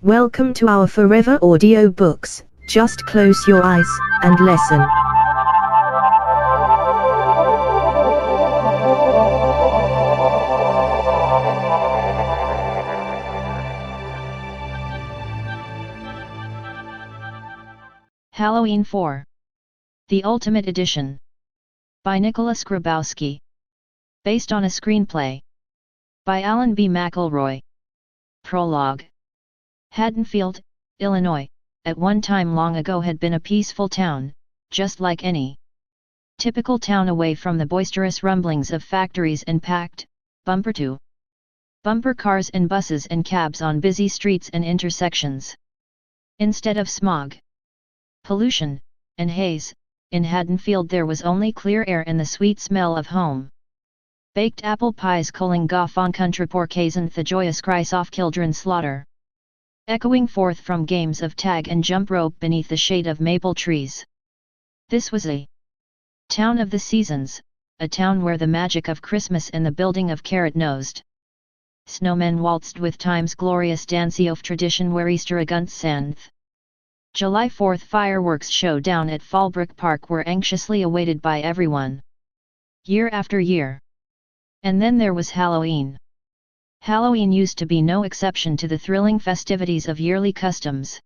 Welcome to our forever audiobooks. Just close your eyes and listen. Halloween 4. The Ultimate Edition. By Nicholas Grabowsky. Based on a screenplay. By Alan B. McElroy. Prologue. Haddonfield, Illinois, at one time long ago had been a peaceful town, just like any typical town away from the boisterous rumblings of factories and packed, bumper-to-bumper cars and buses and cabs on busy streets and intersections. Instead of smog, pollution, and haze, in Haddonfield there was only clear air and the sweet smell of home. Baked apple pies calling goff on contraporques and the joyous cries off children slaughter, echoing forth from games of tag and jump rope beneath the shade of maple trees. This was a town of the seasons, a town where the magic of Christmas and the building of carrot-nosed snowmen waltzed with time's glorious dance of tradition where Easter agunt sandth. July 4th fireworks show down at Fallbrook Park were anxiously awaited by everyone, year after year. And then there was Halloween. Halloween used to be no exception to the thrilling festivities of yearly customs.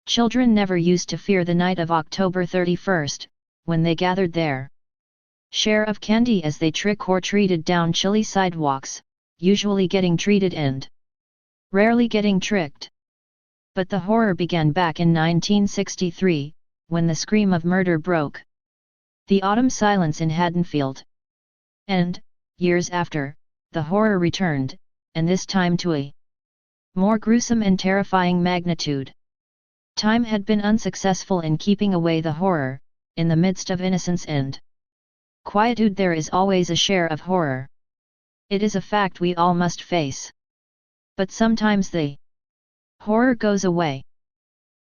Children never used to fear the night of October 31st, when they gathered their share of candy as they trick-or-treated down chilly sidewalks, usually getting treated and rarely getting tricked. But the horror began back in 1963, when the scream of murder broke the autumn silence in Haddonfield. And, years after, the horror returned, and this time to a more gruesome and terrifying magnitude. Time had been unsuccessful in keeping away the horror. In the midst of innocence and quietude there is always a share of horror. It is a fact we all must face. But sometimes the horror goes away.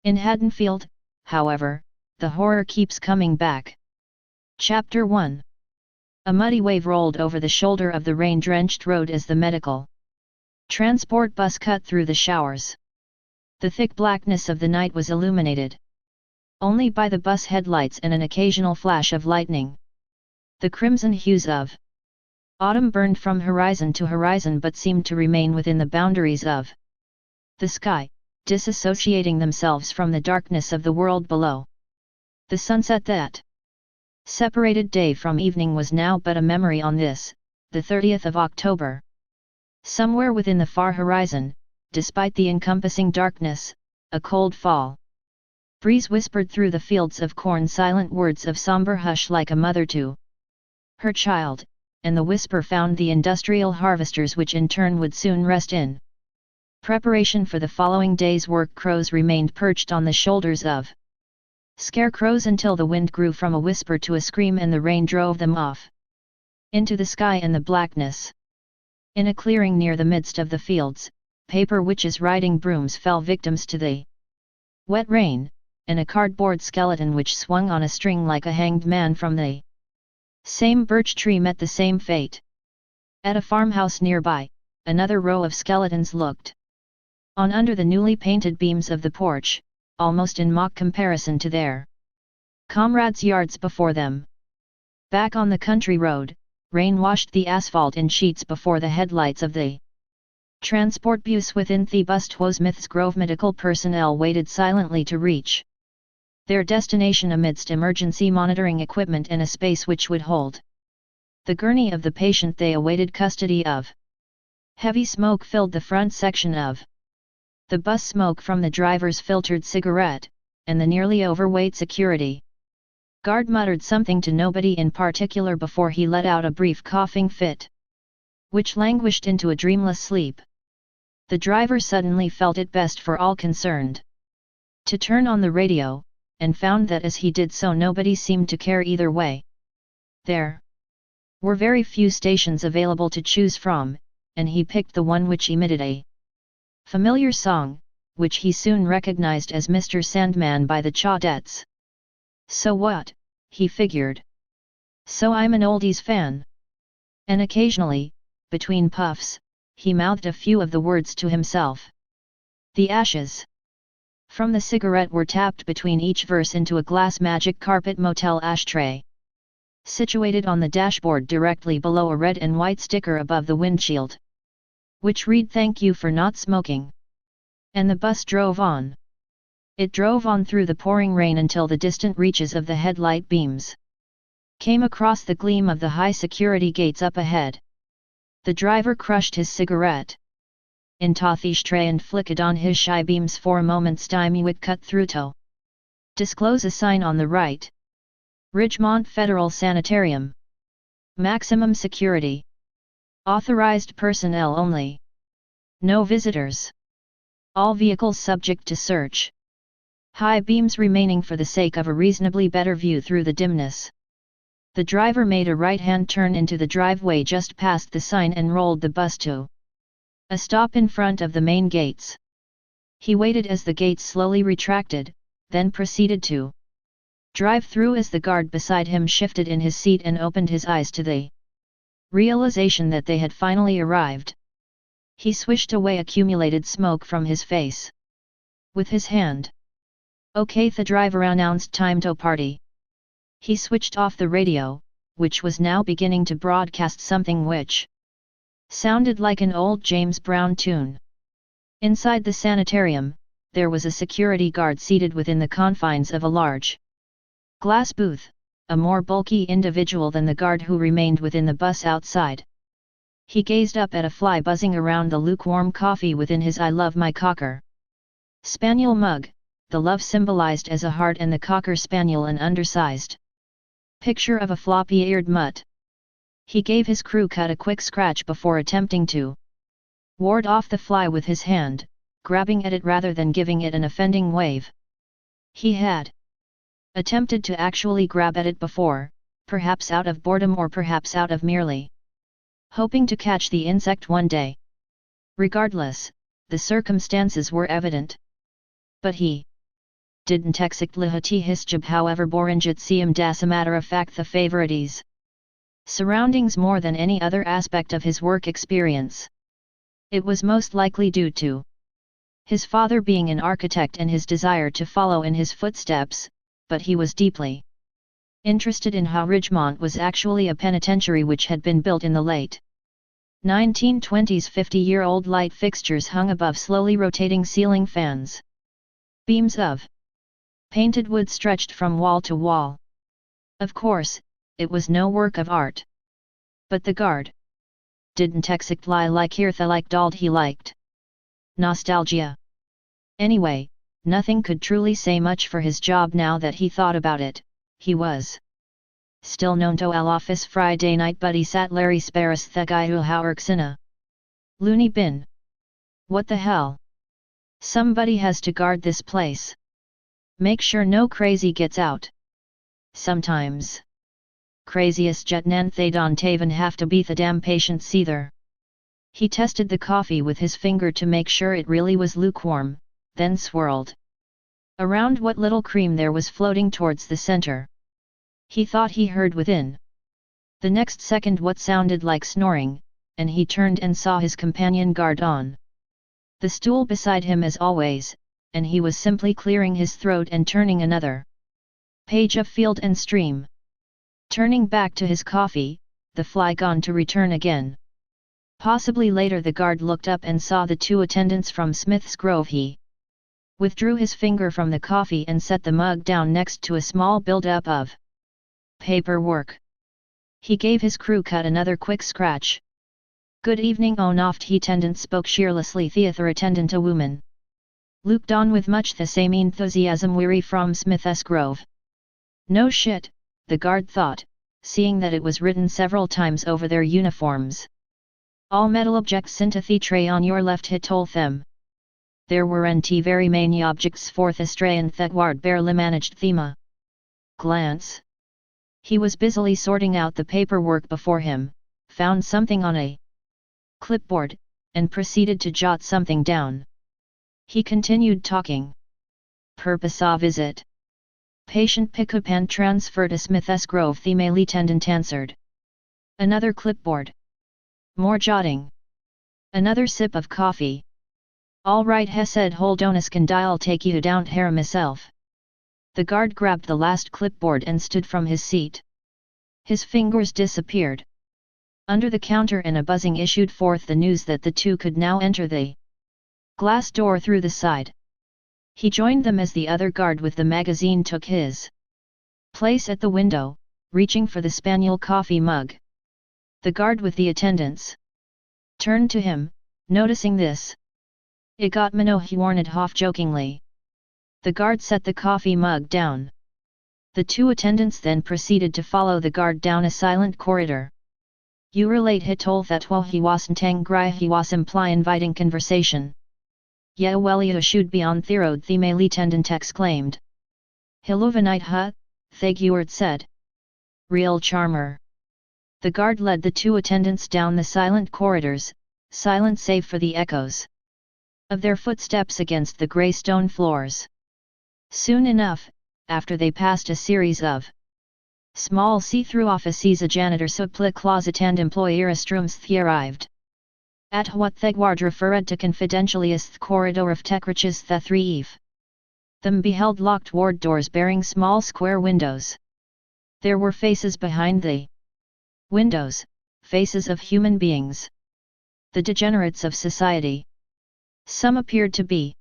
In Haddonfield, however, the horror keeps coming back. Chapter 1. A muddy wave rolled over the shoulder of the rain-drenched road as the medical transport bus cut through the showers. The thick blackness of the night was illuminated only by the bus headlights and an occasional flash of lightning. The crimson hues of autumn burned from horizon to horizon but seemed to remain within the boundaries of the sky, disassociating themselves from the darkness of the world below. The sunset that separated day from evening was now but a memory on this, the 30th of October. Somewhere within the far horizon, despite the encompassing darkness, a cold fall breeze whispered through the fields of corn silent words of somber hush like a mother to her child, and the whisper found the industrial harvesters which in turn would soon rest in preparation for the following day's work. Crows remained perched on the shoulders of scarecrows until the wind grew from a whisper to a scream and the rain drove them off into the sky and the blackness. In a clearing near the midst of the fields, paper witches riding brooms fell victims to the wet rain, and a cardboard skeleton which swung on a string like a hanged man from the same birch tree met the same fate. At a farmhouse nearby, another row of skeletons looked on under the newly painted beams of the porch, almost in mock comparison to their comrades yards before them. Back on the country road, rain washed the asphalt in sheets before the headlights of the transport bus within the bus. Smith's Grove medical personnel waited silently to reach their destination amidst emergency monitoring equipment and a space which would hold the gurney of the patient they awaited custody of. Heavy smoke filled the front section of the bus, smoke from the driver's filtered cigarette, and the nearly overweight security guard muttered something to nobody in particular before he let out a brief coughing fit, which languished into a dreamless sleep. The driver suddenly felt it best for all concerned to turn on the radio, and found that as he did so nobody seemed to care either way. There were very few stations available to choose from, and he picked the one which emitted a familiar song, which he soon recognized as Mr. Sandman by the Chaudettes. So what, he figured. So I'm an oldies fan. And occasionally, between puffs, he mouthed a few of the words to himself. The ashes from the cigarette were tapped between each verse into a glass Magic Carpet Motel ashtray, situated on the dashboard directly below a red and white sticker above the windshield, which read "Thank you for not smoking." And the bus drove on. It drove on through the pouring rain until the distant reaches of the headlight beams came across the gleam of the high security gates up ahead. The driver crushed his cigarette in Tathish tray and flicked on his shy beams for a moment. Stymiewit cut through to disclose a sign on the right. Ridgemont Federal Sanitarium. Maximum security. Authorized personnel only. No visitors. All vehicles subject to search. High beams remaining for the sake of a reasonably better view through the dimness. The driver made a right-hand turn into the driveway just past the sign and rolled the bus to a stop in front of the main gates. He waited as the gates slowly retracted, then proceeded to drive through as the guard beside him shifted in his seat and opened his eyes to the realization that they had finally arrived. He swished away accumulated smoke from his face with his hand. "Okay," the driver announced, "time to party." He switched off the radio, which was now beginning to broadcast something which sounded like an old James Brown tune. Inside the sanitarium, there was a security guard seated within the confines of a large glass booth, a more bulky individual than the guard who remained within the bus outside. He gazed up at a fly buzzing around the lukewarm coffee within his "I love my cocker spaniel" mug, the love symbolized as a heart and the cocker spaniel an undersized picture of a floppy-eared mutt. He gave his crew cut a quick scratch before attempting to ward off the fly with his hand, grabbing at it rather than giving it an offending wave. He had attempted to actually grab at it before, perhaps out of boredom or perhaps out of merely hoping to catch the insect one day. Regardless, the circumstances were evident. But he didn't exactly hati his job, however borinjit seem das a matter of fact the favorites surroundings more than any other aspect of his work experience. It was most likely due to his father being an architect and his desire to follow in his footsteps, but he was deeply interested in how Ridgemont was actually a penitentiary which had been built in the late 1920s. 50-year-old light fixtures hung above slowly rotating ceiling fans. Beams of painted wood stretched from wall to wall. Of course, it was no work of art. But the guard didn't exactly like Hirtha like Dald he liked nostalgia. Anyway, nothing could truly say much for his job now that he thought about it. He was still known to al office Friday night, but he sat Larry Sparris the guy who works in a loony bin. What the hell? Somebody has to guard this place. Make sure no crazy gets out. Sometimes craziest jetnan they don't even have to be the damn patients either. He tested the coffee with his finger to make sure it really was lukewarm, then swirled around what little cream there was floating towards the center. He thought he heard within the next second what sounded like snoring, and he turned and saw his companion guard on the stool beside him as always, and he was simply clearing his throat and turning another page of Field and Stream. Turning back to his coffee, the fly gone to return again. Possibly later the guard looked up and saw the two attendants from Smith's Grove. He withdrew his finger from the coffee and set the mug down next to a small build-up of paperwork. He gave his crew cut another quick scratch. "Good evening, Onoft," he attendant spoke cheerlessly. "Theater attendant, a woman." Looked on with much the same enthusiasm weary from Smith's Grove. No shit, the guard thought, seeing that it was written several times over their uniforms. "All metal objects synthethy tray on your left," he told them. There weren't very many objects forth astray and Thedward barely managed thema. Glance. He was busily sorting out the paperwork before him, found something on a clipboard, and proceeded to jot something down. He continued talking. "Purpose of visit. Patient pickup and transfer to Smith's Grove," the male attendant answered. Another clipboard. More jotting. Another sip of coffee. All right, he said, hold on a second, I'll take you down here myself. The guard grabbed the last clipboard and stood from his seat. His fingers disappeared. Under the counter and a buzzing issued forth the news that the two could now enter the glass door through the side. He joined them as the other guard with the magazine took his place at the window, reaching for the spaniel coffee mug. The guard with the attendants turned to him, noticing this. "It got Mano," he warned half-jokingly. The guard set the coffee mug down. The two attendants then proceeded to follow the guard down a silent corridor. "You relate," he told that while he wasn't angry, he was imply inviting conversation. "Yeah, well, you should be on therod," the male attendant exclaimed. "Hilovanite huh?" Thaguard said. "Real charmer." The guard led the two attendants down the silent corridors, silent save for the echoes of their footsteps against the grey stone floors. Soon enough, after they passed a series of small see-through offices, a janitor supply closet and employer restrooms, they arrived at what Thegward referred to confidentially as the corridor of Tekrich's the three eve. Them beheld locked ward doors bearing small square windows. There were faces behind the windows, faces of human beings. The degenerates of society. Some appeared to be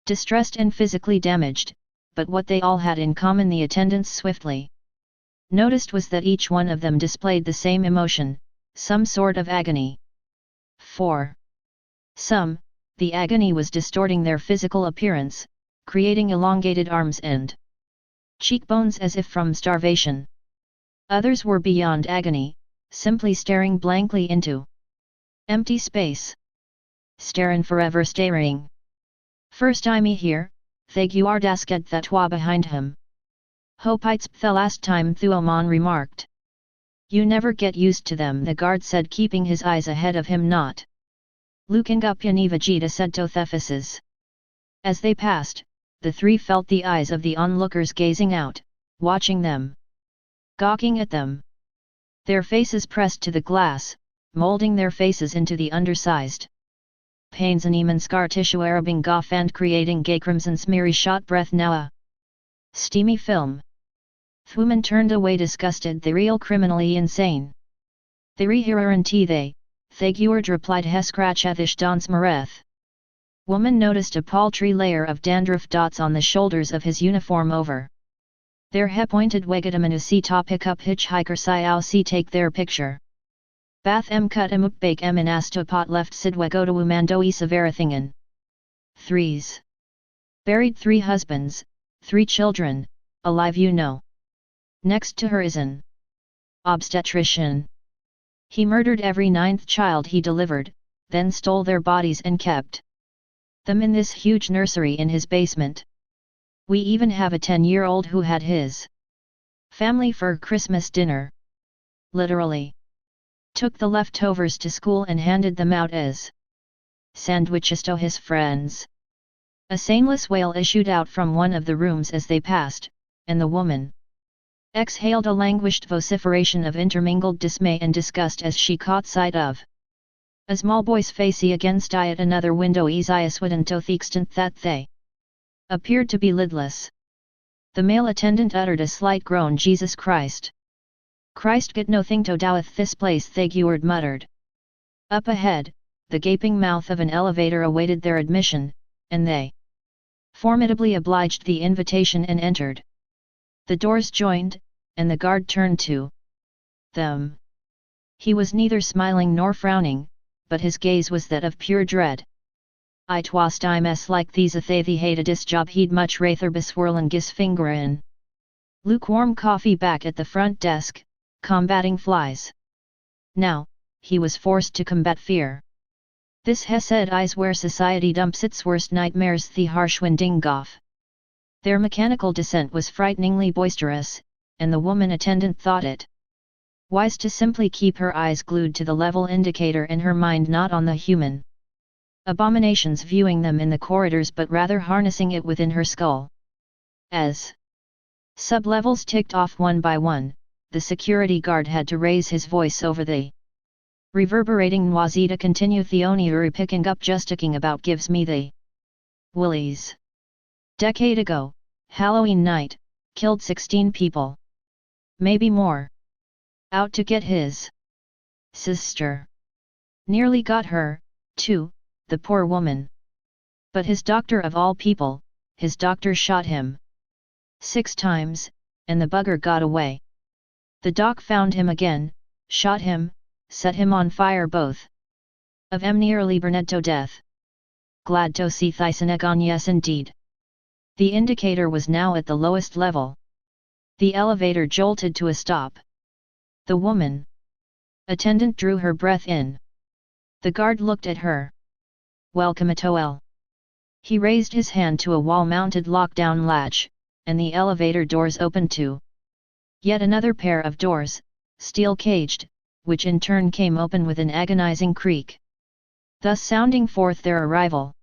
distressed and physically damaged, but what they all had in common, the attendants swiftly noticed, was that each one of them displayed the same emotion, some sort of agony. For some, the agony was distorting their physical appearance, creating elongated arms and cheekbones as if from starvation. Others were beyond agony, simply staring blankly into empty space. Starin' forever staring. "First time here, Thaguard asked that wa behind him. "Hope it's the last time," Thuomon remarked. "You never get used to them," the guard said, keeping his eyes ahead of him. "Not looking up Yanivajita," said Totephases. As they passed, the three felt the eyes of the onlookers gazing out, watching them, gawking at them. Their faces pressed to the glass, molding their faces into the undersized panes and even scar tissue, arabing goff and creating gay crimson smeary shot breath now a steamy film. Thuman turned away disgusted. "The real criminally insane. The reheranti they," Thaguard replied. "Heskrachathish dans mareth." Woman noticed a paltry layer of dandruff dots on the shoulders of his uniform over their he-pointed wegadamanusi ta pick up hitchhiker siao si take their picture. Bath m cut em upbake em in astopot left sidwegoto umando isavarathingan. 3s. Buried 3 husbands, 3 children, alive you know. Next to her is an obstetrician. He murdered every 9th child he delivered, then stole their bodies and kept them in this huge nursery in his basement. We even have a 10-year-old who had his family for Christmas dinner. Literally. Took the leftovers to school and handed them out as sandwiches to his friends. A saneless wail issued out from one of the rooms as they passed, and the woman exhaled a languished vociferation of intermingled dismay and disgust as she caught sight of a small boy's face against at another window. Isaiaswooden to the extent that they appeared to be lidless. The male attendant uttered a slight groan. "Jesus Christ! Christ get nothing to do with this place," Thaguard muttered. Up ahead, the gaping mouth of an elevator awaited their admission, and they formidably obliged the invitation and entered. The doors joined, and the guard turned to them. He was neither smiling nor frowning, but his gaze was that of pure dread. "It was times like these a the hated this job he'd much rather beswirlen gis finger in lukewarm coffee back at the front desk, combating flies." Now, he was forced to combat fear. This Hesed is where society dumps its worst nightmares, the Harshwindingoff. Their mechanical descent was frighteningly boisterous, and the woman attendant thought it wise to simply keep her eyes glued to the level indicator and her mind not on the human abominations viewing them in the corridors, but rather harnessing it within her skull. As sub-levels ticked off one by one, the security guard had to raise his voice over the Reverberating Nwazita continue Theoniuri picking up justicking about gives me the willies. Decade ago, Halloween night, killed 16 people. Maybe more. Out to get his sister. Nearly got her, too, the poor woman. But his doctor of all people, his doctor shot him 6 times, and the bugger got away. The doc found him again, shot him, set him on fire both. Of em nearly burned to death. Glad to see Thysenegon, yes indeed. The indicator was now at the lowest level. The elevator jolted to a stop. The woman attendant drew her breath in. The guard looked at her. Welcome to L. He raised his hand to a wall-mounted lockdown latch, and the elevator doors opened too. Yet another pair of doors, steel-caged, which in turn came open with an agonizing creak, thus sounding forth their arrival.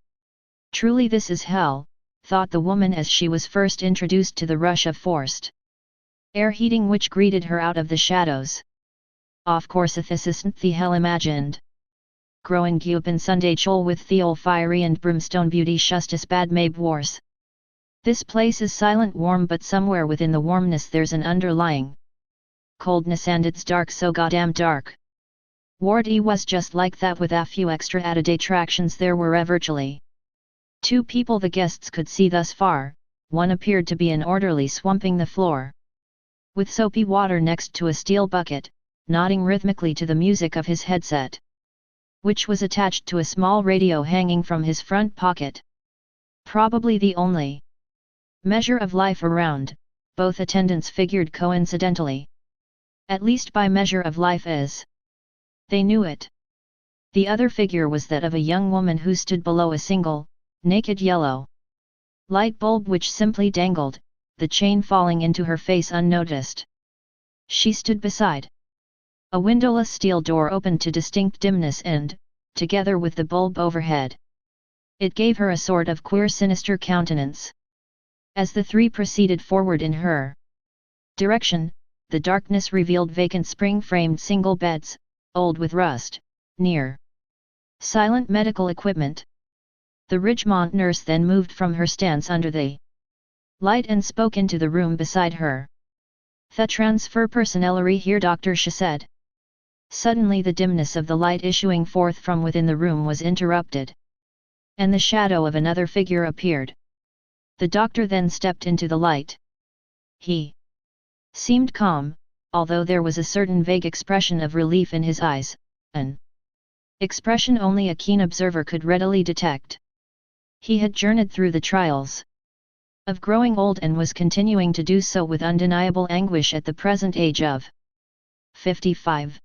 Truly this is hell, thought the woman as she was first introduced to the rush of forced air heating which greeted her out of the shadows. Of course this isn't the hell imagined. Growing Gupen Sunday chol with Theol fiery and brimstone beauty justice bad mabe wars. This place is silent warm, but somewhere within the warmness there's an underlying coldness, and it's dark, so goddamn dark. Ward E was just like that, with a few extra added attractions. There were virtually 2 people the guests could see thus far. One appeared to be an orderly swamping the floor with soapy water next to a steel bucket, nodding rhythmically to the music of his headset, which was attached to a small radio hanging from his front pocket. Probably the only measure of life around, both attendants figured coincidentally. At least by measure of life as they knew it. The other figure was that of a young woman who stood below a single, naked yellow light bulb which simply dangled, the chain falling into her face unnoticed. She stood beside a windowless steel door opened to distinct dimness and, together with the bulb overhead, it gave her a sort of queer sinister countenance. As the 3 proceeded forward in her direction, the darkness revealed vacant spring-framed single beds, old with rust, near silent medical equipment. The Ridgemont nurse then moved from her stance under the light and spoke into the room beside her. "The transfer personnellery here, doctor," she said. Suddenly the dimness of the light issuing forth from within the room was interrupted, and the shadow of another figure appeared. The doctor then stepped into the light. He seemed calm, although there was a certain vague expression of relief in his eyes, an expression only a keen observer could readily detect. He had journeyed through the trials of growing old and was continuing to do so with undeniable anguish at the present age of 55.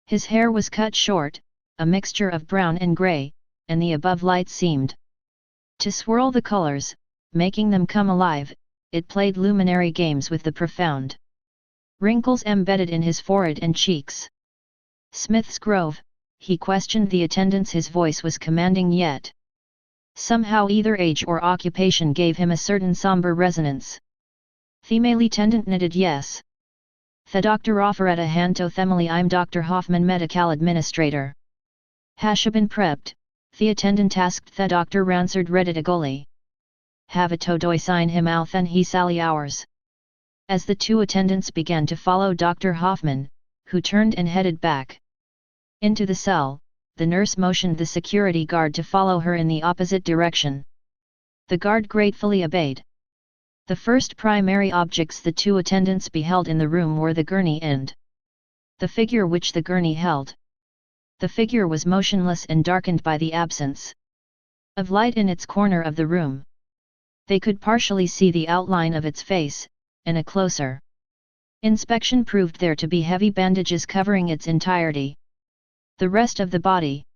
His hair was cut short, a mixture of brown and grey, and the above light seemed to swirl the colors, making them come alive. It played luminary games with the profound wrinkles embedded in his forehead and cheeks. "Smith's Grove?" he questioned the attendants. His voice was commanding, yet somehow either age or occupation gave him a certain somber resonance. The attendant knitted yes. "The doctor offered a hand to Themily. I'm Dr. Hoffman, medical administrator." "Hasha been prepped?" the attendant asked. The doctor answered redigally. "Have a to doi sign him out, then he sally hours." As the 2 attendants began to follow Dr. Hoffman, who turned and headed back into the cell, the nurse motioned the security guard to follow her in the opposite direction. The guard gratefully obeyed. The first primary objects the 2 attendants beheld in the room were the gurney and the figure which the gurney held. The figure was motionless and darkened by the absence of light in its corner of the room. They could partially see the outline of its face, and a closer inspection proved there to be heavy bandages covering its entirety. The rest of the body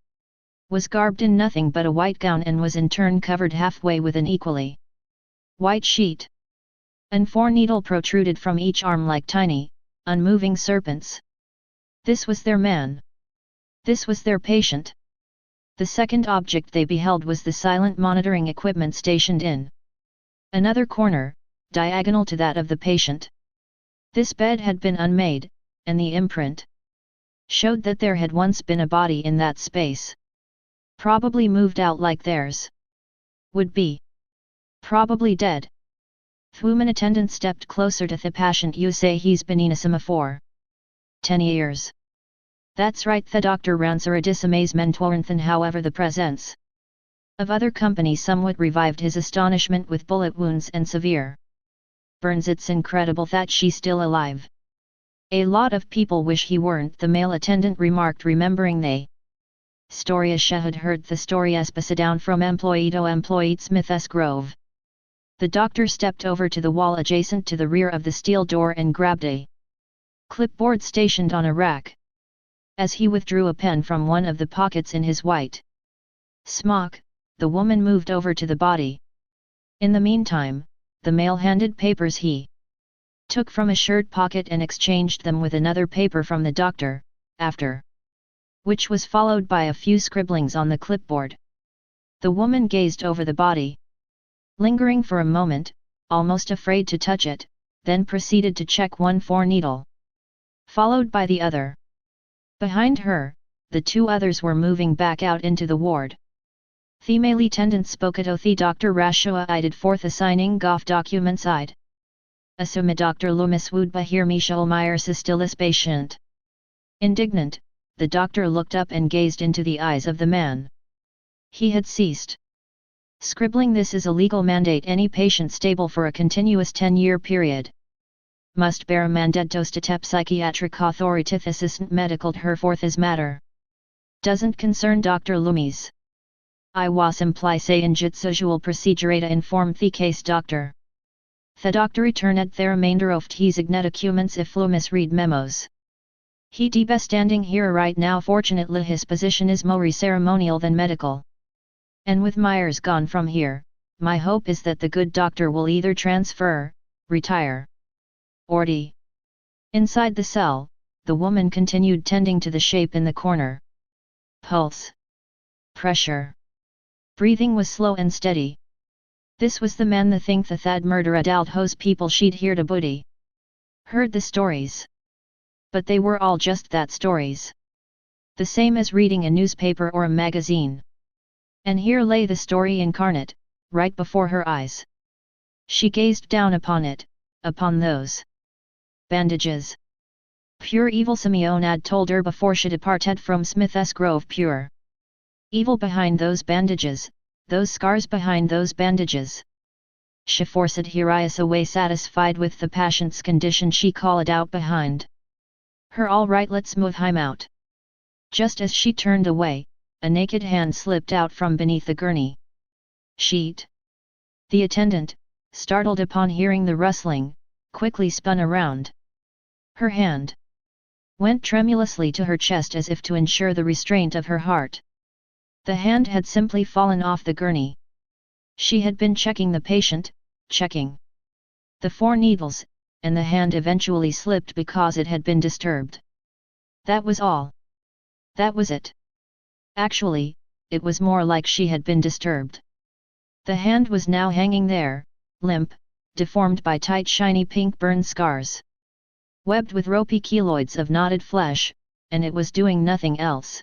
was garbed in nothing but a white gown and was in turn covered halfway with an equally white sheet. And 4 needles protruded from each arm like tiny, unmoving serpents. This was their man. This was their patient. The second object they beheld was the silent monitoring equipment stationed in another corner, diagonal to that of the patient. This bed had been unmade, and the imprint showed that there had once been a body in that space. Probably moved out like theirs. Would be. Probably dead. The woman attendant stepped closer to the patient. You say he's been in asthma for 10 years. That's right, the doctor answered. Disamazement warranthan. However, the presence of other company somewhat revived his astonishment. With bullet wounds and severe burns, it's incredible that she's still alive. A lot of people wish he weren't, the male attendant remarked, remembering they story she had heard the story as passed down from employee to employee Smith S. Grove. The doctor stepped over to the wall adjacent to the rear of the steel door and grabbed a clipboard stationed on a rack. As he withdrew a pen from one of the pockets in his white smock, the woman moved over to the body. In the meantime, the male handed papers he took from a shirt pocket and exchanged them with another paper from the doctor, after which was followed by a few scribblings on the clipboard. The woman gazed over the body, lingering for a moment, almost afraid to touch it, then proceeded to check one for needle, followed by the other. Behind her, the two others were moving back out into the ward. The male attendant spoke at the Dr. Rashua ided forth assigning Goff documents I'd assume Dr. Loomis would hear Michel Myers is still as patient. Indignant, the doctor looked up and gazed into the eyes of the man. He had ceased scribbling. This is a legal mandate. Any patient stable for a continuous 10-year period must bear a mandato step psychiatric authority. Assistant medical herforth is matter doesn't concern Dr. Loomis. I was imply say in jitsual procedure to inform the case doctor. The doctor returned at the remainder of his documents if Loomis read memos. He be standing here right now. Fortunately his position is more ceremonial than medical. And with Myers gone from here, my hope is that the good doctor will either transfer, retire, or die. Inside the cell, the woman continued tending to the shape in the corner. Pulse, pressure, breathing was slow and steady. This was the man the think the thad murder adult hose people she'd heard a buddy. Heard the stories. But they were all just that, stories. The same as reading a newspaper or a magazine. And here lay the story incarnate, right before her eyes. She gazed down upon it, upon those bandages. Pure evil, Simeon had told her before she departed from Smith S. Grove. Pure evil behind those bandages, those scars behind those bandages. She forced Hirias away, satisfied with the patient's condition. She called out behind her, all right, let's move him out. Just as she turned away, a naked hand slipped out from beneath the gurney sheet. The attendant, startled upon hearing the rustling, quickly spun around. Her hand went tremulously to her chest as if to ensure the restraint of her heart. The hand had simply fallen off the gurney. She had been checking the patient, checking the 4 needles, and the hand eventually slipped because it had been disturbed. That was all. That was it. Actually, it was more like she had been disturbed. The hand was now hanging there, limp, deformed by tight shiny pink burn scars, webbed with ropey keloids of knotted flesh, and it was doing nothing else.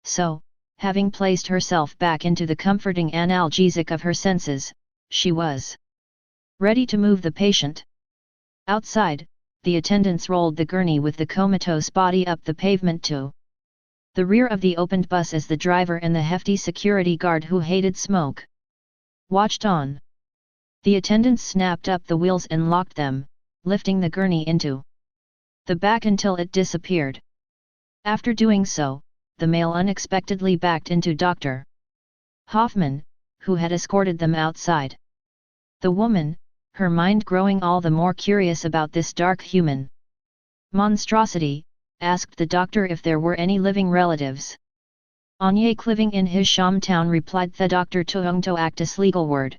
So, having placed herself back into the comforting analgesic of her senses, she was ready to move the patient. Outside, the attendants rolled the gurney with the comatose body up the pavement to the rear of the opened bus as the driver and the hefty security guard, who hated smoke, watched on. The attendants snapped up the wheels and locked them, lifting the gurney into the back until it disappeared. After doing so, the male unexpectedly backed into Dr. Hoffman, who had escorted them outside. The woman, her mind growing all the more curious about this dark human monstrosity, asked the doctor if there were any living relatives. Anyek living in his town, replied the doctor to act as legal word.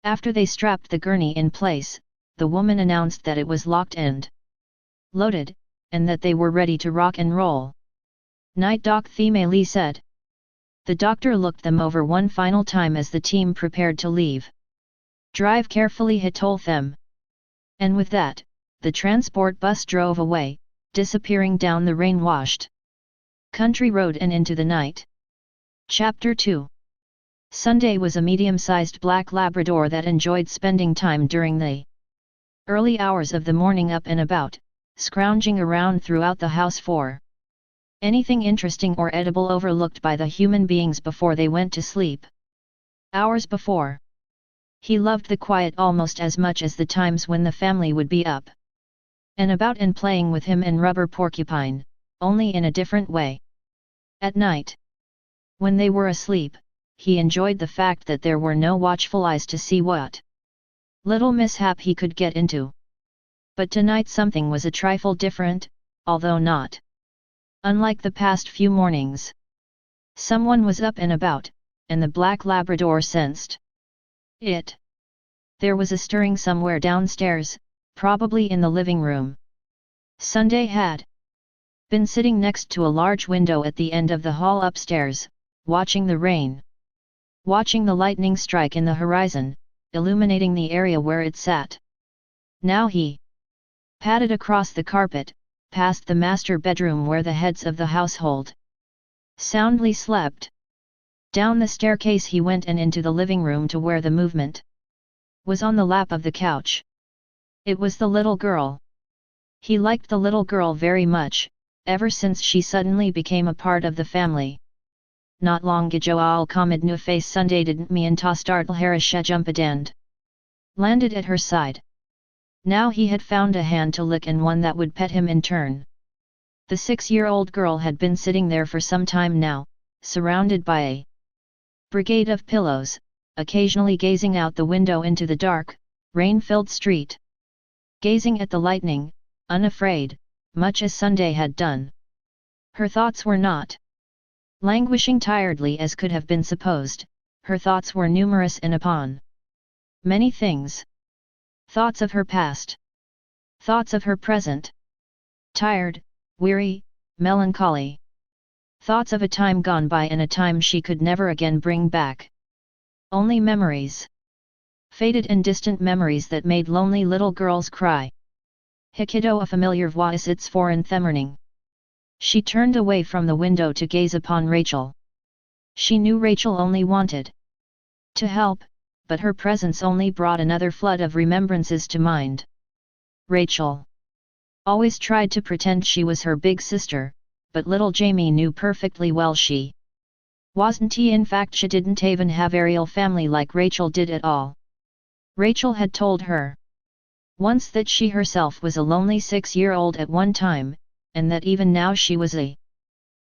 After they strapped the gurney in place, the woman announced that it was locked and loaded, and that they were ready to rock and roll. Night Doc Theme Lee said. The doctor looked them over one final time as the team prepared to leave. Drive carefully, he told them. And with that, the transport bus drove away, disappearing down the rain-washed country road and into the night. Chapter 2. Sunday was a medium-sized black Labrador that enjoyed spending time during the early hours of the morning up and about, scrounging around throughout the house for anything interesting or edible overlooked by the human beings before they went to sleep. Hours before, he loved the quiet almost as much as the times when the family would be up and about and playing with him and Rubber Porcupine, only in a different way. At night, when they were asleep, he enjoyed the fact that there were no watchful eyes to see what little mishap he could get into. But tonight something was a trifle different, although not unlike the past few mornings. Someone was up and about, and the black Labrador sensed it. There was a stirring somewhere downstairs, probably in the living room. Sunday had been sitting next to a large window at the end of the hall upstairs, watching the rain. Watching the lightning strike in the horizon, illuminating the area where it sat. Now he padded across the carpet, past the master bedroom where the heads of the household soundly slept. Down the staircase he went and into the living room to where the movement was on the lap of the couch. It was the little girl. He liked the little girl very much, ever since she suddenly became a part of the family. Not long ago I'll comed nu face Sunday didn't me and ta startle harisha jumpadand landed at her side. Now he had found a hand to lick and one that would pet him in turn. The 6-year-old girl had been sitting there for some time now, surrounded by a brigade of pillows, occasionally gazing out the window into the dark, rain-filled street. Gazing at the lightning, unafraid, much as Sunday had done. Her thoughts were not languishing tiredly as could have been supposed, her thoughts were numerous and upon many things. Thoughts of her past. Thoughts of her present. Tired, weary, melancholy. Thoughts of a time gone by and a time she could never again bring back. Only memories. Faded and distant memories that made lonely little girls cry. Hikido a familiar voice its foreign themmerning. She turned away from the window to gaze upon Rachel. She knew Rachel only wanted to help, but her presence only brought another flood of remembrances to mind. Rachel always tried to pretend she was her big sister, but little Jamie knew perfectly well she wasn't. In fact she didn't even have a real family like Rachel did at all. Rachel had told her once that she herself was a lonely 6-year-old at one time, and that even now she was a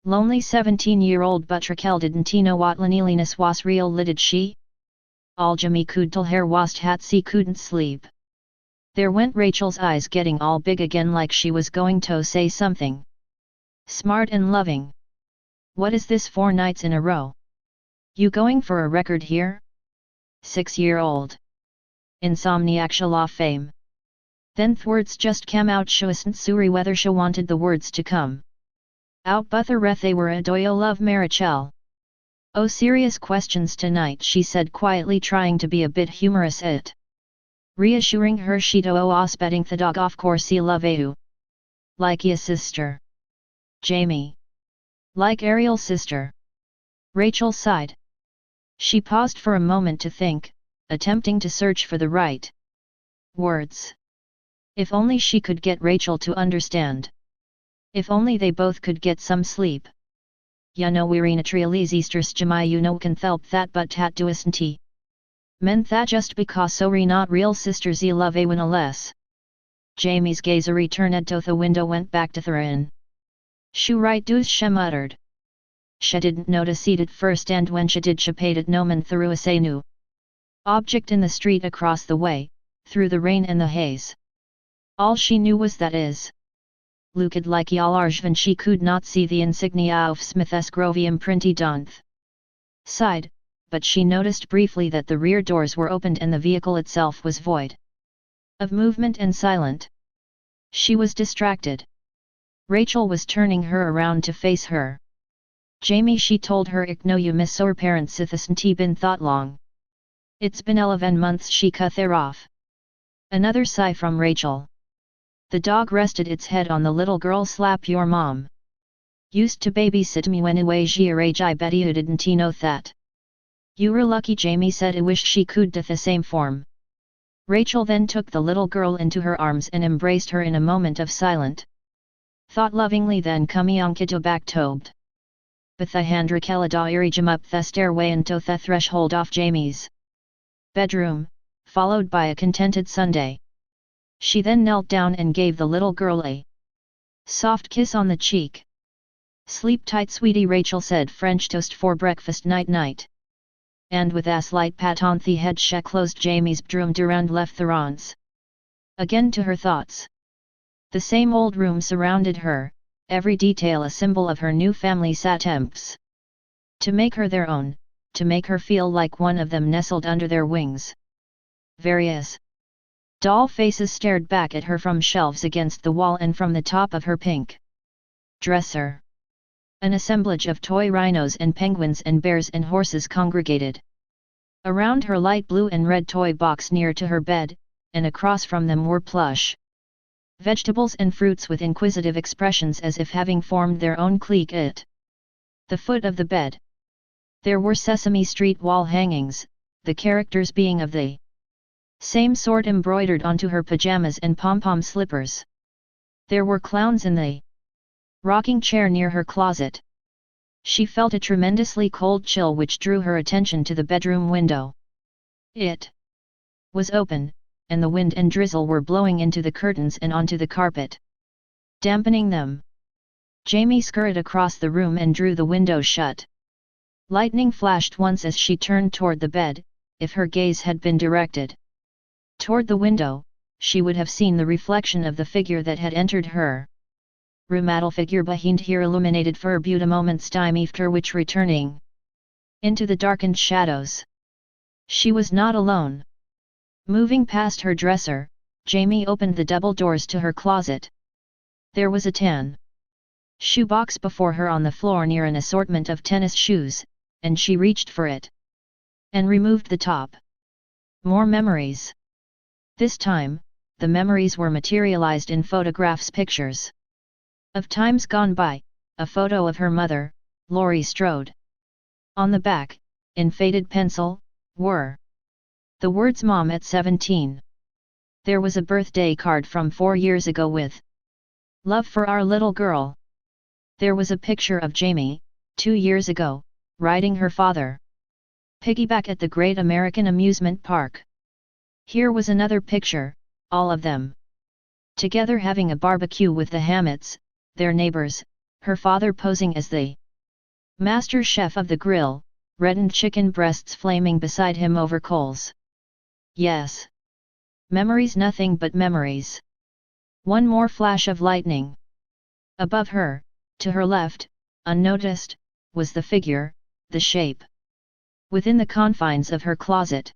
lonely 17-year-old, but Raquel didn't know what loneliness was real, did she? Aljami could tell her wast hat she couldn't sleep. There went Rachel's eyes getting all big again like she was going to say something smart and loving. What is this 4 nights in a row? You going for a record here? 6-year-old. Insomniac shall fame. Then words just came out shouldn't suri whether she wanted the words to come out but they were a doyo love Marichel. Oh, serious questions tonight, she said quietly, trying to be a bit humorous at reassuring her. She do ospetting the dog of course love you. Like ya sister. Jamie. Like Ariel's sister. Rachel sighed. She paused for a moment to think, attempting to search for the right words. If only she could get Rachel to understand. If only they both could get some sleep. Ya no wearina triales easters jamai you no can thelp that but tat doisn't. Meant that just because so re not real sisters love a win a less. Jamie's gaze returned to the window went back to Thurin. Shu right doos she muttered. She didn't notice it at first, and when she did she paid it no man through a say new object in the street across the way, through the rain and the haze. All she knew was that is looked like Yalarjvan she could not see the insignia of Smith's Grovium Printy Donth side, but she noticed briefly that the rear doors were opened and the vehicle itself was void of movement and silent. She was distracted. Rachel was turning her around to face her. Jamie, she told her, ik know you miss our parents sithasn't been thought long. It's been 11 months, she cut her off. Another sigh from Rachel. The dog rested its head on the little girl's lap. Your mom used to babysit me when I bet you didn't know that. You were lucky, Jamie said. I wished she could do the same form. Rachel then took the little girl into her arms and embraced her in a moment of silent thought. Lovingly then Kumyankito back tobed. Bathahandra Kalada jam up the stairway and to the threshold of Jamie's bedroom, followed by a contented Sunday. She then knelt down and gave the little girl a soft kiss on the cheek. Sleep tight, sweetie, Rachel said. French toast for breakfast, night night. And with a slight pat on the head, she closed Jamie's bedroom door and left the rooms. Again to her thoughts. The same old room surrounded her, every detail a symbol of her new family's attempts to make her their own, to make her feel like one of them nestled under their wings. Various doll faces stared back at her from shelves against the wall and from the top of her pink dresser. An assemblage of toy rhinos and penguins and bears and horses congregated around her light blue and red toy box near to her bed, and across from them were plush vegetables and fruits with inquisitive expressions as if having formed their own clique at the foot of the bed. There were Sesame Street wall hangings, the characters being of the same sort embroidered onto her pajamas and pom-pom slippers. There were clowns in the rocking chair near her closet. She felt a tremendously cold chill which drew her attention to the bedroom window. It was open, and the wind and drizzle were blowing into the curtains and onto the carpet, dampening them. Jamie scurried across the room and drew the window shut. Lightning flashed once as she turned toward the bed. If her gaze had been directed toward the window, she would have seen the reflection of the figure that had entered her room. Adel figure behind her illuminated for a beauty moments time after which, returning into the darkened shadows, she was not alone. Moving past her dresser, Jamie opened the double doors to her closet. There was a tan shoebox before her on the floor near an assortment of tennis shoes, and she reached for it and removed the top. More memories. This time, the memories were materialized in photographs, pictures of times gone by. A photo of her mother, Laurie Strode. On the back, in faded pencil, were the words "Mom at 17. There was a birthday card from 4 years ago with love for our little girl. There was a picture of Jamie, 2 years ago, riding her father piggyback at the Great American Amusement Park. Here was another picture, all of them together having a barbecue with the Hammets, their neighbors, her father posing as the master chef of the grill, reddened chicken breasts flaming beside him over coals. Yes. Memories, nothing but memories. One more flash of lightning. Above her, to her left, unnoticed, was the figure, the shape. Within the confines of her closet.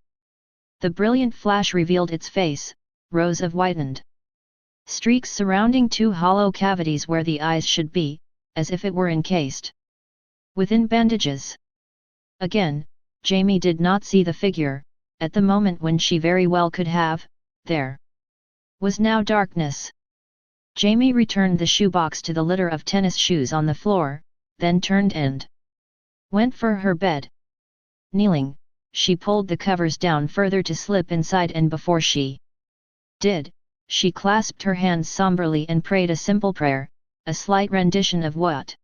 The brilliant flash revealed its face, rows of whitened streaks surrounding 2 hollow cavities where the eyes should be, as if it were encased within bandages. Again, Jamie did not see the figure. At the moment when she very well could have. There was now darkness. Jamie returned the shoebox to the litter of tennis shoes on the floor, then turned and went for her bed. Kneeling, she pulled the covers down further to slip inside, and before she did, she clasped her hands somberly and prayed a simple prayer, a slight rendition of what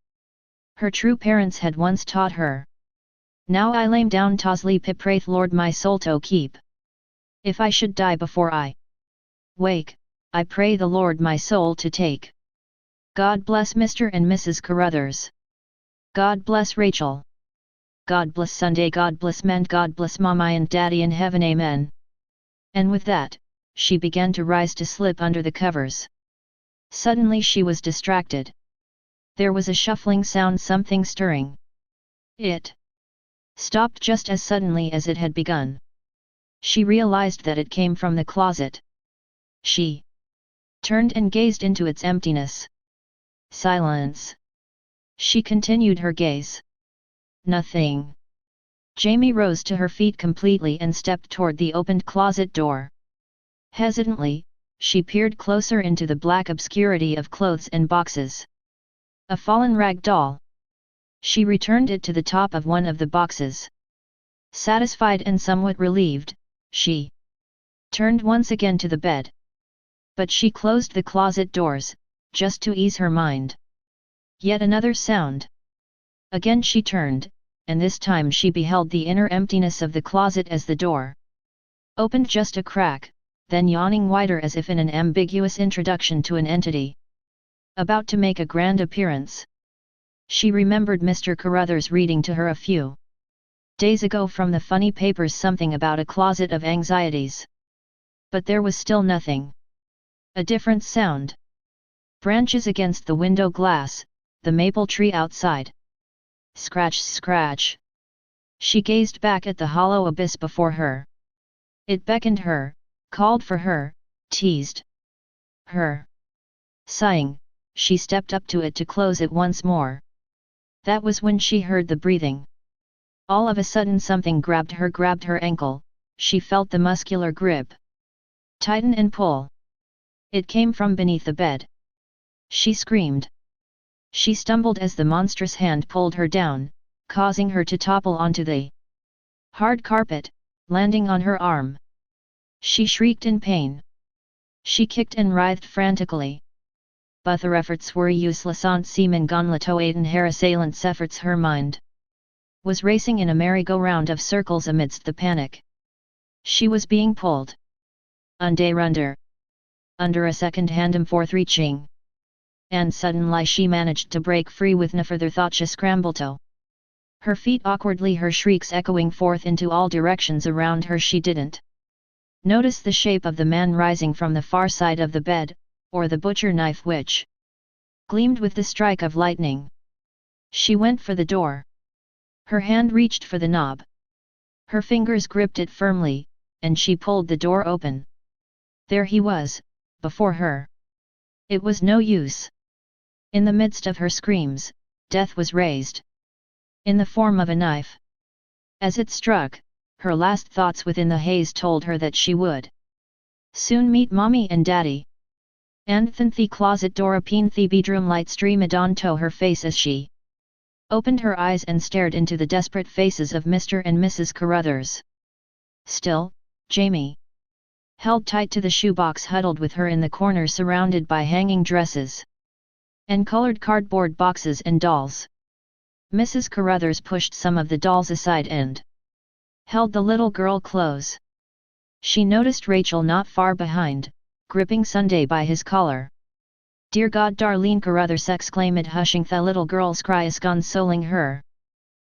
her true parents had once taught her. Now I lay down to sleep, praith Lord my soul to keep. If I should die before I wake, I pray the Lord my soul to take. God bless Mr. and Mrs. Carruthers. God bless Rachel. God bless Sunday, God bless men, God bless Mommy and Daddy in heaven, amen. And with that, she began to rise to slip under the covers. Suddenly she was distracted. There was a shuffling sound, something stirring. It stopped just as suddenly as it had begun. She realized that it came from the closet. She turned and gazed into its emptiness. Silence. She continued her gaze. Nothing. Jamie rose to her feet completely and stepped toward the opened closet door. Hesitantly, she peered closer into the black obscurity of clothes and boxes. A fallen rag doll. She returned it to the top of one of the boxes. Satisfied and somewhat relieved, she turned once again to the bed. But she closed the closet doors, just to ease her mind. Yet another sound. Again she turned, and this time she beheld the inner emptiness of the closet as the door opened just a crack, then yawning wider as if in an ambiguous introduction to an entity about to make a grand appearance. She remembered Mr. Carruthers reading to her a few days ago from the funny papers something about a closet of anxieties. But there was still nothing. A different sound. Branches against the window glass, the maple tree outside. Scratch, scratch. She gazed back at the hollow abyss before her. It beckoned her, called for her, teased her. Sighing, she stepped up to it to close it once more. That was when she heard the breathing. All of a sudden something grabbed her ankle. She felt the muscular grip tighten and pull. It came from beneath the bed. She screamed. She stumbled as the monstrous hand pulled her down, causing her to topple onto the hard carpet, landing on her arm. She shrieked in pain. She kicked and writhed frantically. But her efforts were useless. On seaman Gonlatoaden her assailant's efforts. Her mind was racing in a merry-go-round of circles amidst the panic. She was being pulled under a second-hand forth-reaching. And suddenly she managed to break free with no further thought. She scrambled to her feet awkwardly, her shrieks echoing forth into all directions around her. She didn't notice the shape of the man rising from the far side of the bed, or the butcher knife which gleamed with the strike of lightning. She went for the door. Her hand reached for the knob. Her fingers gripped it firmly, and she pulled the door open. There he was, before her. It was no use. In the midst of her screams, death was raised. In the form of a knife. As it struck, her last thoughts within the haze told her that she would soon meet Mommy and Daddy. And then the closet door opened, the bedroom light streamed onto her face as she opened her eyes and stared into the desperate faces of Mr. and Mrs. Carruthers. Still, Jamie held tight to the shoebox, huddled with her in the corner, surrounded by hanging dresses and colored cardboard boxes and dolls. Mrs. Carruthers pushed some of the dolls aside and held the little girl close. She noticed Rachel not far behind, gripping Sunday by his collar. "Dear God," Darlene Carruthers exclaimed, hushing the little girl's cries, consoling her.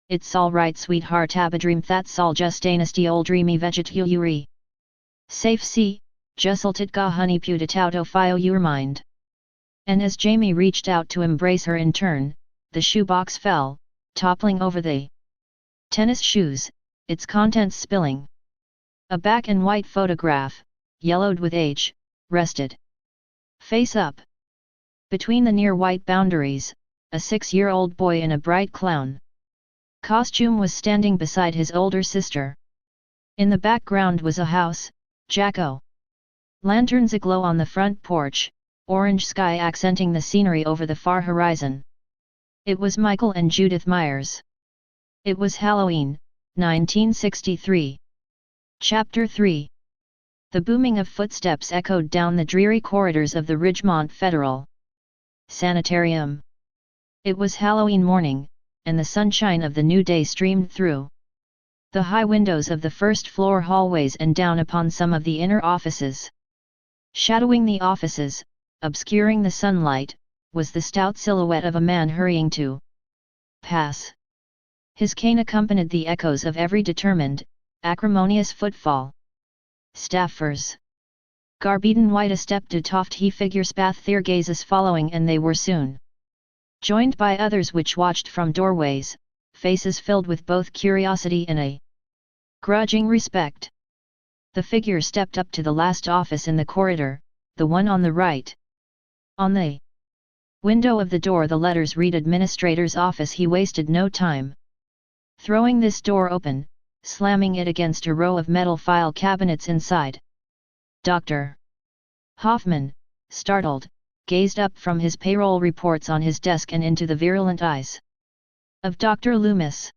"It's all right, sweetheart, have a dream, that's all, just a nasty old dreamy vegetule. Safe see, jusselted ga honey putit out of your mind." And as Jamie reached out to embrace her in turn, the shoebox fell, toppling over the tennis shoes, its contents spilling. A black and white photograph, yellowed with age, rested face up. Between the near white boundaries, a 6-year-old boy in a bright clown costume was standing beside his older sister. In the background was a house, jack-o'-lanterns aglow on the front porch, orange sky accenting the scenery over the far horizon. It was Michael and Judith Myers. It was Halloween, 1963. Chapter 3. The booming of footsteps echoed down the dreary corridors of the Ridgemont Federal Sanitarium. It was Halloween morning, and the sunshine of the new day streamed through the high windows of the first-floor hallways and down upon some of the inner offices. Shadowing the offices, obscuring the sunlight, was the stout silhouette of a man hurrying to pass. His cane accompanied the echoes of every determined, acrimonious footfall. Staffers. Garbeden white a step to toft he figure spath their gazes following, and they were soon joined by others which watched from doorways, faces filled with both curiosity and a grudging respect. The figure stepped up to the last office in the corridor, the one on the right. On the window of the door the letters read Administrator's Office. He wasted no time throwing this door open, slamming it against a row of metal file cabinets inside. "Doctor Hoffman, startled, gazed up from his payroll reports on his desk and into the virulent eyes of Dr. Loomis.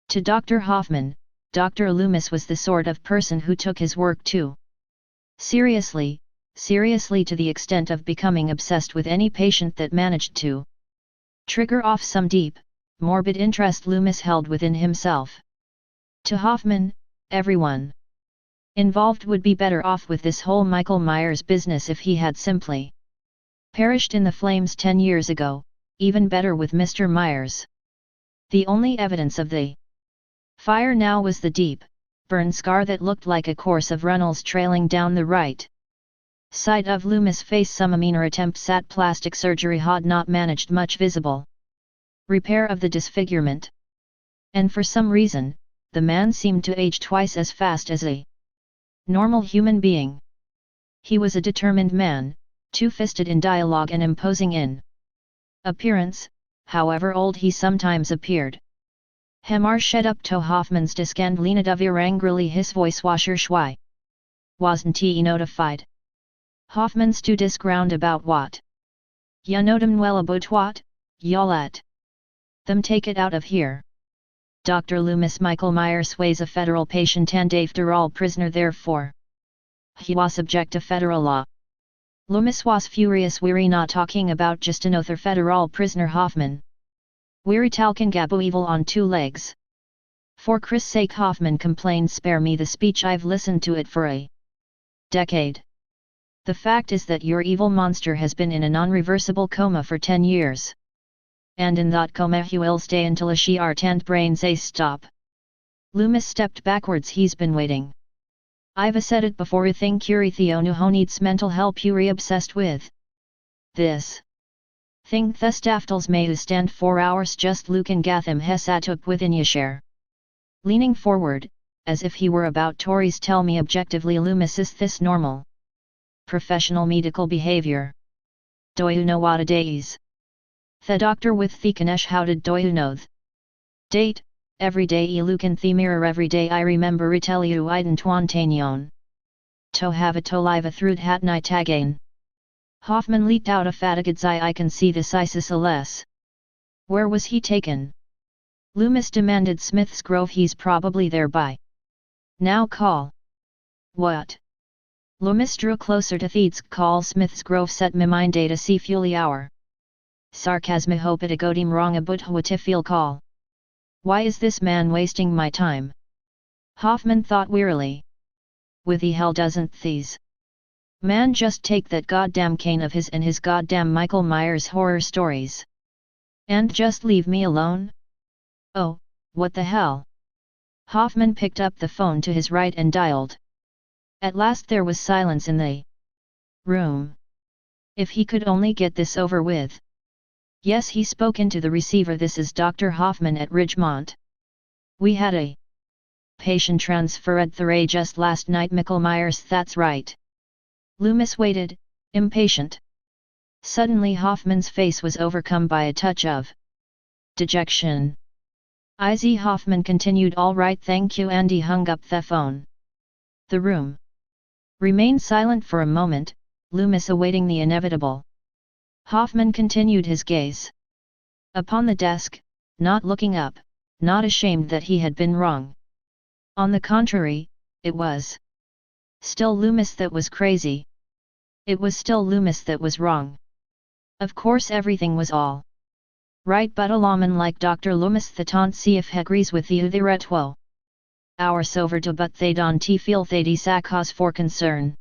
To Dr. Hoffman, Dr. Loomis was the sort of person who took his work too seriously, seriously to the extent of becoming obsessed with any patient that managed to trigger off some deep, morbid interest Loomis held within himself. To Hoffman, everyone involved would be better off with this whole Michael Myers business if he had simply perished in the flames 10 years ago, even better with Mr. Myers. The only evidence of the fire now was the deep, burn scar that looked like a course of runnels trailing down the right side of Loomis' face. Some minor attempts at plastic surgery had not managed much visible repair of the disfigurement. And for some reason, the man seemed to age twice as fast as a normal human being. He was a determined man, two-fisted in dialogue and imposing in appearance, however old he sometimes appeared. Hemar shed up to Hoffman's desk and leaned over angrily, his voice washer schwy. Wasn't he notified? Hoffman stood his ground about what? Ya know dem well about what, y'all let them take it out of here. Dr. Loomis Michael Myers was a federal patient and after all prisoner, therefore he was subject to federal law. Loomis was furious. We're not talking about just another federal prisoner, Hoffman. We're talking Gabo evil on two legs. For Chris' sake, Hoffman complained, spare me the speech, I've listened to it for a decade. The fact is that your evil monster has been in a non-reversible coma for 10 years. And in that coma he will stay until she art and brains a stop. Loomis stepped backwards. He's been waiting. I've said it before, I think Curie Theonu who needs mental help you're obsessed with this thing thestaftals may stand 4 hours just looking gatham hesatuk within yashare. Leaning forward, as if he were about Tories, tell me objectively, Loomis, is this normal professional medical behavior? Do you know what a day is? The doctor with the Kanesh, how did do you know date? Every day I look in the mirror, every day I remember I tell you I didn't want to have a to live a through hat night again. Hoffman leaped out of fatigue's eye. I can see this ISIS less. Where was he taken? Loomis demanded. Smith's Grove, he's probably there by now. Call. What? Loomis drew closer to Theed's call. Smith's Grove, set me mind data see fully hour. Sarcasm hope it agodim wrong about what feel call. Why is this man wasting my time? Hoffman thought wearily. With the hell doesn't these man just take that goddamn cane of his and his goddamn Michael Myers horror stories and just leave me alone? Oh, what the hell? Hoffman picked up the phone to his right and dialed. At last there was silence in the room. If he could only get this over with. Yes, he spoke into the receiver. This is Dr. Hoffman at Ridgemont. We had a patient transferred through just last night, Michael Myers. That's right. Loomis waited, impatient. Suddenly Hoffman's face was overcome by a touch of dejection. Izzy Hoffman continued, all right, thank you, and he hung up the phone. The room remained silent for a moment, Loomis awaiting the inevitable. Hoffman continued his gaze upon the desk, not looking up, not ashamed that he had been wrong. On the contrary, it was still Loomis that was crazy. It was still Loomis that was wrong. Of course everything was all right, but a lawman like Dr. Loomis that'ant see if he agrees with you the retwo. Hours over to but they don't feel they sa cause for concern.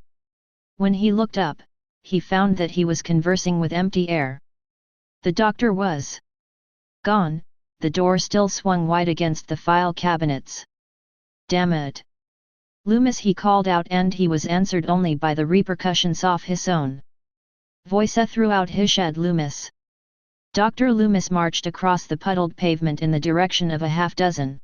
When he looked up, he found that he was conversing with empty air. The doctor was gone, the door still swung wide against the file cabinets. Damn it! Loomis, he called out, and he was answered only by the repercussions of his own voice throughout his shed. Loomis. Dr. Loomis marched across the puddled pavement in the direction of a half-dozen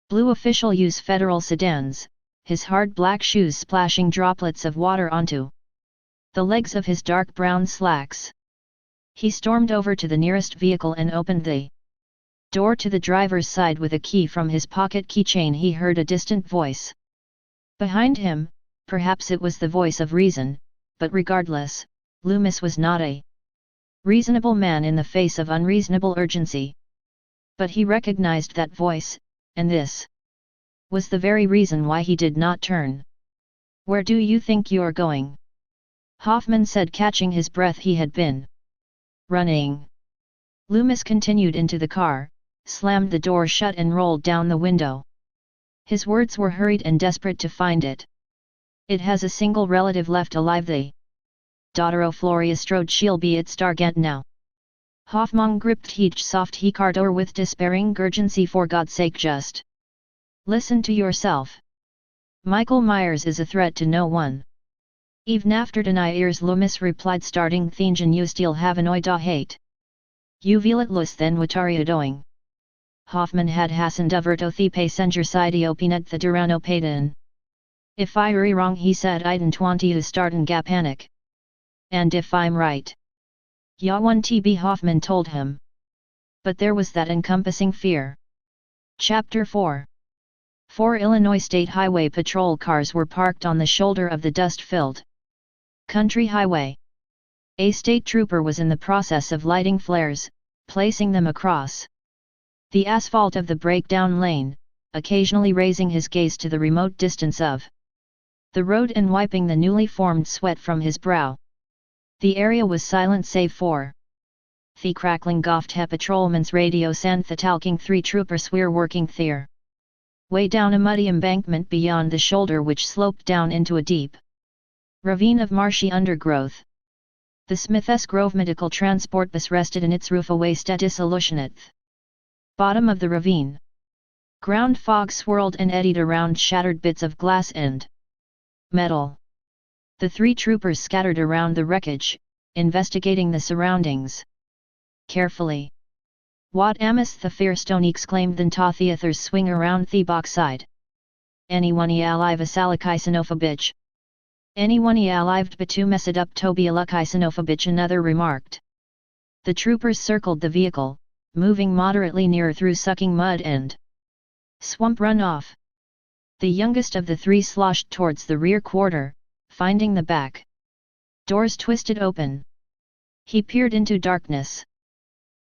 blue official-use federal sedans, his hard black shoes splashing droplets of water onto the legs of his dark brown slacks. He stormed over to the nearest vehicle and opened the door to the driver's side with a key from his pocket keychain. He heard a distant voice behind him, perhaps it was the voice of reason, but regardless, Loomis was not a reasonable man in the face of unreasonable urgency. But he recognized that voice, and this was the very reason why he did not turn. "Where do you think you're going?" Hoffman said, catching his breath. He had been running. Loomis continued into the car, slammed the door shut and rolled down the window. His words were hurried and desperate to find it. "It has a single relative left alive, the daughter o' Floria Strode. She'll be at Stargate now." Hoffman gripped each soft he car door with despairing urgency. "For God's sake, just listen to yourself. Michael Myers is a threat to no one. Even after deny ears," Loomis replied, starting thingen you still have an da hate. "You vill lus then wataria doing." Hoffman had Hassan diverto the passenger side opinat the durano payden. "If I re wrong," he said, "I don't want you to start and ga panic. And if I'm right, ya one TB," Hoffman told him. But there was that encompassing fear. Chapter 4. 4 Illinois State Highway patrol cars were parked on the shoulder of the dust-filled country highway. A state trooper was in the process of lighting flares, placing them across the asphalt of the breakdown lane, occasionally raising his gaze to the remote distance of the road and wiping the newly formed sweat from his brow. The area was silent save for the crackling goft he patrolman's radio and the talking three troopers were working there. Way down a muddy embankment beyond the shoulder which sloped down into a deep ravine of marshy undergrowth, the Smith's Grove Medical Transport bus rested in its roof away status illusion at the bottom of the ravine. Ground fog swirled and eddied around shattered bits of glass and metal. The three troopers scattered around the wreckage, investigating the surroundings carefully. "What amiss the Firestone!" exclaimed then ta theathers swing around the boxside. "Anyone alive a salikisanophobich?" "Anyone alived batu messid up toby alukisanophobich," another remarked. The troopers circled the vehicle, moving moderately nearer through sucking mud and swamp runoff. The youngest of the three sloshed towards the rear quarter, finding the back doors twisted open. He peered into darkness.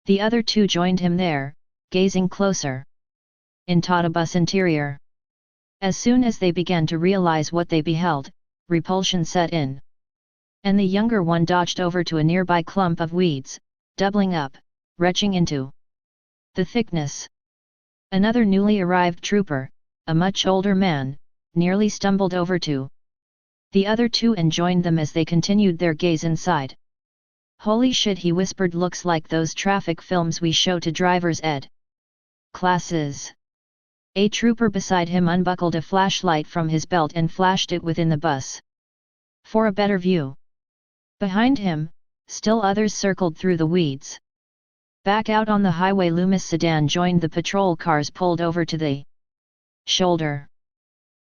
The other two joined him there, gazing closer into the bus interior. As soon as they began to realize what they beheld, repulsion set in, and the younger one dodged over to a nearby clump of weeds, doubling up, retching into the thickness. Another newly arrived trooper, a much older man, nearly stumbled over to the other two and joined them as they continued their gaze inside. "Holy shit," he whispered, "looks like those traffic films we show to drivers' ed classes." A trooper beside him unbuckled a flashlight from his belt and flashed it within the bus for a better view. Behind him, still others circled through the weeds. Back out on the highway, Loomis' sedan joined the patrol cars pulled over to the shoulder.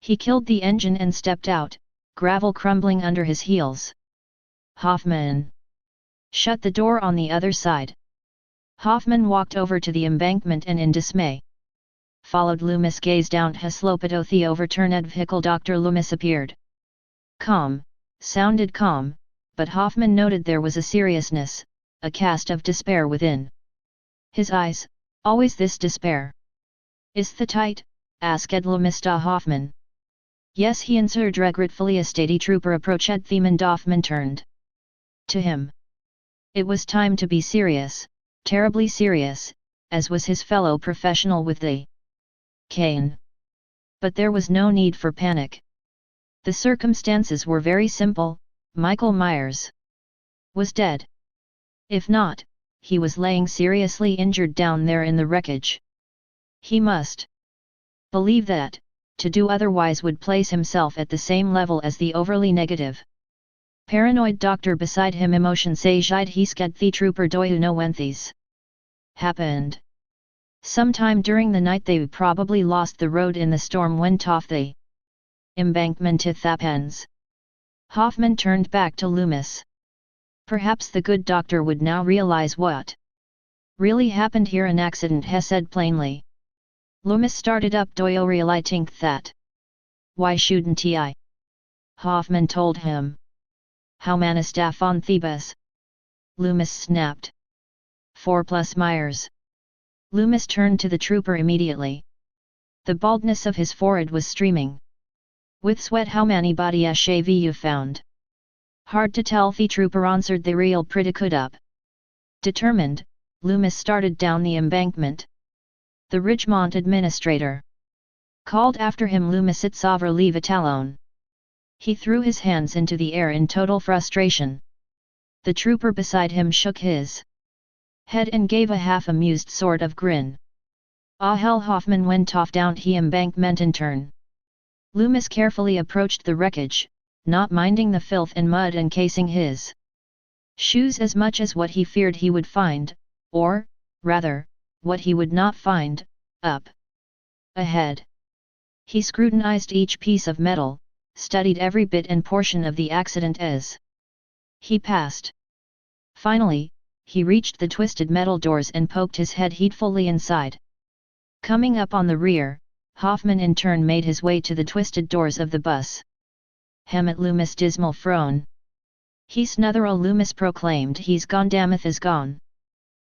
He killed the engine and stepped out, gravel crumbling under his heels. "Hoffman! Shut the door on the other side." Hoffman walked over to the embankment and in dismay followed Loomis' gaze down the slope at the overturned vehicle. Dr. Loomis appeared. Calm, sounded calm, but Hoffman noted there was a seriousness, a cast of despair within his eyes. "Always this despair?" "Is the tight?" asked Loomis to Hoffman. "Yes," he answered regretfully. A steady trooper approached them and Hoffman turned to him. It was time to be serious, terribly serious, as was his fellow professional with the cane. But there was no need for panic. The circumstances were very simple. Michael Myers was dead. If not, he was laying seriously injured down there in the wreckage. He must believe that, to do otherwise would place himself at the same level as the overly negative, paranoid doctor beside him. Emotion sajid he sked the trooper doyu no when these happened. Sometime during the night they probably lost the road in the storm went off the embankment to Thapens. Hoffman turned back to Loomis. Perhaps the good doctor would now realize what really happened here. "An accident," he said plainly. Loomis started up. "Do you really think that?" "Why shouldn't I?" Hoffman told him. How many staff on Thebes? Loomis snapped. 4 plus Myers. Loomis turned to the trooper immediately. The baldness of his forehead was streaming with sweat. How many body HAV you found? Hard to tell, the trooper answered, the real pretty good up. Determined, Loomis started down the embankment. The Ridgemont administrator called after him, Loomis, it's over, leave it alone. He threw his hands into the air in total frustration. The trooper beside him shook his head and gave a half-amused sort of grin. Ah hell, Hoffman went off down the embankment in turn. Loomis carefully approached the wreckage, not minding the filth and mud encasing his shoes as much as what he feared he would find, or, rather, what he would not find, up ahead. He scrutinized each piece of metal, studied every bit and portion of the accident as he passed. Finally, he reached the twisted metal doors and poked his head heedfully inside. Coming up on the rear, Hoffman in turn made his way to the twisted doors of the bus. Hemmet Loomis dismal frown. He's nother Loomis proclaimed, he's gone, damneth is gone.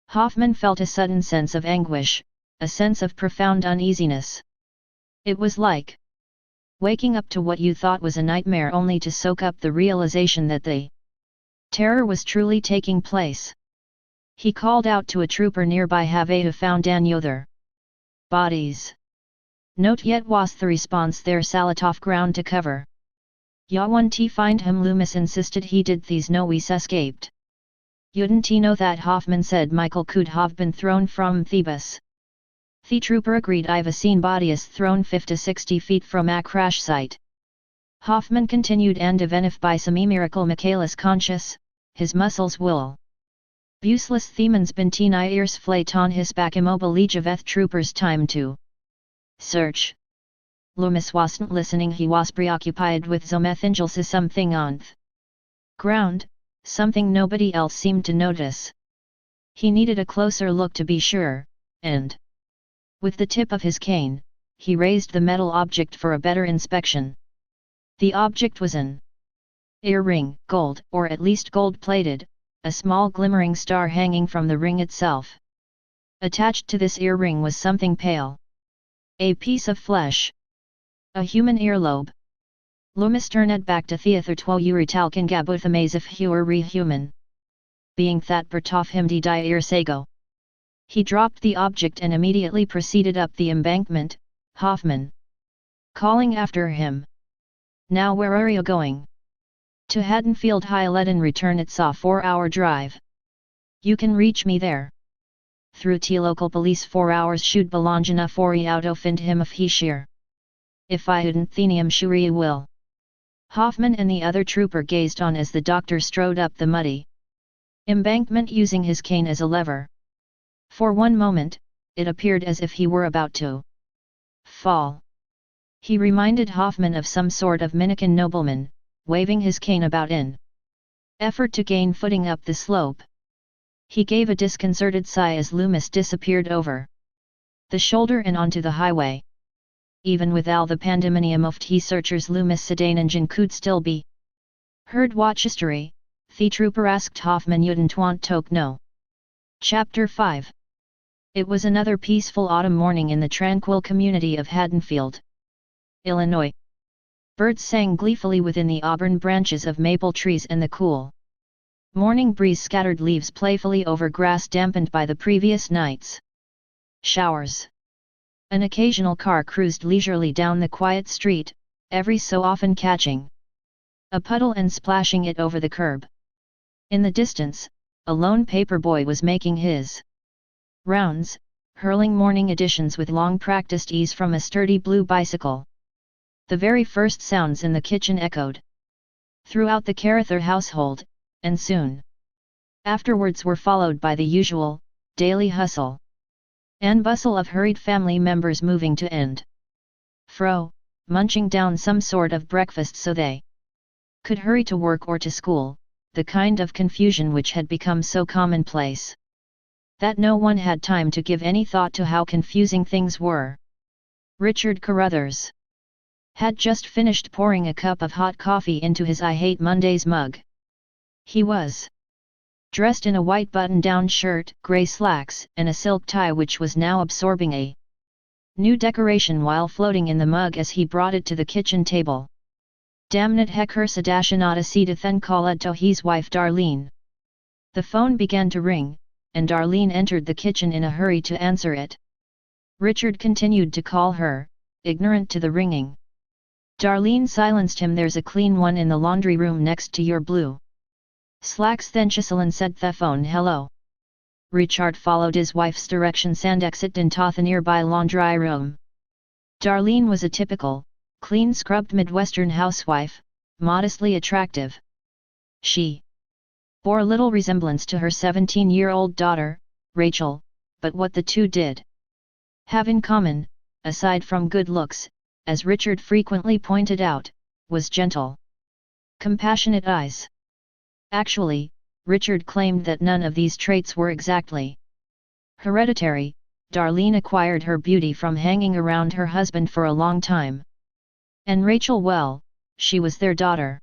Hoffman felt a sudden sense of anguish, a sense of profound uneasiness. It was like waking up to what you thought was a nightmare, only to soak up the realization that the terror was truly taking place. He called out to a trooper nearby, have you found any other bodies? Not yet, was the response. There Salatoff ground to cover. Ya want to find him, Loomis insisted. He did, these no we's escaped. You'dn't know that, Hoffman said. Michael could have been thrown from Thebes. The trooper agreed. I've seen bodies thrown 50 to 60 feet from a crash site. Hoffman continued, and even if by some miracle Michaelis conscious, his muscles will useless themans been I ears flayed on his back immobile of troopers time to search. Loomis wasn't listening. He was preoccupied with something something on the ground, something nobody else seemed to notice. He needed a closer look to be sure, and with the tip of his cane, he raised the metal object for a better inspection. The object was an earring, gold, or at least gold-plated, a small glimmering star hanging from the ring itself. Attached to this earring was something pale. A piece of flesh. A human earlobe. Loomis turned back to theater twa uritalkin gabuthamaze if he were human. Being that bertoff him de die ear sago. He dropped the object and immediately proceeded up the embankment, Hoffman calling after him. Now where are you going? To Haddonfield High Leaden return, it's a 4-hour drive. You can reach me there. Through T local police 4 hours should belong enough for you out of find him if he sheer. If I hadn't thenium sure you will. Hoffman and the other trooper gazed on as the doctor strode up the muddy embankment using his cane as a lever. For one moment, it appeared as if he were about to fall. He reminded Hoffman of some sort of Minican nobleman, waving his cane about in effort to gain footing up the slope. He gave a disconcerted sigh as Loomis disappeared over the shoulder and onto the highway. Even with all the pandemonium of tea searchers, Loomis Sedaningen could still be heard. Watch history, the trooper asked Hoffman. You'dn't want to know. Chapter 5. It was another peaceful autumn morning in the tranquil community of Haddonfield, Illinois. Birds sang gleefully within the auburn branches of maple trees, and the cool morning breeze scattered leaves playfully over grass dampened by the previous night's showers. An occasional car cruised leisurely down the quiet street, every so often catching a puddle and splashing it over the curb. In the distance, a lone paperboy was making his rounds, hurling morning editions with long-practiced ease from a sturdy blue bicycle. The very first sounds in the kitchen echoed throughout the Carather household, and soon afterwards were followed by the usual, daily hustle and bustle of hurried family members moving to and fro, munching down some sort of breakfast so they could hurry to work or to school, the kind of confusion which had become so commonplace that no one had time to give any thought to how confusing things were. Richard Carruthers had just finished pouring a cup of hot coffee into his I Hate Mondays mug. He was dressed in a white button-down shirt, grey slacks, and a silk tie which was now absorbing a new decoration while floating in the mug as he brought it to the kitchen table. Damnit hecker sadashanata seedathan called to his wife Darlene. The phone began to ring, and Darlene entered the kitchen in a hurry to answer it. Richard continued to call her, ignorant to the ringing. Darlene silenced him. There's a clean one in the laundry room next to your blue slacks. Then Chiselin said the phone hello. Richard followed his wife's directions and exited into the nearby laundry room. Darlene was a typical, clean-scrubbed Midwestern housewife, modestly attractive. She bore little resemblance to her 17-year-old daughter, Rachel, but what the two did have in common, aside from good looks, as Richard frequently pointed out, was gentle, compassionate eyes. Actually, Richard claimed that none of these traits were exactly hereditary. Darlene acquired her beauty from hanging around her husband for a long time. And Rachel, well, she was their daughter.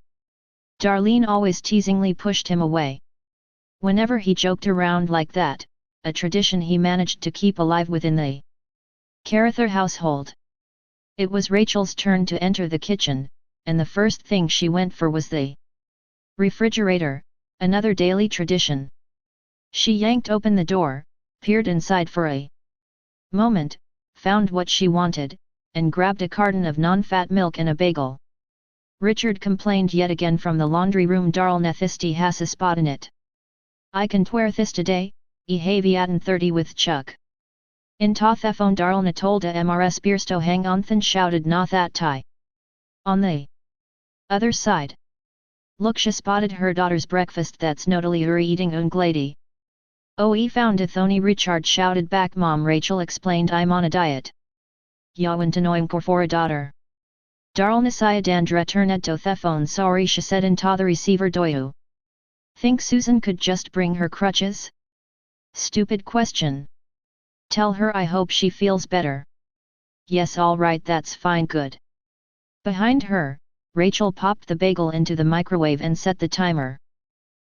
Darlene always teasingly pushed him away. Whenever he joked around like that, a tradition he managed to keep alive within the Carather household. It was Rachel's turn to enter the kitchen, and the first thing she went for was the refrigerator, another daily tradition. She yanked open the door, peered inside for a moment, found what she wanted, and grabbed a carton of non-fat milk and a bagel. Richard complained yet again from the laundry room. Darlne thisti has a spot in it. I can't wear this today, I have eaten 30 with Chuck. In the phone Darlne told a MRS Biersto hang on than shouted na that tie. On the other side, Luksha spotted her daughter's breakfast that's notally eating unglady. Oh, he found it thony. Richard shouted back. Mom, Rachel explained, I'm on a diet. Yawant annoying for a daughter. Darlne dandra turned to the phone. Sorry, she said into the receiver. Do you think Susan could just bring her crutches? Stupid question. Tell her I hope she feels better. Yes, all right, that's fine, good. Behind her, Rachel popped the bagel into the microwave and set the timer.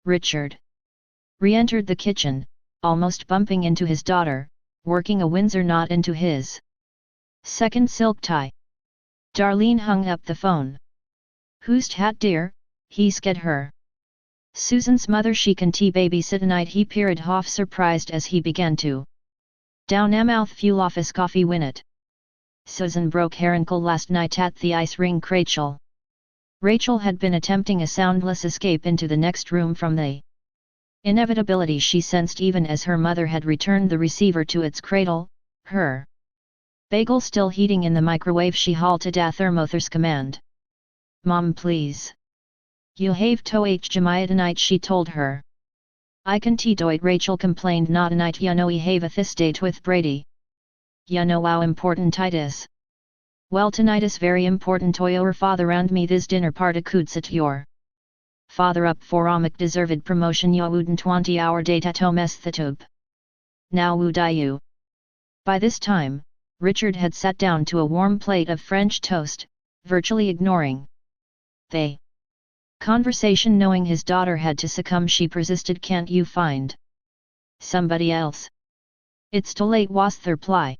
Richard re-entered the kitchen, almost bumping into his daughter, working a Windsor knot into his second silk tie. Darlene hung up the phone. Who's hat dear? He scared her. Susan's mother. She can babysit tonight. He peered half surprised as he began to down a mouthful of his coffee. Winnet. Susan broke her ankle last night at the ice rink. Rachel had been attempting a soundless escape into the next room from the inevitability she sensed even as her mother had returned the receiver to its cradle, her bagel still heating in the microwave. She halted a thermother's command. Mom, please. You have to Jemiah tonight, she told her. I can doit. Rachel complained. Not tonight, you know I have this date with Brady. You know how important it is. Well, tonight is very important. Your father and me this dinner party could sit your father up for omic deserved promotion. You wouldn't 20-hour date at home the tube. Now would I you? By this time, Richard had sat down to a warm plate of French toast, virtually ignoring the conversation. Knowing his daughter had to succumb, she persisted. Can't you find somebody else? It's too late, was the reply.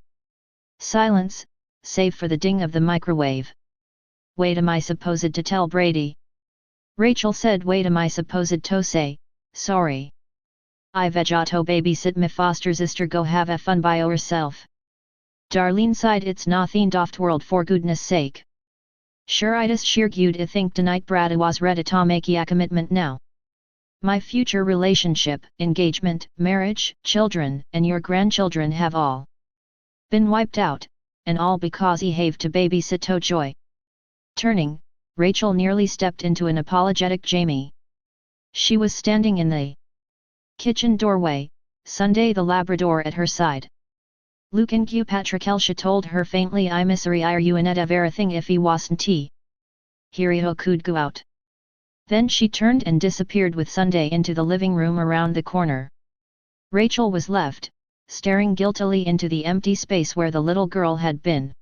Silence, save for the ding of the microwave. Wait, am I supposed to tell Brady? Rachel said. Wait, am I supposed to say, sorry? I vegato babysit me foster sister, go have a fun by yourself. Darlene sighed. It's nothing doft world, for goodness sake. Sure, I just sheer good I think tonight Brad was ready to make a commitment now. My future relationship, engagement, marriage, children, and your grandchildren have all been wiped out, and all because he have to babysit to Joy. Turning, Rachel nearly stepped into an apologetic Jamie. She was standing in the kitchen doorway, Sunday the Labrador at her side. Lucan Q. Patrickelsha told her faintly, I misery you in of everything if he wasn't he. Hirio could go out. Then she turned and disappeared with Sunday into the living room around the corner. Rachel was left, staring guiltily into the empty space where the little girl had been.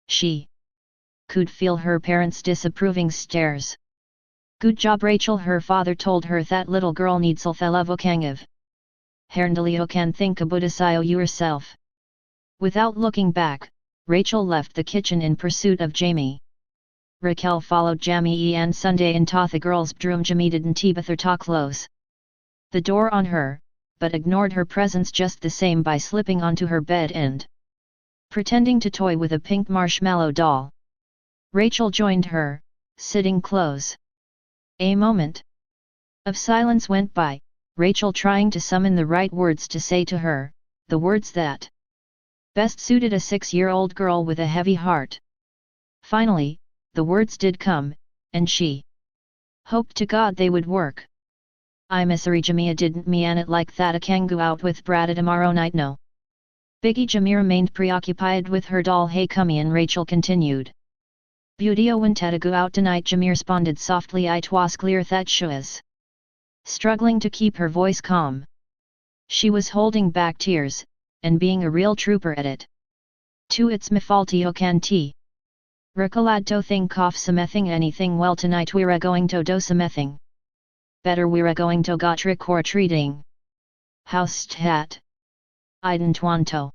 She could feel her parents' disapproving stares. Good job Rachel, her father told her. That little girl needs sulfelavukangiv. Herndalio can think abudasayo yourself. Without looking back, Rachel left the kitchen in pursuit of Jamie. Raquel followed Jamie and Sunday and taught the girls bdrum jamidad and tibathar ta close the door on her, but ignored her presence just the same by slipping onto her bed and pretending to toy with a pink marshmallow doll. Rachel joined her, sitting close. A moment of silence went by, Rachel trying to summon the right words to say to her, the words that best suited a 6-year-old girl with a heavy heart. Finally, the words did come, and she hoped to God they would work. I missouri Jamia didn't mean it like that. I can go out with Brad tomorrow night. No. Biggie Jamia remained preoccupied with her doll. Hey cummy, and Rachel continued. Beautyo went to go out tonight. Jamia responded softly. It was clear that she was struggling to keep her voice calm. She was holding back tears, and being a real trooper at it. To it's me faulty o can tea. Recolad to think of something anything. Well, tonight we're going to do something better. We're going to go trick or treating. How's that? I didn't want to.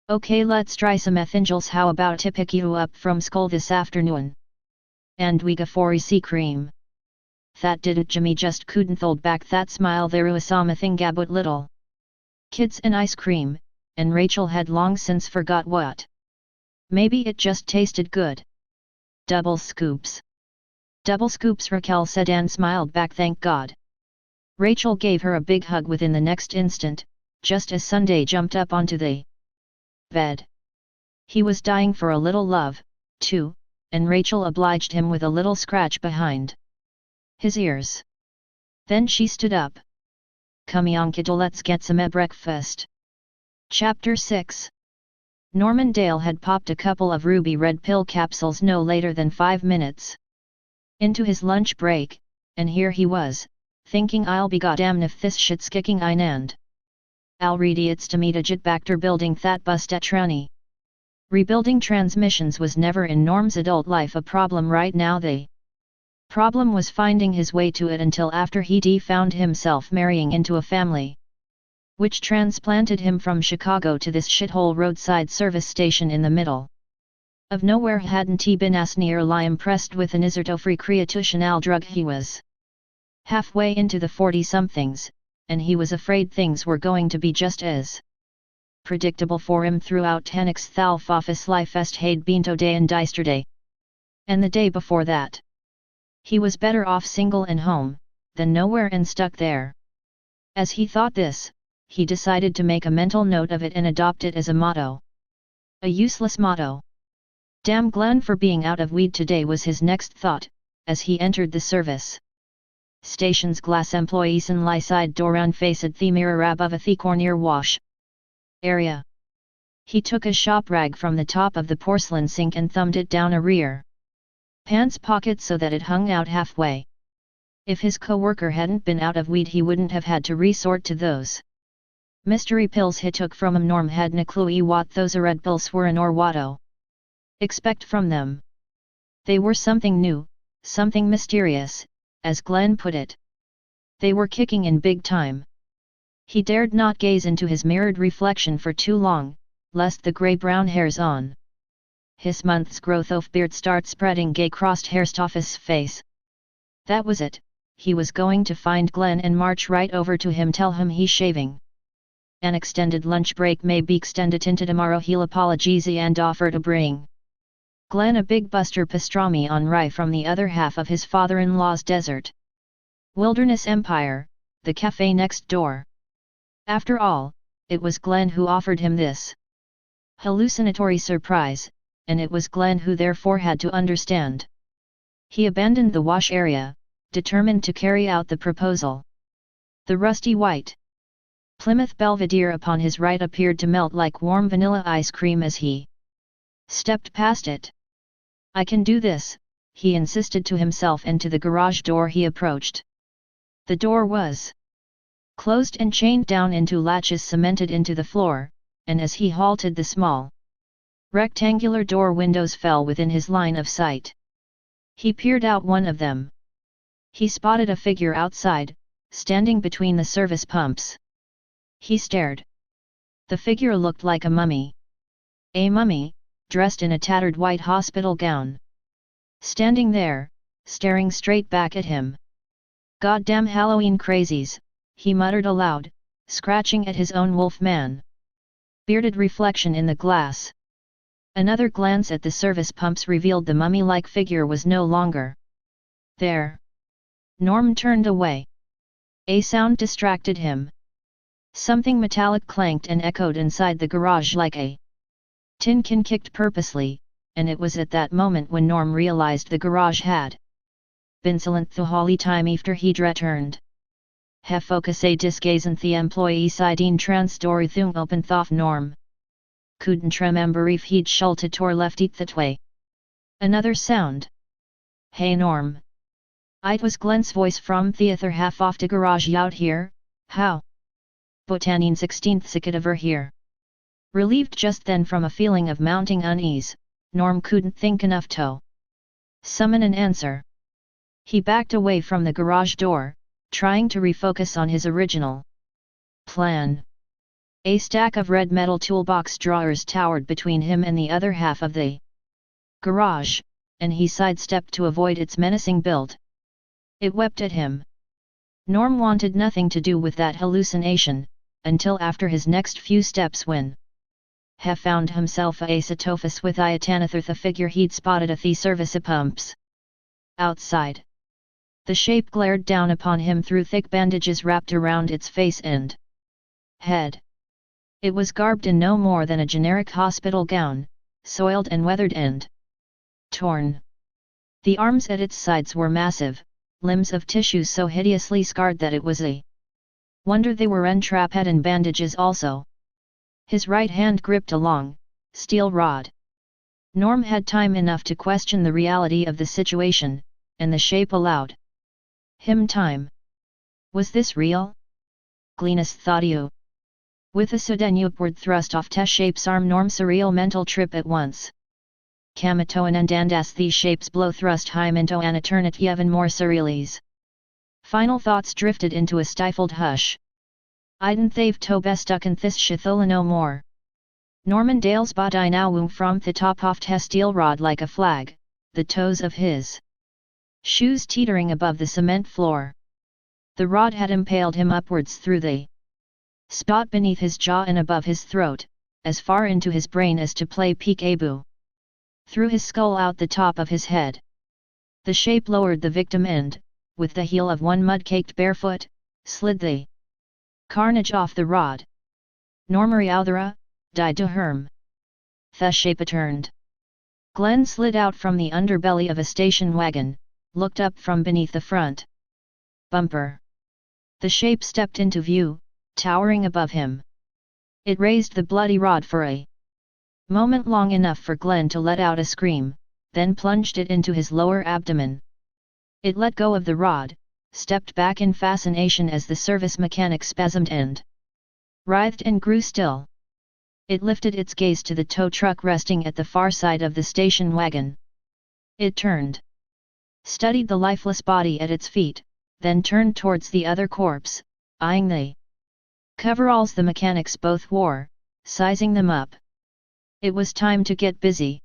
Okay, let's try some angels. How about to pick you up from school this afternoon? And we go for easy cream. That didn't. Jimmy just couldn't hold back that smile. There was something about little kids and ice cream, and Rachel had long since forgot what. Maybe it just tasted good. Double scoops. Double scoops, Raquel said and smiled back. Thank God. Rachel gave her a big hug within the next instant, just as Sunday jumped up onto the bed. He was dying for a little love, too, and Rachel obliged him with a little scratch behind his ears. Then she stood up. Come on kiddo, let's get some breakfast. Chapter 6. Norman Dale had popped a couple of ruby red pill capsules no later than 5 minutes into his lunch break, and here he was, thinking I'll be goddamn if this shit's kicking in and I'll read it's to meet a jit back ter building that bust at Trani. Rebuilding transmissions was never in Norm's adult life a problem. Right now the problem was finding his way to it until after he found himself marrying into a family which transplanted him from Chicago to this shithole roadside service station in the middle of nowhere. Hadn't he been as nearly impressed with an isert-free creational drug? He was halfway into the 40-somethings, and he was afraid things were going to be just as predictable for him throughout Hennick's Thalf office life as had been today and yesterday. And the day before that. He was better off single and home, than nowhere and stuck there. As he thought this, he decided to make a mental note of it and adopt it as a motto. A useless motto. Damn Glenn for being out of weed today, was his next thought, as he entered the service station's glass. Employees in lie side door and faced the mirror above the corner wash area. He took a shop rag from the top of the porcelain sink and thumbed it down a rear pants pocket so that it hung out halfway. If his co-worker hadn't been out of weed, he wouldn't have had to resort to those mystery pills he took from him. Norm had no clue what those red pills were nor what expect from them. They were something new, something mysterious, as Glenn put it. They were kicking in big time. He dared not gaze into his mirrored reflection for too long, lest the grey-brown hairs on his month's growth of beard start spreading gay crossed hairs off his face. That was it, he was going to find Glenn and march right over to him, tell him he's shaving. An extended lunch break may be extended into tomorrow. He'll apologize and offer to bring Glenn a big buster pastrami on rye from the other half of his father-in-law's desert wilderness empire, the cafe next door. After all, it was Glenn who offered him this hallucinatory surprise, and it was Glenn who therefore had to understand. He abandoned the wash area, determined to carry out the proposal. The rusty white Plymouth Belvedere upon his right appeared to melt like warm vanilla ice cream as he stepped past it. I can do this, he insisted to himself, and to the garage door he approached. The door was closed and chained down into latches cemented into the floor, and as he halted, the small rectangular door windows fell within his line of sight. He peered out one of them. He spotted a figure outside, standing between the service pumps. He stared. The figure looked like a mummy. A mummy, dressed in a tattered white hospital gown. Standing there, staring straight back at him. "Goddamn Halloween crazies," he muttered aloud, scratching at his own wolf-man. Bearded reflection in the glass. Another glance at the service pumps revealed the mummy-like figure was no longer there. Norm turned away. A sound distracted him. Something metallic clanked and echoed inside the garage like a tin can kicked purposely, and it was at that moment when Norm realized the garage had been silent the whole time after he'd returned. "He focusé disgazen the employee sideen transdory thung open thof Norm. Couldn't remember if he'd schultet or left it that way." Another sound. "Hey Norm." It was Glenn's voice from the other half of the garage. "Out here, how? Botanin 16th sicket over here." Relieved just then from a feeling of mounting unease, Norm couldn't think enough to summon an answer. He backed away from the garage door, trying to refocus on his original plan. A stack of red metal toolbox drawers towered between him and the other half of the garage, and he sidestepped to avoid its menacing build. It wept at him. Norm wanted nothing to do with that hallucination, until after his next few steps when he found himself a Satofus with Iatanather, the figure he'd spotted at the service pumps. Outside. The shape glared down upon him through thick bandages wrapped around its face and head. It was garbed in no more than a generic hospital gown, soiled and weathered and torn. The arms at its sides were massive, limbs of tissue so hideously scarred that it was a wonder they were entrapped in bandages also. His right hand gripped a long, steel rod. Norm had time enough to question the reality of the situation, and the shape allowed him time. Was this real? Glenus thought you. With a sudden upward thrust off the shape's arm, Norm surreal mental trip at once. Kamatoan and Dandas, these shapes blow thrust him into an eternity even more surrealies. Final thoughts drifted into a stifled hush. Iden thave to bestuck in this shithola no more. Norman Dale's body now wung from the top of the steel rod like a flag, the toes of his shoes teetering above the cement floor. The rod had impaled him upwards through the spot beneath his jaw and above his throat, as far into his brain as to play peekaboo. Through his skull out the top of his head. The shape lowered the victim and, with the heel of one mud-caked barefoot, slid the carnage off the rod. Normari Authera, died to herm. The shape turned. Glenn slid out from the underbelly of a station wagon, looked up from beneath the front bumper. The shape stepped into view, towering above him. It raised the bloody rod for a moment long enough for Glenn to let out a scream, then plunged it into his lower abdomen. It let go of the rod, stepped back in fascination as the service mechanic spasmed and writhed and grew still. It lifted its gaze to the tow truck resting at the far side of the station wagon. It turned. Studied the lifeless body at its feet, then turned towards the other corpse, eyeing the coveralls the mechanics both wore, sizing them up. It was time to get busy.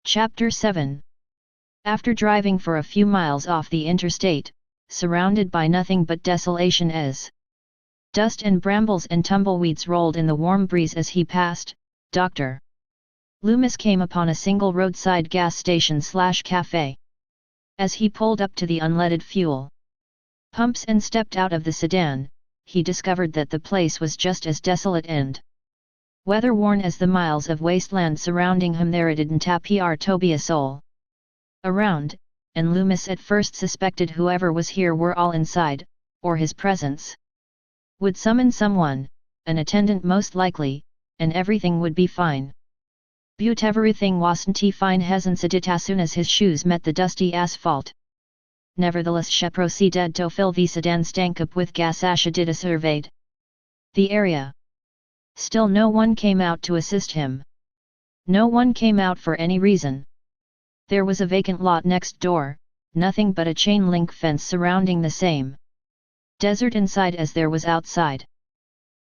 Chapter 7. After driving for a few miles off the interstate, surrounded by nothing but desolation as dust and brambles and tumbleweeds rolled in the warm breeze as he passed, Dr. Loomis came upon a single roadside gas station/cafe. As he pulled up to the unleaded fuel pumps and stepped out of the sedan, he discovered that the place was just as desolate and weather-worn as the miles of wasteland surrounding him. There didn't appear to be a soul around, and Loomis at first suspected whoever was here were all inside, or his presence would summon someone, an attendant most likely, and everything would be fine. But everything wasn't fine hasn't it as soon as his shoes met the dusty asphalt. Nevertheless she proceeded to fill the sedan stank up with gas as she did surveyed the area. Still no one came out to assist him. No one came out for any reason. There was a vacant lot next door, nothing but a chain-link fence surrounding the same desert inside as there was outside.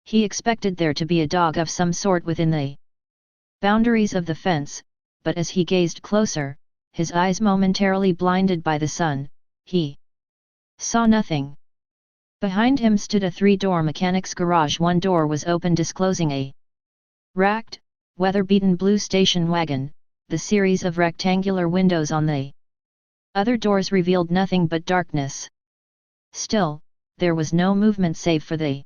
He expected there to be a dog of some sort within the boundaries of the fence, but as he gazed closer, his eyes momentarily blinded by the sun, he saw nothing. Behind him stood a three-door mechanic's garage. One door was open, disclosing a racked, weather-beaten blue station wagon. The series of rectangular windows on the other doors revealed nothing but darkness. Still, there was no movement save for the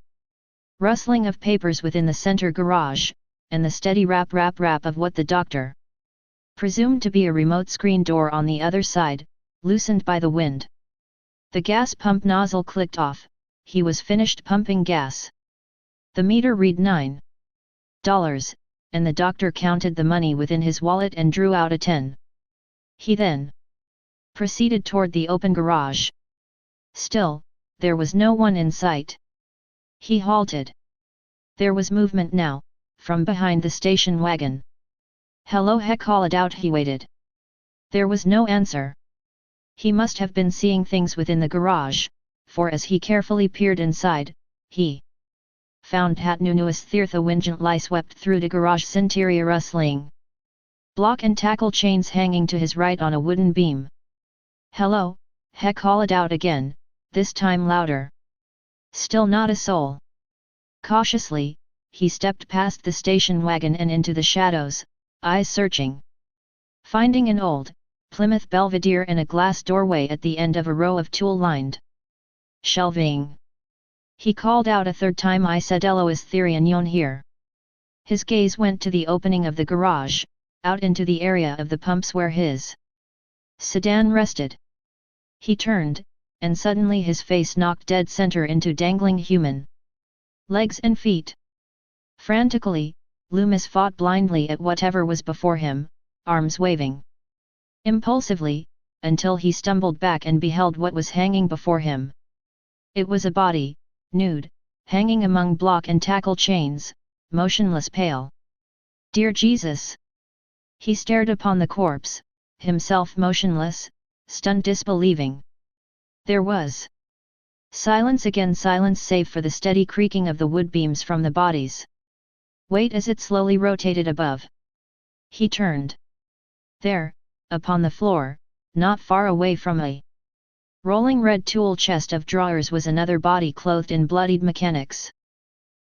rustling of papers within the center garage, and the steady rap rap rap of what the doctor presumed to be a remote screen door on the other side, loosened by the wind. The gas pump nozzle clicked off. He was finished pumping gas. The meter read $9, and the doctor counted the money within his wallet and drew out a 10. He then proceeded toward the open garage. Still, there was no one in sight. He halted. There was movement now, from behind the station wagon. "Hello," he called out. He waited. There was no answer. He must have been seeing things within the garage, for as he carefully peered inside, he found hat nunuous thirtha wingent lie swept through the garage's interior, rustling block and tackle chains hanging to his right on a wooden beam. "Hello," he called out again, this time louder. Still not a soul. Cautiously, he stepped past the station wagon and into the shadows, eyes searching. Finding an old Plymouth Belvedere in a glass doorway at the end of a row of tool-lined shelving, he called out a third time, "I said hello, is Therion here?" His gaze went to the opening of the garage, out into the area of the pumps where his sedan rested. He turned, and suddenly his face knocked dead center into dangling human legs and feet. Frantically, Loomis fought blindly at whatever was before him, arms waving impulsively, until he stumbled back and beheld what was hanging before him. It was a body, nude, hanging among block and tackle chains, motionless, pale. Dear Jesus! He stared upon the corpse, himself motionless, stunned, disbelieving. There was silence again, silence save for the steady creaking of the wood beams from the body's weight as it slowly rotated above. He turned. There, upon the floor, not far away from a rolling red tool chest of drawers, was another body clothed in bloodied mechanics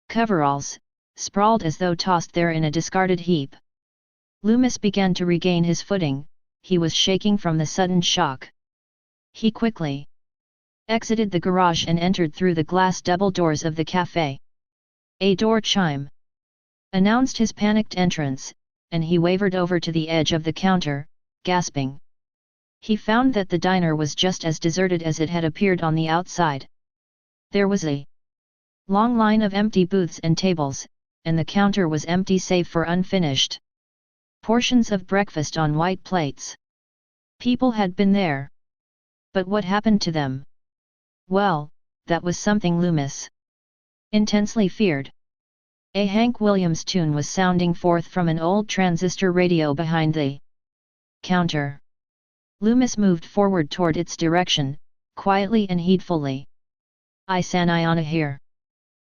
coveralls, sprawled as though tossed there in a discarded heap. Loomis began to regain his footing. He was shaking from the sudden shock. He quickly exited the garage and entered through the glass double doors of the cafe. A door chime announced his panicked entrance, and he wavered over to the edge of the counter, gasping. He found that the diner was just as deserted as it had appeared on the outside. There was a long line of empty booths and tables, and the counter was empty save for unfinished portions of breakfast on white plates. People had been there. But what happened to them? Well, that was something Loomis intensely feared. A Hank Williams tune was sounding forth from an old transistor radio behind the counter. Loomis moved forward toward its direction, quietly and heedfully. "I san Iona here."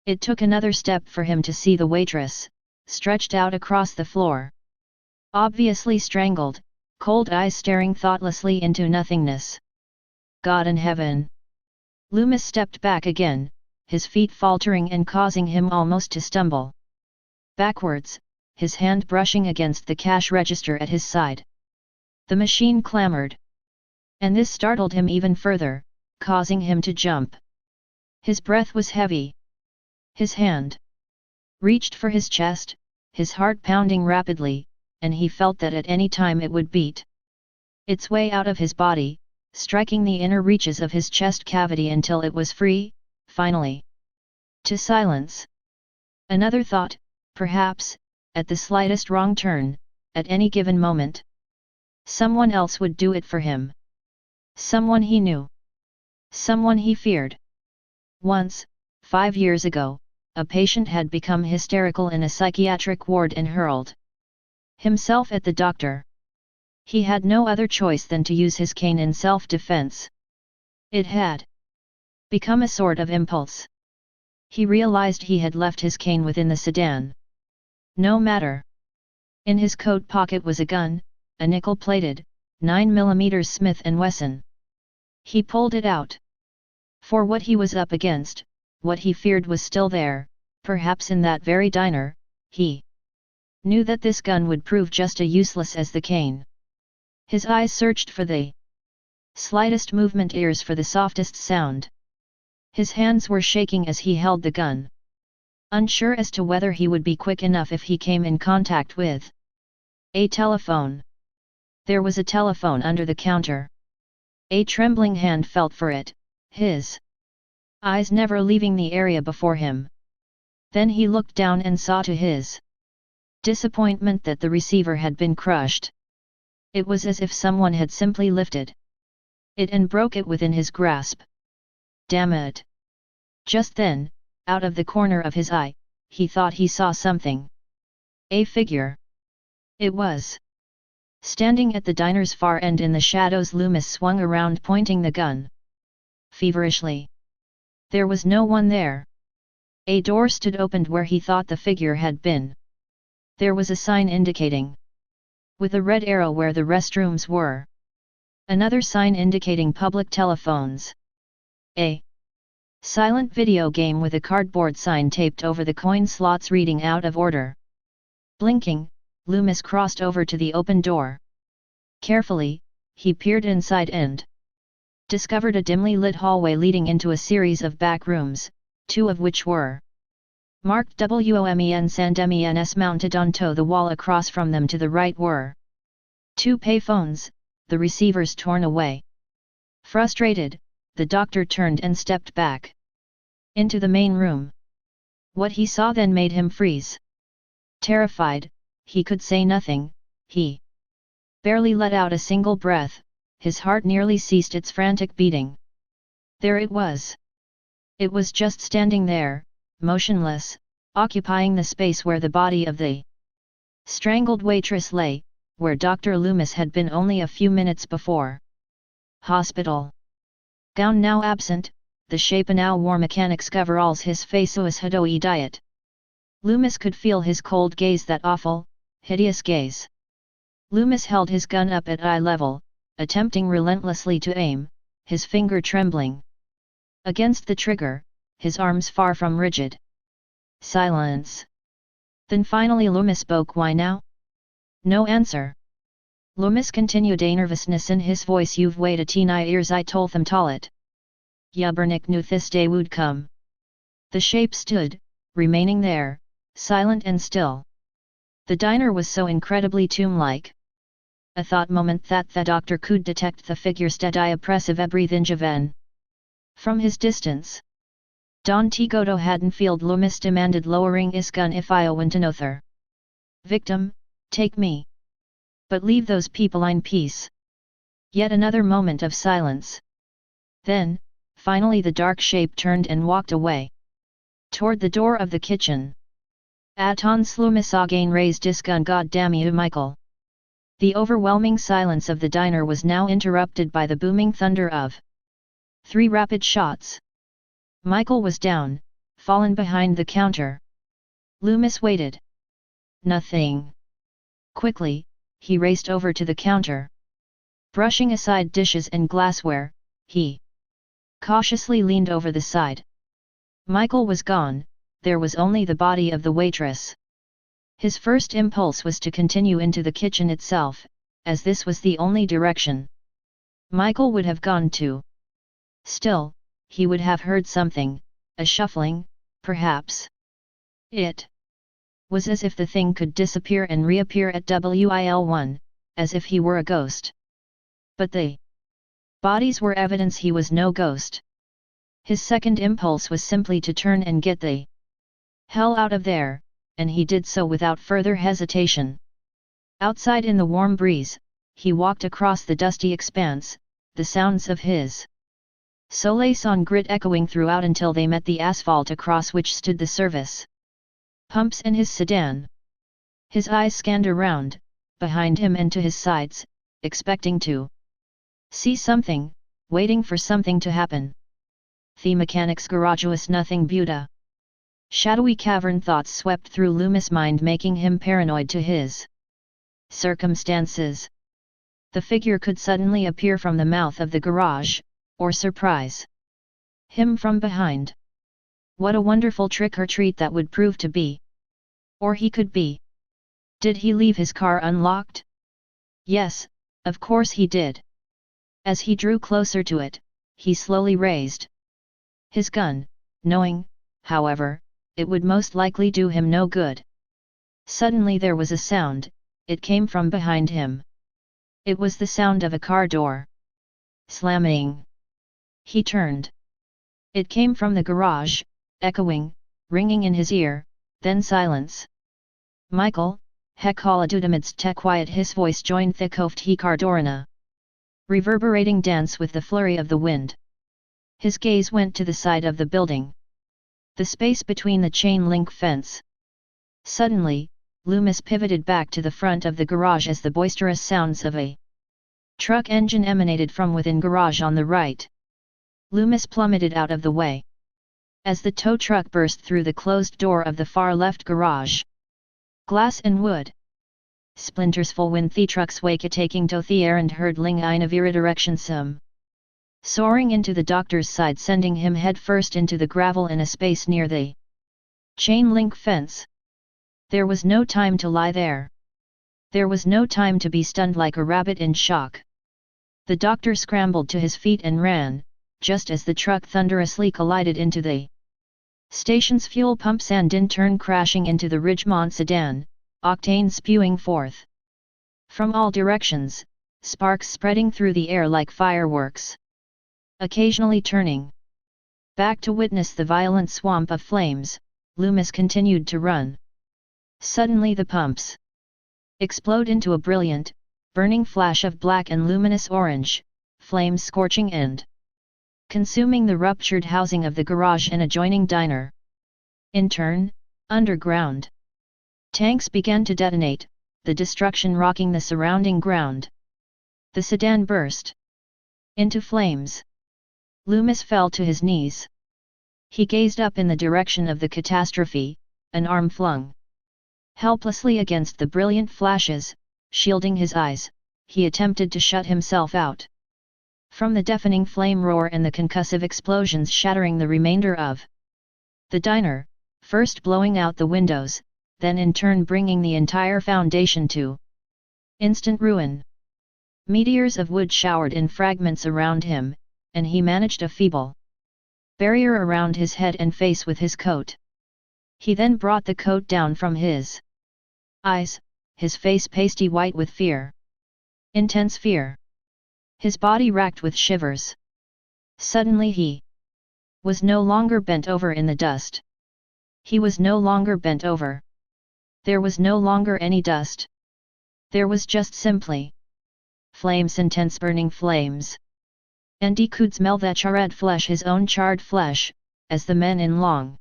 It took another step for him to see the waitress, stretched out across the floor. Obviously strangled, cold eyes staring thoughtlessly into nothingness. God in heaven! Loomis stepped back again, his feet faltering and causing him almost to stumble backwards, his hand brushing against the cash register at his side. The machine clamored. And this startled him even further, causing him to jump. His breath was heavy. His hand reached for his chest, his heart pounding rapidly, and he felt that at any time it would beat its way out of his body, striking the inner reaches of his chest cavity until it was free, finally, to silence. Another thought, perhaps, at the slightest wrong turn, at any given moment. Someone else would do it for him. Someone he knew. Someone he feared. Once, 5 years ago, a patient had become hysterical in a psychiatric ward and hurled himself at the doctor. He had no other choice than to use his cane in self-defense. It had become a sort of impulse. He realized he had left his cane within the sedan. No matter. In his coat pocket was a gun, a nickel-plated, 9mm Smith & Wesson. He pulled it out. For what he was up against, what he feared was still there, perhaps in that very diner. He knew that this gun would prove just as useless as the cane. His eyes searched for the slightest movement, ears for the softest sound. His hands were shaking as he held the gun. Unsure as to whether he would be quick enough if he came in contact with a telephone. There was a telephone under the counter. A trembling hand felt for it, his eyes never leaving the area before him. Then he looked down and saw to his disappointment that the receiver had been crushed. It was as if someone had simply lifted it and broke it within his grasp. Damn it! Just then, out of the corner of his eye, he thought he saw something. A figure. It was standing at the diner's far end in the shadows. Loomis swung around, pointing the gun feverishly. There was no one there. A door stood opened where he thought the figure had been. There was a sign indicating, with a red arrow, where the restrooms were. Another sign indicating public telephones. A silent video game with a cardboard sign taped over the coin slots reading out of order. Blinking, Loomis crossed over to the open door. Carefully, he peered inside and discovered a dimly lit hallway leading into a series of back rooms, two of which were marked WOMENS and MENS. Mounted onto the wall across from them to the right were two payphones, the receivers torn away. Frustrated, the doctor turned and stepped back into the main room. What he saw then made him freeze. Terrified, he could say nothing. He barely let out a single breath. His heart nearly ceased its frantic beating. There it was. It was just standing there, motionless, occupying the space where the body of the strangled waitress lay, where Dr. Loomis had been only a few minutes before. Hospital gown now absent, the shape now wore mechanic's coveralls. His face was Hadoi diet. Loomis could feel his cold gaze, that awful, hideous gaze. Loomis held his gun up at eye level, attempting relentlessly to aim, his finger trembling against the trigger, his arms far from rigid. Silence. Then finally Loomis spoke. Why now? No answer. Loomis continued, a nervousness in his voice. You've waited 10 years, I told them Talit. Yubernik knew this day would come. The shape stood, remaining there, silent and still. The diner was so incredibly tomb-like. A thought moment that the doctor could detect the figure steady oppressive breathingaven. From his distance. Don Tigodo Haddonfield. Loomis demanded, lowering his gun. If I went another victim, take me. But leave those people in peace. Yet another moment of silence. Then, finally the dark shape turned and walked away. Toward the door of the kitchen. Atons Loomis again raised his gun. God damn you, Michael. The overwhelming silence of the diner was now interrupted by the booming thunder of 3 rapid shots. Michael was down, fallen behind the counter. Loomis waited. Nothing. Quickly, he raced over to the counter. Brushing aside dishes and glassware, he cautiously leaned over the side. Michael was gone, there was only the body of the waitress. His first impulse was to continue into the kitchen itself, as this was the only direction Michael would have gone to. Still, he would have heard something, a shuffling, perhaps. It was as if the thing could disappear and reappear at WIL1, as if he were a ghost. But the bodies were evidence he was no ghost. His second impulse was simply to turn and get the hell out of there, and he did so without further hesitation. Outside in the warm breeze, he walked across the dusty expanse, the sounds of his Soleil on grit echoing throughout until they met the asphalt across which stood the service pumps and his sedan. His eyes scanned around, behind him and to his sides, expecting to see something, waiting for something to happen. The mechanic's garage nothing Buddha. Shadowy cavern thoughts swept through Loomis' mind, making him paranoid to his circumstances. The figure could suddenly appear from the mouth of the garage, or surprise him from behind. What a wonderful trick or treat that would prove to be. Or he could be. Did he leave his car unlocked? Yes, of course he did. As he drew closer to it, he slowly raised his gun, knowing, however, it would most likely do him no good. Suddenly there was a sound, it came from behind him. It was the sound of a car door slamming. He turned. It came from the garage, echoing, ringing in his ear, then silence. Michael, hekaladud amidst te quiet his voice joined the koft he kardorina. Reverberating dance with the flurry of the wind. His gaze went to the side of the building. The space between the chain-link fence. Suddenly, Loomis pivoted back to the front of the garage as the boisterous sounds of a truck engine emanated from within garage on the right. Loomis plummeted out of the way. As the tow truck burst through the closed door of the far left garage. Glass and wood. Splinters full when the truck's wake taking to the air and hurtling in a vira direction some. Soaring into the doctor's side, sending him head first into the gravel in a space near the chain-link fence. There was no time to lie there. There was no time to be stunned like a rabbit in shock. The doctor scrambled to his feet and ran, just as the truck thunderously collided into the station's fuel pumps and in turn crashing into the Ridgemont sedan, octane spewing forth. From all directions, sparks spreading through the air like fireworks. Occasionally turning back to witness the violent swamp of flames, Loomis continued to run. Suddenly the pumps explode into a brilliant, burning flash of black and luminous orange, flames scorching and consuming the ruptured housing of the garage and adjoining diner. In turn, underground tanks began to detonate, the destruction rocking the surrounding ground. The sedan burst into flames. Loomis fell to his knees. He gazed up in the direction of the catastrophe, an arm flung helplessly against the brilliant flashes, shielding his eyes. He attempted to shut himself out from the deafening flame roar and the concussive explosions shattering the remainder of the diner, first blowing out the windows, then in turn bringing the entire foundation to instant ruin. Meteors of wood showered in fragments around him, and he managed a feeble barrier around his head and face with his coat. He then brought the coat down from his eyes, his face pasty white with fear. Intense fear. His body racked with shivers. Suddenly he was no longer bent over in the dust. He was no longer bent over. There was no longer any dust. There was just simply flames, intense burning flames. And he could smell that charred flesh, his own charred flesh, as the men in long,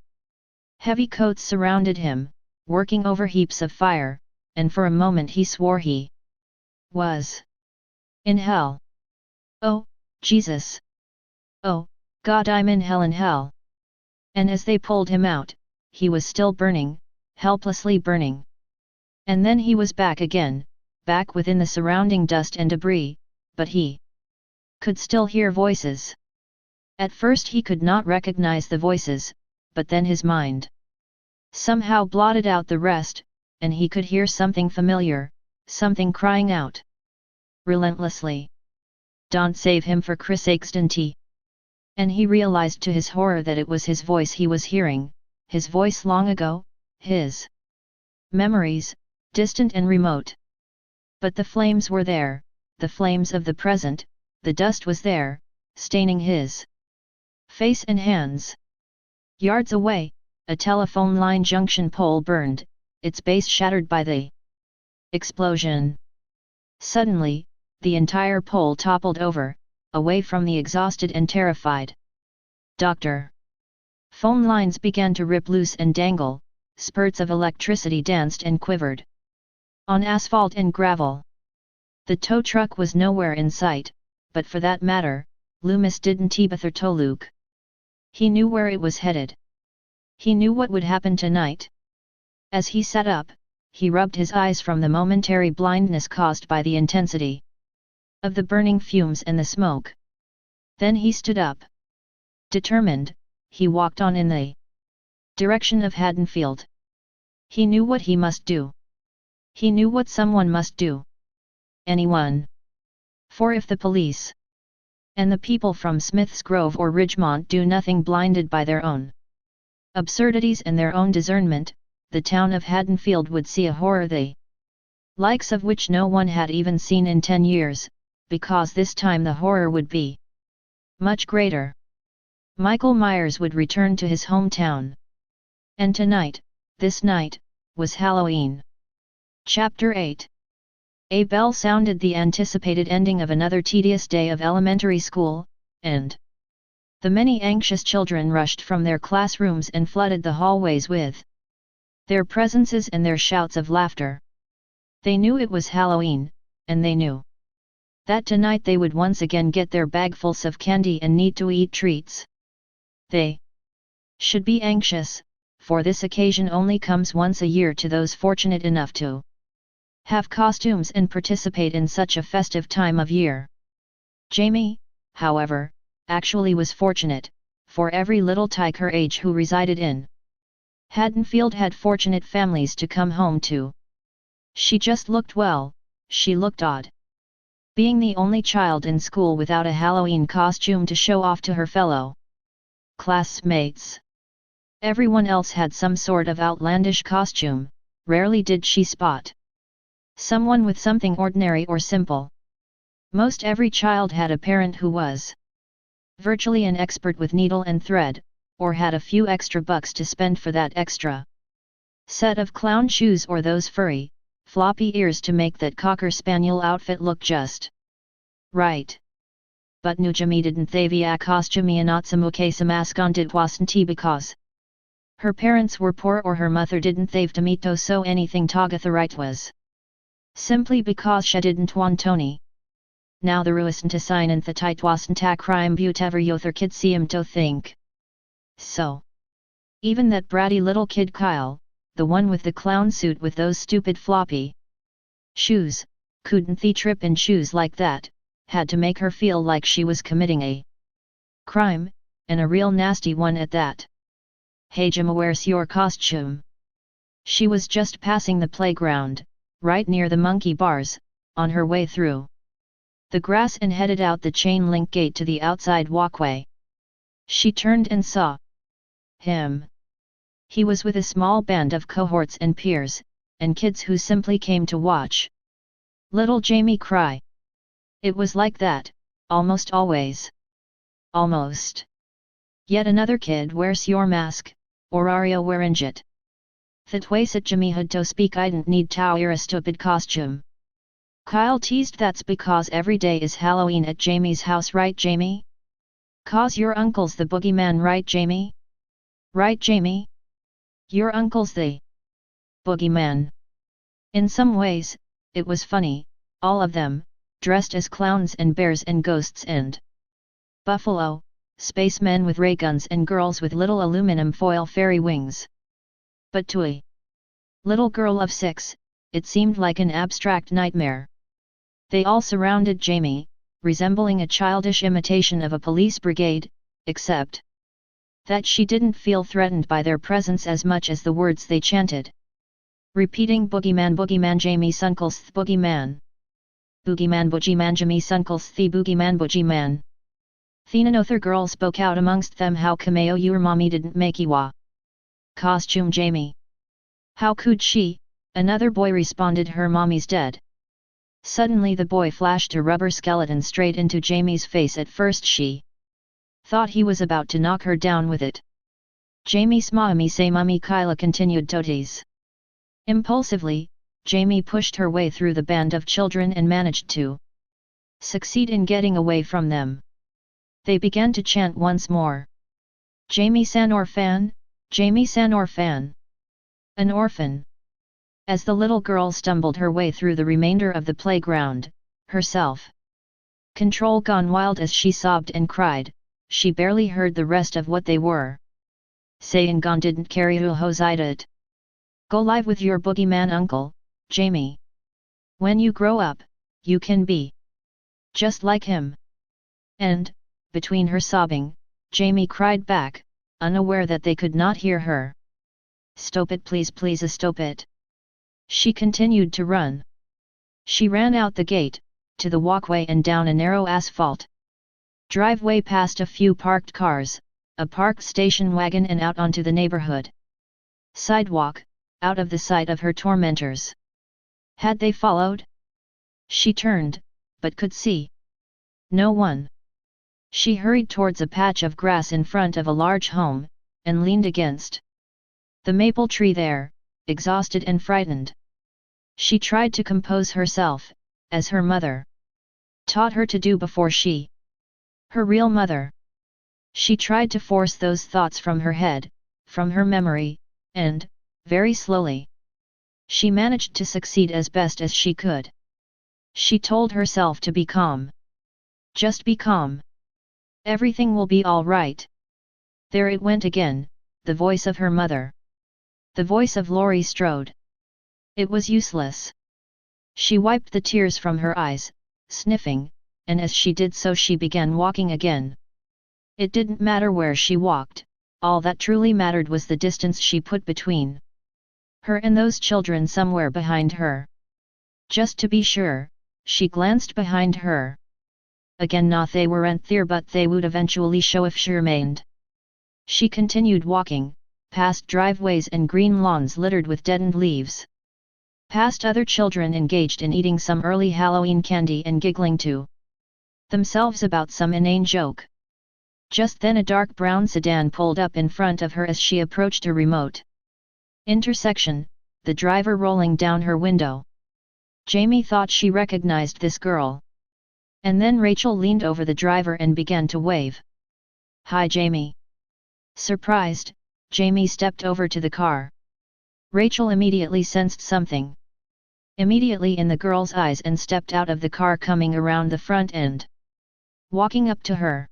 heavy coats surrounded him, working over heaps of fire, and for a moment he swore he was in hell. Oh, Jesus! Oh, God, I'm in hell, in hell! And as they pulled him out, he was still burning, helplessly burning. And then he was back again, back within the surrounding dust and debris, but he could still hear voices. At first he could not recognize the voices, but then his mind somehow blotted out the rest, and he could hear something familiar, something crying out relentlessly. Don't save him for Chris Sake's. And he realized to his horror that it was his voice he was hearing, his voice long ago, his memories, distant and remote. But the flames were there, the flames of the present, the dust was there, staining his face and hands. Yards away, a telephone line junction pole burned, its base shattered by the explosion. Suddenly, the entire pole toppled over, away from the exhausted and terrified doctor. Phone lines began to rip loose and dangle, spurts of electricity danced and quivered on asphalt and gravel. The tow truck was nowhere in sight, but for that matter, Loomis didn't either to Luke. He knew where it was headed. He knew what would happen tonight. As he sat up, he rubbed his eyes from the momentary blindness caused by the intensity of the burning fumes and the smoke. Then he stood up. Determined, he walked on in the direction of Haddonfield. He knew what he must do. He knew what someone must do. Anyone. For if the police and the people from Smith's Grove or Ridgemont do nothing, blinded by their own absurdities and their own discernment, the town of Haddonfield would see a horror the likes of which no one had even seen in 10 years, because this time the horror would be much greater. Michael Myers would return to his hometown. And tonight, this night, was Halloween. Chapter 8. A bell sounded the anticipated ending of another tedious day of elementary school, and the many anxious children rushed from their classrooms and flooded the hallways with their presences and their shouts of laughter. They knew it was Halloween, and they knew that tonight they would once again get their bagfuls of candy and need-to-eat treats. They should be anxious, for this occasion only comes once a year to those fortunate enough to have costumes and participate in such a festive time of year. Jamie, however, actually was fortunate, for every little tyke her age who resided in Haddonfield had fortunate families to come home to. She just looked well, she looked odd. Being the only child in school without a Halloween costume to show off to her fellow classmates. Everyone else had some sort of outlandish costume, rarely did she spot someone with something ordinary or simple. Most every child had a parent who was virtually an expert with needle and thread, or had a few extra bucks to spend for that extra set of clown shoes or those furry, floppy ears to make that cocker spaniel outfit look just right. But Nujami didn't thavia costumia not samukasa mascondit wasn't because her parents were poor or her mother didn't thave to meet so anything Tagatha right was. Simply because she didn't want Tony. Now the ruisn't a sign and the tight wasn't a crime butever yother kid see him to think. So. Even that bratty little kid Kyle, the one with the clown suit with those stupid floppy shoes, couldn't the trip in shoes like that, had to make her feel like she was committing a crime, and a real nasty one at that. Hey Jim, where's your costume? She was just passing the playground, right near the monkey bars, on her way through the grass and headed out the chain link gate to the outside walkway. She turned and saw him. He was with a small band of cohorts and peers, and kids who simply came to watch little Jamie cry. It was like that, almost always. Almost. Yet another kid wears your mask, or are you wearing it? That ways at Jimmy had to speak I didn't need to wear a stupid costume. Kyle teased that's because every day is Halloween at Jamie's house right Jamie? Cause your uncle's the boogeyman right Jamie? Right Jamie? Your uncle's the boogeyman. In some ways, it was funny, all of them, dressed as clowns and bears and ghosts and buffalo, spacemen with ray guns and girls with little aluminum foil fairy wings. But to a little girl of 6, it seemed like an abstract nightmare. They all surrounded Jamie, resembling a childish imitation of a police brigade, except that she didn't feel threatened by their presence as much as the words they chanted. Repeating boogeyman Jamie Sunkles th boogeyman. Boogeyman Jamie Sunkles the boogeyman boogeyman. Another girl spoke out amongst them how kameo your mommy didn't make iwa costume Jamie. How could she? Another boy responded her mommy's dead. Suddenly the boy flashed a rubber skeleton straight into Jamie's face. At first she thought he was about to knock her down with it. Jamie smami say mummy Kyla continued to tease. Impulsively, Jamie pushed her way through the band of children and managed to succeed in getting away from them. They began to chant once more. Jamie San Orphan, Jamie San Orphan. An orphan. As the little girl stumbled her way through the remainder of the playground, herself. Control gone wild as she sobbed and cried, she barely heard the rest of what they were saying. Gon didn't carry it. Go live with your boogeyman uncle, Jamie. When you grow up, you can be just like him. And, between her sobbing, Jamie cried back, unaware that they could not hear her. Stop it, please, please, stop it. She continued to run. She ran out the gate, to the walkway and down a narrow asphalt driveway past a few parked cars, a parked station wagon, and out onto the neighborhood sidewalk, out of the sight of her tormentors. Had they followed? She turned, but could see no one. She hurried towards a patch of grass in front of a large home, and leaned against the maple tree there, exhausted and frightened. She tried to compose herself, as her mother taught her to do before her real mother. She tried to force those thoughts from her head, from her memory, and, very slowly, she managed to succeed as best as she could. She told herself to be calm. Just be calm. Everything will be all right. There it went again, the voice of her mother. The voice of Laurie Strode. It was useless. She wiped the tears from her eyes, sniffing, and as she did so she began walking again. It didn't matter where she walked, all that truly mattered was the distance she put between her and those children somewhere behind her. Just to be sure, she glanced behind her. Again, not they weren't there, but they would eventually show if she remained. She continued walking, past driveways and green lawns littered with deadened leaves. Past other children engaged in eating some early Halloween candy and giggling to themselves about some inane joke. Just then a dark brown sedan pulled up in front of her as she approached a remote intersection, the driver rolling down her window. Jamie thought she recognized this girl. And then Rachel leaned over the driver and began to wave. Hi, Jamie. Surprised, Jamie stepped over to the car. Rachel immediately sensed something immediately in the girl's eyes and stepped out of the car, coming around the front end, walking up to her.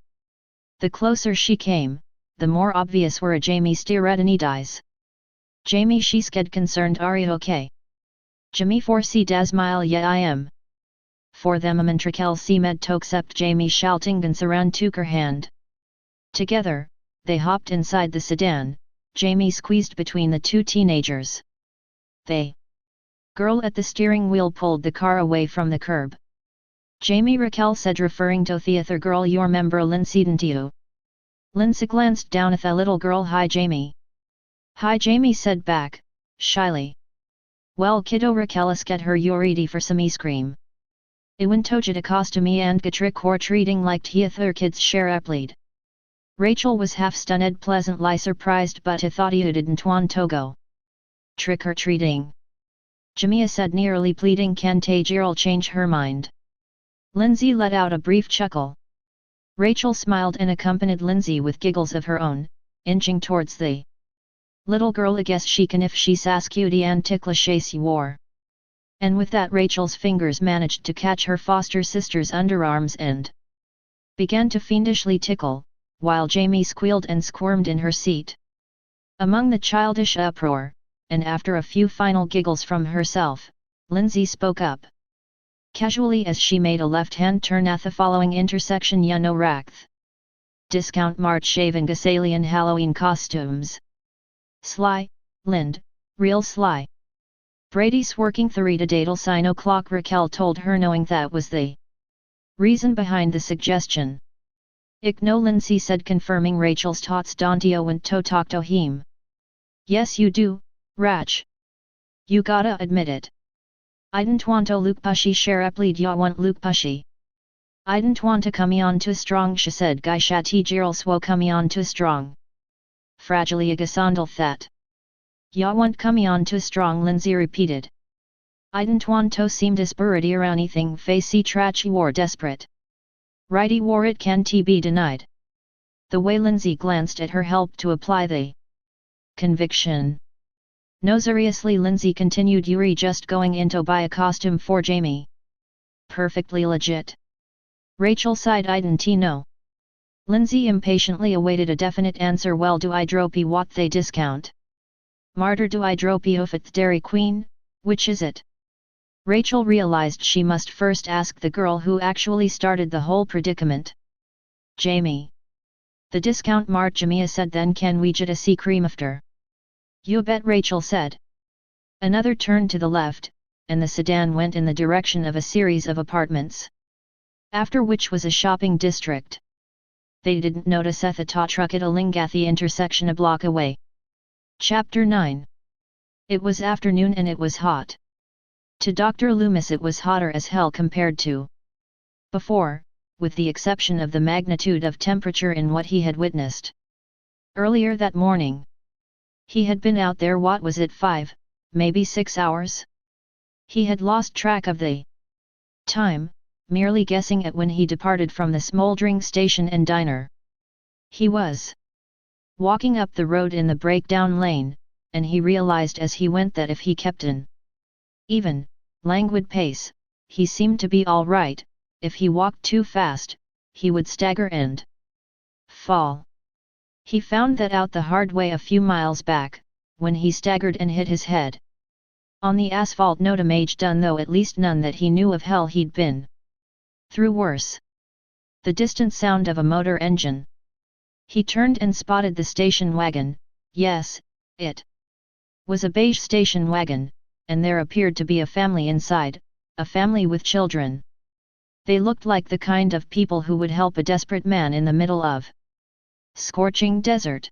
The closer she came, the more obvious were Jamie's tear-reddened eyes. Jamie, she said, concerned, are you okay? Jamie foresee das mile, yeah I am. For them amantrakel si med toxept Jamie schaltingen saran took her hand. Together, they hopped inside the sedan, Jamie squeezed between the two teenagers. The girl at the steering wheel pulled the car away from the curb. Jamie, Raquel said, referring to the other girl, your member Lindsay, didn't you? Lindsay glanced down at the little girl. Hi, Jamie. Hi, Jamie said back, shyly. Well, kiddo, Raquel get her ready for some ice cream. Iwin tojita costume and trick or treating like t'other kids share uplead. Rachel was half stunned, pleasantly surprised, but thought you didn't want to go trick or treating. Jamia said, nearly pleading, can Gerald change her mind? Lindsay let out a brief chuckle. Rachel smiled and accompanied Lindsay with giggles of her own, inching towards the little girl. I guess she can if she's as cutie and ticklish as you wore. And with that, Rachel's fingers managed to catch her foster sister's underarms and began to fiendishly tickle, while Jamie squealed and squirmed in her seat. Among the childish uproar, and after a few final giggles from herself, Lindsay spoke up casually as she made a left-hand turn at the following intersection. Ya no rakth. Discount March shaving Gasalian Halloween costumes. Sly, Lind, real sly. Brady's working 3 to datel sign o'clock, Raquel told her, knowing that was the reason behind the suggestion. Ik no, Lindsay said, confirming Rachel's thoughts. Don't want to talk to him. Yes you do, Rach. You gotta admit it. I didn't want to Luke pushy share up lead, ya want Luke pushy. I didn't want to come on too strong, she said. Guy shati Gerald swo come on too strong. Fragile gasandal that. Ya want come on too strong, Lindsay repeated. I didn't want to seem desperate or anything, facey trach war desperate. Righty war, it can't be denied. The way Lindsay glanced at her helped to apply the conviction. No, seriously, Lindsay continued, Yuri just going in to buy a costume for Jamie. Perfectly legit. Rachel sighed. I didn't know. Lindsay impatiently awaited a definite answer. Well, do I dropey what they discount? Martyr, do I dropey of at Dairy Queen, which is it? Rachel realized she must first ask the girl who actually started the whole predicament. Jamie. The discount mart, Jamia said. Then can we get a sea cream after? You bet, Rachel said. Another turned to the left, and the sedan went in the direction of a series of apartments. After which was a shopping district. They didn't notice the truck at a Lingathi intersection a block away. Chapter 9. It was afternoon and it was hot. To Dr. Loomis it was hotter as hell compared to before, with the exception of the magnitude of temperature in what he had witnessed earlier that morning. He had been out there, what was it, 5, maybe 6 hours? He had lost track of the time, merely guessing at when he departed from the smoldering station and diner. He was walking up the road in the breakdown lane, and he realized as he went that if he kept an even, languid pace, he seemed to be all right. If he walked too fast, he would stagger and fall. He found that out the hard way a few miles back, when he staggered and hit his head on the asphalt. No damage done though, at least none that he knew of. Hell, he'd been through worse. The distant sound of a motor engine. He turned and spotted the station wagon. Yes, it was a beige station wagon, and there appeared to be a family inside, a family with children. They looked like the kind of people who would help a desperate man in the middle of scorching desert.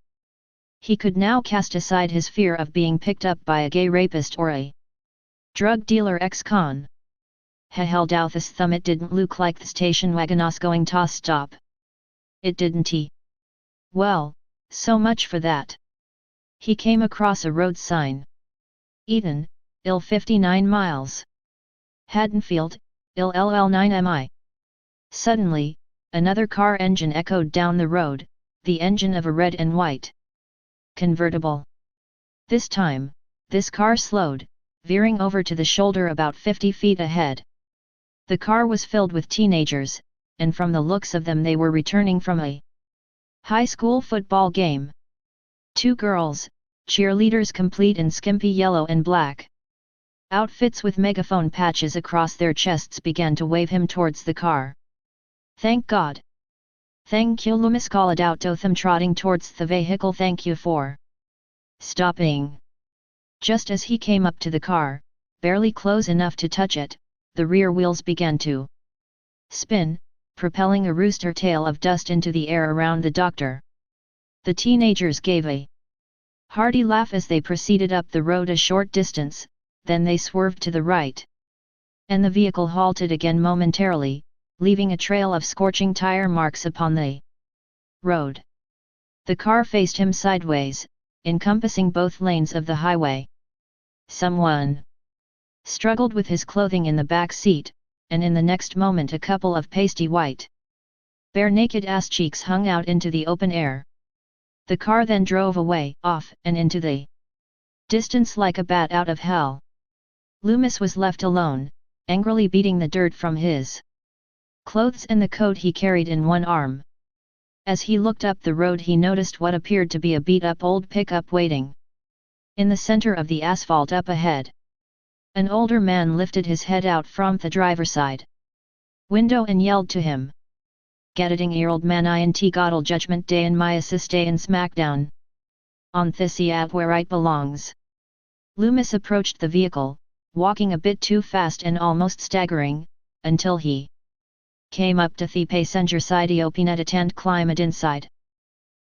He could now cast aside his fear of being picked up by a gay rapist or a drug dealer ex-con. He held out his thumb. It didn't look like the station wagon was going to stop. It didn't he? Well, so much for that. He came across a road sign. Eden, ill 59 miles. Haddonfield, ill LL 9 mi. Suddenly, another car engine echoed down the road, the engine of a red and white convertible. This time, this car slowed, veering over to the shoulder about 50 feet ahead. The car was filled with teenagers, and from the looks of them they were returning from a high school football game. 2 girls, cheerleaders complete in skimpy yellow and black outfits with megaphone patches across their chests, began to wave him towards the car. Thank God. Thank you, Loomis called out to them, trotting towards the vehicle. Thank you for stopping. Just as he came up to the car, barely close enough to touch it, the rear wheels began to spin, propelling a rooster tail of dust into the air around the doctor. The teenagers gave a hearty laugh as they proceeded up the road a short distance, then they swerved to the right. And the vehicle halted again momentarily, leaving a trail of scorching tire marks upon the road. The car faced him sideways, encompassing both lanes of the highway. Someone struggled with his clothing in the back seat, and in the next moment a couple of pasty white, bare-naked ass cheeks hung out into the open air. The car then drove away, off and into the distance like a bat out of hell. Loomis was left alone, angrily beating the dirt from his clothes and the coat he carried in one arm. As he looked up the road he noticed what appeared to be a beat-up old pickup waiting in the center of the asphalt up ahead. An older man lifted his head out from the driver's side window and yelled to him. Getting old man int godel judgment day in my assist day in smackdown. On this where it belongs. Loomis approached the vehicle, walking a bit too fast and almost staggering, until he came up to the passenger side. He opened it and climbed inside.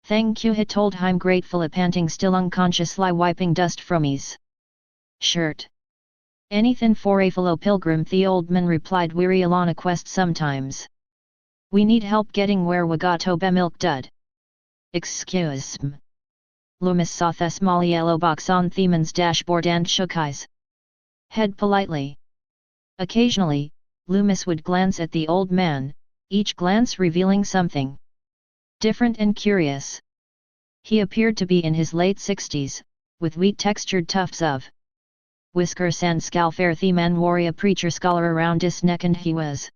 Thank you, he told him grateful, panting, still unconsciously wiping dust from his shirt. Anything for a fellow pilgrim, the old man replied, weary along a quest sometimes. We need help getting where we got to be milk dud. Excuse me. Loomis saw the small yellow box on the man's dashboard and shook his head politely. Occasionally, Loomis would glance at the old man, each glance revealing something different and curious. He appeared to be in his late 60s, with wheat-textured tufts of whisker san scalfair theman warrior preacher scholar around his neck, and he was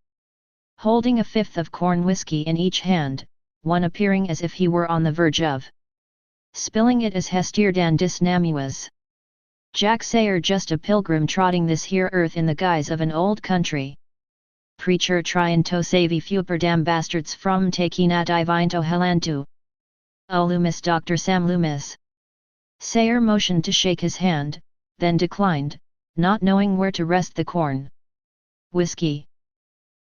holding a fifth of corn whiskey in each hand, one appearing as if he were on the verge of spilling it as hestier dan dis namuas. Jack Sayer just a pilgrim trotting this here earth in the guise of an old country preacher tryin' to save few per damn bastards from taking a divine to Helantu. Oh Loomis, Dr. Sam Loomis. Sayer motioned to shake his hand, then declined, not knowing where to rest the corn whiskey.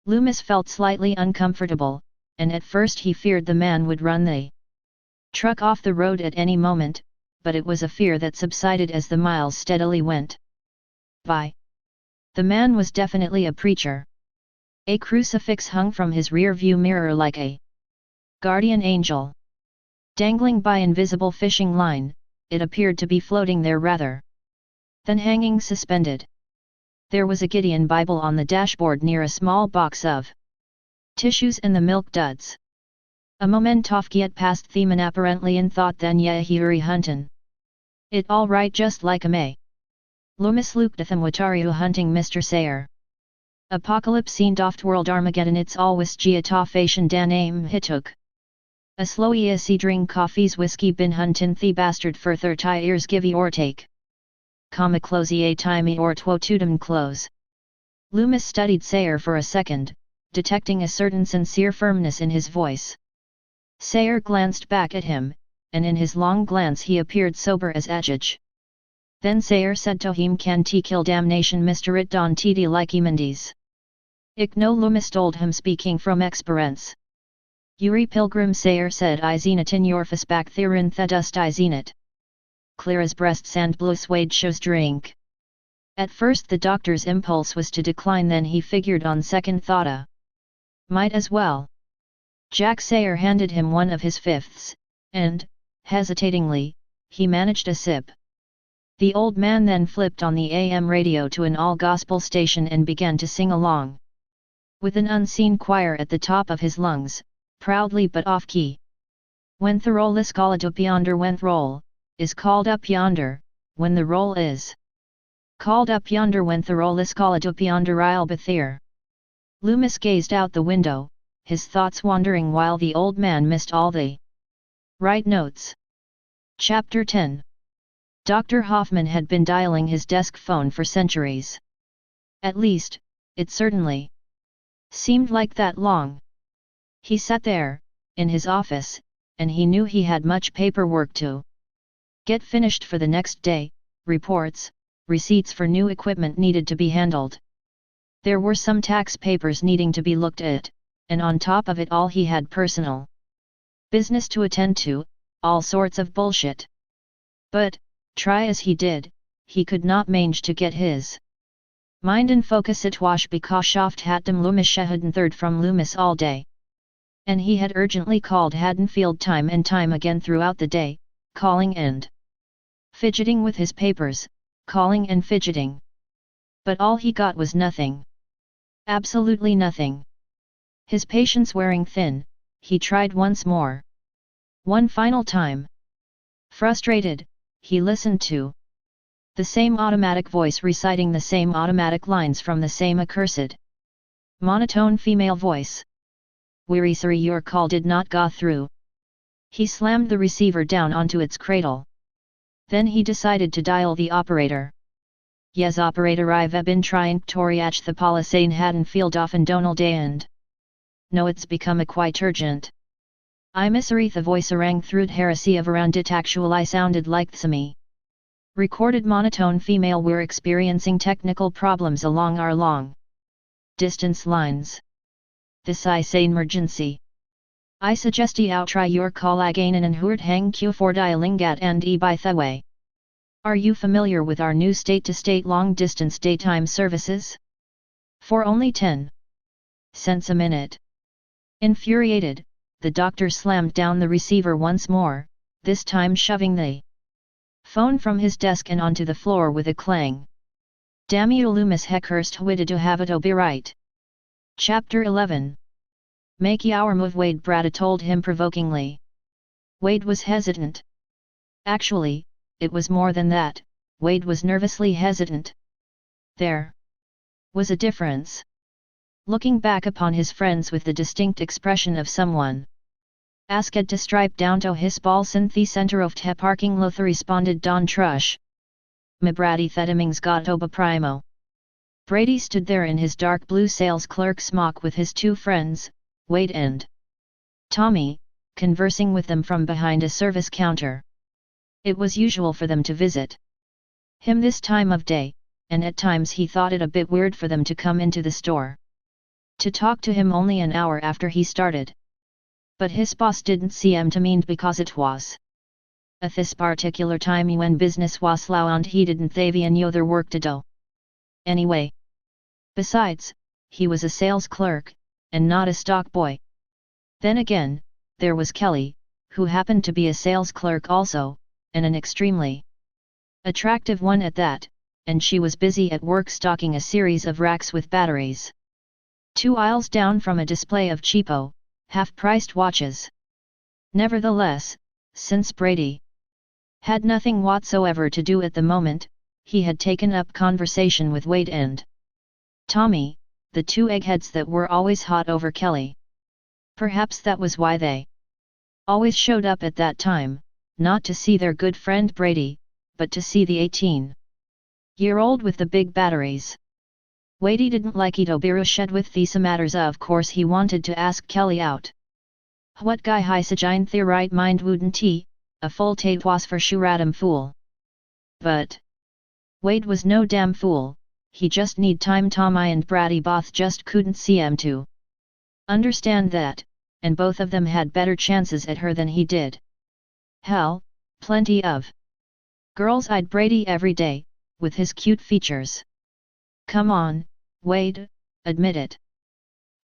Loomis felt slightly uncomfortable, and at first he feared the man would run the truck off the road at any moment, but it was a fear that subsided as the miles steadily went by. The man was definitely a preacher. A crucifix hung from his rear-view mirror like a guardian angel. Dangling by invisible fishing line, it appeared to be floating there rather than hanging suspended. There was a Gideon Bible on the dashboard near a small box of tissues and the milk duds. A moment off get past Theman apparently in thought, then Yahiri huntin'. It all right just like a may. Loomis Lukdatham Watariu hunting Mr. Sayer. Apocalypse scene oft-world Armageddon, it's always geotafation dan aim hituk. A slowy a drink coffees whiskey bin huntin' the bastard for 30 years givey or take. Comma closey a timey or twotudum close. Loomis studied Sayer for a second, detecting a certain sincere firmness in his voice. Sayer glanced back at him, and in his long glance he appeared sober as Ajaj. Then Sayer said to him, can t kill damnation Mr. It don td like Emendes. Ik no Loomis told him speaking from experience. Yuri Pilgrim Sayer said I zenit in your face back therein the dust I zenit. Clear as breasts and blue suede shows drink. At first the doctor's impulse was to decline, then he figured on second thought might as well. Jack Sayer handed him one of his fifths, and, hesitatingly, he managed a sip. The old man then flipped on the AM radio to an all-gospel station and began to sing along. With an unseen choir at the top of his lungs, proudly but off-key. When the roll is called up yonder, when the roll is called up yonder, when the roll is called up yonder, when the roll is called up yonder, I'll be there. Loomis gazed out the window, his thoughts wandering while the old man missed all the right notes. Chapter 10. Dr. Hoffman had been dialing his desk phone for centuries. At least, it certainly seemed like that long. He sat there, in his office, and he knew he had much paperwork to get finished for the next day, reports, receipts for new equipment needed to be handled. There were some tax papers needing to be looked at, and on top of it all he had personal business to attend to, all sorts of bullshit. But, try as he did, he could not manage to get his mind and focus it wash because shaft hattem Loomis Shahadin third from Loomis all day. And he had urgently called Haddonfield time and time again throughout the day, calling and fidgeting with his papers, calling and fidgeting. But all he got was nothing. Absolutely nothing. His patience wearing thin, he tried once more. One final time. Frustrated, he listened to the same automatic voice reciting the same automatic lines from the same accursed monotone female voice. Weary sir, your call did not go through. He slammed the receiver down onto its cradle. Then he decided to dial the operator. Yes operator, I've been trying to reach the police in Haddonfield often Donald day and no, it's become a quite urgent. I misery, the voice rang through heresy of around it actually sounded like Thsami. Recorded monotone female, we're experiencing technical problems along our long distance lines. This is an emergency. I suggest you try your call again and hurt hang q for dialing at and by the way. Are you familiar with our new state-to-state long-distance daytime services? For only 10 cents a minute. Infuriated, the doctor slammed down the receiver once more, this time shoving the phone from his desk and onto the floor with a clang. Damn you Loomis Heckhurst, witted to have it be right. Chapter 11. Make your move, Wade Brada told him provokingly. Wade was hesitant. Actually, it was more than that, Wade was nervously hesitant. There was a difference. Looking back upon his friends with the distinct expression of someone asked to stripe down to his balsen the center of te parking loth responded Don Trush. Me Brady thedimings got oba primo. Brady stood there in his dark blue sales clerk smock with his two friends, Wade and Tommy, conversing with them from behind a service counter. It was usual for them to visit him this time of day, and at times he thought it a bit weird for them to come into the store to talk to him only an hour after he started. But his boss didn't see him to mean because it was at this particular time when business was slow and he didn't have any other work to do. Anyway. Besides, he was a sales clerk, and not a stock boy. Then again, there was Kelly, who happened to be a sales clerk also, and an extremely attractive one at that, and she was busy at work stocking a series of racks with batteries 2 aisles down from a display of cheapo, half-priced watches. Nevertheless, since Brady had nothing whatsoever to do at the moment, he had taken up conversation with Wade and Tommy, the two eggheads that were always hot over Kelly. Perhaps that was why they always showed up at that time, not to see their good friend Brady, but to see the 18-year-old with the big batteries. Wadey didn't like Ito Birushed with these matters. Of course he wanted to ask Kelly out. What guy hi sajine the right mind wouldn't he, a full tate was for shuradam fool. But Wade was no damn fool, he just need time. Tommy and Brady both just couldn't see him to understand that, and both of them had better chances at her than he did. Hell, plenty of girls eyed Brady every day, with his cute features. Come on, Wade, admit it.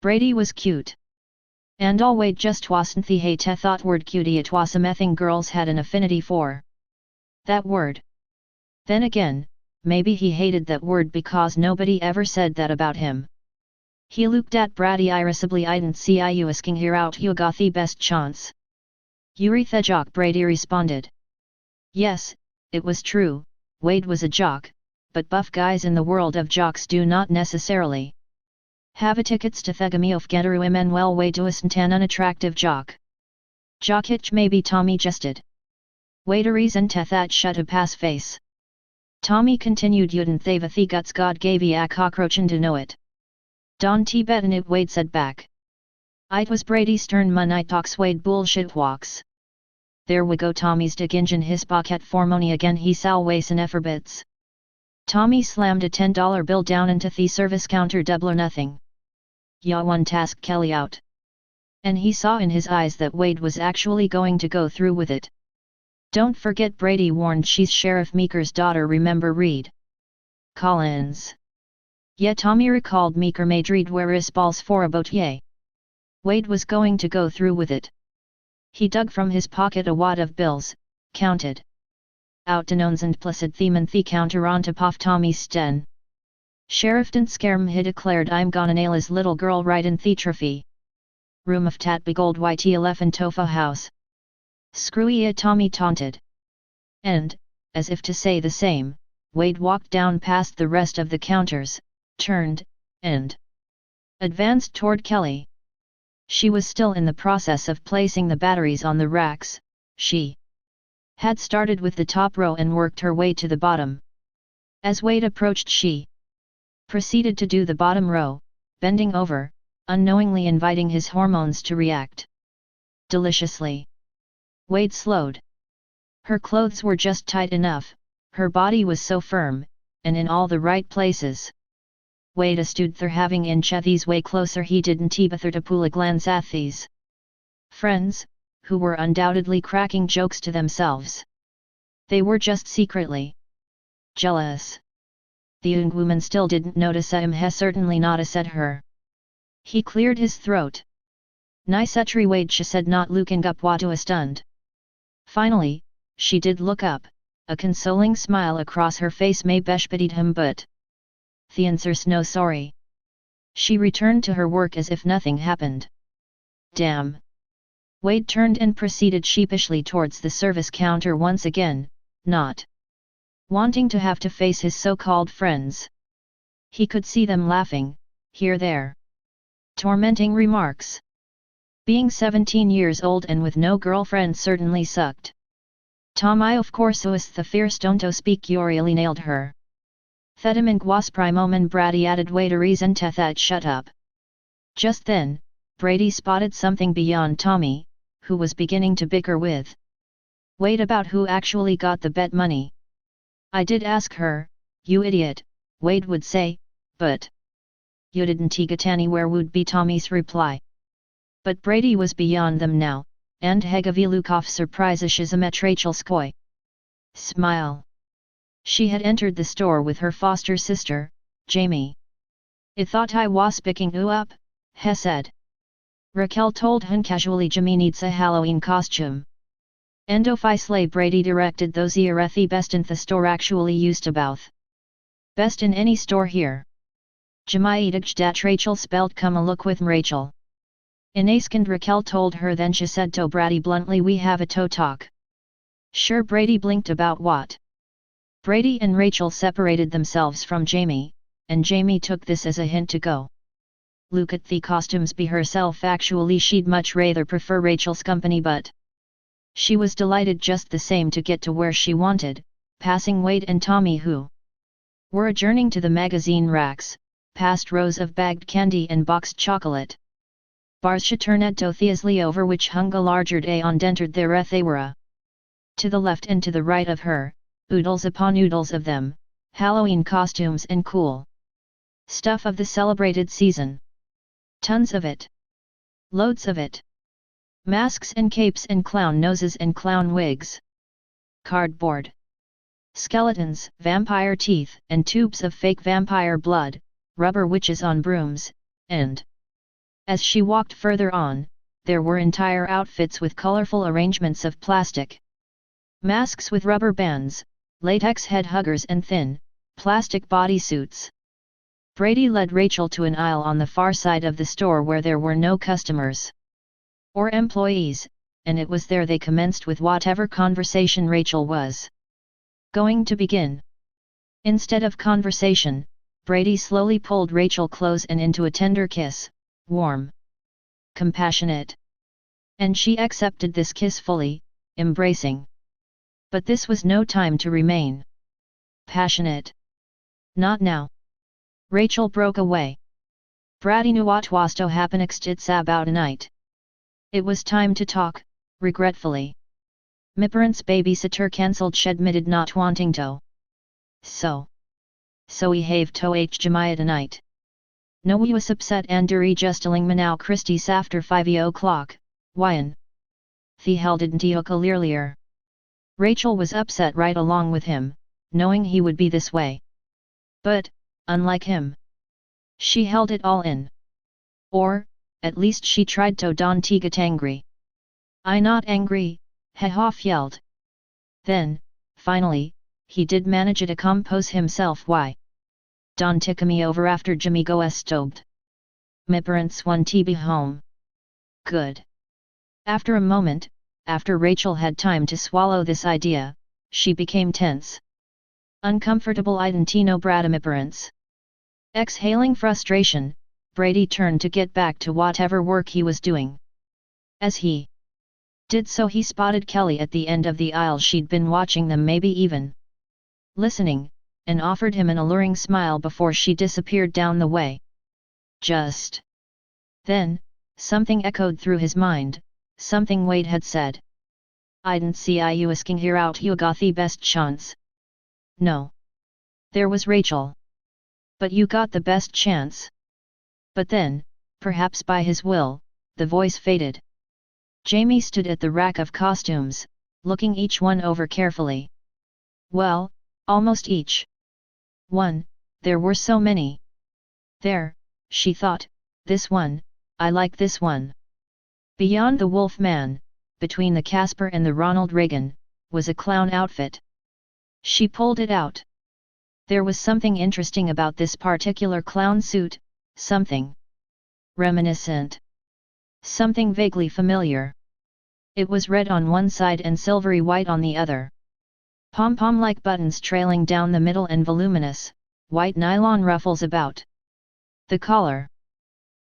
Brady was cute. And all Wade just wasn't the hate thought word cutie. It was a mething girls had an affinity for that word. Then again, maybe he hated that word because nobody ever said that about him. He looked at Brady irascibly. I didn't see you asking here out you got the best chance. Yuri the jock, Brady responded. Yes, it was true, Wade was a jock, but buff guys in the world of jocks do not necessarily have a tickets to thegami of Getaru Emmanuel Wade to an unattractive jock. Jockitch maybe, Tommy jested. Wade a reason to that shut a pass face. Tommy continued. Yudin thava the guts God gave a cockroachin to know it. Don Tibetan it, Wade said back. It was Brady stern mun I talks Wade bullshit walks. There we go. Tommy's dig engine his pocket for money again. He sal wasin efferbits. Tommy slammed a $10 bill down into the service counter. Double or nothing. Ya one task Kelly out. And he saw in his eyes that Wade was actually going to go through with it. Don't forget, Brady warned, she's Sheriff Meeker's daughter. Remember Reed Collins? Yeah, Tommy recalled Meeker made Reed wear his balls for a boat. Yay. Wade was going to go through with it. He dug from his pocket a wad of bills, counted out denones and placid them and the counter on top of Tommy's sten. Sheriff didn't scare me, he declared. I'm gonna nail his little girl right in the trophy room of tat big old white elephant tofa house. Screwy, Tommy taunted. And, as if to say the same, Wade walked down past the rest of the counters, turned, and advanced toward Kelly. She was still in the process of placing the batteries on the racks. She had started with the top row and worked her way to the bottom. As Wade approached, she proceeded to do the bottom row, bending over, unknowingly inviting his hormones to react deliciously. Wade slowed. Her clothes were just tight enough, her body was so firm, and in all the right places. Wade stood there having inch these way closer. He didn't even to pull a glance at these friends, who were undoubtedly cracking jokes to themselves. They were just secretly jealous. The young woman still didn't notice him, he certainly not said her. He cleared his throat. Nice utry, Wade, she said, not looking up Wadu stunned. Finally, she did look up, a consoling smile across her face. May beshpedied him, but the answer's no sorry. She returned to her work as if nothing happened. Damn. Wade turned and proceeded sheepishly towards the service counter once again, not wanting to have to face his so-called friends. He could see them laughing, hear their tormenting remarks. Being 17 years old and with no girlfriend certainly sucked. Tommy of course was the fierce don't speak you really nailed her. Thedam guas primomen brady added waiteries and tethat shut up. Just then, Brady spotted something beyond Tommy, who was beginning to bicker with Wade about who actually got the bet money. I did ask her, you idiot, Wade would say, but you didn't get anywhere would be Tommy's reply. But Brady was beyond them now, and Hegavilukov surprisishism at Rachelskoy. Smile. She had entered the store with her foster sister, Jamie. I thought I was picking you up, he said. Raquel told hun casually Jamie needs a Halloween costume. Endofisle Brady directed those erethi best in the store actually used about. Best in any store here. Jamie dat Rachel spelt come a look with Rachel. Inaskand Raquel told her then she said to Brady bluntly we have a toe talk. Sure Brady blinked about what? Brady and Rachel separated themselves from Jamie, and Jamie took this as a hint to go. Look at the costumes be herself actually she'd much rather prefer Rachel's company but she was delighted just the same to get to where she wanted, passing Wade and Tommy who were adjourning to the magazine racks, past rows of bagged candy and boxed chocolate. Barsha turned to Theasley over which hung a larger day on dentered their ethawara. To the left and to the right of her, oodles upon oodles of them, Halloween costumes and cool stuff of the celebrated season. Tons of it. Loads of it. Masks and capes and clown noses and clown wigs. Cardboard. Skeletons, vampire teeth and tubes of fake vampire blood, rubber witches on brooms, and as she walked further on, there were entire outfits with colorful arrangements of plastic masks with rubber bands, latex head huggers and thin, plastic bodysuits. Brady led Rachel to an aisle on the far side of the store where there were no customers or employees, and it was there they commenced with whatever conversation Rachel was going to begin. Instead of conversation, Brady slowly pulled Rachel close and into a tender kiss, warm, compassionate. And she accepted this kiss fully, embracing. But this was no time to remain passionate. Not now. Rachel broke away. Brady knew what was to happen next it's about a night. It was time to talk, regretfully. My parents' babysitter cancelled she admitted not wanting to. So we have to Jemiah tonight. No we was upset and just-ling now Christie's after 5 o'clock, whyen? The hell didn't you earlier? Rachel was upset right along with him, knowing he would be this way. But, unlike him, she held it all in. Or, at least she tried to don't get angry. I not angry, Hehoff yelled. Then, finally, he did manage to compose himself why. Don't tick me over after Jimmy goes stobed. My parents want to be home. Good. After a moment, after Rachel had time to swallow this idea, she became tense. Uncomfortable identino brad my parents. Exhaling frustration, Brady turned to get back to whatever work he was doing. As he did so he spotted Kelly at the end of the aisle. She'd been watching them, maybe even listening, and offered him an alluring smile before she disappeared down the way. Just then, something echoed through his mind, something Wade had said. I didn't see you asking here out you got the best chance. No. There was Rachel. But you got the best chance. But then, perhaps by his will, the voice faded. Jamie stood at the rack of costumes, looking each one over carefully. Well, almost each one, there were so many. There, she thought, this one, I like this one. Beyond the Wolf Man, between the Casper and the Ronald Reagan, was a clown outfit. She pulled it out. There was something interesting about this particular clown suit, something reminiscent. Something vaguely familiar. It was red on one side and silvery white on the other. Pom-pom-like buttons trailing down the middle and voluminous, white nylon ruffles about the collar.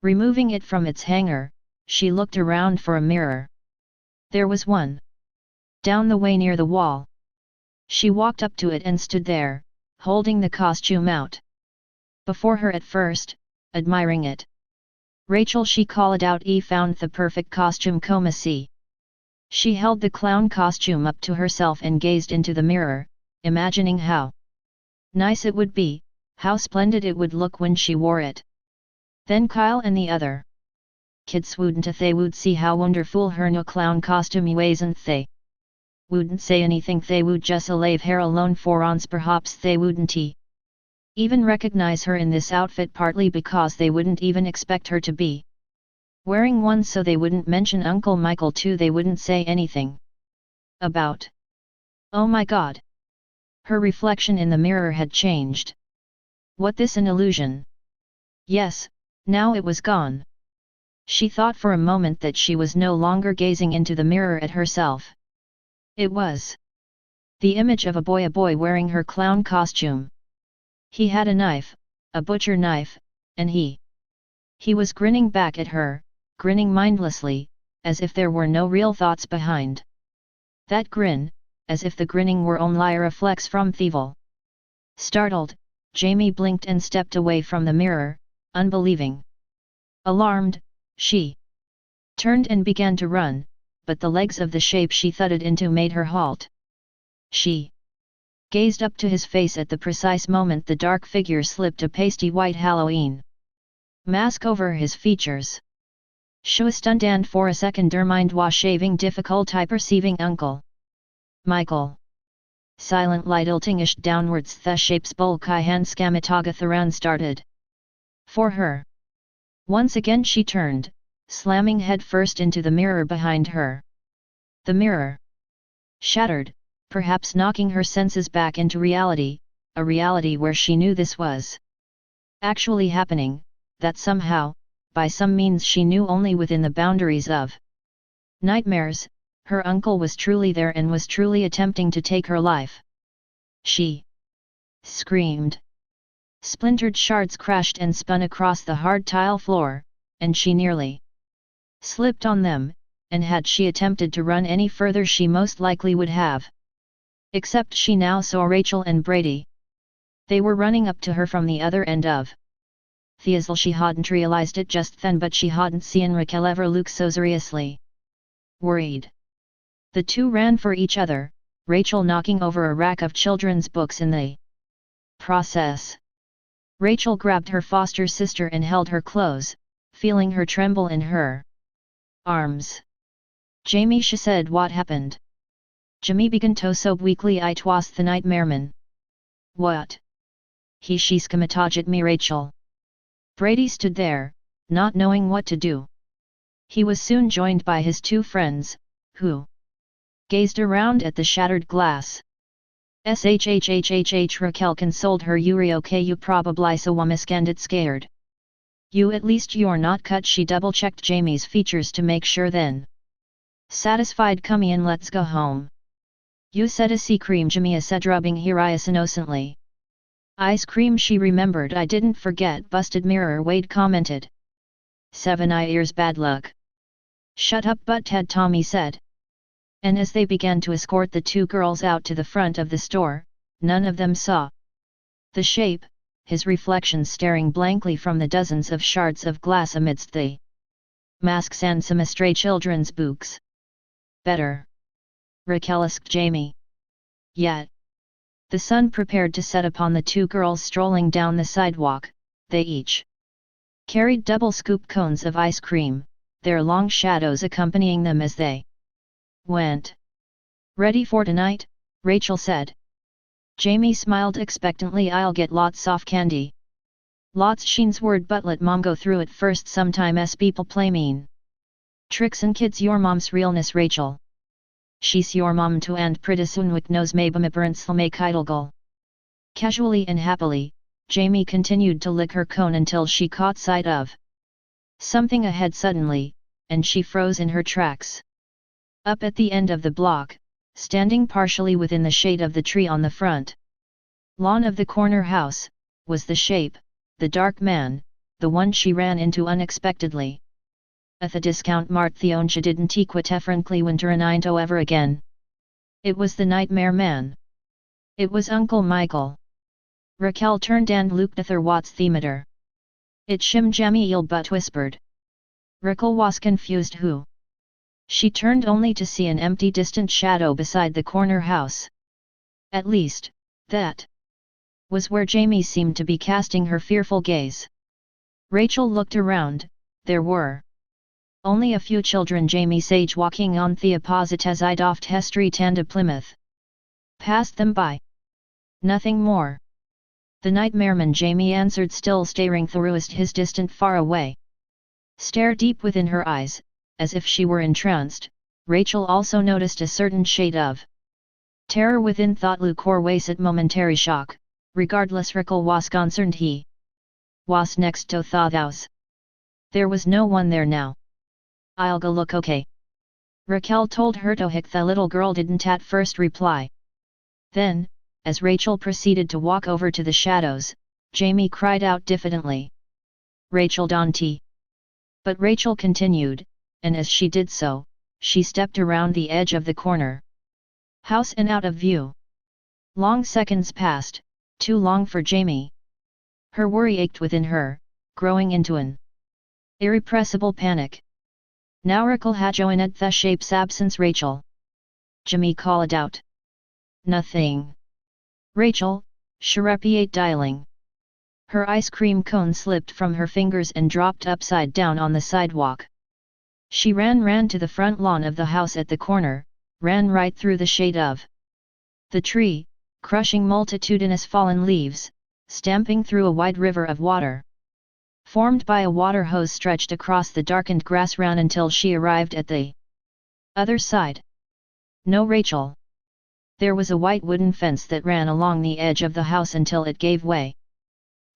Removing it from its hanger, she looked around for a mirror. There was one down the way near the wall. She walked up to it and stood there, holding the costume out before her at first, admiring it. Rachel, she called out, found the perfect costume, see. She held the clown costume up to herself and gazed into the mirror, imagining how nice it would be, how splendid it would look when she wore it. Then Kyle and the other kids wouldn't they would see how wonderful her new clown costume was, and they wouldn't say anything, they would just leave her alone for ons, perhaps they wouldn't even recognize her in this outfit, partly because they wouldn't even expect her to be wearing one, so they wouldn't mention Uncle Michael too, they wouldn't say anything about. Oh my God! Her reflection in the mirror had changed. What, this an illusion? Yes, now it was gone. She thought for a moment that she was no longer gazing into the mirror at herself. It was the image of a boy wearing her clown costume. He had a knife, a butcher knife, and he was grinning back at her, grinning mindlessly, as if there were no real thoughts behind that grin, as if the grinning were only a reflex from evil. Startled, Jamie blinked and stepped away from the mirror, unbelieving. Alarmed, she turned and began to run, but the legs of the shape she thudded into made her halt. She gazed up to his face at the precise moment the dark figure slipped a pasty white Halloween mask over his features. She was stunned, and for a second her mind was shaving difficulty perceiving Uncle Michael. Silent light iltingish downwards the shape's bulk I hand scamatagatheran started. For her. Once again she turned, slamming head first into the mirror behind her. The mirror shattered, perhaps knocking her senses back into reality, a reality where she knew this was actually happening, that somehow, by some means she knew only within the boundaries of nightmares, her uncle was truly there and was truly attempting to take her life. She screamed. Splintered shards crashed and spun across the hard tile floor, and she nearly slipped on them, and had she attempted to run any further she most likely would have. Except she now saw Rachel and Brady. They were running up to her from the other end of the isle. She hadn't realized it just then, but she hadn't seen Raquel ever look so seriously worried. The two ran for each other, Rachel knocking over a rack of children's books in the process. Rachel grabbed her foster sister and held her close, feeling her tremble in her arms. Jamie, she said, what happened? Jamie began to sob weakly. It was the nightmareman. What? He, she scamataged at me, Rachel. Brady stood there, not knowing what to do. He was soon joined by his two friends, who gazed around at the shattered glass. Shhhhh, Raquel consoled her. Yuri, okay, you probably so wamiscanded scared. You at least you're not cut. She double-checked Jamie's features to make sure, then satisfied, come in, let's go home. You said ice cream, Jamie said, rubbing her eyes innocently. Ice cream, she remembered. I didn't forget, busted mirror, Wade commented. 7 years bad luck. Shut up, butthead, Tommy said. And as they began to escort the two girls out to the front of the store, none of them saw the shape, his reflection staring blankly from the dozens of shards of glass amidst the masks and some stray children's books. Better, Raquel asked Jamie. Yet the sun prepared to set upon the two girls strolling down the sidewalk. They each carried double scoop cones of ice cream, their long shadows accompanying them as they went. Ready for tonight? Rachel said. Jamie smiled expectantly. I'll get lots of candy. Lots, Sheen's word, but let mom go through it first. Sometimes people play mean tricks and kids your mom's realness, Rachel. She's your mom too, and pretty soon Wick knows maybe my parents will make idle. Casually and happily, Jamie continued to lick her cone until she caught sight of something ahead suddenly, and she froze in her tracks. Up at the end of the block, standing partially within the shade of the tree on the front lawn of the corner house, was the shape, the dark man, the one she ran into unexpectedly. At the discount mart Theonja didn't frequently winteranito ever again. It was the nightmare man. It was Uncle Michael. Raquel turned and looked at her Watts themeter. It shim Jamil but whispered. Raquel was confused who. She turned only to see an empty distant shadow beside the corner house. At least, that was where Jamie seemed to be casting her fearful gaze. Rachel looked around. There were only a few children Jamie Sage walking on Theoposites Idoft Hestry Tanda Plymouth. Passed them by. Nothing more. The nightmareman Jamie answered, still staring through his distant far away. Stare deep within her eyes, as if she were entranced. Rachel also noticed a certain shade of terror within thought Lucor was at momentary shock. Regardless, Raquel was concerned he was next to Thothouse. There was no one there now. I'll go look. Okay. Raquel told her to hick. The little girl didn't at first reply. Then, as Rachel proceeded to walk over to the shadows, Jamie cried out diffidently. Rachel Dante. But Rachel continued, and as she did so, she stepped around the edge of the corner house and out of view. Long seconds passed, too long for Jamie. Her worry ached within her, growing into an irrepressible panic. Now Raquel had joined at the shape's absence. Rachel. Jamie called out. Nothing. Rachel, she repeated, dialing. Her ice cream cone slipped from her fingers and dropped upside down on the sidewalk. She ran to the front lawn of the house at the corner, ran right through the shade of the tree, crushing multitudinous fallen leaves, stamping through a wide river of water formed by a water hose stretched across the darkened grass, ran until she arrived at the other side. No Rachel. There was a white wooden fence that ran along the edge of the house until it gave way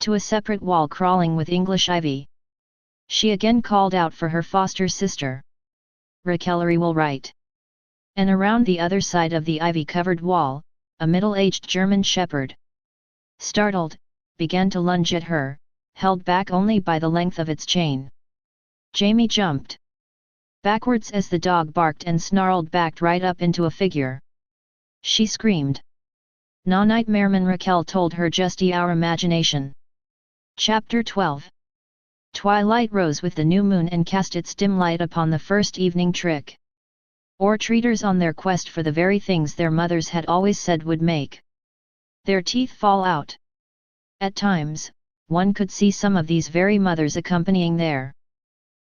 to a separate wall crawling with English ivy. She again called out for her foster sister. Raquellery will right. And around the other side of the ivy-covered wall, a middle-aged German shepherd, startled, began to lunge at her, held back only by the length of its chain. Jamie jumped backwards as the dog barked and snarled, backed right up into a figure. She screamed. "No nightmareman," Raquel told her, "just our imagination." Chapter 12. Twilight rose with the new moon and cast its dim light upon the first evening trick or treaters on their quest for the very things their mothers had always said would make their teeth fall out. At times, one could see some of these very mothers accompanying their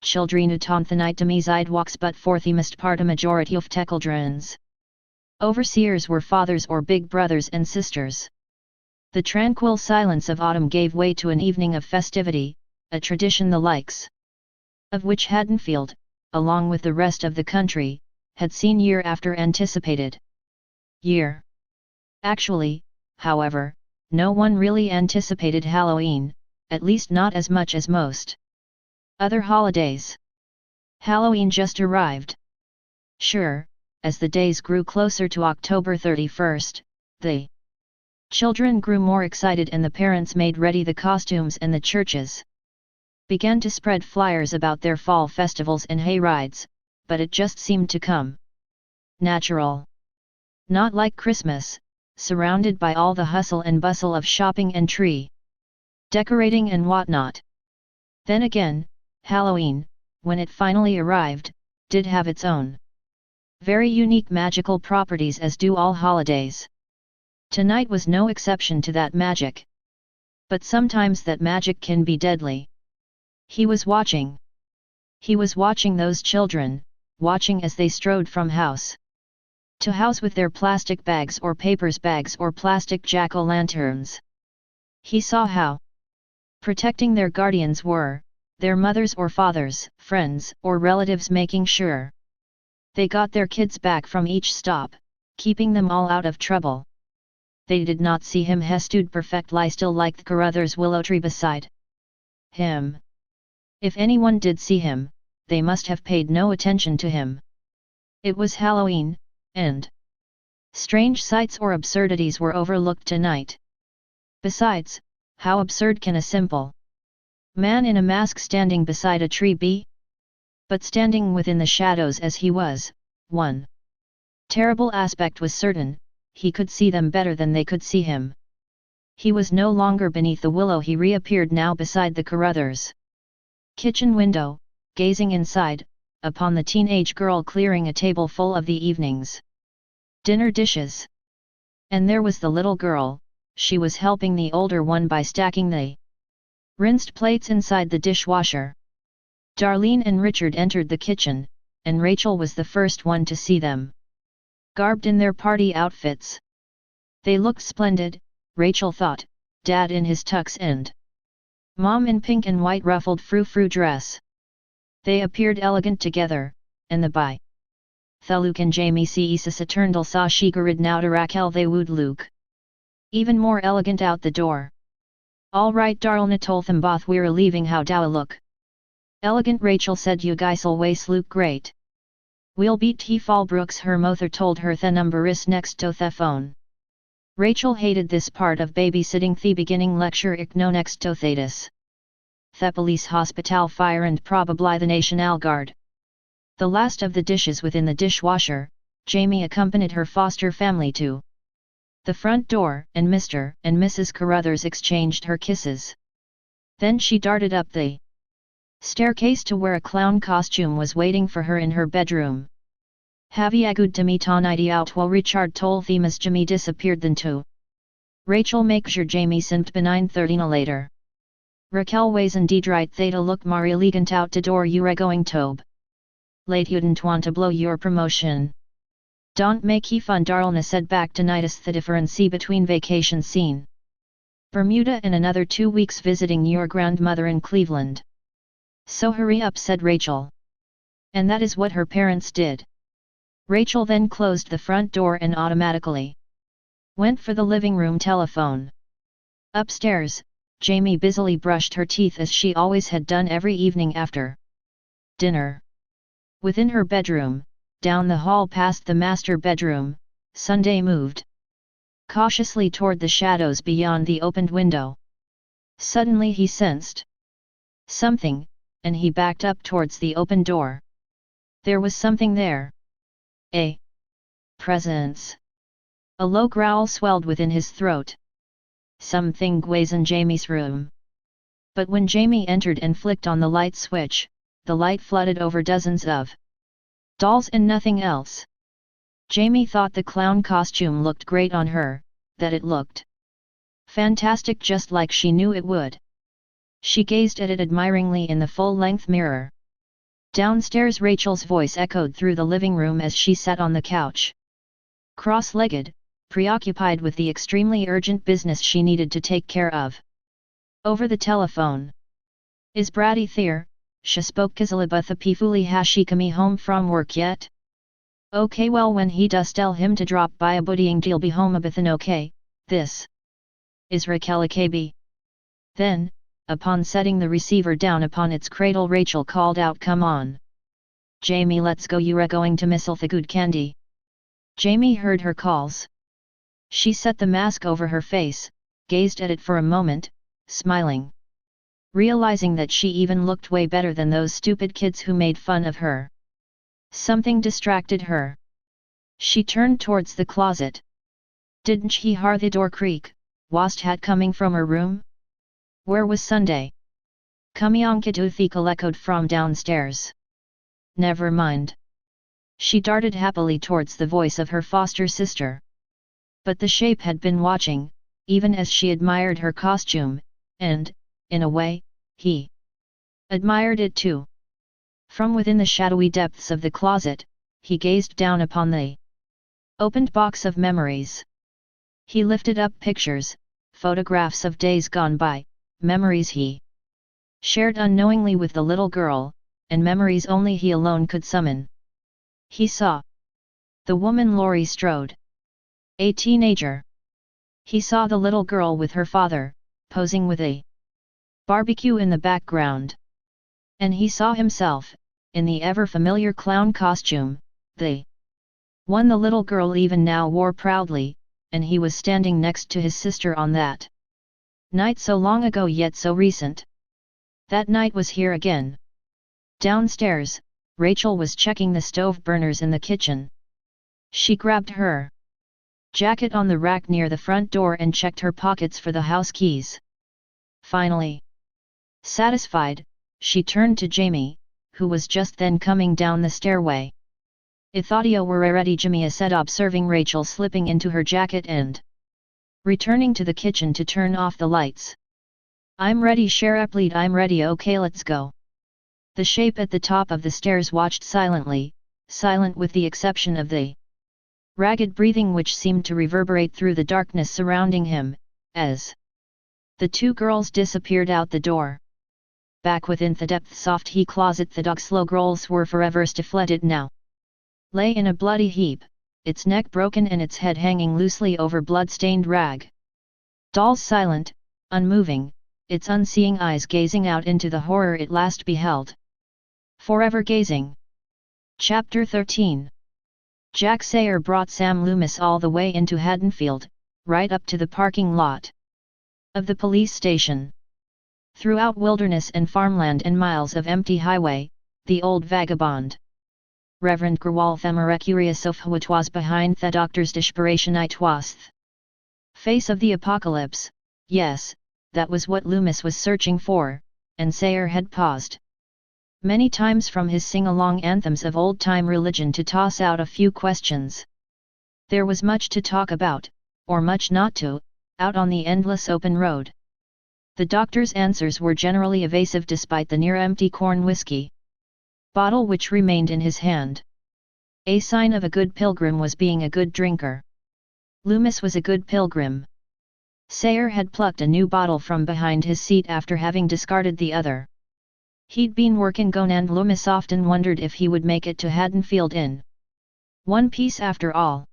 children upon the night sidewalks, but for the most part a majority of the children's overseers were fathers or big brothers and sisters. The tranquil silence of autumn gave way to an evening of festivity, a tradition the likes of which Haddonfield, along with the rest of the country, had seen year after anticipated year. Actually, however, no one really anticipated Halloween, at least not as much as most other holidays. Halloween just arrived. Sure, as the days grew closer to October 31st, the children grew more excited and the parents made ready the costumes, and the churches began to spread flyers about their fall festivals and hay rides, but it just seemed to come natural. Not like Christmas, surrounded by all the hustle and bustle of shopping and tree decorating and whatnot. Then again, Halloween, when it finally arrived, did have its own very unique magical properties, as do all holidays. Tonight was no exception to that magic. But sometimes that magic can be deadly. He was watching. He was watching those children, watching as they strode from house to house with their plastic bags or papers bags or plastic jack-o'-lanterns. He saw how protecting their guardians were, their mothers or fathers, friends or relatives, making sure they got their kids back from each stop, keeping them all out of trouble. They did not see him. He stood perfectly still like the Carruthers willow tree beside him. If anyone did see him, they must have paid no attention to him. It was Halloween, and strange sights or absurdities were overlooked tonight. Besides, How absurd can a simple man in a mask standing beside a tree be? But standing within the shadows as he was, one terrible aspect was certain: he could see them better than they could see him. He was no longer beneath the willow, he reappeared now beside the Carruthers' kitchen window, gazing inside, upon the teenage girl clearing a table full of the evening's dinner dishes. And there was the little girl, she was helping the older one by stacking the rinsed plates inside the dishwasher. Darlene and Richard entered the kitchen, and Rachel was the first one to see them, garbed in their party outfits. They looked splendid, Rachel thought, Dad in his tux and Mom in pink and white ruffled frou-frou dress. They appeared elegant together, and the by Theluk and Jamie se turndal sa shigarid now to Raquel they wooed Luke. Even more elegant out the door. All right darlna toltham both we're leaving how dow look. Elegant Rachel said you guys'll waste Luke great. We'll beat he Fallbrooks her mother told her the number is next to the phone. Rachel hated this part of babysitting the beginning lecture ik no next to thetis. The police hospital fire and probably the National Guard. The last of the dishes within the dishwasher, Jamie accompanied her foster family to the front door, and Mr. and Mrs. Carruthers exchanged her kisses. Then she darted up the staircase to where a clown costume was waiting for her in her bedroom. Havi agud to me tonidi out while Richard told themas Jimmy disappeared then too. Rachel make sure Jamie simped benign 30 later. Raquel ways and dedrite theta look Mari elegant out to door you going tobe. Late you'dn't want to blow your promotion. Don't make he fun darlna said back to nitus the differency between vacation scene Bermuda and another 2 weeks visiting your grandmother in Cleveland. So hurry up said Rachel. And that is what her parents did. Rachel then closed the front door and automatically went for the living room telephone. Upstairs, Jamie busily brushed her teeth as she always had done every evening after dinner. Within her bedroom, down the hall past the master bedroom, Sunday moved cautiously toward the shadows beyond the opened window. Suddenly he sensed something, and he backed up towards the open door. There was something there. A presence. A low growl swelled within his throat. Something was in Jamie's room. But when Jamie entered and flicked on the light switch, the light flooded over dozens of dolls and nothing else. Jamie thought the clown costume looked great on her, that it looked fantastic just like she knew it would. She gazed at it admiringly in the full-length mirror. Downstairs Rachel's voice echoed through the living room as she sat on the couch. Cross-legged, preoccupied with the extremely urgent business she needed to take care of. Over the telephone. Is Brady there? She spoke Kazalibutha Pifuli Hashi kami home from work yet? Okay well when he does tell him to drop by a buddying deal be home abithan okay, this is Raquel Akabi. Then, upon setting the receiver down upon its cradle Rachel called out come on. Jamie let's go you're going to miss the good candy. Jamie heard her calls. She set the mask over her face, gazed at it for a moment, smiling. Realizing that she even looked way better than those stupid kids who made fun of her. Something distracted her. She turned towards the closet. Didn't she hear the door creak, whilst had coming from her room? Where was Sunday? Kumyankaduthikal echoed from downstairs. Never mind. She darted happily towards the voice of her foster sister. But the shape had been watching, even as she admired her costume, and, in a way, he admired it too. From within the shadowy depths of the closet, he gazed down upon the opened box of memories. He lifted up pictures, photographs of days gone by, memories he shared unknowingly with the little girl, and memories only he alone could summon. He saw the woman Laurie Strode, a teenager. He saw the little girl with her father, posing with a barbecue in the background. And he saw himself, in the ever-familiar clown costume, the one the little girl even now wore proudly, and he was standing next to his sister on that Night so long ago yet so recent. That night was here again. Downstairs, Rachel was checking the stove burners in the kitchen. She grabbed her jacket on the rack near the front door and checked her pockets for the house keys. Finally, satisfied, she turned to Jamie, who was just then coming down the stairway. "I thought you were ready," Jamie said, observing Rachel slipping into her jacket and returning to the kitchen to turn off the lights. "I'm ready, Sheriff Lead, I'm ready, okay let's go." The shape at the top of the stairs watched silently, silent with the exception of the ragged breathing which seemed to reverberate through the darkness surrounding him, as the two girls disappeared out the door. Back within the depths of the closet the dog slow girls were forever stifled now. Lay in a bloody heap, its neck broken and its head hanging loosely over blood-stained rag. Dolls silent, unmoving, its unseeing eyes gazing out into the horror it last beheld. Forever gazing. Chapter 13. Jack Sayer brought Sam Loomis all the way into Haddonfield, right up to the parking lot of the police station. Throughout wilderness and farmland and miles of empty highway, the old vagabond Reverend Grewal themere curious of what was behind the doctor's desperation it was the face of the apocalypse. Yes, that was what Loomis was searching for, and Sayer had paused many times from his sing-along anthems of old-time religion to toss out a few questions. There was much to talk about, or much not to, out on the endless open road. The doctor's answers were generally evasive despite the near-empty corn whiskey bottle which remained in his hand. A sign of a good pilgrim was being a good drinker. Loomis was a good pilgrim. Sayer had plucked a new bottle from behind his seat after having discarded the other. He'd been working gone and Loomis often wondered if he would make it to Haddonfield in one piece after all.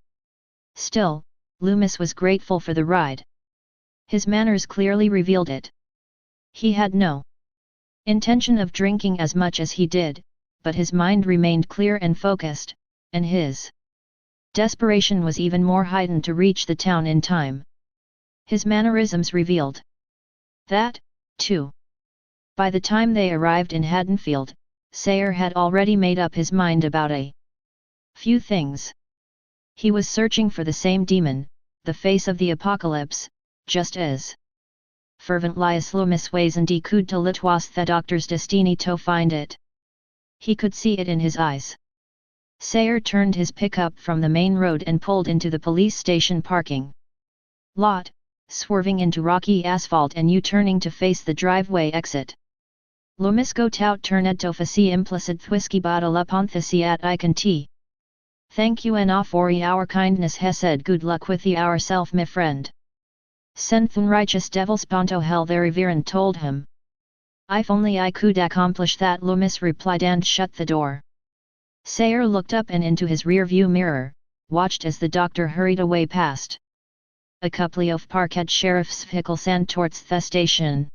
Still, Loomis was grateful for the ride. His manners clearly revealed it. He had no intention of drinking as much as he did, but his mind remained clear and focused, and his desperation was even more heightened to reach the town in time. His mannerisms revealed that, too. By the time they arrived in Haddonfield, Sayer had already made up his mind about a few things. He was searching for the same demon, the face of the apocalypse, just as fervently as Loomis ways and could till it was the doctor's destiny to find it. He could see it in his eyes. Sayer turned his pickup from the main road and pulled into the police station parking lot, swerving into rocky asphalt and U-turning to face the driveway exit. Loomis got out turned to face implicit whiskey bottle upon the seat icon T. "Thank you and for your kindness," he said. "Good luck with yourself, my friend." "Senthin righteous devils ponto hell there," Viren told him. "If only I could accomplish that," Loomis replied and shut the door. Sayer looked up and into his rear-view mirror, watched as the doctor hurried away past a couple of parked sheriff's vehicles and towards the station.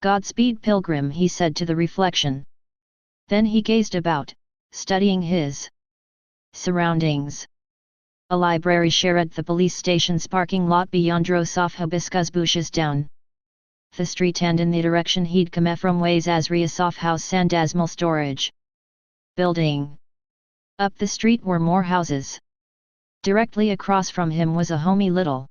"Godspeed, pilgrim," he said to the reflection. Then he gazed about, studying his surroundings. A library shared the police station's parking lot beyond rows of hibiscus bushes down the street and in the direction he'd come from ways as Riasoff House and Asmal Storage Building. Up the street were more houses. Directly across from him was a homey little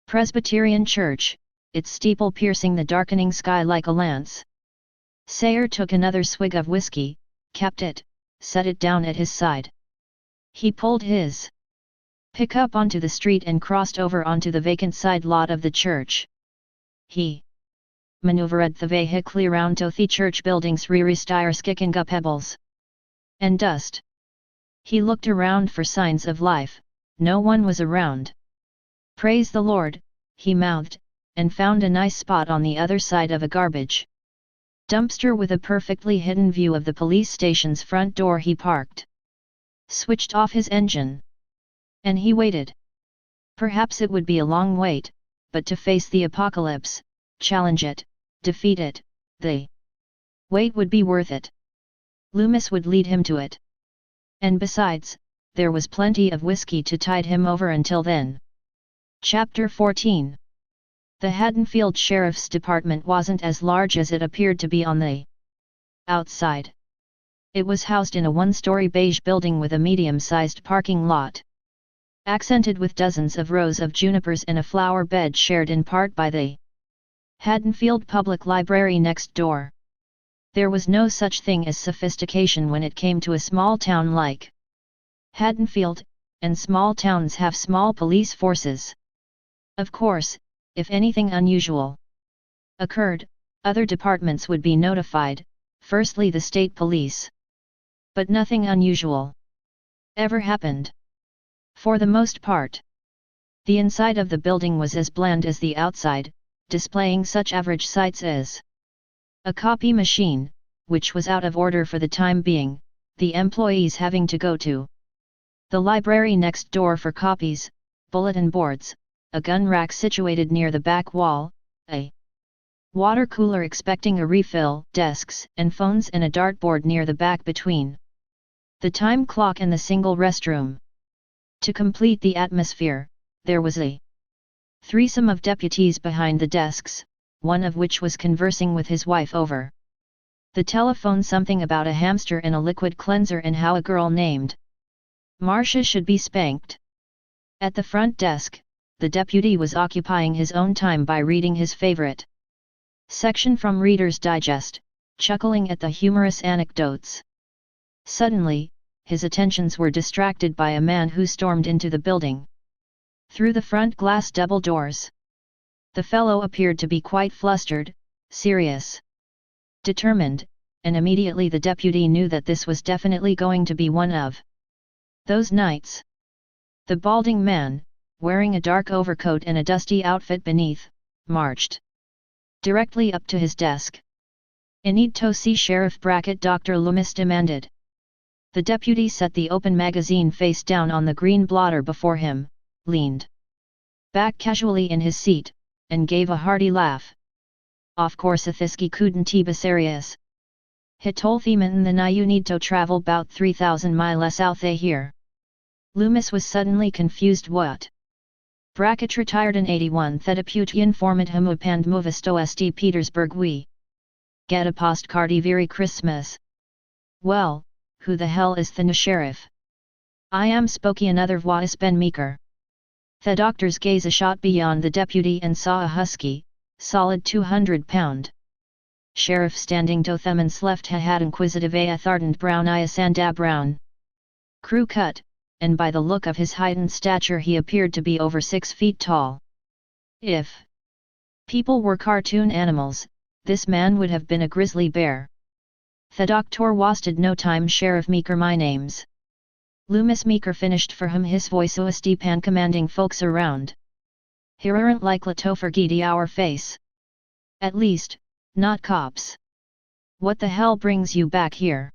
Presbyterian church, its steeple piercing the darkening sky like a lance. Sayer took another swig of whiskey, capped it, set it down at his side. He pulled his pickup onto the street and crossed over onto the vacant side lot of the church. He maneuvered the vehicle around to the church building's rear stairs, kicking up pebbles and dust. He looked around for signs of life. No one was around. "Praise the Lord," he mouthed, and found a nice spot on the other side of a garbage dumpster with a perfectly hidden view of the police station's front door. He parked, switched off his engine, and he waited. Perhaps it would be a long wait, but to face the apocalypse, challenge it, defeat it, the wait would be worth it. Loomis would lead him to it. And besides, there was plenty of whiskey to tide him over until then. Chapter 14. The Haddonfield Sheriff's Department wasn't as large as it appeared to be on the outside. It was housed in a one-story beige building with a medium-sized parking lot, accented with dozens of rows of junipers and a flower bed shared in part by the Haddonfield Public Library next door. There was no such thing as sophistication when it came to a small town like Haddonfield, and small towns have small police forces. Of course, if anything unusual occurred, other departments would be notified, firstly the state police. But nothing unusual ever happened. For the most part, the inside of the building was as bland as the outside, displaying such average sights as a copy machine, which was out of order for the time being, the employees having to go to the library next door for copies, bulletin boards, a gun rack situated near the back wall, a water cooler expecting a refill, desks and phones and a dartboard near the back between the time clock and the single restroom. To complete the atmosphere, there was a threesome of deputies behind the desks, one of which was conversing with his wife over the telephone something about a hamster and a liquid cleanser and how a girl named Marcia should be spanked. At the front desk, the deputy was occupying his own time by reading his favorite section from Reader's Digest, chuckling at the humorous anecdotes. Suddenly, his attentions were distracted by a man who stormed into the building through the front glass double doors. The fellow appeared to be quite flustered, serious, determined, and immediately the deputy knew that this was definitely going to be one of those nights. The balding man, wearing a dark overcoat and a dusty outfit beneath, marched directly up to his desk. "I need to see Sheriff Dr. Loomis demanded. The deputy set the open magazine face down on the green blotter before him, leaned back casually in his seat, and gave a hearty laugh. "Of course Athiski couldn't be serious. He told Theman that you need to travel bout 3,000 miles south of here." Loomis was suddenly confused. What? Bracket retired in 81 Thedaputian format him upand movisto st Petersburg we get a postcardy very Christmas. Well, who the hell is the new sheriff? I am spooky another voice Ben Meeker. The doctor's gaze a shot beyond the deputy and saw a husky, solid 200-pound sheriff standing to Theman's left. He had inquisitive ardent brown eyes and a brown crew cut, and by the look of his height and stature he appeared to be over 6 feet tall. If people were cartoon animals, this man would have been a grizzly bear. "The doctor wasted no time Sheriff Meeker my name's Loomis Meeker finished for him his voice pan commanding folks around. Here aren't likely to forget our face. At least, not cops. What the hell brings you back here?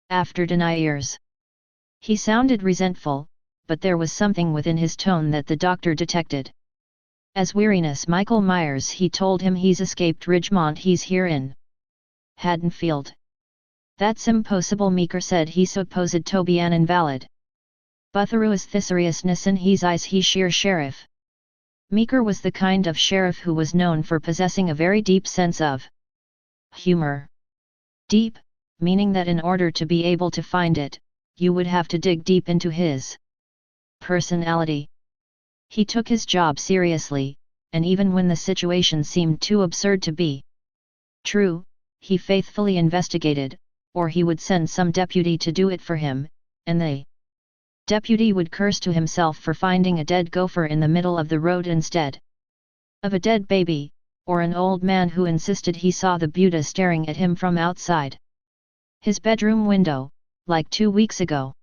After 10 years. He sounded resentful, but there was something within his tone that the doctor detected. As weariness Michael Myers he told him he's escaped Ridgemont he's here in Haddonfield. That's impossible Meeker said he supposed to be an invalid. But through his seriousness in his eyes he sheer sheriff. Meeker was the kind of sheriff who was known for possessing a very deep sense of humor. Deep, meaning that in order to be able to find it, you would have to dig deep into his personality. He took his job seriously, and even when the situation seemed too absurd to be true, he faithfully investigated, or he would send some deputy to do it for him, and the deputy would curse to himself for finding a dead gopher in the middle of the road instead of a dead baby, or an old man who insisted he saw the Buddha staring at him from outside his bedroom window, like 2 weeks ago.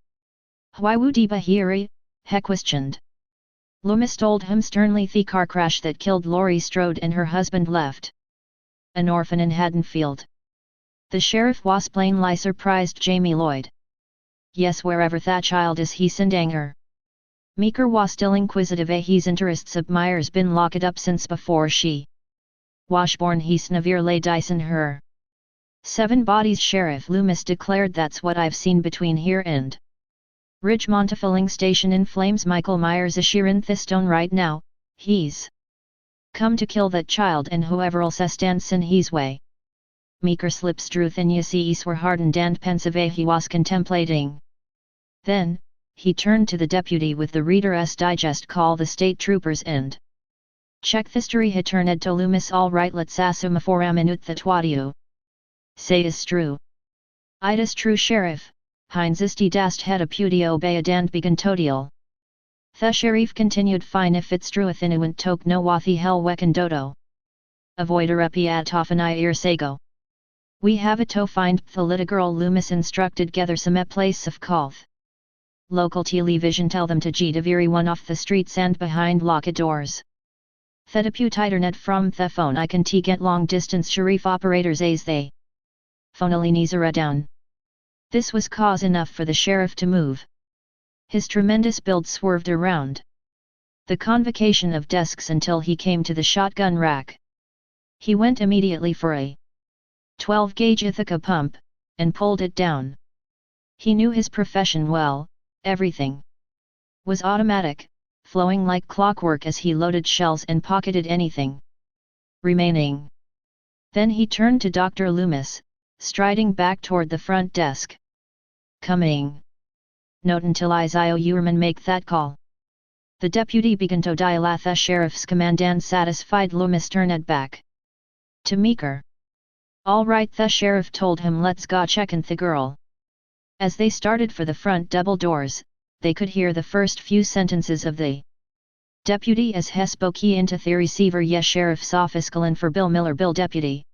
"Why would he be here?" he questioned. Loomis told him sternly the car crash that killed Laurie Strode and her husband left an orphan in Haddonfield. The sheriff was plainly surprised. Jamie Lloyd. "Yes, wherever that child is he send anger." Meeker was still inquisitive. His interests of Myers been locked up since before she was born. He's never laid eyes on her. 7 bodies Sheriff Loomis declared. "That's what I've seen between here and Ridgemont. A filling station in flames. Michael Myers is sheer in Thistone right now. He's Come to kill that child and whoever else stands in his way. Meeker's lips drew thin, his eyes were hardened and pensive, he was contemplating. Then, he turned to the deputy with the Reader's Digest. Call the state troopers and check history hiturned to Loomis. All right, let's assume for a minute that what you say is true. It is true, Sheriff. Heinz ist das het deputy obeyed and began todial. The sheriff continued, fine if it's true if inuent tok no wathi hel wecken dodo. Avoider epi at often I ear sago. We have it to find the little girl. Loomis instructed gather some place of call. Local television tell them to get everyone off the streets and behind locked doors. The deputy internet from the phone I can get long distance sheriff operators as they phonalinis are down. This was cause enough for the sheriff to move. His tremendous build swerved around the convocation of desks until he came to the shotgun rack. He went immediately for a 12-gauge Ithaca pump, and pulled it down. He knew his profession well, everything was automatic, flowing like clockwork as he loaded shells and pocketed anything remaining. Then he turned to Dr. Loomis, striding back toward the front desk. Coming. Note until Isio Uhrman make that call. The deputy began to dial at the sheriff's command and satisfied Loomis turned back to Meeker. All right, the sheriff told him, let's go check in the girl. As they started for the front double doors, they could hear the first few sentences of the deputy as he spoke into the receiver. Yes, sheriff's office calling for Bill Miller. Bill, deputy.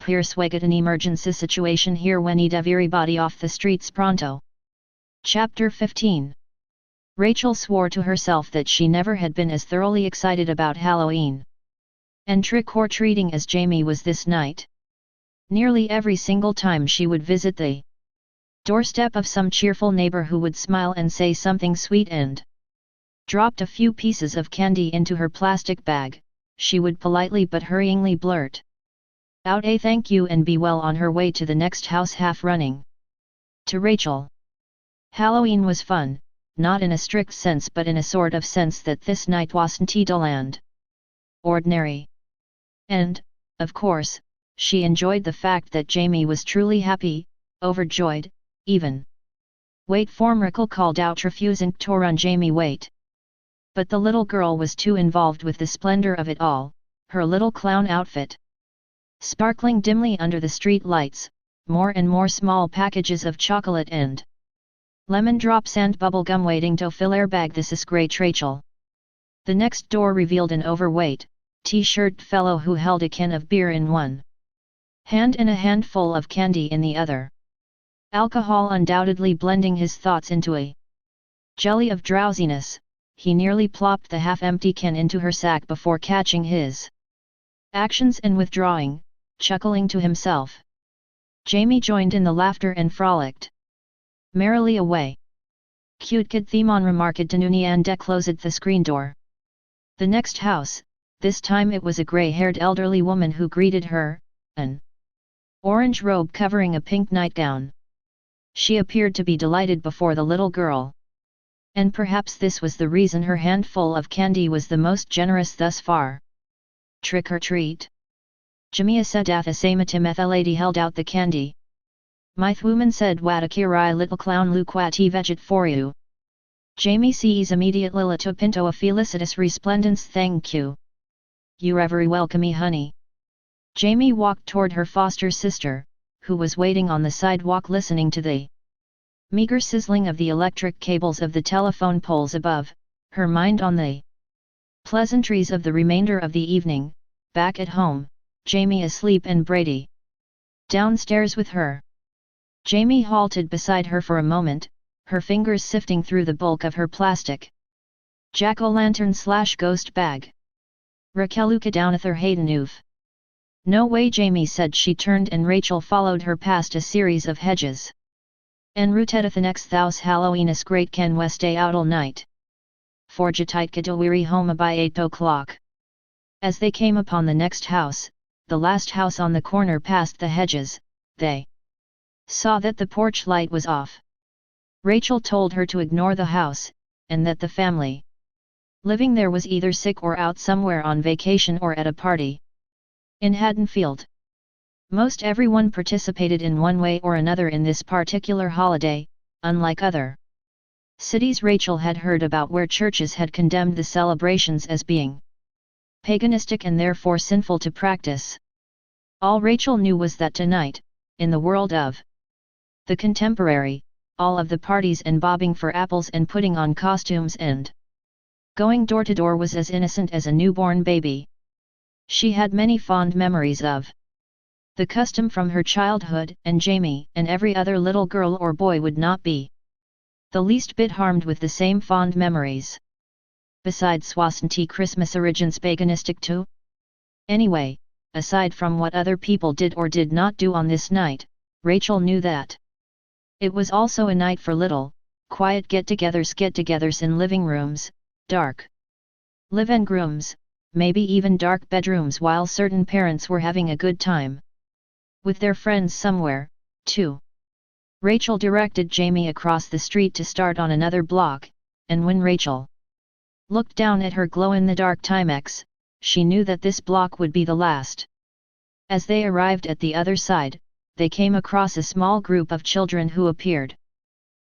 Pierce, we got an emergency situation here, we need everybody off the streets pronto. Chapter 15. Rachel swore to herself that she never had been as thoroughly excited about Halloween and trick-or-treating as Jamie was this night. Nearly every single time she would visit the doorstep of some cheerful neighbor who would smile and say something sweet and dropped a few pieces of candy into her plastic bag, she would politely but hurriedly blurt out a thank you and be well on her way to the next house, half running. To Rachel, Halloween was fun, not in a strict sense but in a sort of sense that this night wasn't dull and ordinary. And, of course, she enjoyed the fact that Jamie was truly happy, overjoyed, even. Wait, Formrickle called out, refusing to run Jamie wait. But the little girl was too involved with the splendor of it all, her little clown outfit sparkling dimly under the street lights, more and more small packages of chocolate and lemon drops and bubble gum waiting to fill her bag. This is great, Rachel. The next door revealed an overweight, t-shirt fellow who held a can of beer in one hand and a handful of candy in the other. Alcohol undoubtedly blending his thoughts into a jelly of drowsiness, he nearly plopped the half-empty can into her sack before catching his actions and withdrawing, chuckling to himself. Jamie joined in the laughter and frolicked merrily away. Cute kid, Themon remarked to Noonie and closed the screen door. The next house, this time it was a grey-haired elderly woman who greeted her, an orange robe covering a pink nightgown. She appeared to be delighted before the little girl. And perhaps this was the reason her handful of candy was the most generous thus far. Trick or treat? Jamia said at the same time the lady held out the candy. My woman said Watakirai little clown Luquati veget for you. Jamie sees immediately la to pinto a felicitous resplendence. Thank you. You're very welcome, honey. Jamie walked toward her foster sister, who was waiting on the sidewalk listening to the meager sizzling of the electric cables of the telephone poles above, her mind on the pleasantries of the remainder of the evening. Back at home, Jamie asleep and Brady downstairs with her. Jamie halted beside her for a moment, her fingers sifting through the bulk of her plastic jack-o'-lantern/ghost bag. Rakeluka downather Haydenoof. No way, Jamie said. She turned and Rachel followed her past a series of hedges. En route the next thous Halloweenus great Ken West day out all night. Forgetite Kadawiri home by 8 o'clock. As they came upon the next house, the last house on the corner past the hedges, they saw that the porch light was off. Rachel told her to ignore the house, and that the family Living there was either sick or out somewhere on vacation or at a party. In Haddonfield, most everyone participated in one way or another in this particular holiday, unlike other cities Rachel had heard about where churches had condemned the celebrations as being paganistic and therefore sinful to practice. All Rachel knew was that tonight, in the world of the contemporary, all of the parties and bobbing for apples and putting on costumes and going door to door was as innocent as a newborn baby. She had many fond memories of the custom from her childhood, and Jamie and every other little girl or boy would not be the least bit harmed with the same fond memories. Besides, wasn't Christmas origins paganistic too? Anyway, aside from what other people did or did not do on this night, Rachel knew that it was also a night for little, quiet get-togethers in living rooms, dark live-in rooms, maybe even dark bedrooms, while certain parents were having a good time with their friends somewhere, too. Rachel directed Jamie across the street to start on another block, and when Rachel looked down at her glow-in-the-dark Timex, she knew that this block would be the last. As they arrived at the other side, they came across a small group of children who appeared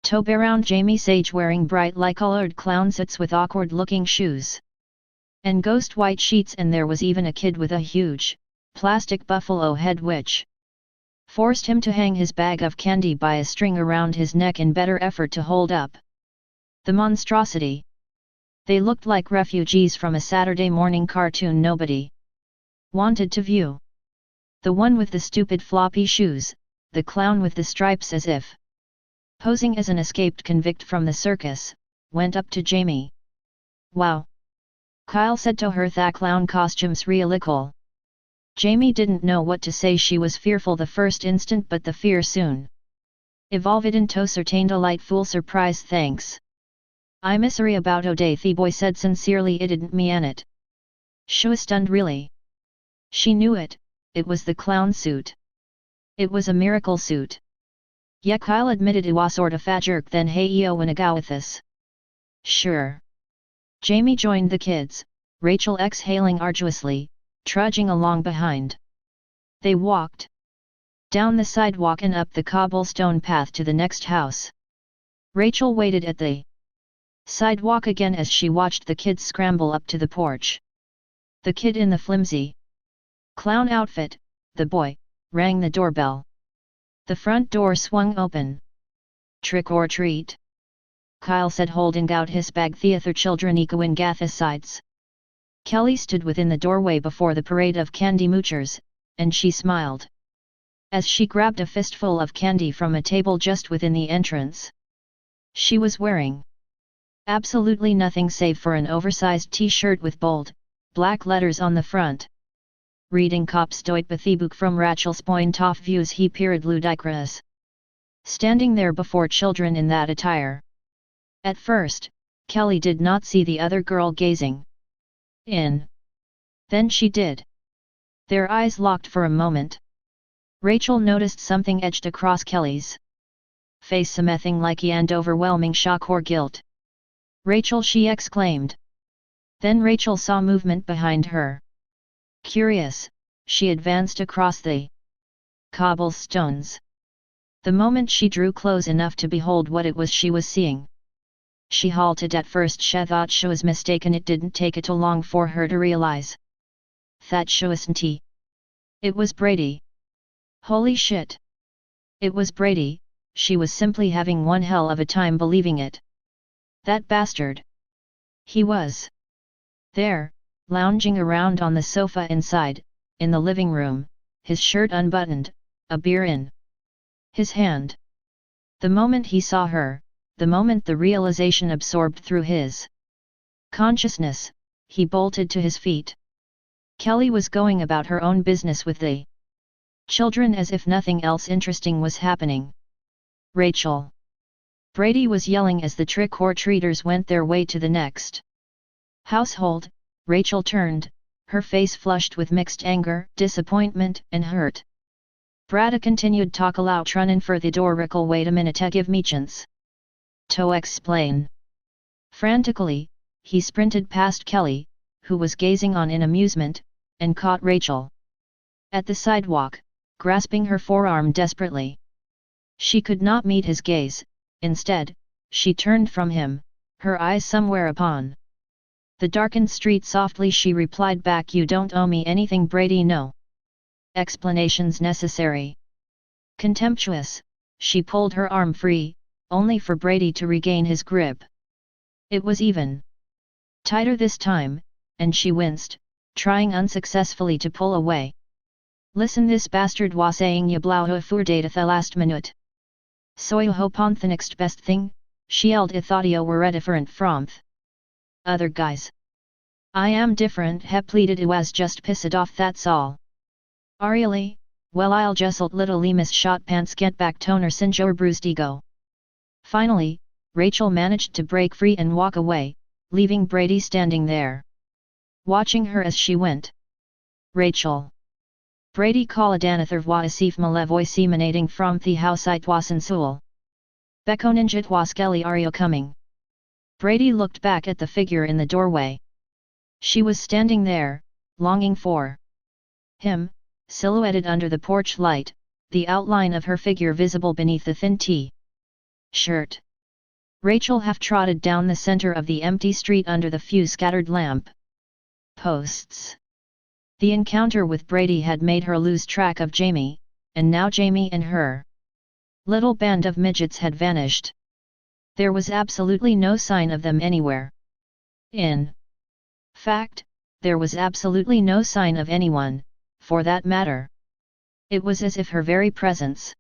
to be around Jamie Sage, wearing bright light-colored clown suits with awkward-looking shoes and ghost white sheets, and there was even a kid with a huge plastic buffalo head which forced him to hang his bag of candy by a string around his neck in better effort to hold up the monstrosity. They looked like refugees from a Saturday morning cartoon nobody wanted to view. The one with the stupid floppy shoes, the clown with the stripes as if posing as an escaped convict from the circus, went up to Jamie. "Wow!" Kyle said to her, "That clown costume's really cool." Jamie didn't know what to say. She was fearful the first instant, but the fear soon evolved into certain delightful surprise. "Thanks. I'm sorry about O'Day," the boy said sincerely. "It didn't mean it." She was stunned, really. She knew it. It was the clown suit. It was a miracle suit. Yeah, Kyle admitted it was sort of a jerk. "Then hey yo, wanna go with us?" "Sure." Jamie joined the kids, Rachel exhaling arduously, trudging along behind. They walked down the sidewalk and up the cobblestone path to the next house. Rachel waited at the sidewalk again as she watched the kids scramble up to the porch. The kid in the flimsy clown outfit, the boy, rang the doorbell. The front door swung open. "Trick or treat?" Kyle said, holding out his bag. "The other children echo in Gatha's sides." Kelly stood within the doorway before the parade of candy moochers, and she smiled as she grabbed a fistful of candy from a table just within the entrance. She was wearing absolutely nothing save for an oversized t-shirt with bold, black letters on the front. Reading Kop's book from Rachel's point of views, he peered ludicrous, standing there before children in that attire. At first, Kelly did not see the other girl gazing in. Then she did. Their eyes locked for a moment. Rachel noticed something etched across Kelly's face, something like and overwhelming shock or guilt. "Rachel!" she exclaimed. Then Rachel saw movement behind her. Curious, she advanced across the cobblestones. The moment she drew close enough to behold what it was she was seeing, she halted. At first she thought she was mistaken. It didn't take it too long for her to realize that she wasn't he. It was Brady. Holy shit! It was Brady. She was simply having one hell of a time believing it. That bastard! He was there, lounging around on the sofa inside, in the living room, his shirt unbuttoned, a beer in his hand. The moment he saw her, the moment the realization absorbed through his consciousness, he bolted to his feet. Kelly was going about her own business with the children as if nothing else interesting was happening. "Rachel!" Brady was yelling as the trick-or-treaters went their way to the next household. Rachel turned, her face flushed with mixed anger, disappointment, and hurt. Brada continued talk aloud, running for the door. "Rickle, wait a minute, give me chance to explain." Frantically, he sprinted past Kelly, who was gazing on in amusement, and caught Rachel at the sidewalk, grasping her forearm desperately. She could not meet his gaze. Instead, she turned from him, her eyes somewhere upon the darkened street. Softly she replied back, "You don't owe me anything, Brady, no explanations necessary." Contemptuous, she pulled her arm free, only for Brady to regain his grip. It was even tighter this time, and she winced, trying unsuccessfully to pull away. "Listen, this bastard was saying you blau for date at the last minute. So you hope on the next best thing?" she yelled. "I thought you were different from other guys." "I am different," he pleaded. "I was just pissed off, that's all." "Are really? Well, I'll just little miss shot pants get back toner singe your bruised ego." Finally, Rachel managed to break free and walk away, leaving Brady standing there, watching her as she went. "Rachel." Brady called Anather Wasif Malevoice emanating from the house it was in Seoul. "Bekoninjit was Kelly, are you coming?" Brady looked back at the figure in the doorway. She was standing there, longing for him, silhouetted under the porch light, the outline of her figure visible beneath the thin T-shirt. Rachel half-trotted down the center of the empty street under the few scattered lamp posts. The encounter with Brady had made her lose track of Jamie, and now Jamie and her little band of midgets had vanished. There was absolutely no sign of them anywhere. In fact, there was absolutely no sign of anyone, for that matter. It was as if her very presence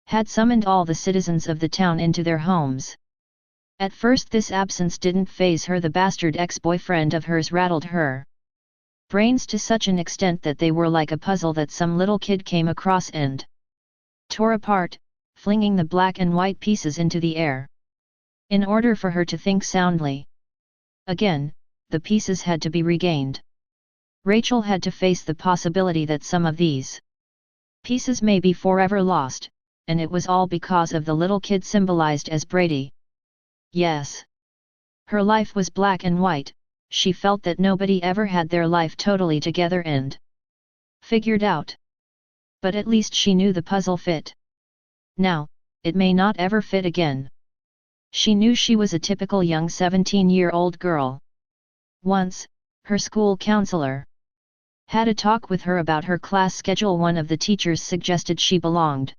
had summoned all the citizens of the town into their homes. At first this absence didn't faze her. The bastard ex-boyfriend of hers rattled her brains to such an extent that they were like a puzzle that some little kid came across and tore apart, flinging the black and white pieces into the air. In order for her to think soundly again, the pieces had to be regained. Rachel had to face the possibility that some of these pieces may be forever lost, and it was all because of the little kid symbolized as Brady. Yes. Her life was black and white. She felt that nobody ever had their life totally together and figured out. But at least she knew the puzzle fit. Now, it may not ever fit again. She knew she was a typical young 17-year-old girl. Once, her school counselor had a talk with her about her class schedule. One of the teachers suggested she belonged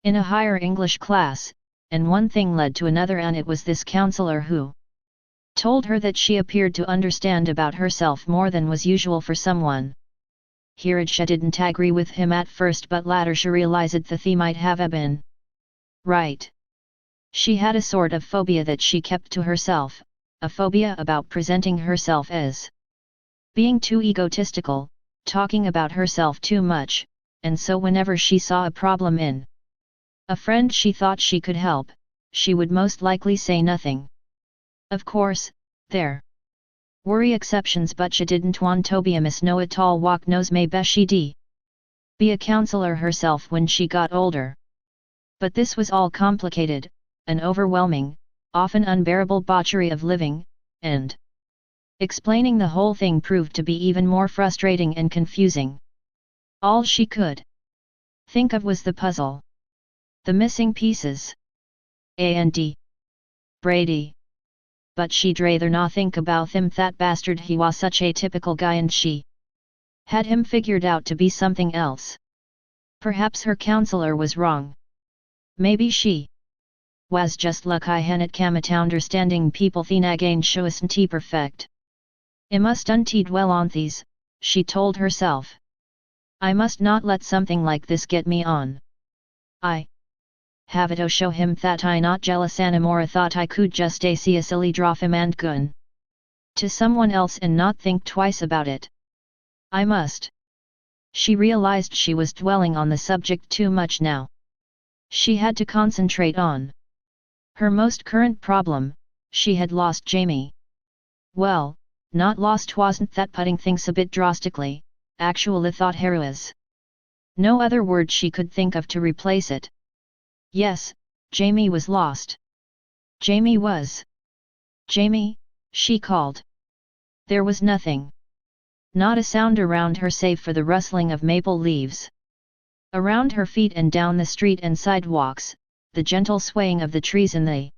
in a higher English class, and one thing led to another, and it was this counselor who told her that she appeared to understand about herself more than was usual for someone. Hiraj didn't agree with him at first, but later she realized that he might have been right. She had a sort of phobia that she kept to herself, a phobia about presenting herself as being too egotistical, talking about herself too much, and so whenever she saw a problem in a friend she thought she could help, she would most likely say nothing. Of course, there were exceptions, but she didn't want to be a Miss Know-It-All Walk Nose May Beshidi be a counselor herself when she got older. But this was all complicated, an overwhelming, often unbearable botchery of living, and explaining the whole thing proved to be even more frustrating and confusing. All she could think of was the puzzle. The missing pieces. And Brady. But she'd rather not think about him, that bastard. He was such a typical guy, and she had him figured out to be something else. Perhaps her counselor was wrong. Maybe she was just lucky hennet kamat understanding people thinagain shoisn't perfect. I must unteed well on these, she told herself. I must not let something like this get me on. I have it to show him that I not jealous anymore. Thought I could just see a silly drop him and gun to someone else and not think twice about it. I must. She realized she was dwelling on the subject too much now. She had to concentrate on her most current problem. She had lost Jamie. Well, not lost wasn't that putting things a bit drastically, actually thought her was no other word she could think of to replace it. Yes, Jamie was lost. Jamie was. Jamie, she called. There was nothing. Not a sound around her save for the rustling of maple leaves. Around her feet and down the street and sidewalks, the gentle swaying of the trees in the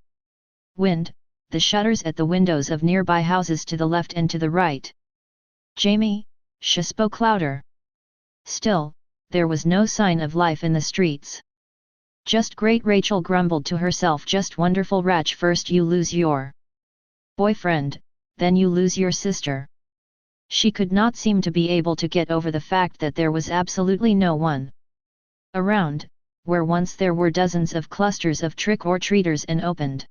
wind, the shutters at the windows of nearby houses to the left and to the right. Jamie, she spoke louder. Still, there was no sign of life in the streets. Just great Rachel grumbled to herself, just wonderful Rach, first you lose your boyfriend, then you lose your sister. She could not seem to be able to get over the fact that there was absolutely no one around, where once there were dozens of clusters of trick-or-treaters and opened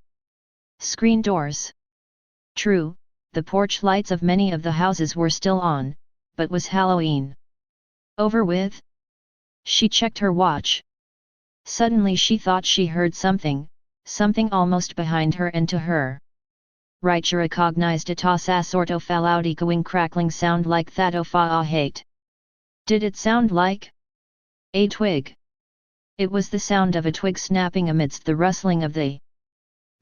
screen doors. True, the porch lights of many of the houses were still on, but was Halloween over with? She checked her watch. Suddenly she thought she heard something almost behind her and to her right. She recognized a ortofalaudi crackling sound like that of a hate. Did it sound like a twig? It was the sound of a twig snapping amidst the rustling of the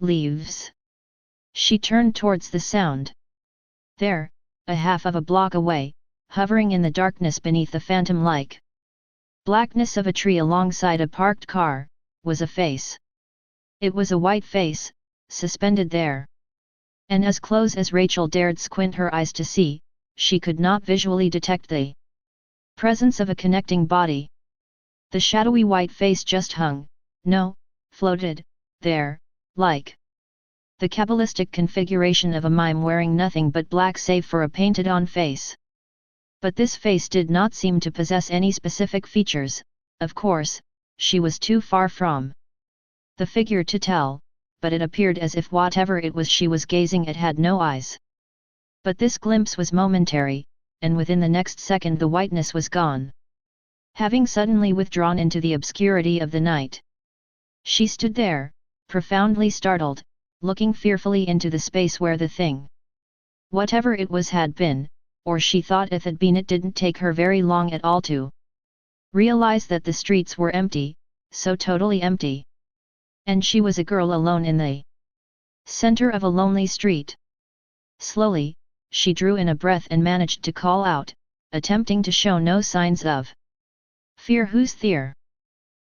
leaves. She turned towards the sound. There, a half of a block away, hovering in the darkness beneath the phantom-like blackness of a tree alongside a parked car, was a face. It was a white face, suspended there. And as close as Rachel dared squint her eyes to see, she could not visually detect the presence of a connecting body. The shadowy white face just hung, no, floated, there, like the Kabbalistic configuration of a mime wearing nothing but black save for a painted-on face. But this face did not seem to possess any specific features. Of course, she was too far from the figure to tell, but it appeared as if whatever it was she was gazing at had no eyes. But this glimpse was momentary, and within the next second the whiteness was gone, having suddenly withdrawn into the obscurity of the night. She stood there, profoundly startled, looking fearfully into the space where the thing, whatever it was, had been, or she thought it had been. It didn't take her very long at all to realize that the streets were empty, so totally empty. And she was a girl alone in the center of a lonely street. Slowly, she drew in a breath and managed to call out, attempting to show no signs of fear. Who's there?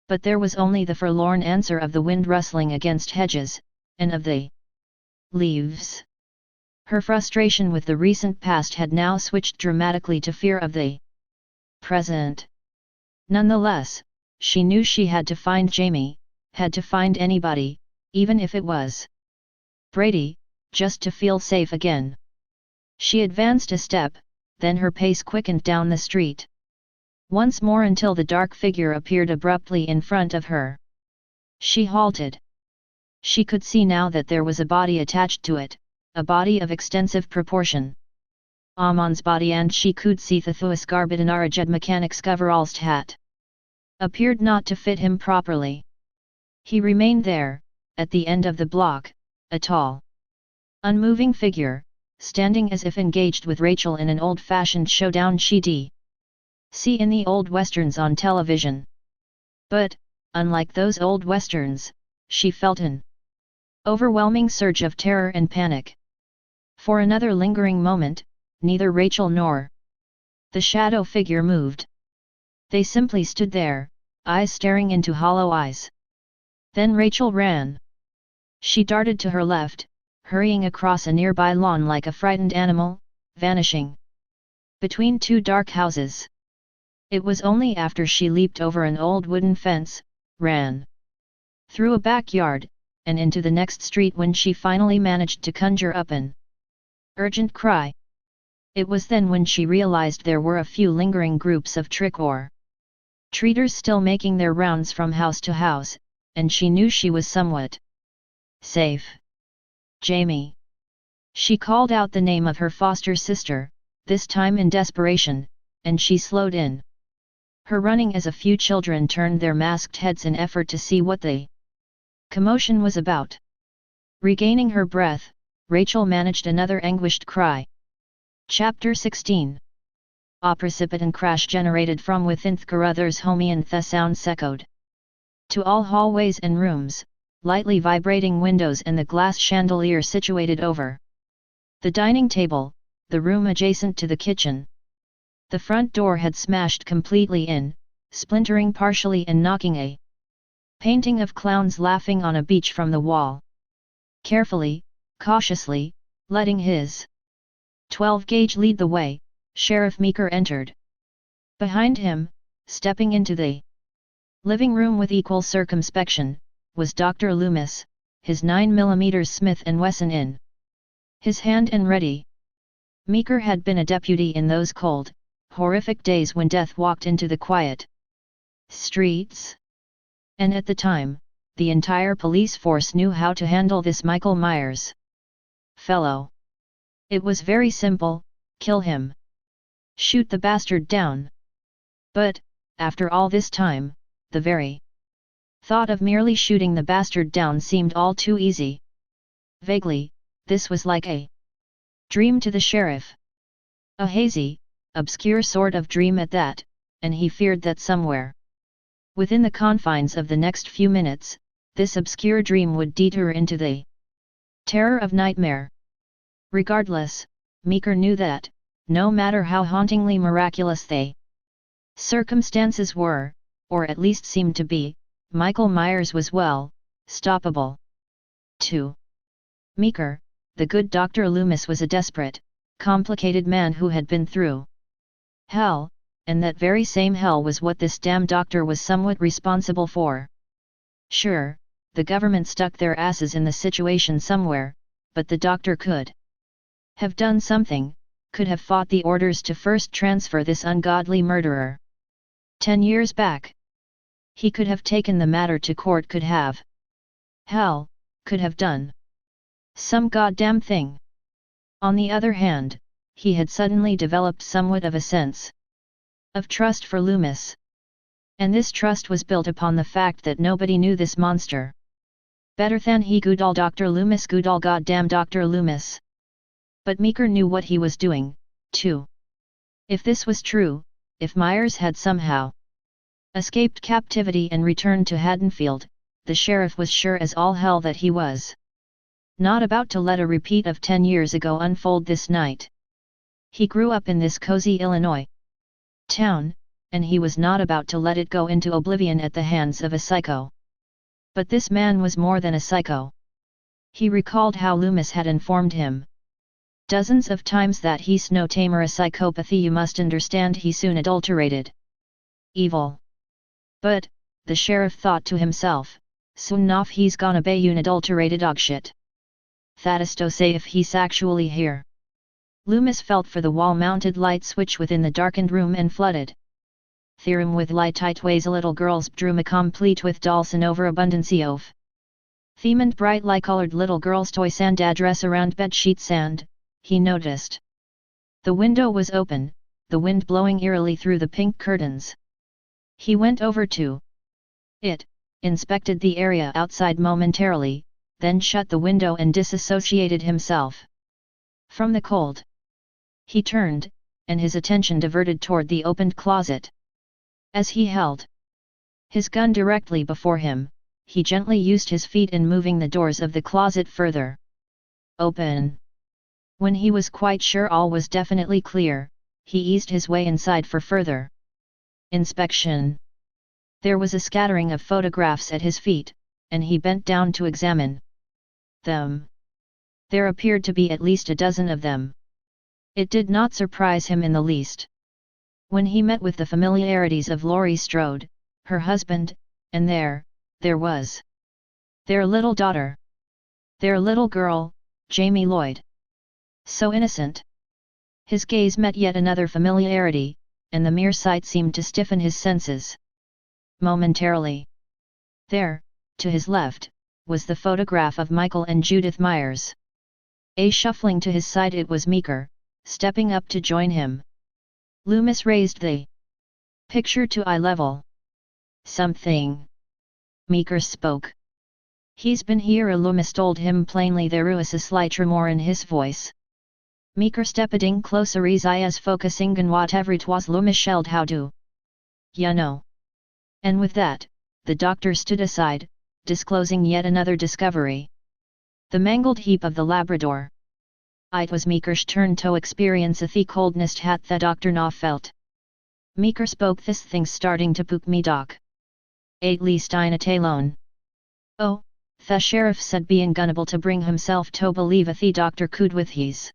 But there was only the forlorn answer of the wind rustling against hedges, and of the leaves. Her frustration with the recent past had now switched dramatically to fear of the present. Nonetheless, she knew she had to find Jamie, had to find anybody, even if it was Brady, just to feel safe again. She advanced a step, then her pace quickened down the street once more until the dark figure appeared abruptly in front of her. She halted. She could see now that there was a body attached to it, a body of extensive proportion. Amon's body, and she could see the thuis garbidinarajed mechanic's coveralls hat appeared not to fit him properly. He remained there, at the end of the block, a tall, unmoving figure, standing as if engaged with Rachel in an old-fashioned showdown she'd see in the old westerns on television. But, unlike those old westerns, she felt an overwhelming surge of terror and panic. For another lingering moment, neither Rachel nor the shadow figure moved. They simply stood there, eyes staring into hollow eyes. Then Rachel ran. She darted to her left, hurrying across a nearby lawn like a frightened animal, vanishing between two dark houses. It was only after she leaped over an old wooden fence, ran through a backyard, and into the next street when she finally managed to conjure up an urgent cry. It was then when she realized there were a few lingering groups of trick-or-treaters still making their rounds from house to house, and she knew she was somewhat safe. Jamie. She called out the name of her foster sister, this time in desperation, and she slowed in her running as a few children turned their masked heads in effort to see what the commotion was about. Regaining her breath, Rachel managed another anguished cry. Chapter 16. A precipitant crash generated from within Carruthers' home, and the sounds echoed to all hallways and rooms, lightly vibrating windows and the glass chandelier situated over The dining table, the room adjacent to the kitchen. The front door had smashed completely in, splintering partially and knocking a painting of clowns laughing on a beach from the wall. Carefully, cautiously, letting his 12-gauge lead the way, Sheriff Meeker entered. Behind him, stepping into the living room with equal circumspection, was Dr. Loomis, his 9mm Smith & Wesson in his hand and ready. Meeker had been a deputy in those cold, horrific days when death walked into the quiet streets. And at the time, the entire police force knew how to handle this Michael Myers fellow. It was very simple: kill him. Shoot the bastard down. But, after all this time, the very thought of merely shooting the bastard down seemed all too easy. Vaguely, this was like a dream to the sheriff. A hazy, obscure sort of dream at that, and he feared that somewhere within the confines of the next few minutes, this obscure dream would detour into the terror of nightmare. Regardless, Meeker knew that, no matter how hauntingly miraculous the circumstances were, or at least seemed to be, Michael Myers was stoppable. 2. Meeker, the good Dr. Loomis, was a desperate, complicated man who had been through hell, and that very same hell was what this damn doctor was somewhat responsible for. Sure, the government stuck their asses in the situation somewhere, but the doctor could have done something, could have fought the orders to first transfer this ungodly murderer 10 years back. He could have taken the matter to court, could have could have done some goddamn thing. On the other hand, he had suddenly developed somewhat of a sense of trust for Loomis. And this trust was built upon the fact that nobody knew this monster better than he. Good ol' Dr. Loomis, good ol' goddamn Dr. Loomis. But Meeker knew what he was doing, too. If this was true, if Myers had somehow escaped captivity and returned to Haddonfield, the sheriff was sure as all hell that he was not about to let a repeat of 10 years ago unfold this night. He grew up in this cozy Illinois town, and he was not about to let it go into oblivion at the hands of a psycho. But this man was more than a psycho. He recalled how Loomis had informed him dozens of times that he's no tamer a psychopathy. You must understand, he soon adulterated evil. But, the sheriff thought to himself, soon enough he's gonna be unadulterated dogshit. That is to say, if he's actually here. Loomis felt for the wall-mounted light switch within the darkened room and flooded theorem with light ways. A little girl's bedroom, complete with dolls and overabundance of themed brightly colored little girl's toys and address around bed sheets, and, he noticed, the window was open, the wind blowing eerily through the pink curtains. He went over to it, inspected the area outside momentarily, then shut the window and disassociated himself from the cold. He turned, and his attention diverted toward the opened closet. As he held his gun directly before him, he gently used his feet in moving the doors of the closet further open. When he was quite sure all was definitely clear, he eased his way inside for further inspection. There was a scattering of photographs at his feet, and he bent down to examine them. There appeared to be at least a dozen of them. It did not surprise him in the least when he met with the familiarities of Laurie Strode, her husband, and there was their little daughter. Their little girl, Jamie Lloyd. So innocent. His gaze met yet another familiarity, and the mere sight seemed to stiffen his senses momentarily. There, to his left, was the photograph of Michael and Judith Myers. Shuffling to his side it was Meeker, stepping up to join him. Loomis raised the picture to eye level. Something. Meeker spoke. He's been here, Loomis told him plainly. There was a slight tremor in his voice. Meeker stepping closer, his eyes focusing on whatever it was Loomis shelled. How do ya know? And with that, the doctor stood aside, disclosing yet another discovery. The mangled heap of the Labrador. it was Meeker's turn to experience the coldness hat the doctor now felt. Meeker spoke, this thing's starting to pook me, doc. At least I'm not alone. Oh, the sheriff said being unable to bring himself to believe the doctor could with his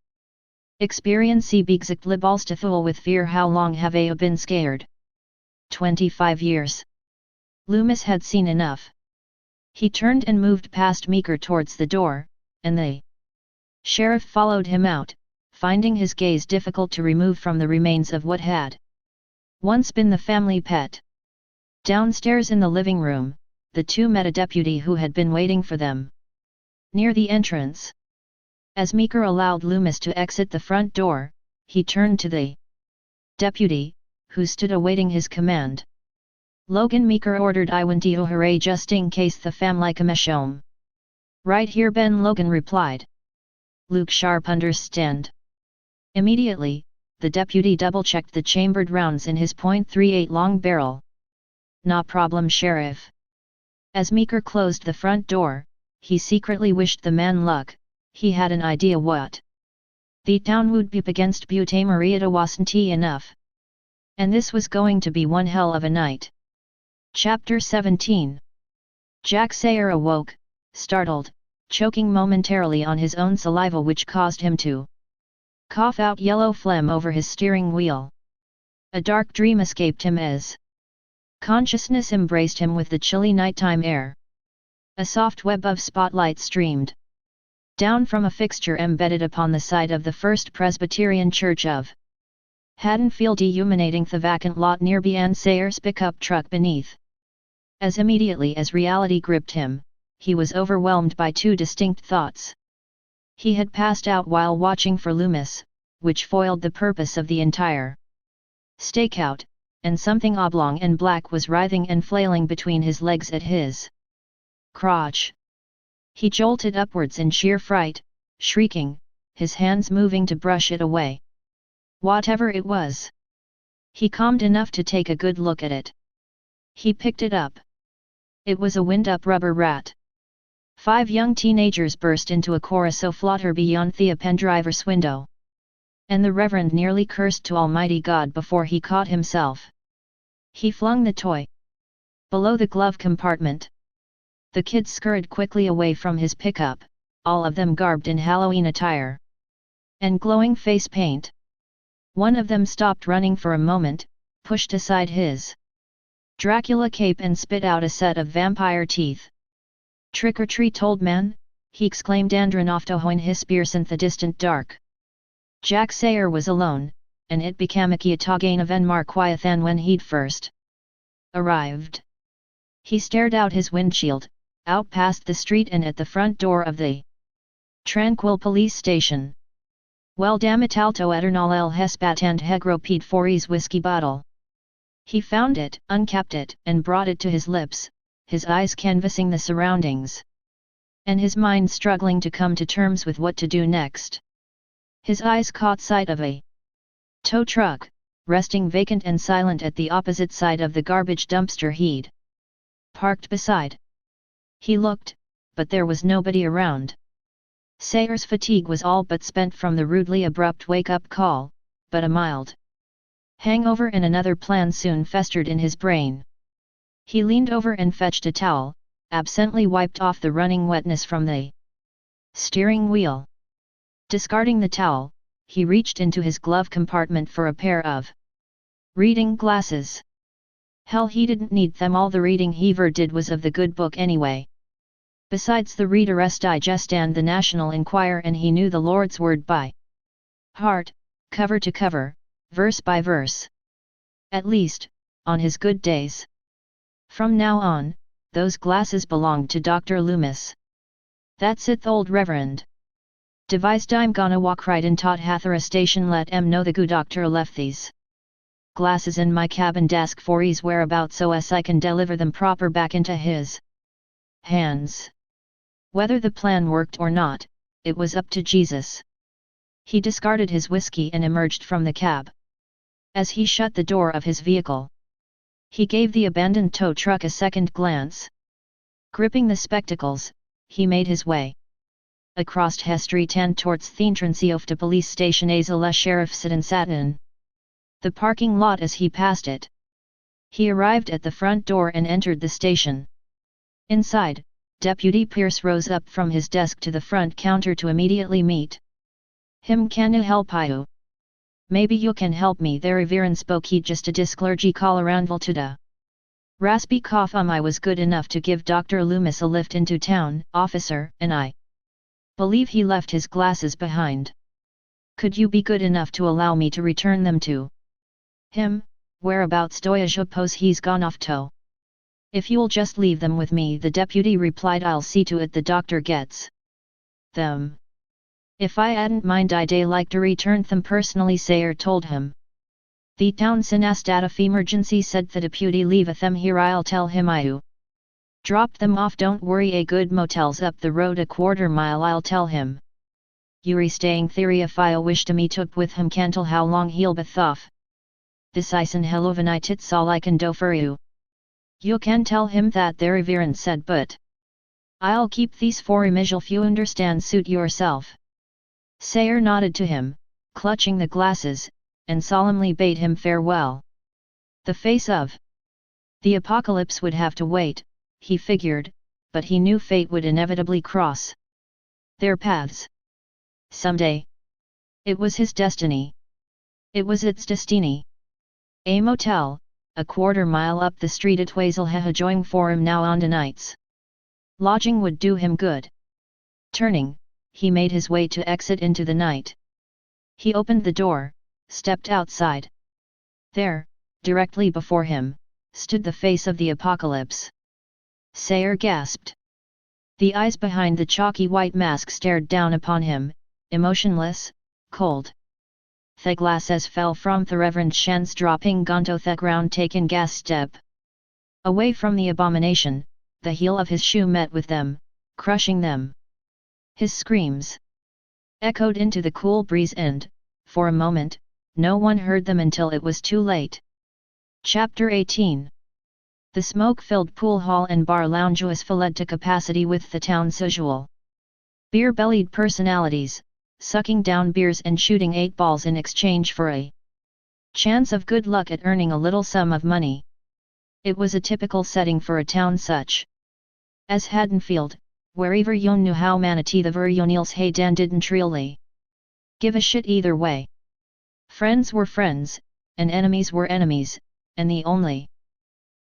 experience be exactly balls to fool with fear. How long have I been scared? 25 years. Loomis had seen enough. He turned and moved past Meeker towards the door, and the sheriff followed him out, finding his gaze difficult to remove from the remains of what had once been the family pet. Downstairs in the living room, the two met a deputy who had been waiting for them near the entrance. As Meeker allowed Loomis to exit the front door, he turned to the deputy, who stood awaiting his command. Logan, Meeker ordered, I want you hurry just in case the family come home. Right here, Ben, Logan replied. Luke sharp understand. Immediately, the deputy double-checked the chambered rounds in his .38 long barrel. No problem, Sheriff. As Meeker closed the front door, he secretly wished the man luck. He had an idea what the town would be up against Butte Marietta wasn't enough. And this was going to be one hell of a night. Chapter 17. Jack Sayer awoke, startled, choking momentarily on his own saliva, which caused him to cough out yellow phlegm over his steering wheel. A dark dream escaped him as consciousness embraced him with the chilly nighttime air. A soft web of spotlight streamed down from a fixture embedded upon the side of the First Presbyterian Church of Haddonfield, illuminating the vacant lot near Ben Sayer's pickup truck beneath. As immediately as reality gripped him, he was overwhelmed by two distinct thoughts. He had passed out while watching for Loomis, which foiled the purpose of the entire stakeout, and something oblong and black was writhing and flailing between his legs at his crotch. He jolted upwards in sheer fright, shrieking, his hands moving to brush it away. Whatever it was. He calmed enough to take a good look at it. He picked it up. It was a wind-up rubber rat. 5 young teenagers burst into a chorus of flutter beyond the pendriver's window. And the Reverend nearly cursed to Almighty God before he caught himself. He flung the toy below the glove compartment. The kids scurried quickly away from his pickup, all of them garbed in Halloween attire and glowing face paint. One of them stopped running for a moment, pushed aside his Dracula cape and spit out a set of vampire teeth. Trick or treat, old man, he exclaimed Andronoftohoin his spears in the distant dark. Jack Sayer was alone, and it became a Kiatagain of Enmar than when he'd first arrived. He stared out his windshield, out past the street and at the front door of the tranquil police station. Well, damn it, Alto Eternal El Hespat and Hegropede Fories whiskey bottle. He found it, uncapped it, and brought it to his lips, his eyes canvassing the surroundings, and his mind struggling to come to terms with what to do next. His eyes caught sight of a tow truck, resting vacant and silent at the opposite side of the garbage dumpster he'd parked beside. He looked, but there was nobody around. Sayer's fatigue was all but spent from the rudely abrupt wake-up call, but a mild hangover and another plan soon festered in his brain. He leaned over and fetched a towel, absently wiped off the running wetness from the steering wheel. Discarding the towel, he reached into his glove compartment for a pair of reading glasses. Hell, he didn't need them, all the reading he ever did was of the good book anyway. Besides the Reader's Digest and the National Enquirer, and he knew the Lord's Word by heart, cover to cover, verse by verse. At least, on his good days. From now on, those glasses belonged to Dr. Loomis. That's it, old Reverend. Devised, I'm gonna walk right in tot Hathara station, let em know the good doctor left these glasses in my cabin desk for his whereabouts, so as I can deliver them proper back into his hands. Whether the plan worked or not, it was up to Jesus. He discarded his whiskey and emerged from the cab. As he shut the door of his vehicle, he gave the abandoned tow truck a second glance. Gripping the spectacles, he made his way across Hestry Tan towards the of the police station as la sheriff Sidon Satin. The parking lot as he passed it. He arrived at the front door and entered the station. Inside, Deputy Pierce rose up from his desk to the front counter to immediately meet him. Can you help you? Maybe you can help me there. Viren spoke he just a disclergy call around Voltuda. Raspy cough. I was good enough to give Dr. Loomis a lift into town, officer, and I believe he left his glasses behind. Could you be good enough to allow me to return them to him? Whereabouts do I suppose he's gone off to? If you'll just leave them with me, the deputy replied. I'll see to it the doctor gets them. If I hadn't mind, I'd like to return them personally, Sayer told him. The town stat of emergency, said the deputy. Leave them here, I'll tell him you dropped them off. Don't worry, a good motel's up the road a quarter mile, I'll tell him. Yuri staying theory if I wish to meet up with him, can't tell how long he'll be off. This isen helovanite, it's all I can do for you. You can tell him that there, Viren said, but I'll keep these for image if you understand, suit yourself. Sayer nodded to him, clutching the glasses, and solemnly bade him farewell. The face of the apocalypse would have to wait, he figured, but he knew fate would inevitably cross their paths someday. It was his destiny. It was its destiny. A motel, a quarter mile up the street at Wazelheha joing for him now on the nights. Lodging would do him good. Turning, he made his way to exit into the night. He opened the door, stepped outside. There, directly before him, stood the face of the apocalypse. Sayer gasped. The eyes behind the chalky white mask stared down upon him, emotionless, cold. The glasses fell from the Reverend Shan's dropping gonto the ground, taken gas step. Away from the abomination, the heel of his shoe met with them, crushing them. His screams echoed into the cool breeze and, for a moment, no one heard them until it was too late. Chapter 18. The smoke-filled pool hall and bar lounge was filled to capacity with the town's usual beer-bellied personalities, sucking down beers and shooting 8 balls in exchange for a chance of good luck at earning a little sum of money. It was a typical setting for a town such as Haddonfield, wherever yon knew how manatee the Verionils hey dan didn't really give a shit either way. Friends were friends, and enemies were enemies, and the only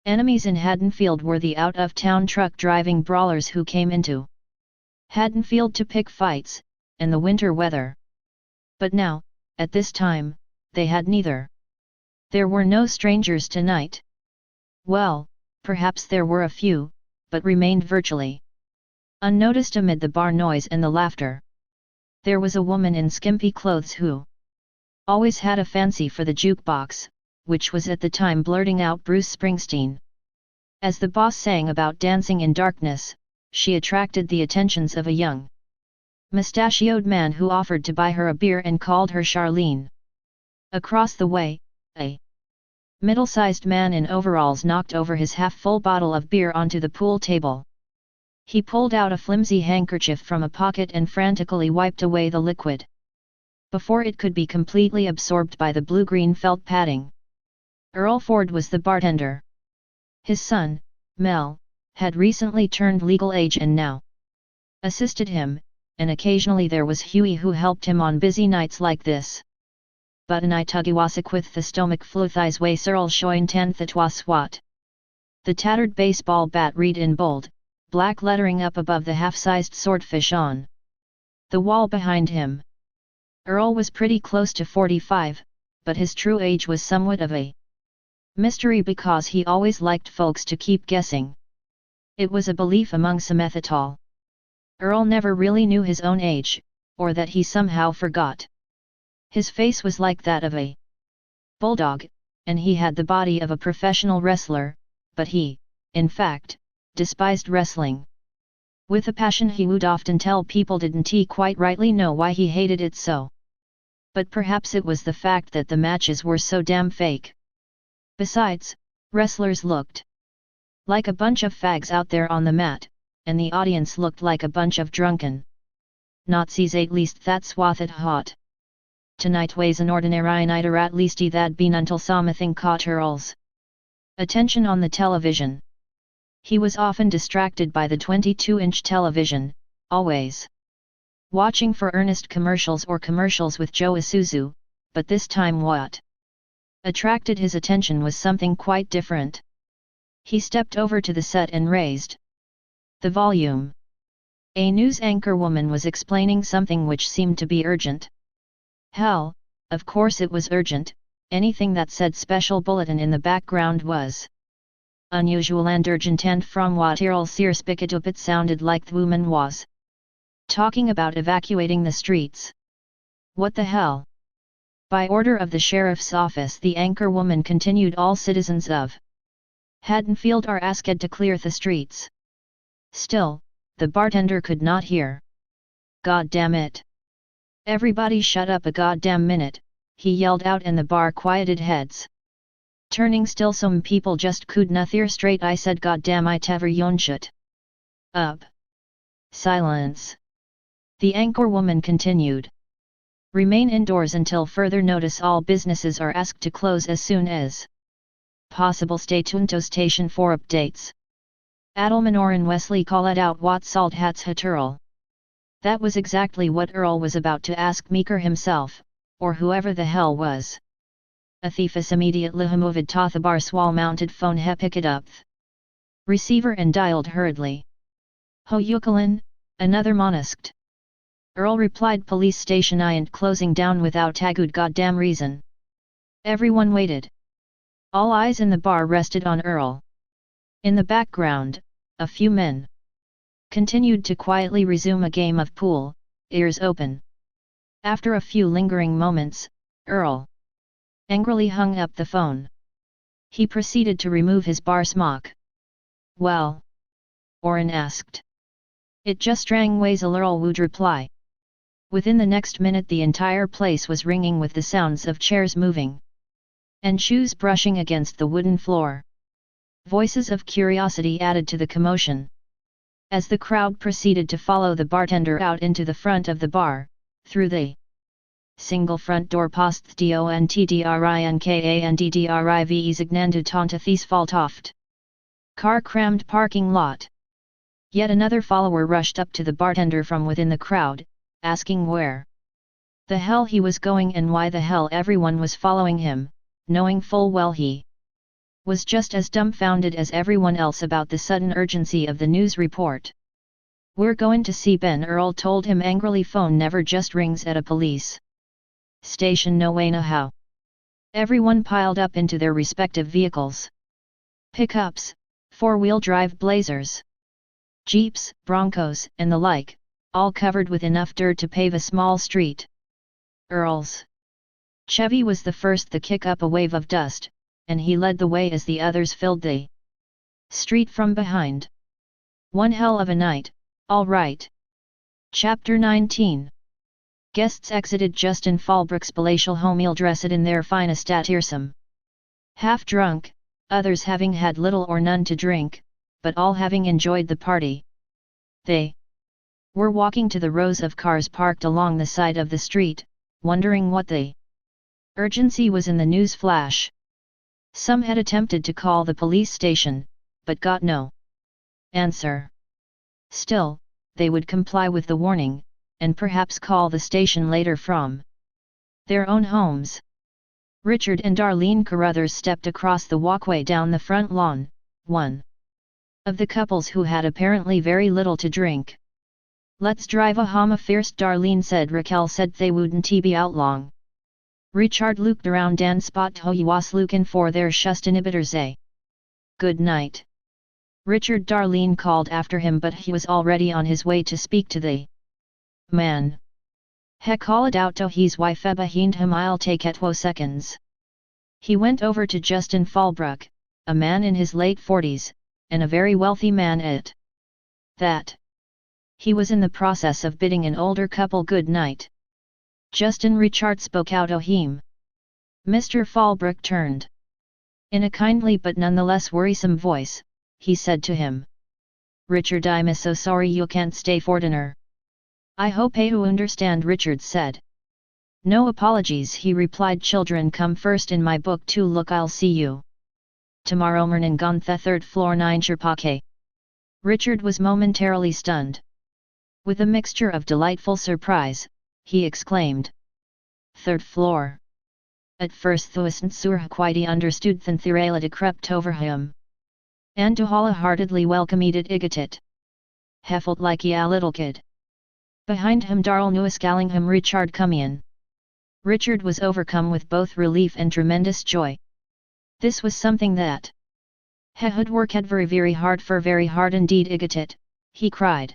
enemies in Haddonfield were the out-of-town truck-driving brawlers who came into Haddonfield to pick fights, and the winter weather. But now, at this time, they had neither. There were no strangers tonight. Well, perhaps there were a few, but remained virtually unnoticed amid the bar noise and the laughter. There was a woman in skimpy clothes who always had a fancy for the jukebox, which was at the time blurting out Bruce Springsteen. As the boss sang about dancing in darkness, she attracted the attentions of a young mustachioed man who offered to buy her a beer and called her Charlene. Across the way, a middle-sized man in overalls knocked over his half-full bottle of beer onto the pool table. He pulled out a flimsy handkerchief from a pocket and frantically wiped away the liquid before it could be completely absorbed by the blue-green felt padding. Earl Ford was the bartender. His son, Mel, had recently turned legal age and now assisted him, and occasionally there was Huey who helped him on busy nights like this. But an I tugiwasak with the stomach fluthis way Searl shoin tan thitwa swat. The tattered baseball bat read in bold, black lettering up above the half-sized swordfish on the wall behind him. Earl was pretty close to 45, but his true age was somewhat of a mystery because he always liked folks to keep guessing. It was a belief among Semethitol. Earl never really knew his own age, or that he somehow forgot. His face was like that of a bulldog, and he had the body of a professional wrestler, but he, in fact, despised wrestling. With a passion he would often tell people didn't he quite rightly know why he hated it so. But perhaps it was the fact that the matches were so damn fake. Besides, wrestlers looked like a bunch of fags out there on the mat, and the audience looked like a bunch of drunken Nazis at least that's what it hot. Tonight was an ordinary night, or at least that'd been until something caught Earl's attention on the television. He was often distracted by the 22-inch television, always watching for earnest commercials or commercials with Joe Isuzu, but this time what attracted his attention was something quite different. He stepped over to the set and raised the volume. A news anchor woman was explaining something which seemed to be urgent. Hell, of course it was urgent. Anything that said special bulletin in the background was unusual and urgent, and from what Earl Sears picked up it sounded like the woman was talking about evacuating the streets. What the hell? By order of the sheriff's office, the anchor woman continued, all citizens of Haddonfield are asked to clear the streets. Still, the bartender could not hear. God damn it! Everybody shut up a goddamn minute, he yelled out, and the bar quieted heads. Turning still, some people just could not hear straight. I said goddamn it, everyone shut up. Silence. The anchor woman continued. Remain indoors until further notice. All businesses are asked to close as soon as possible. Stay tuned to station for updates. Adelman and Wesley called out, what salt hats hat Earl? That was exactly what Earl was about to ask Meeker himself, or whoever the hell was. Athefis immediately moved to the bar swall mounted phone, he picked up receiver and dialed hurriedly. Ho Euclin, another monasked. Earl replied, police station I ain't closing down without a good goddamn reason. Everyone waited. All eyes in the bar rested on Earl. In the background, a few men continued to quietly resume a game of pool, ears open. After a few lingering moments, Earl angrily hung up the phone. He proceeded to remove his bar smock. Well? Oren asked. It just rang Weasel, Earl would reply. Within the next minute the entire place was ringing with the sounds of chairs moving and shoes brushing against the wooden floor. Voices of curiosity added to the commotion. As the crowd proceeded to follow the bartender out into the front of the bar, through the single front door past Dontdrinkandddrive Zignandu Tontathes Faltoft car crammed parking lot. Yet another follower rushed up to the bartender from within the crowd, asking where the hell he was going and why the hell everyone was following him, knowing full well he was just as dumbfounded as everyone else about the sudden urgency of the news report. We're going to see Ben, Earl told him angrily. Phone never just rings at a police station, no way no how. Everyone piled up into their respective vehicles. Pickups, four-wheel drive Blazers, Jeeps, Broncos, and the like, all covered with enough dirt to pave a small street. Earl's Chevy was the first to kick up a wave of dust, and he led the way as the others filled the street from behind. One hell of a night, all right. Chapter 19. Guests exited Justin Falbrook's palatial home ill-dressed in their finest attire, half drunk, others having had little or none to drink, but all having enjoyed the party. They were walking to the rows of cars parked along the side of the street, wondering what the urgency was in the news flash. Some had attempted to call the police station, but got no answer. Still, they would comply with the warning, and perhaps call the station later from their own homes. Richard and Darlene Carruthers stepped across the walkway down the front lawn, one of the couples who had apparently very little to drink. Let's drive a home first, Darlene said. Raquel said they wouldn't be out long. Richard looked around and spot who he was looking for there. Just inhibitors a good night. Richard, Darlene called after him, but he was already on his way to speak to the man. He called out to his wife behind him, I'll take it 2 seconds. He went over to Justin Falbrook, a man in his late 40s, and a very wealthy man at that. He was in the process of bidding an older couple good night. Justin, Richard spoke out to him. Mr. Falbrook turned. In a kindly but nonetheless worrisome voice, he said to him. Richard, I'm so sorry you can't stay for dinner. I hope you understand, Richard said. No apologies, he replied. Children, come first in my book to look. I'll see you tomorrow morning on the third floor 9 Sherpake. Richard was momentarily stunned. With a mixture of delightful surprise, he exclaimed. Third floor. At first the isn't quite understood than Thiralada crept over him. And to heartedly welcomed it. He felt like a little kid. Behind him Darl Nuiscaling him Richard come in. Richard was overcome with both relief and tremendous joy. This was something that he had worked very hard indeed. Igatit, he cried.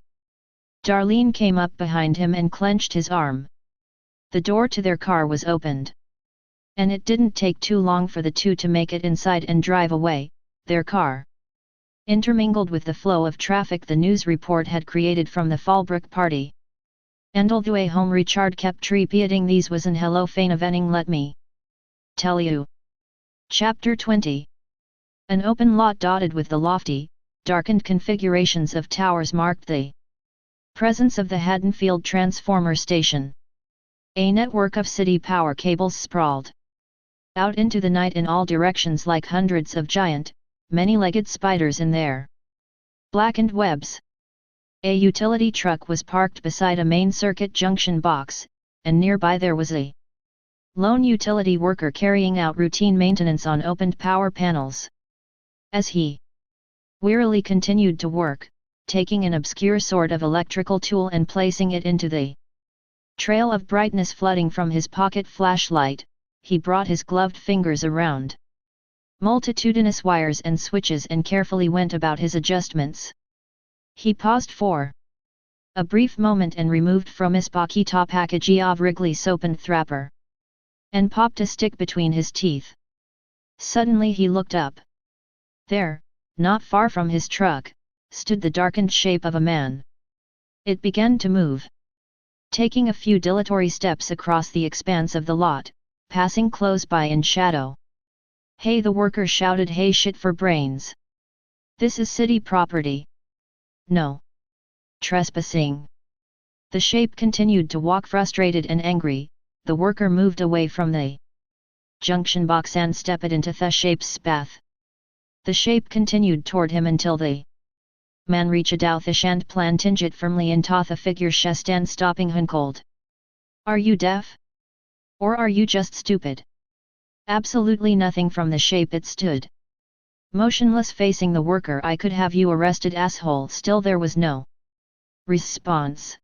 Darlene came up behind him and clenched his arm. The door to their car was opened. And it didn't take too long for the two to make it inside and drive away, their car intermingled with the flow of traffic the news report had created from the Fallbrook party. And all the way home Richard kept repeating these was an hello fain evening, let me tell you. Chapter 20. An open lot dotted with the lofty, darkened configurations of towers marked the presence of the Haddonfield Transformer Station. A network of city power cables sprawled out into the night in all directions like hundreds of giant, many-legged spiders in their blackened webs. A utility truck was parked beside a main circuit junction box, and nearby there was a lone utility worker carrying out routine maintenance on opened power panels. As he wearily continued to work, taking an obscure sort of electrical tool and placing it into the trail of brightness flooding from his pocket flashlight, he brought his gloved fingers around multitudinous wires and switches and carefully went about his adjustments. He paused for a brief moment and removed from his pocket a package of Wrigley soap and thrapper, and popped a stick between his teeth. Suddenly he looked up. There, not far from his truck, stood the darkened shape of a man. It began to move. Taking a few dilatory steps across the expanse of the lot, passing close by in shadow. Hey, the worker shouted, hey, shit for brains. This is city property. No trespassing. The shape continued to walk frustrated and angry. The worker moved away from the junction box and stepped into the shape's path. The shape continued toward him until the man reached out the and planted it firmly into the figure's chest and stopping him cold. Are you deaf? Or are you just stupid? Absolutely nothing from the shape. It stood motionless facing the worker. I could have you arrested, asshole. Still there was no response.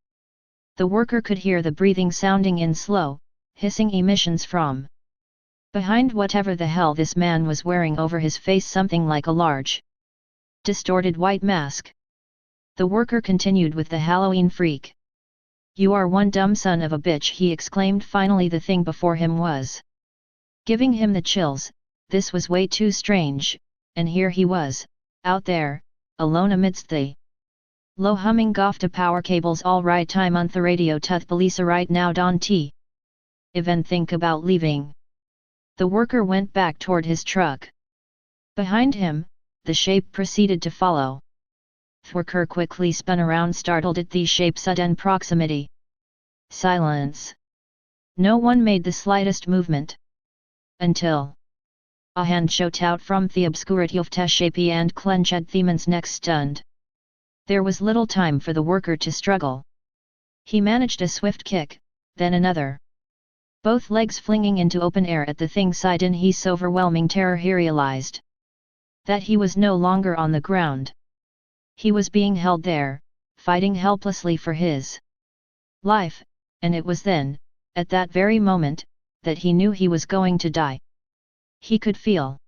The worker could hear the breathing sounding in slow, hissing emissions from behind whatever the hell this man was wearing over his face, something like a large, distorted white mask. The worker continued with the Halloween freak. You are one dumb son of a bitch, he exclaimed. Finally the thing before him was giving him the chills. This was way too strange, and here he was, out there, alone amidst the low humming goff to power cables. All right, time on the radio to the police right now, don't even think about leaving. The worker went back toward his truck. Behind him, the shape proceeded to follow. The worker quickly spun around, startled at the shape's sudden proximity. Silence. No one made the slightest movement. Until a hand shot out from the obscurity of the shape and clenched the man's neck, stunned. There was little time for the worker to struggle. He managed a swift kick, then another. Both legs flinging into open air at the thing's side. In his overwhelming terror he realized that he was no longer on the ground. He was being held there, fighting helplessly for his life, and it was then, at that very moment, that he knew he was going to die. He could feel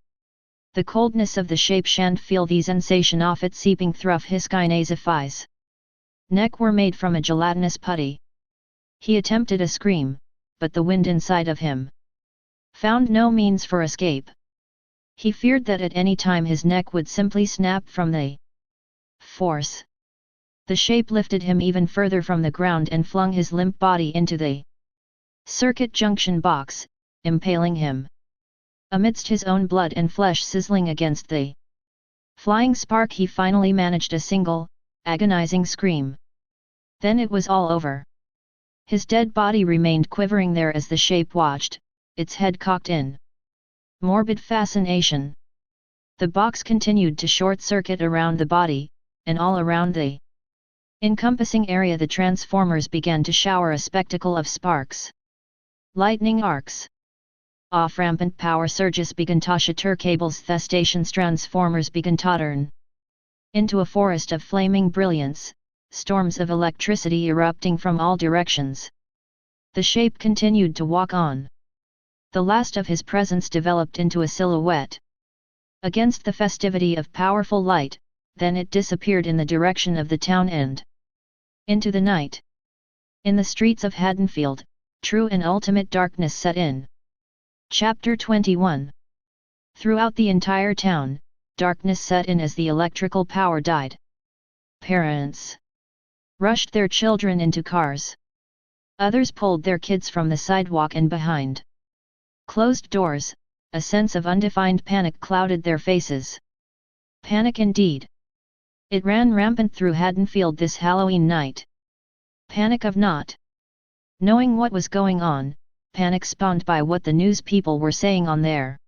the coldness of the shape and feel the sensation of it seeping through his eyes. Neck were made from a gelatinous putty. He attempted a scream, but the wind inside of him found no means for escape. He feared that at any time his neck would simply snap from the force. The shape lifted him even further from the ground and flung his limp body into the circuit junction box, impaling him. Amidst his own blood and flesh sizzling against the flying spark, he finally managed a single, agonizing scream. Then it was all over. His dead body remained quivering there as the shape watched, its head cocked in morbid fascination. The box continued to short-circuit around the body, and all around the encompassing area the transformers began to shower a spectacle of sparks. Lightning arcs. Off rampant power surges began to shatter cables, the station's transformers began to turn into a forest of flaming brilliance, storms of electricity erupting from all directions. The shape continued to walk on. The last of his presence developed into a silhouette against the festivity of powerful light, then it disappeared in the direction of the town end. Into the night. In the streets of Haddonfield, true and ultimate darkness set in. Chapter 21. Throughout the entire town, darkness set in as the electrical power died. Parents rushed their children into cars. Others pulled their kids from the sidewalk and behind closed doors. A sense of undefined panic clouded their faces. Panic indeed. It ran rampant through Haddonfield this Halloween night. Panic of not knowing what was going on, panic spawned by what the news people were saying on their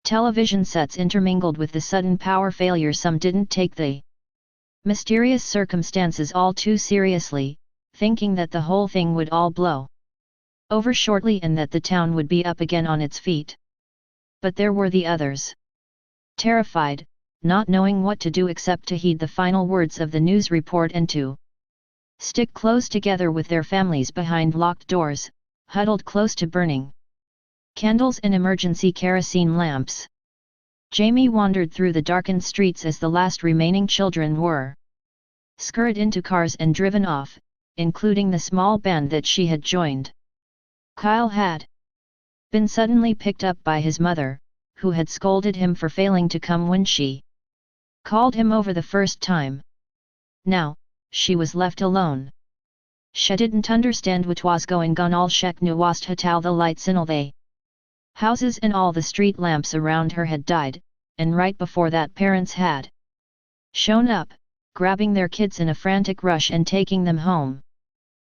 television sets intermingled with the sudden power failure. Some didn't take the mysterious circumstances all too seriously, thinking that the whole thing would all blow over shortly and that the town would be up again on its feet. But there were the others. Terrified, not knowing what to do except to heed the final words of the news report and to stick close together with their families behind locked doors, huddled close to burning candles and emergency kerosene lamps. Jamie wandered through the darkened streets as the last remaining children were scurried into cars and driven off, including the small band that she had joined. Kyle had been suddenly picked up by his mother, who had scolded him for failing to come when she called him over the first time. Now, she was left alone. She didn't understand what was going on. All she knew was how the lights in all the houses and all the street lamps around her had died, and right before that parents had shown up, grabbing their kids in a frantic rush and taking them home.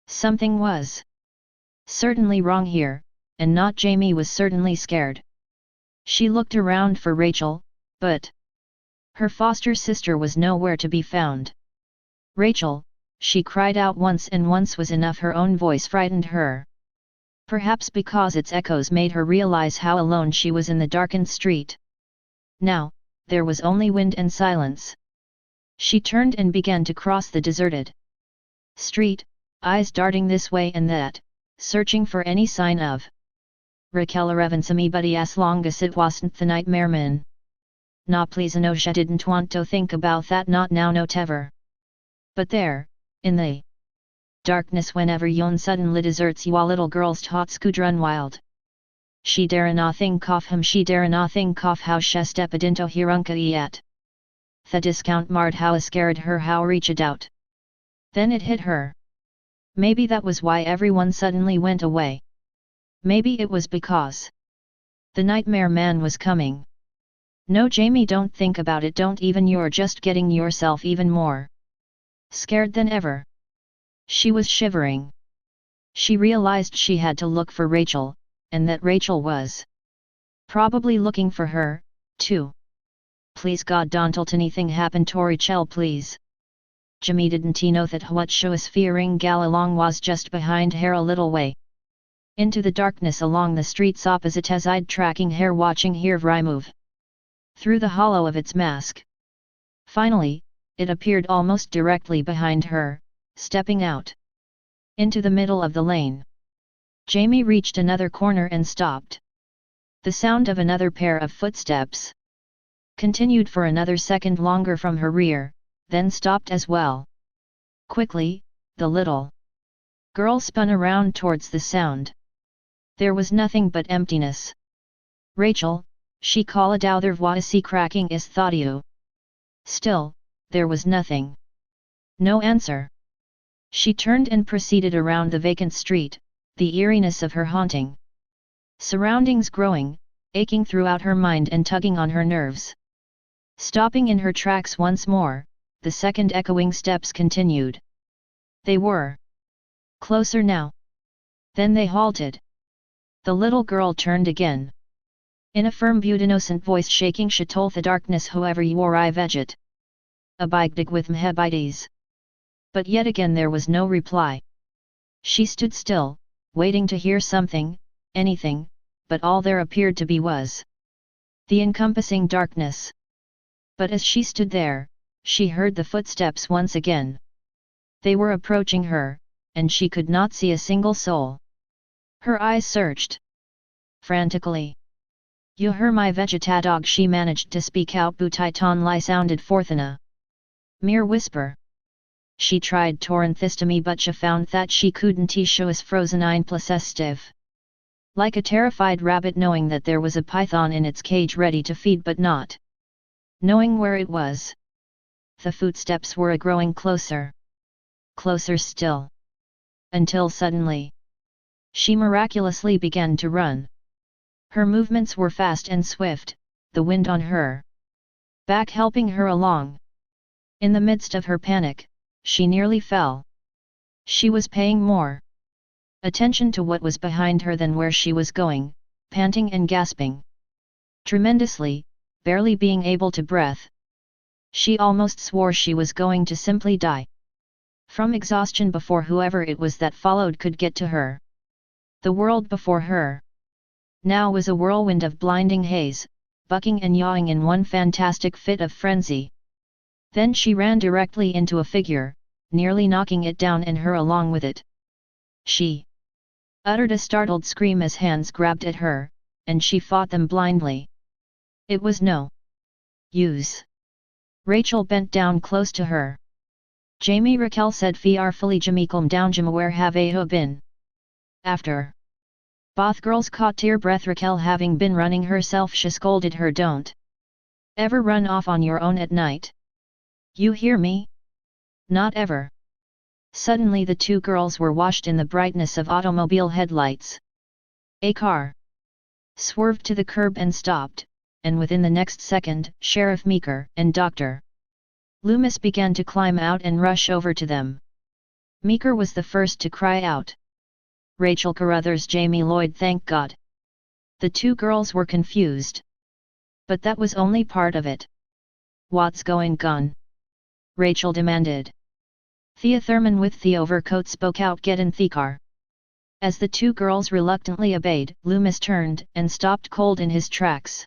Something was certainly wrong here, and not Jamie was certainly scared. She looked around for Rachel, but her foster sister was nowhere to be found. Rachel, she cried out once, and once was enough. Her own voice frightened her. Perhaps because its echoes made her realize how alone she was in the darkened street. Now, there was only wind and silence. She turned and began to cross the deserted street, eyes darting this way and that, searching for any sign of Raquel or even somebody as long as it wasn't the nightmare man. Nah, please, no, she didn't want to think about that, not now, not ever. But there, in the darkness, whenever yon suddenly deserts you, all little girls' thoughts could run wild. She dare not think of him, she dare not think of how she stepped into hirunka yet. The discount marred how scared her, how reached out. Then it hit her. Maybe that was why everyone suddenly went away. Maybe it was because the nightmare man was coming. No, Jamie, don't think about it, don't even. You're just getting yourself even more scared than ever. She was shivering. She realized she had to look for Rachel, and that Rachel was probably looking for her, too. Please God, don't let anything happen to Rachel, please. Jamie didn't know that what she was fearing gal along was just behind her a little way into the darkness along the streets opposite, as I'd tracking her, watching her move through the hollow of its mask. Finally, it appeared almost directly behind her, stepping out into the middle of the lane. Jamie reached another corner and stopped. The sound of another pair of footsteps continued for another second longer from her rear, then stopped as well. Quickly, the little girl spun around towards the sound. There was nothing but emptiness. Rachel, she called out, there was a cracking is thought you. Still, there was nothing. No answer. She turned and proceeded around the vacant street, the eeriness of her haunting surroundings growing, aching throughout her mind and tugging on her nerves. Stopping in her tracks once more, the second echoing steps continued. They were closer now, Then they halted. The little girl turned again. In a firm but innocent voice shaking Shatol the darkness whoever you are I veget. Abigdig with mhebites. But yet again there was no reply. She stood still, waiting to hear something, anything, but all there appeared to be was the encompassing darkness. But as she stood there, she heard the footsteps once again. They were approaching her, and she could not see a single soul. Her eyes searched frantically. You hear my vegetadog, she managed to speak out, Butaiton Lai sounded forth in a mere whisper. She tried Torrenthistomy but she found that she couldn't show us frozen ein plus estive. Like a terrified rabbit knowing that there was a python in its cage ready to feed but not knowing where it was. The footsteps were growing closer. Closer still. Until suddenly she miraculously began to run. Her movements were fast and swift, the wind on her back helping her along. In the midst of her panic, she nearly fell. She was paying more attention to what was behind her than where she was going, panting and gasping tremendously, barely being able to breathe. She almost swore she was going to simply die from exhaustion before whoever it was that followed could get to her. The world before her now was a whirlwind of blinding haze, bucking and yawing in one fantastic fit of frenzy. Then she ran directly into a figure, nearly knocking it down and her along with it. She uttered a startled scream as hands grabbed at her, and she fought them blindly. It was no use. Rachel bent down close to her. Jamie Raquel said fearfully Jamikum down Jim where have you been? After both girls caught tear breath. Raquel having been running herself, she scolded her, don't ever run off on your own at night. You hear me? Not ever. Suddenly the two girls were washed in the brightness of automobile headlights. A car swerved to the curb and stopped, and within the next second, Sheriff Meeker and Dr. Loomis began to climb out and rush over to them. Meeker was the first to cry out. Rachel Carruthers, Jamie Lloyd, thank God. The two girls were confused. But that was only part of it. What's going on? Rachel demanded. Thea Thurman with the overcoat spoke out, get in the car. As the two girls reluctantly obeyed, Loomis turned and stopped cold in his tracks.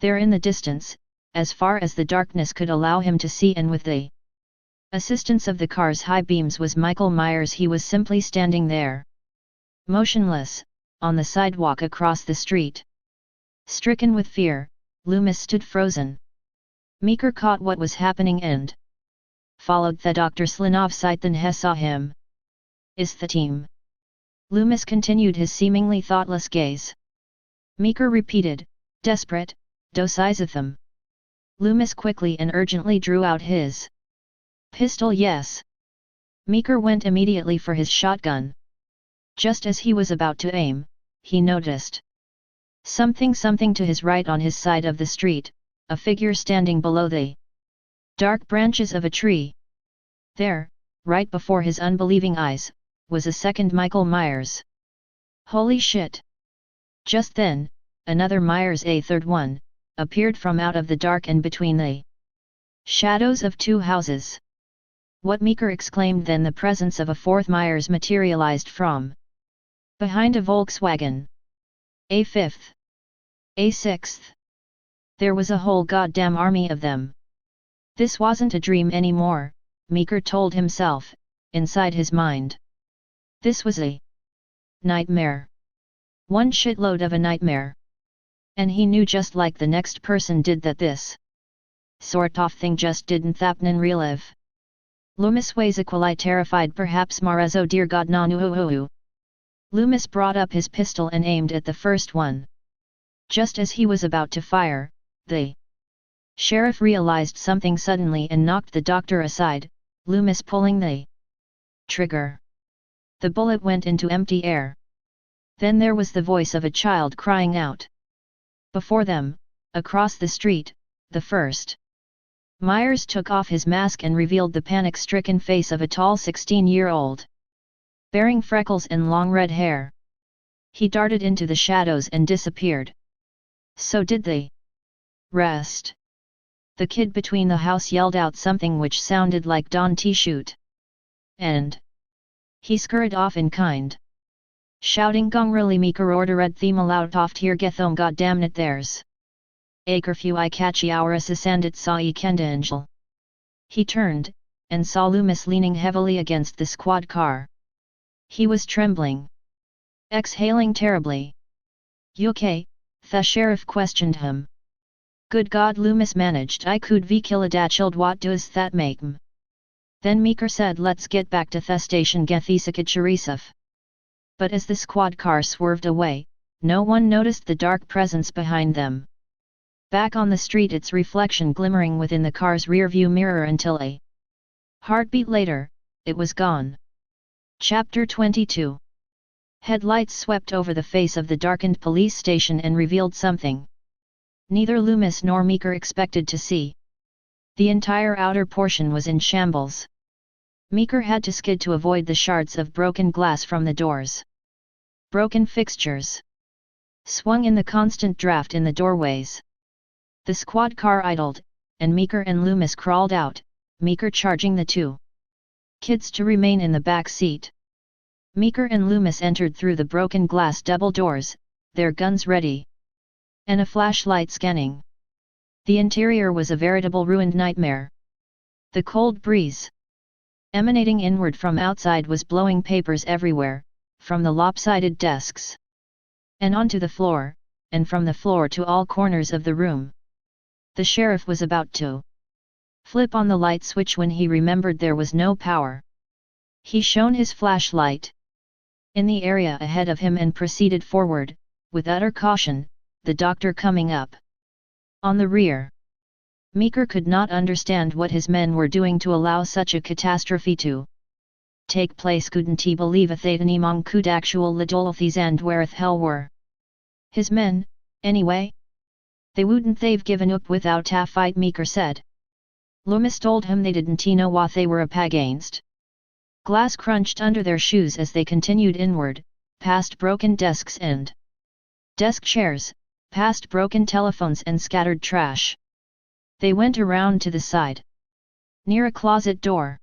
There in the distance, as far as the darkness could allow him to see and with the assistance of the car's high beams, was Michael Myers. He was simply standing there, motionless, on the sidewalk across the street. Stricken with fear, Loomis stood frozen. Meeker caught what was happening and followed the Dr. Slinov sight than he saw him. Is the team? Loomis continued his seemingly thoughtless gaze. Meeker repeated, desperate, dos them. Loomis quickly and urgently drew out his pistol. Yes. Meeker went immediately for his shotgun. Just as he was about to aim, he noticed something to his right on his side of the street, a figure standing below the dark branches of a tree. There, right before his unbelieving eyes, was a second Michael Myers. Holy shit! Just then, another Myers, a third one, appeared from out of the dark and between the shadows of two houses. What? Meeker exclaimed. Then the presence of a fourth Myers materialized from behind a Volkswagen. A fifth. A sixth. There was a whole goddamn army of them. This wasn't a dream anymore, Meeker told himself, inside his mind. This was a nightmare. One shitload of a nightmare. And he knew just like the next person did that this sort of thing just didn't happen in real life. Loomis was equally terrified. Perhaps Marezo, dear God, nanu. Loomis brought up his pistol and aimed at the first one. Just as he was about to fire, the sheriff realized something suddenly and knocked the doctor aside, Loomis pulling the trigger. The bullet went into empty air. Then there was the voice of a child crying out. Before them, across the street, the first Myers took off his mask and revealed the panic-stricken face of a tall 16-year-old. bearing freckles and long red hair. He darted into the shadows and disappeared. So did the rest. The kid between the house yelled out something which sounded like Don T-shoot. And he scurried off in kind, shouting gongrily meeker ordered theme aloud oft here gethom goddamnit theirs. A curfew I catchy hour assisandit saw e kenda angel. He turned, and saw Loomis leaning heavily against the squad car. He was trembling, exhaling terribly. You okay? The sheriff questioned him. Good God, Loomis managed. I could be killadachilled. What does that make m? Then Meeker said, let's get back to the station Gethisica Charisif. But as the squad car swerved away, no one noticed the dark presence behind them. Back on the street, its reflection glimmering within the car's rearview mirror until a heartbeat later, it was gone. Chapter 22. Headlights swept over the face of the darkened police station and revealed something neither Loomis nor Meeker expected to see. The entire outer portion was in shambles. Meeker had to skid to avoid the shards of broken glass from the doors. Broken fixtures swung in the constant draft in the doorways. The squad car idled, and Meeker and Loomis crawled out, Meeker charging the two kids to remain in the back seat. Meeker and Loomis entered through the broken glass double doors, their guns ready, and a flashlight scanning. The interior was a veritable ruined nightmare. The cold breeze emanating inward from outside was blowing papers everywhere, from the lopsided desks and onto the floor, and from the floor to all corners of the room. The sheriff was about to flip on the light switch when he remembered there was no power. He shone his flashlight in the area ahead of him and proceeded forward, with utter caution, the doctor coming up on the rear. Meeker could not understand what his men were doing to allow such a catastrophe to take place. Couldn't he believe a Thatanimong could actual Lidolthis and whereth hell were his men, anyway? They wouldn't they've given up without a fight, Meeker said. Loomis told him they didn't know what they were up against. Glass crunched under their shoes as they continued inward, past broken desks and desk chairs, past broken telephones and scattered trash. They went around to the side, near a closet door.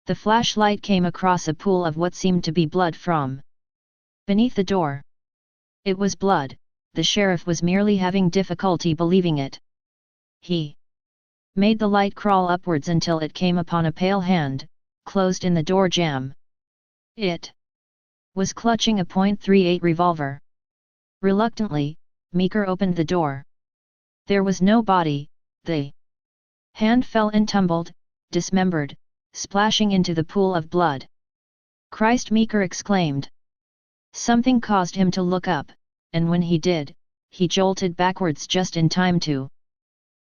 The flashlight came across a pool of what seemed to be blood from beneath the door. It was blood. The sheriff was merely having difficulty believing it. He made the light crawl upwards until it came upon a pale hand, closed in the door jamb. It was clutching a .38 revolver. Reluctantly, Meeker opened the door. There was no body. The hand fell and tumbled, dismembered, splashing into the pool of blood. Christ, Meeker exclaimed. Something caused him to look up, and when he did, he jolted backwards just in time to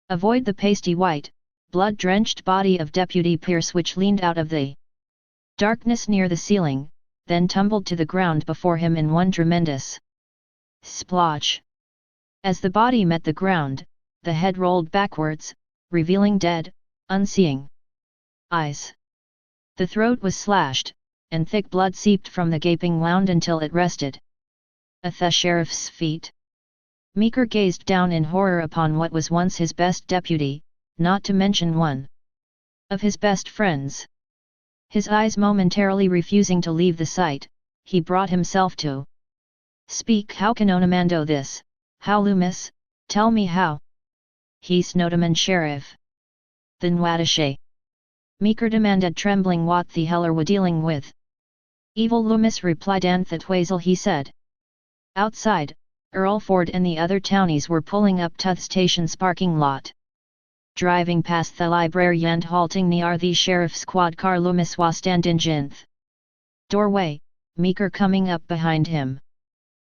avoid the pasty white, blood-drenched body of Deputy Pierce, which leaned out of the darkness near the ceiling, then tumbled to the ground before him in one tremendous splotch. As the body met the ground, the head rolled backwards, revealing dead, unseeing eyes. The throat was slashed, and thick blood seeped from the gaping wound until it rested at the sheriff's feet. Meeker gazed down in horror upon what was once his best deputy, not to mention one of his best friends. His eyes momentarily refusing to leave the sight, he brought himself to speak. How can Onamando this? How, Loomis? Tell me how. He's Notaman sheriff. Then Watashay. Meeker demanded, trembling. What the hell are we dealing with? Evil Loomis replied. Anthatwazel, he said. Outside, Earl Ford and the other townies were pulling up to the station's parking lot. Driving past the library and halting near the sheriff's squad car, Loomis was standing in the doorway, Meeker coming up behind him.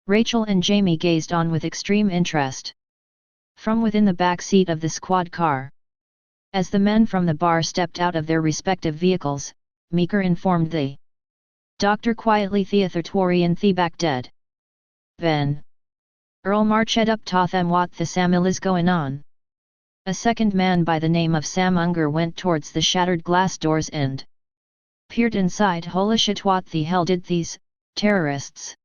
Rachel and Jamie gazed on with extreme interest from within the back seat of the squad car. As the men from the bar stepped out of their respective vehicles, Meeker informed the doctor quietly, Theathertorian Thebak dead. Ben Earl marched up to them. What the Samil is going on? A second man by the name of Sam Unger went towards the shattered glass doors and Peered inside. Holy shit, what the hell did these terrorists?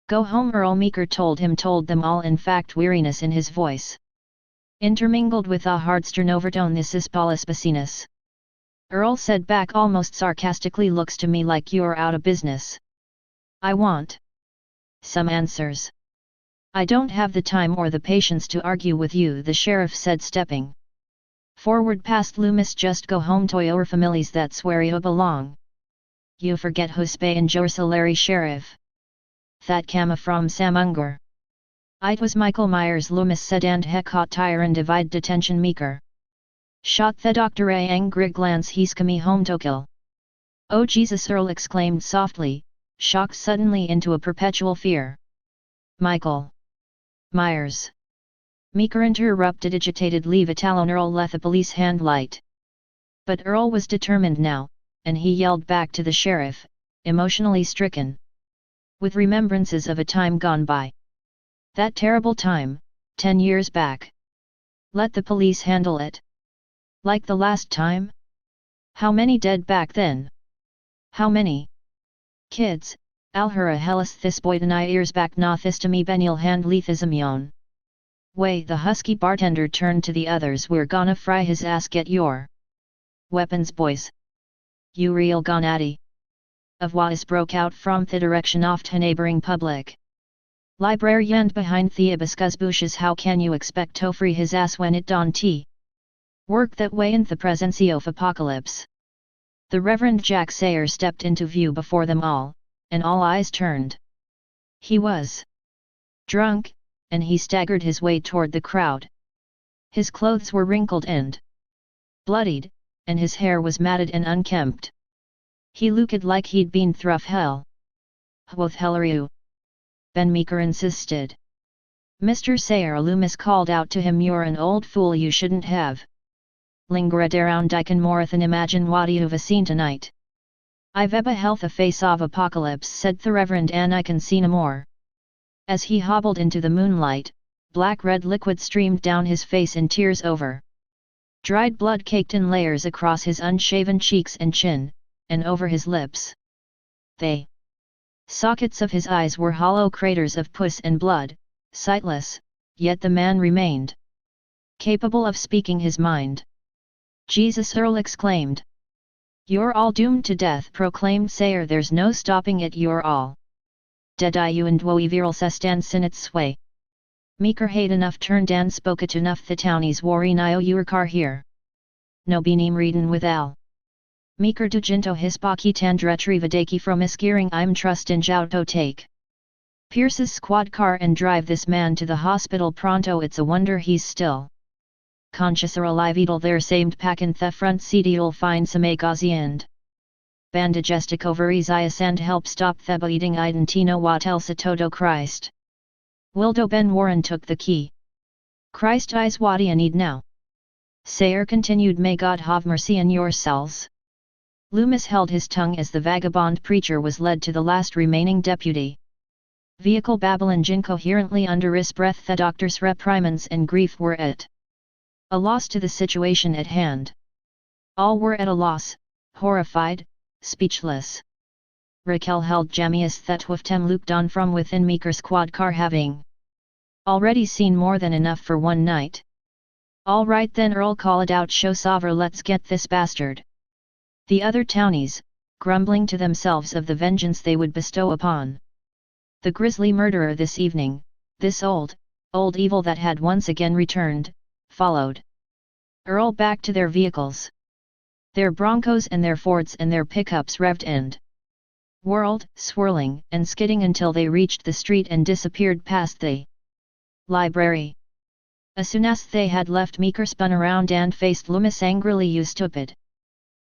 Go home, Earl Meeker told them all, in fact weariness in his voice, intermingled with a hard stern overtone. This is Paulus Bacinus. Earl said back almost sarcastically, looks to me like you're out of business. I want some answers. I don't have the time or the patience to argue with you, the sheriff said, stepping forward past Loomis. Just go home to your families, that's where you belong. You forget who's paying your salary, sheriff. That came from Sam Unger. It was Michael Myers, Loomis said, and he caught tire and divide detention Meeker. Shot the doctor a angry glance. He's coming home to kill. Oh Jesus, Earl exclaimed softly, shocked suddenly into a perpetual fear. Michael Myers. Meeker interrupted, agitated. Leave it alone. Earl let the police hand light. But Earl was determined now, and he yelled back to the sheriff, emotionally stricken with remembrances of a time gone by. That terrible time, 10 years back. Let the police handle it. Like the last time? How many dead back then? How many kids? Alhura hellas this boy deny ears back na thistami benial hand lethisamion. Way, the husky bartender turned to the others. We're gonna fry his ass. Get your weapons, boys. You real gonaddy. A voice broke out from the direction of the neighboring public library and behind the hibiscus bushes. How can you expect to free his ass when it don't work that way in the presence of apocalypse? The Reverend Jack Sayer stepped into view before them all, and all eyes turned. He was drunk, and he staggered his way toward the crowd. His clothes were wrinkled and bloodied, and his hair was matted and unkempt. He looked like he'd been through hell. What hell are you? Ben Meeker insisted. Mr. Sayer, Loomis called out to him. You're an old fool, you shouldn't have lingered around. I can more than imagine what you've seen tonight. I've a health a face of apocalypse, said the Reverend, and I can see no more. As he hobbled into the moonlight, black-red liquid streamed down his face in tears over. Dried blood caked in layers across his unshaven cheeks and chin, and over his lips. The sockets of his eyes were hollow craters of pus and blood, sightless, yet the man remained capable of speaking his mind. Jesus, Earl exclaimed. You're all doomed to death, proclaimed Sayer. There's no stopping it, you're all dead. You and woe viral sestan sinnet sway. Meeker hate enough turned and spoke it enough. The townies worry nio your car here. No benim readin with al. Meeker duginto hispaki tandretrivadaki from iskiring. I'm trust in jouto take Pierce's squad car and drive this man to the hospital pronto. It's a wonder he's still conscious or alive. Edel there samed pack in the front seat. You'll find some agazi and bandagestic over Isaias and help stop the bleeding. Identino what else a todo Christ. Wildo Ben Warren took the key. Christ is what I need now. Sayer continued. May God have mercy on your souls. Loomis held his tongue as the vagabond preacher was led to the last remaining deputy vehicle. Babylon incoherently under his breath. The doctor's reprimands and grief were at a loss to the situation at hand. All were at a loss, horrified, speechless. Raquel held Jamius that Wiftem looked on from within Meeker's quad car, having already seen more than enough for one night. All right then, Earl called out, show Sover, let's get this bastard. The other townies, grumbling to themselves of the vengeance they would bestow upon the grisly murderer this evening, this old evil that had once again returned, followed Earl back to their vehicles. Their Broncos and their Fords and their pickups revved and whirled, swirling and skidding until they reached the street and disappeared past the library. As soon as they had left, Meeker spun around and faced Loomis angrily. You stupid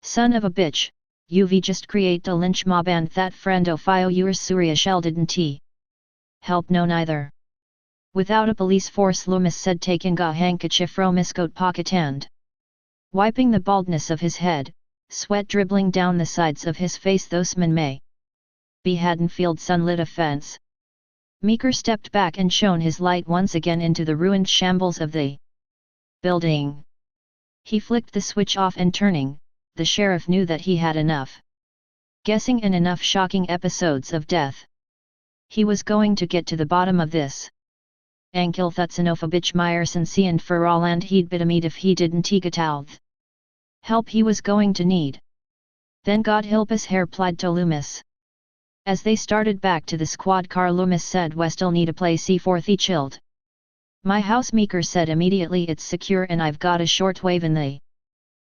son of a bitch, you've just create a lynch mob and that friendo file yours Surya shell didn't help no neither. Without a police force, Loomis said, taking a handkerchief from his coat pocket and wiping the baldness of his head, sweat dribbling down the sides of his face. Those men may be Haddonfield sunlit offense. Meeker stepped back and shone his light once again into the ruined shambles of the building. He flicked the switch off and turning, the sheriff knew that he had enough guessing in enough shocking episodes of death. He was going to get to the bottom of this. Enkel Thutsanofabich Meyerson see and for all and he'd bidamid if he didn't egatalth. Help he was going to need. Then God help us Herr plied to Loomis. As they started back to the squad car Loomis said we still need a place for the chilled. My housemaker said immediately it's secure and I've got a shortwave in the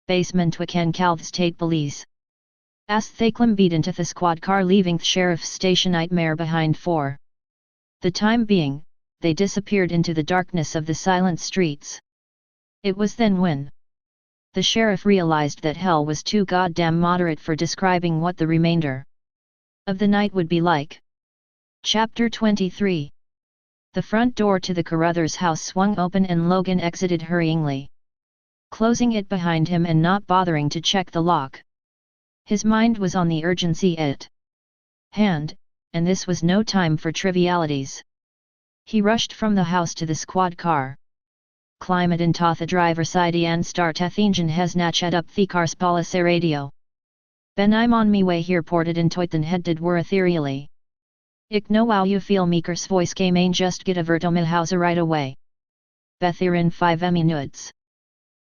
basement we can call the state police. As they clambeed into the squad car leaving the sheriff's station nightmare behind for the time being, they disappeared into the darkness of the silent streets. It was then when the sheriff realized that hell was too goddamn moderate for describing what the remainder of the night would be like. Chapter 23. The front door to the Carruthers house swung open and Logan exited hurriedly, closing it behind him and not bothering to check the lock. His mind was on the urgency at hand, and this was no time for trivialities. He rushed from the house to the squad car. Climbed into the driver's side and started engine hasnat up the car's policy radio. Ben I'm on me way here ported in Toyton headed were ethereally. Ich know how you feel Meeker's voice came ain just get over to my house right away. Bether in 5 minutes.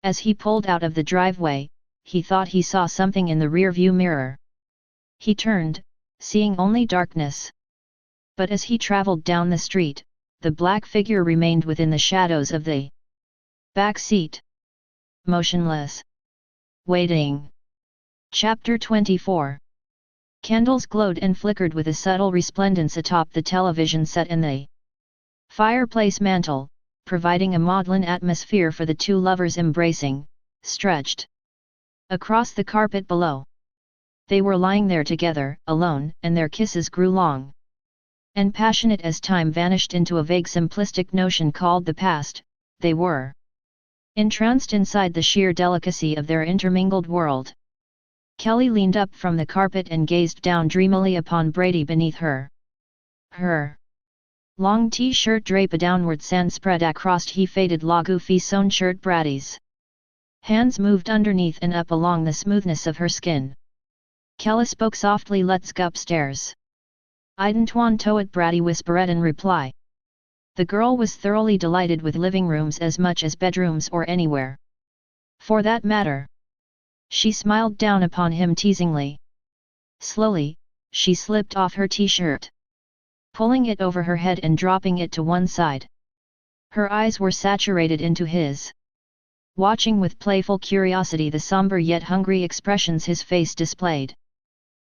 As he pulled out of the driveway, he thought he saw something in the rear-view mirror. He turned, seeing only darkness. But as he traveled down the street, the black figure remained within the shadows of the back seat. Motionless. Waiting. Chapter 24. Candles glowed and flickered with a subtle resplendence atop the television set and the fireplace mantel, providing a maudlin atmosphere for the two lovers embracing, stretched across the carpet below. They were lying there together, alone, and their kisses grew long and passionate as time vanished into a vague simplistic notion called the past. They were entranced inside the sheer delicacy of their intermingled world. Kelly leaned up from the carpet and gazed down dreamily upon Brady beneath her. Her long t-shirt draped downward and spread across he faded goofy sewn shirt Brady's hands moved underneath and up along the smoothness of her skin. Kelly spoke softly, let's go upstairs. I didn't want to it, Brady whispered in reply. The girl was thoroughly delighted with living rooms as much as bedrooms or anywhere for that matter. She smiled down upon him teasingly. Slowly, she slipped off her t-shirt, pulling it over her head and dropping it to one side. Her eyes were saturated into his, watching with playful curiosity the somber yet hungry expressions his face displayed.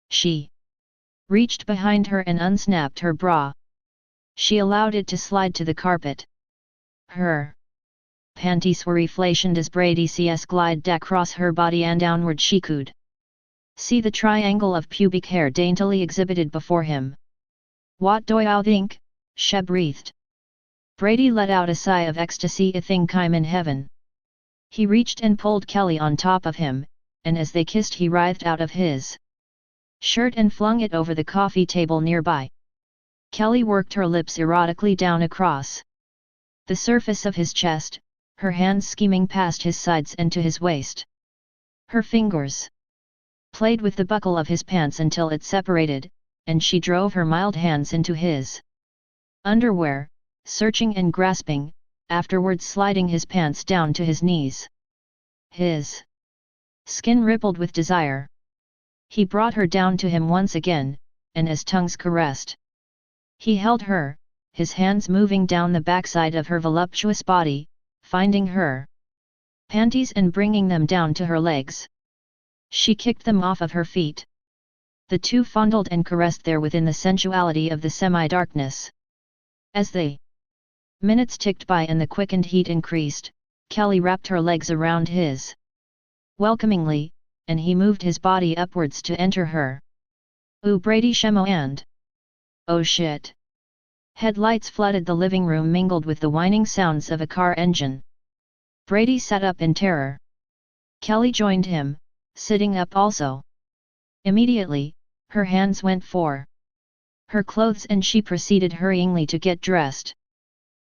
She reached behind her and unsnapped her bra. She allowed it to slide to the carpet. Her panties were reflationed as Brady CS glided across her body and downward she could see the triangle of pubic hair daintily exhibited before him. What do you think? She breathed. Brady let out a sigh of ecstasy, a thing came in heaven. He reached and pulled Kelly on top of him, and as they kissed he writhed out of his shirt and flung it over the coffee table nearby. Kelly worked her lips erotically down across the surface of his chest, her hands skimming past his sides and to his waist. Her fingers played with the buckle of his pants until it separated, and she drove her mild hands into his underwear, searching and grasping, afterwards sliding his pants down to his knees. His skin rippled with desire. He brought her down to him once again, and as tongues caressed, he held her, his hands moving down the backside of her voluptuous body, finding her panties and bringing them down to her legs. She kicked them off of her feet. The two fondled and caressed there within the sensuality of the semi-darkness. As the minutes ticked by and the quickened heat increased, Kelly wrapped her legs around his welcomingly, and he moved his body upwards to enter her. Ooh, Brady shemo and oh shit. Headlights flooded the living room mingled with the whining sounds of a car engine. Brady sat up in terror. Kelly joined him, sitting up also. Immediately, her hands went for her clothes and she proceeded hurriedly to get dressed.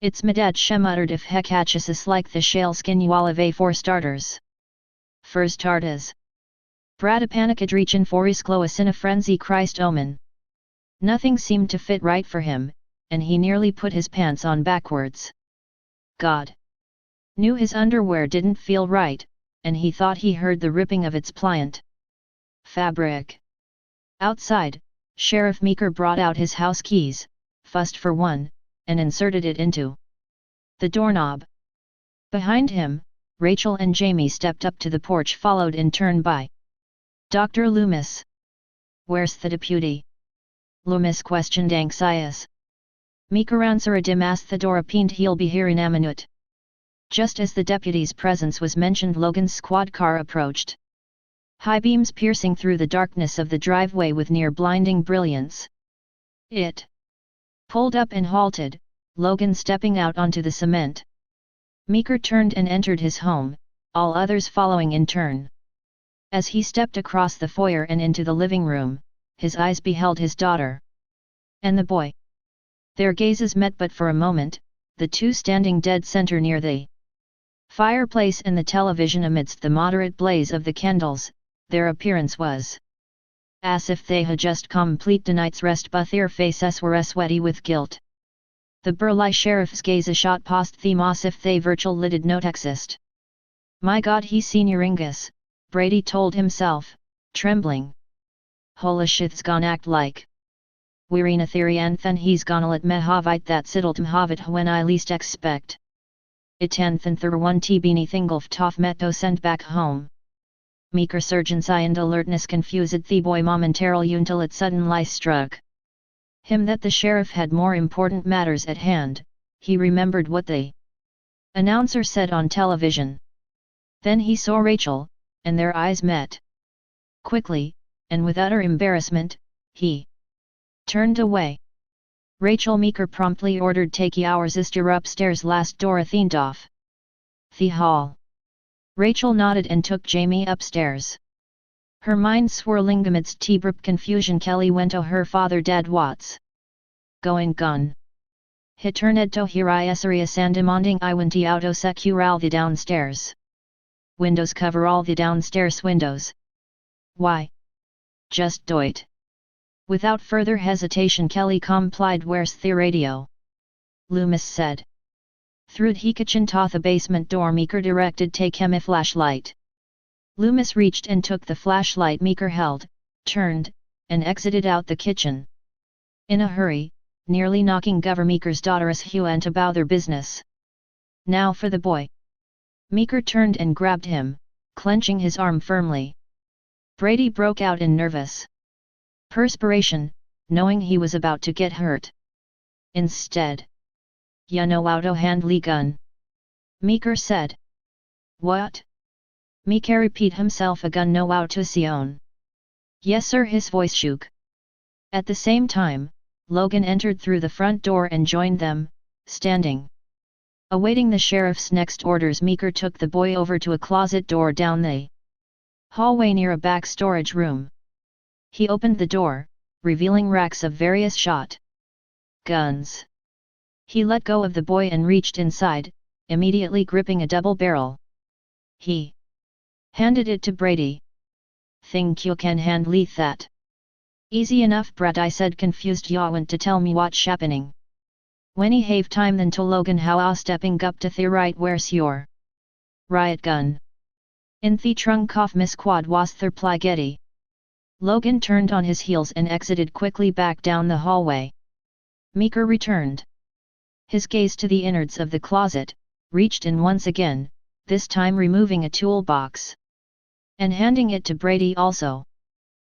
It's me dad, she muttered, if heck hatches like the shale skin you olive for starters. For starters. Bradapanicadrechin foriscloas in a frenzy Christ omen. Nothing seemed to fit right for him, and he nearly put his pants on backwards. God knew his underwear didn't feel right, and he thought he heard the ripping of its pliant fabric. Outside, Sheriff Meeker brought out his house keys, fussed for one, and inserted it into the doorknob. Behind him, Rachel and Jamie stepped up to the porch, followed in turn by Dr. Loomis. "Where's the deputy?" Loomis questioned anxious. Meeker answered him as the door opened. "He'll be here in a minute." Just as the deputy's presence was mentioned, Logan's squad car approached. High beams piercing through the darkness of the driveway with near blinding brilliance. It pulled up and halted, Logan stepping out onto the cement. Meeker turned and entered his home, all others following in turn. As he stepped across the foyer and into the living room, his eyes beheld his daughter and the boy. Their gazes met but for a moment, the two standing dead center near the fireplace and the television amidst the moderate blaze of the candles. Their appearance was as if they had just complete the night's rest, but their faces were sweaty with guilt. The burly sheriff's gaze a shot past them as if they virtual lidded not exist. "My God, he senioringus," Brady told himself, trembling. "Holy shit's gon' act like we're theory and then he's gonna let me have that siddle to have it when I least expect it and then thur one t beneath ingolf toff metto sent back home." Meeker surgeon's eye and alertness confused the boy momentarily until it suddenly struck him that the sheriff had more important matters at hand. He remembered what the announcer said on television. Then he saw Rachel, and their eyes met. Quickly, and with utter embarrassment, he turned away. "Rachel," Meeker promptly ordered, "take your sister upstairs, last door athened off the hall." Rachel nodded and took Jamie upstairs. Her mind swirling amidst T-brip confusion, Kelly went to her father, Dad Watts. "Going gun. Hiterned to here iserius and demanding I went auto secure all the downstairs windows, cover all the downstairs windows." "Why? Just do it." Without further hesitation, Kelly complied. "Where's the radio?" Loomis said. Through the kitchen to the basement door, Meeker directed, "Take him a flashlight." Loomis reached and took the flashlight Meeker held, turned, and exited out the kitchen. In a hurry, nearly knocking Meeker's daughter's hue and about their business. "Now for the boy." Meeker turned and grabbed him, clenching his arm firmly. Brady broke out in nervous perspiration, knowing he was about to get hurt. Instead, "Ya know how to handle gun," Meeker said. "What?" Meeker repeated himself. "A gun know how to sion." "Yes sir," his voice shook. At the same time, Logan entered through the front door and joined them, standing awaiting the sheriff's next orders. Meeker took the boy over to a closet door down the hallway near a back storage room. He opened the door, revealing racks of various shot guns. He let go of the boy and reached inside, immediately gripping a double barrel. He handed it to Brady. "Think you can handle that?" "Easy enough, Brad," I said, confused. "Ya want to tell me what's happening?" "When he have time then to Logan, how I stepping up to the right. Where's your riot gun?" "In the trunk of Miss Quad was the reply. Getty." Logan turned on his heels and exited quickly back down the hallway. Meeker returned. His gaze to the innards of the closet, reached in once again, this time removing a toolbox and handing it to Brady also.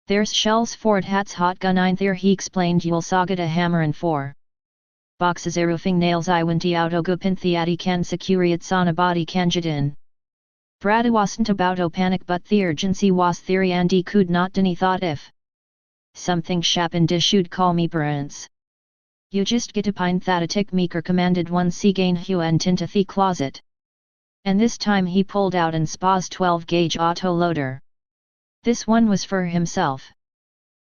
"There's shells for it, hats, hot gun in there," he explained. "You'll socket a hammer and 4 boxes of roofing nails. I went auto gupinthiati can securiats on a body canjit in." Brad wasn't about to panic, but the urgency was theory and he could not deny thought if something happened should call me parents. "You just get a pint that a tick," Meeker commanded. Once again he went into the closet. And this time he pulled out an SPA's 12-gauge auto-loader. This one was for himself.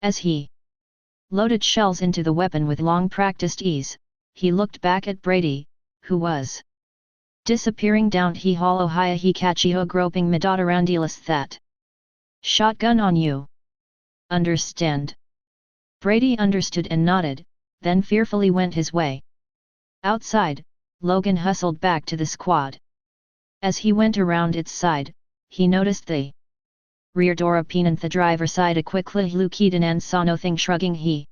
As he loaded shells into the weapon with long-practiced ease, he looked back at Brady, who was disappearing down he hollow hia he catchio groping me daughter andilis that Shotgun on you. Understand? Brady understood and nodded, then fearfully went his way. Outside, Logan hustled back to the squad. As he went around its side, he noticed the rear door open and the driver side a quickly looked and saw nothing. Shrugging, he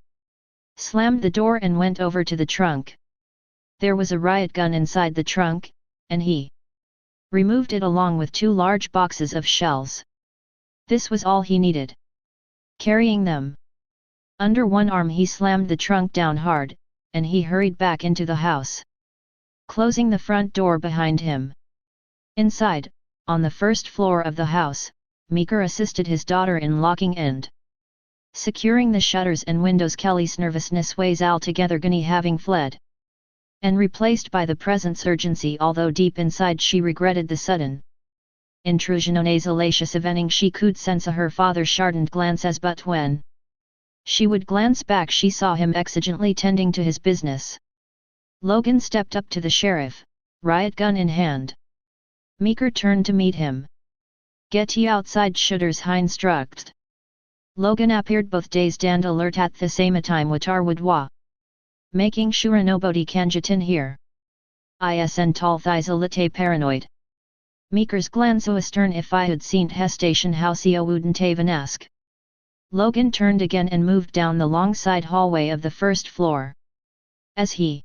slammed the door and went over to the trunk. There was a riot gun inside the trunk, and he removed it along with 2 large boxes of shells. This was all he needed. Carrying them under one arm, he slammed the trunk down hard, and he hurried back into the house, closing the front door behind him. Inside, on the first floor of the house, Meeker assisted his daughter in locking and securing the shutters and windows. Kelly's nervousness was altogether gone, having fled and replaced by the present urgency, although deep inside she regretted the sudden intrusion on a lacious evening. She could sense her father's sharpened glances, but when she would glance back she saw him exigently tending to his business. Logan stepped up to the sheriff, riot gun in hand. Meeker turned to meet him. "Get ye outside, shutters hinstruct." Logan appeared both dazed and alert at the same time. "Watar would making sure nobody can get in here. Isn tall thighs a little paranoid." Meeker's glance was stern. "If I had seen he station house I wouldn't even ask." Logan turned again and moved down the long side hallway of the first floor. As he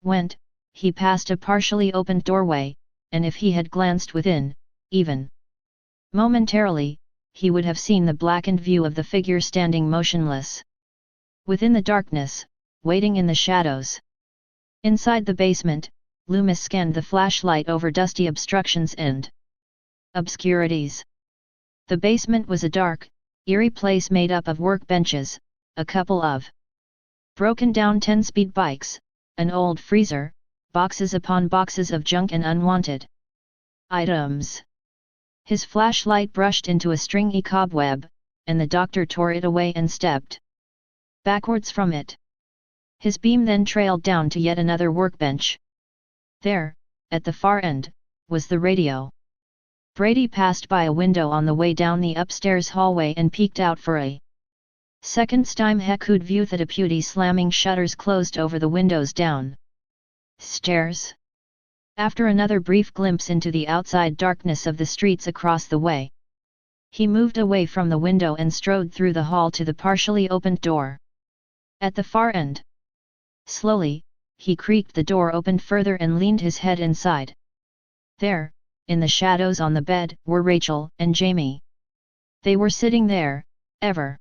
went, he passed a partially opened doorway, and if he had glanced within, even momentarily, he would have seen the blackened view of the figure standing motionless within the darkness, waiting in the shadows. Inside the basement, Loomis scanned the flashlight over dusty obstructions and obscurities. The basement was a dark, eerie place made up of workbenches, a couple of broken-down 10-speed bikes, an old freezer, boxes upon boxes of junk and unwanted items. His flashlight brushed into a stringy cobweb, and the doctor tore it away and stepped backwards from it. His beam then trailed down to yet another workbench. There, at the far end, was the radio. Brady passed by a window on the way down the upstairs hallway and peeked out for a second time. He could view the deputy slamming shutters closed over the windows down stairs. After another brief glimpse into the outside darkness of the streets across the way, he moved away from the window and strode through the hall to the partially opened door at the far end. Slowly, he creaked the door open further and leaned his head inside. There, in the shadows on the bed, were Rachel and Jamie. They were sitting there, ever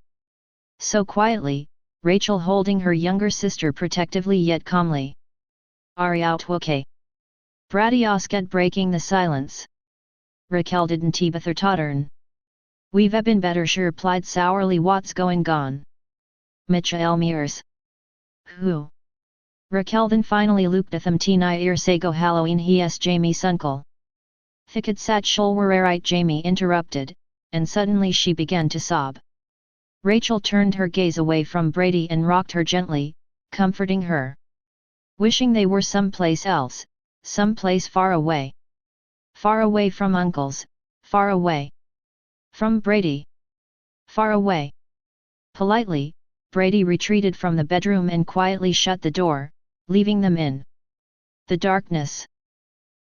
so quietly, Rachel holding her younger sister protectively yet calmly. "Are you out okay?" Brady asked, breaking the silence. "Raquel didn't bother tottern." "We've been better," she replied sourly. "What's going on?" "Michael Mears." "Who?" Raquel then finally looked at them. "Tina ear say go Halloween, he's Jamie's uncle." "Thicket sat shulwerite," Jamie interrupted, and suddenly she began to sob. Rachel turned her gaze away from Brady and rocked her gently, comforting her, wishing they were someplace else, someplace far away. Far away from uncles, far away from Brady. Far away. Politely, Brady retreated from the bedroom and quietly shut the door, leaving them in the darkness.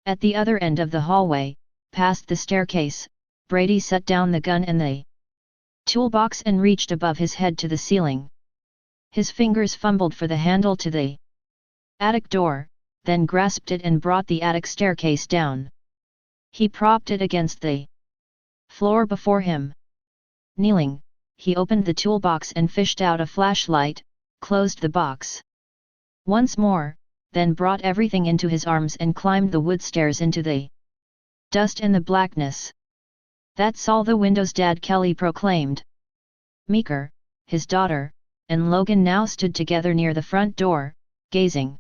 At the other end of the hallway, past the staircase, Brady set down the gun and the toolbox and reached above his head to the ceiling. His fingers fumbled for the handle to the attic door, then grasped it and brought the attic staircase down. He propped it against the floor before him. Kneeling, he opened the toolbox and fished out a flashlight, closed the box once more, then brought everything into his arms and climbed the wood stairs into the dust and the blackness. "That's all the windows, Dad," Kelly proclaimed. Meeker, his daughter, and Logan now stood together near the front door, gazing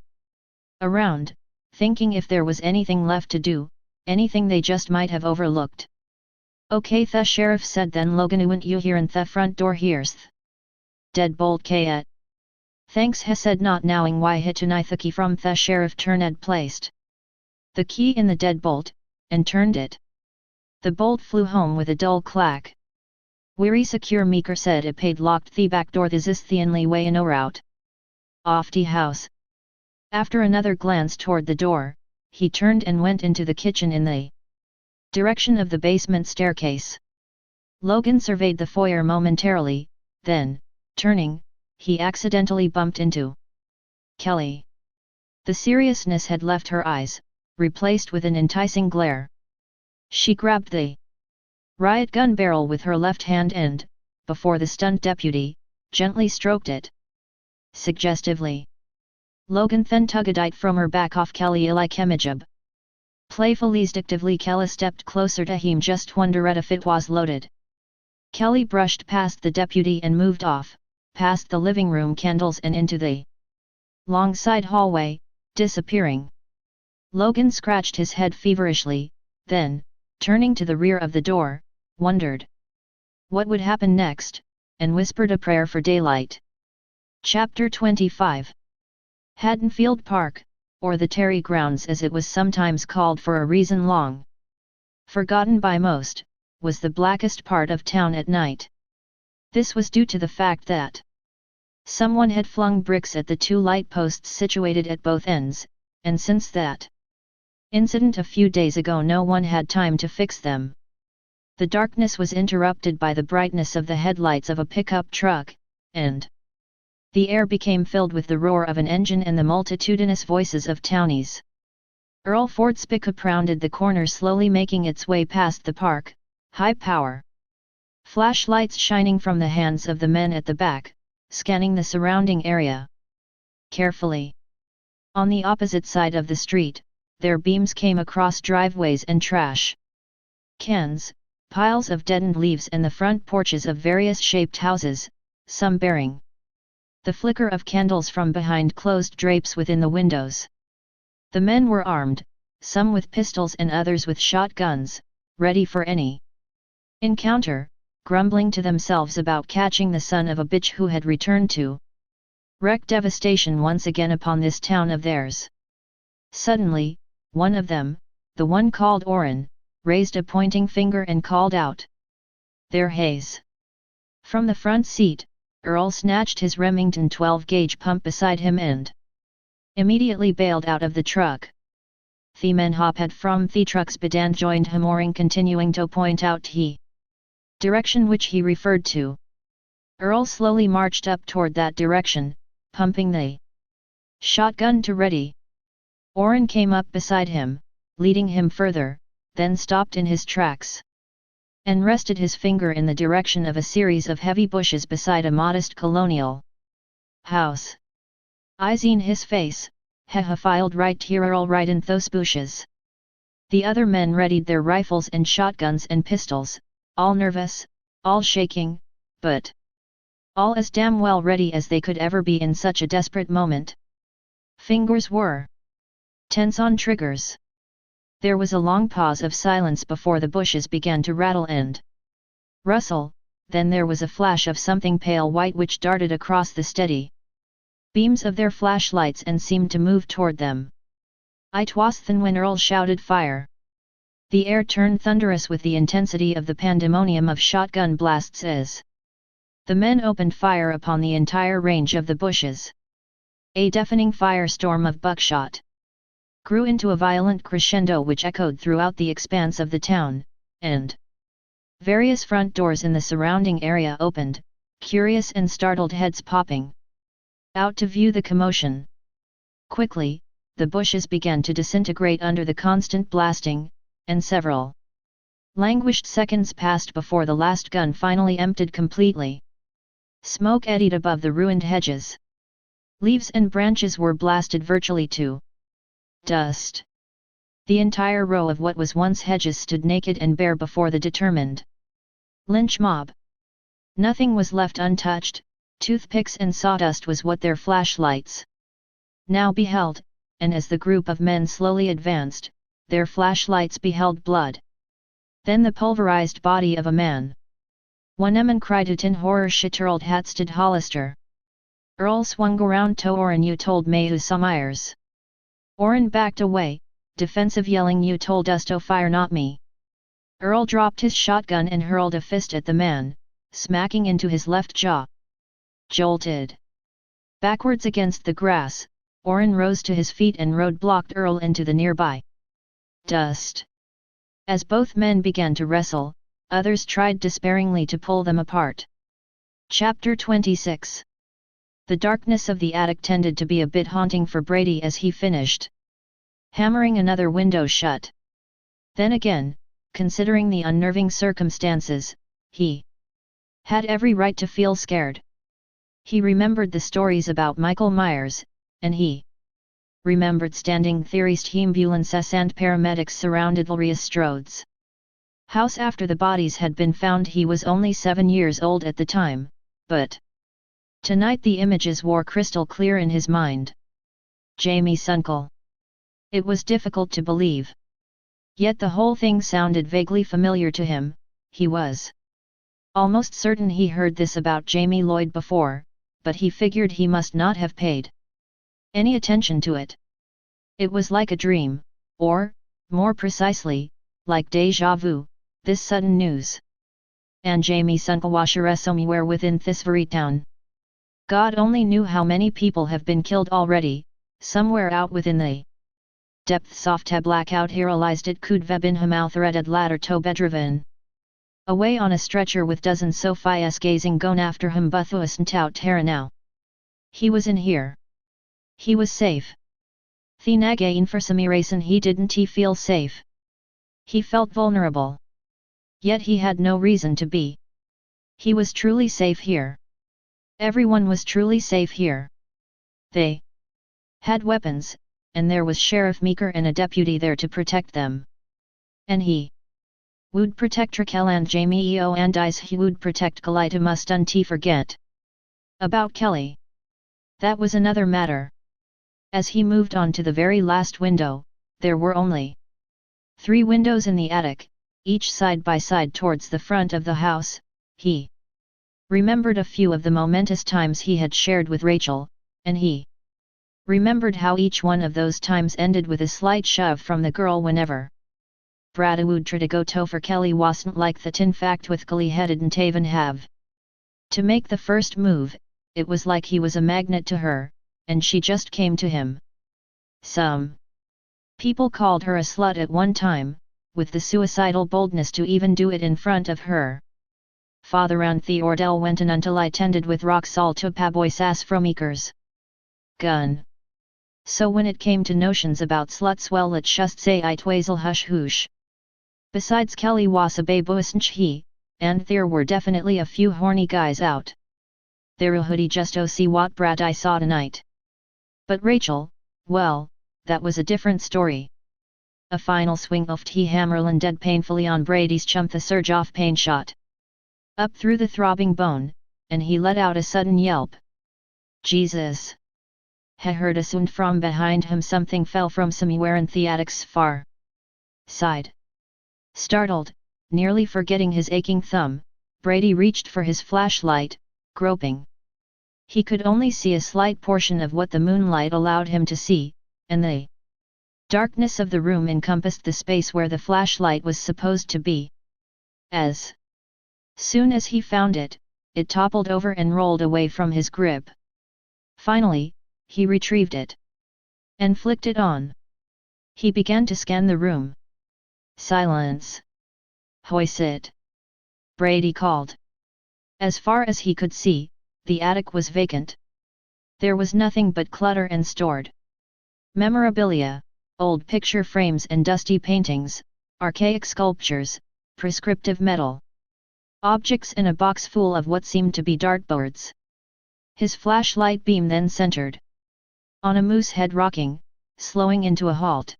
around, thinking if there was anything left to do, anything they just might have overlooked. "Okay," the sheriff said. "Then Logan, went you here and the front door here's deadbolt kayet." "Thanks," he said, not knowing why he tonight the key from the sheriff turned placed the key in the deadbolt, and turned it. The bolt flew home with a dull clack. Weary secure meeker said it paid locked the back door this is the only way in or out. Off the house. After another glance toward the door, he turned and went into the kitchen in the direction of the basement staircase. Logan surveyed the foyer momentarily, then, turning, he accidentally bumped into Kelly. The seriousness had left her eyes, replaced with an enticing glare. She grabbed the riot gun barrel with her left hand and, before the stunned deputy, gently stroked it. Suggestively. Logan then tugged it from her back off Kelly like hemijab. Playfully sticktively Kelly stepped closer to him just wonder if it was loaded. Kelly brushed past the deputy and moved off, past the living room candles and into the long side hallway, disappearing. Logan scratched his head feverishly, then, turning to the rear of the door, wondered what would happen next, and whispered a prayer for daylight. Chapter 25. Haddonfield Park, or the Terry Grounds as it was sometimes called for a reason long forgotten by most, was the blackest part of town at night. This was due to the fact that someone had flung bricks at the two light posts situated at both ends, and since that incident a few days ago no one had time to fix them. The darkness was interrupted by the brightness of the headlights of a pickup truck, and the air became filled with the roar of an engine and the multitudinous voices of townies. Earl Ford's pickup rounded the corner slowly making its way past the park, high power flashlights shining from the hands of the men at the back, scanning the surrounding area carefully. On the opposite side of the street, their beams came across driveways and trash cans, piles of deadened leaves and the front porches of various shaped houses, some bearing the flicker of candles from behind closed drapes within the windows. The men were armed, some with pistols and others with shotguns, ready for any encounter, grumbling to themselves about catching the son of a bitch who had returned to wreak devastation once again upon this town of theirs. Suddenly, one of them, the one called Orrin, raised a pointing finger and called out, "There, Hayes!" From the front seat, Earl snatched his Remington 12-gauge pump beside him and immediately bailed out of the truck. The men hopped from the truck's bed and joined him, Orrin continuing to point out the direction which he referred to. Earl slowly marched up toward that direction, pumping the shotgun to ready. Orrin came up beside him, leading him further, then stopped in his tracks and rested his finger in the direction of a series of heavy bushes beside a modest colonial house. Eyes in his face, filed right here, Earl, right in those bushes. The other men readied their rifles and shotguns and pistols, all nervous, all shaking, but all as damn well ready as they could ever be in such a desperate moment. Fingers were tense on triggers. There was a long pause of silence before the bushes began to rattle and rustle, then there was a flash of something pale white which darted across the steady beams of their flashlights and seemed to move toward them. It was then when Earl shouted fire. The air turned thunderous with the intensity of the pandemonium of shotgun blasts as the men opened fire upon the entire range of the bushes. A deafening firestorm of buckshot grew into a violent crescendo which echoed throughout the expanse of the town, and various front doors in the surrounding area opened, curious and startled heads popping out to view the commotion. Quickly, the bushes began to disintegrate under the constant blasting, and several languished seconds passed before the last gun finally emptied completely. Smoke eddied above the ruined hedges. Leaves and branches were blasted virtually to dust. The entire row of what was once hedges stood naked and bare before the determined lynch mob. Nothing was left untouched, toothpicks and sawdust was what their flashlights now beheld, and as the group of men slowly advanced, their flashlights beheld blood. Then the pulverized body of a man. One man cried it in horror. Shitterled Hatstead Hollister. Earl swung around to Orrin. You told me who saw Myers. Orrin backed away, defensive, yelling, "You told us to fire, not me." Earl dropped his shotgun and hurled a fist at the man, smacking into his left jaw. Jolted backwards against the grass, Oren rose to his feet and roadblocked Earl into the nearby dust. As both men began to wrestle, others tried despairingly to pull them apart. Chapter 26. The darkness of the attic tended to be a bit haunting for Brady as he finished hammering another window shut. Then again, considering the unnerving circumstances, he had every right to feel scared. He remembered the stories about Michael Myers, and he remembered standing theorist ambulances and paramedics surrounded various stroads. House after the bodies had been found. He was only 7 years old at the time, but tonight the images were crystal clear in his mind. Jamie's uncle. It was difficult to believe. Yet the whole thing sounded vaguely familiar to him. He was almost certain he heard this about Jamie Lloyd before, but he figured he must not have paid any attention to it. It was like a dream, or, more precisely, like déjà vu, this sudden news. And Jamie's uncle was somewhere within this very town. God only knew how many people have been killed already, somewhere out within the depths of the blackout. Realized it could have been him outhreaded ladder to bedriven. Away on a stretcher with dozens Sophias gazing gone after him buthuas and tout terra now. He was in here. He was safe. Thinagain for some reason he didn't feel safe. He felt vulnerable. Yet he had no reason to be. He was truly safe here. Everyone was truly safe here. They had weapons, and there was Sheriff Meeker and a deputy there to protect them. And he would protect Raquel and Jamie Eo, and he would protect Kalita. Mustn't forget about Kelly. That was another matter. As he moved on to the very last window, there were only 3 windows in the attic, each side by side towards the front of the house. He remembered a few of the momentous times he had shared with Rachel, and he remembered how each one of those times ended with a slight shove from the girl whenever Brada would try to go for Kelly. Wasn't like that in fact with Kelly headed and Taven have to make the first move. It was like he was a magnet to her, and she just came to him. Some people called her a slut at one time, with the suicidal boldness to even do it in front of her. Father and Theordel went in until I tended with rock salt to paboy sass from Meeker's gun. So when it came to notions about sluts, well, let's just say I twazel hush hoosh. Besides Kelly was a babuisnch he, and there were definitely a few horny guys out there who hoodie just see what brat I saw tonight. But Rachel, well, that was a different story. A final swing of T. Hammerland dead painfully on Brady's chump, the surge off pain shot up through the throbbing bone, and he let out a sudden yelp. Jesus! He heard a sound from behind him. Something fell from somewhere in the attic's far side. Startled, nearly forgetting his aching thumb, Brady reached for his flashlight, groping. He could only see a slight portion of what the moonlight allowed him to see, and the darkness of the room encompassed the space where the flashlight was supposed to be. As soon as he found it, it toppled over and rolled away from his grip. Finally, he retrieved it and flicked it on. He began to scan the room. Silence. Hoist it, Brady called. As far as he could see, the attic was vacant. There was nothing but clutter and stored memorabilia, old picture frames and dusty paintings, archaic sculptures, prescriptive metal objects in a box full of what seemed to be dartboards. His flashlight beam then centered on a moose head rocking, slowing into a halt.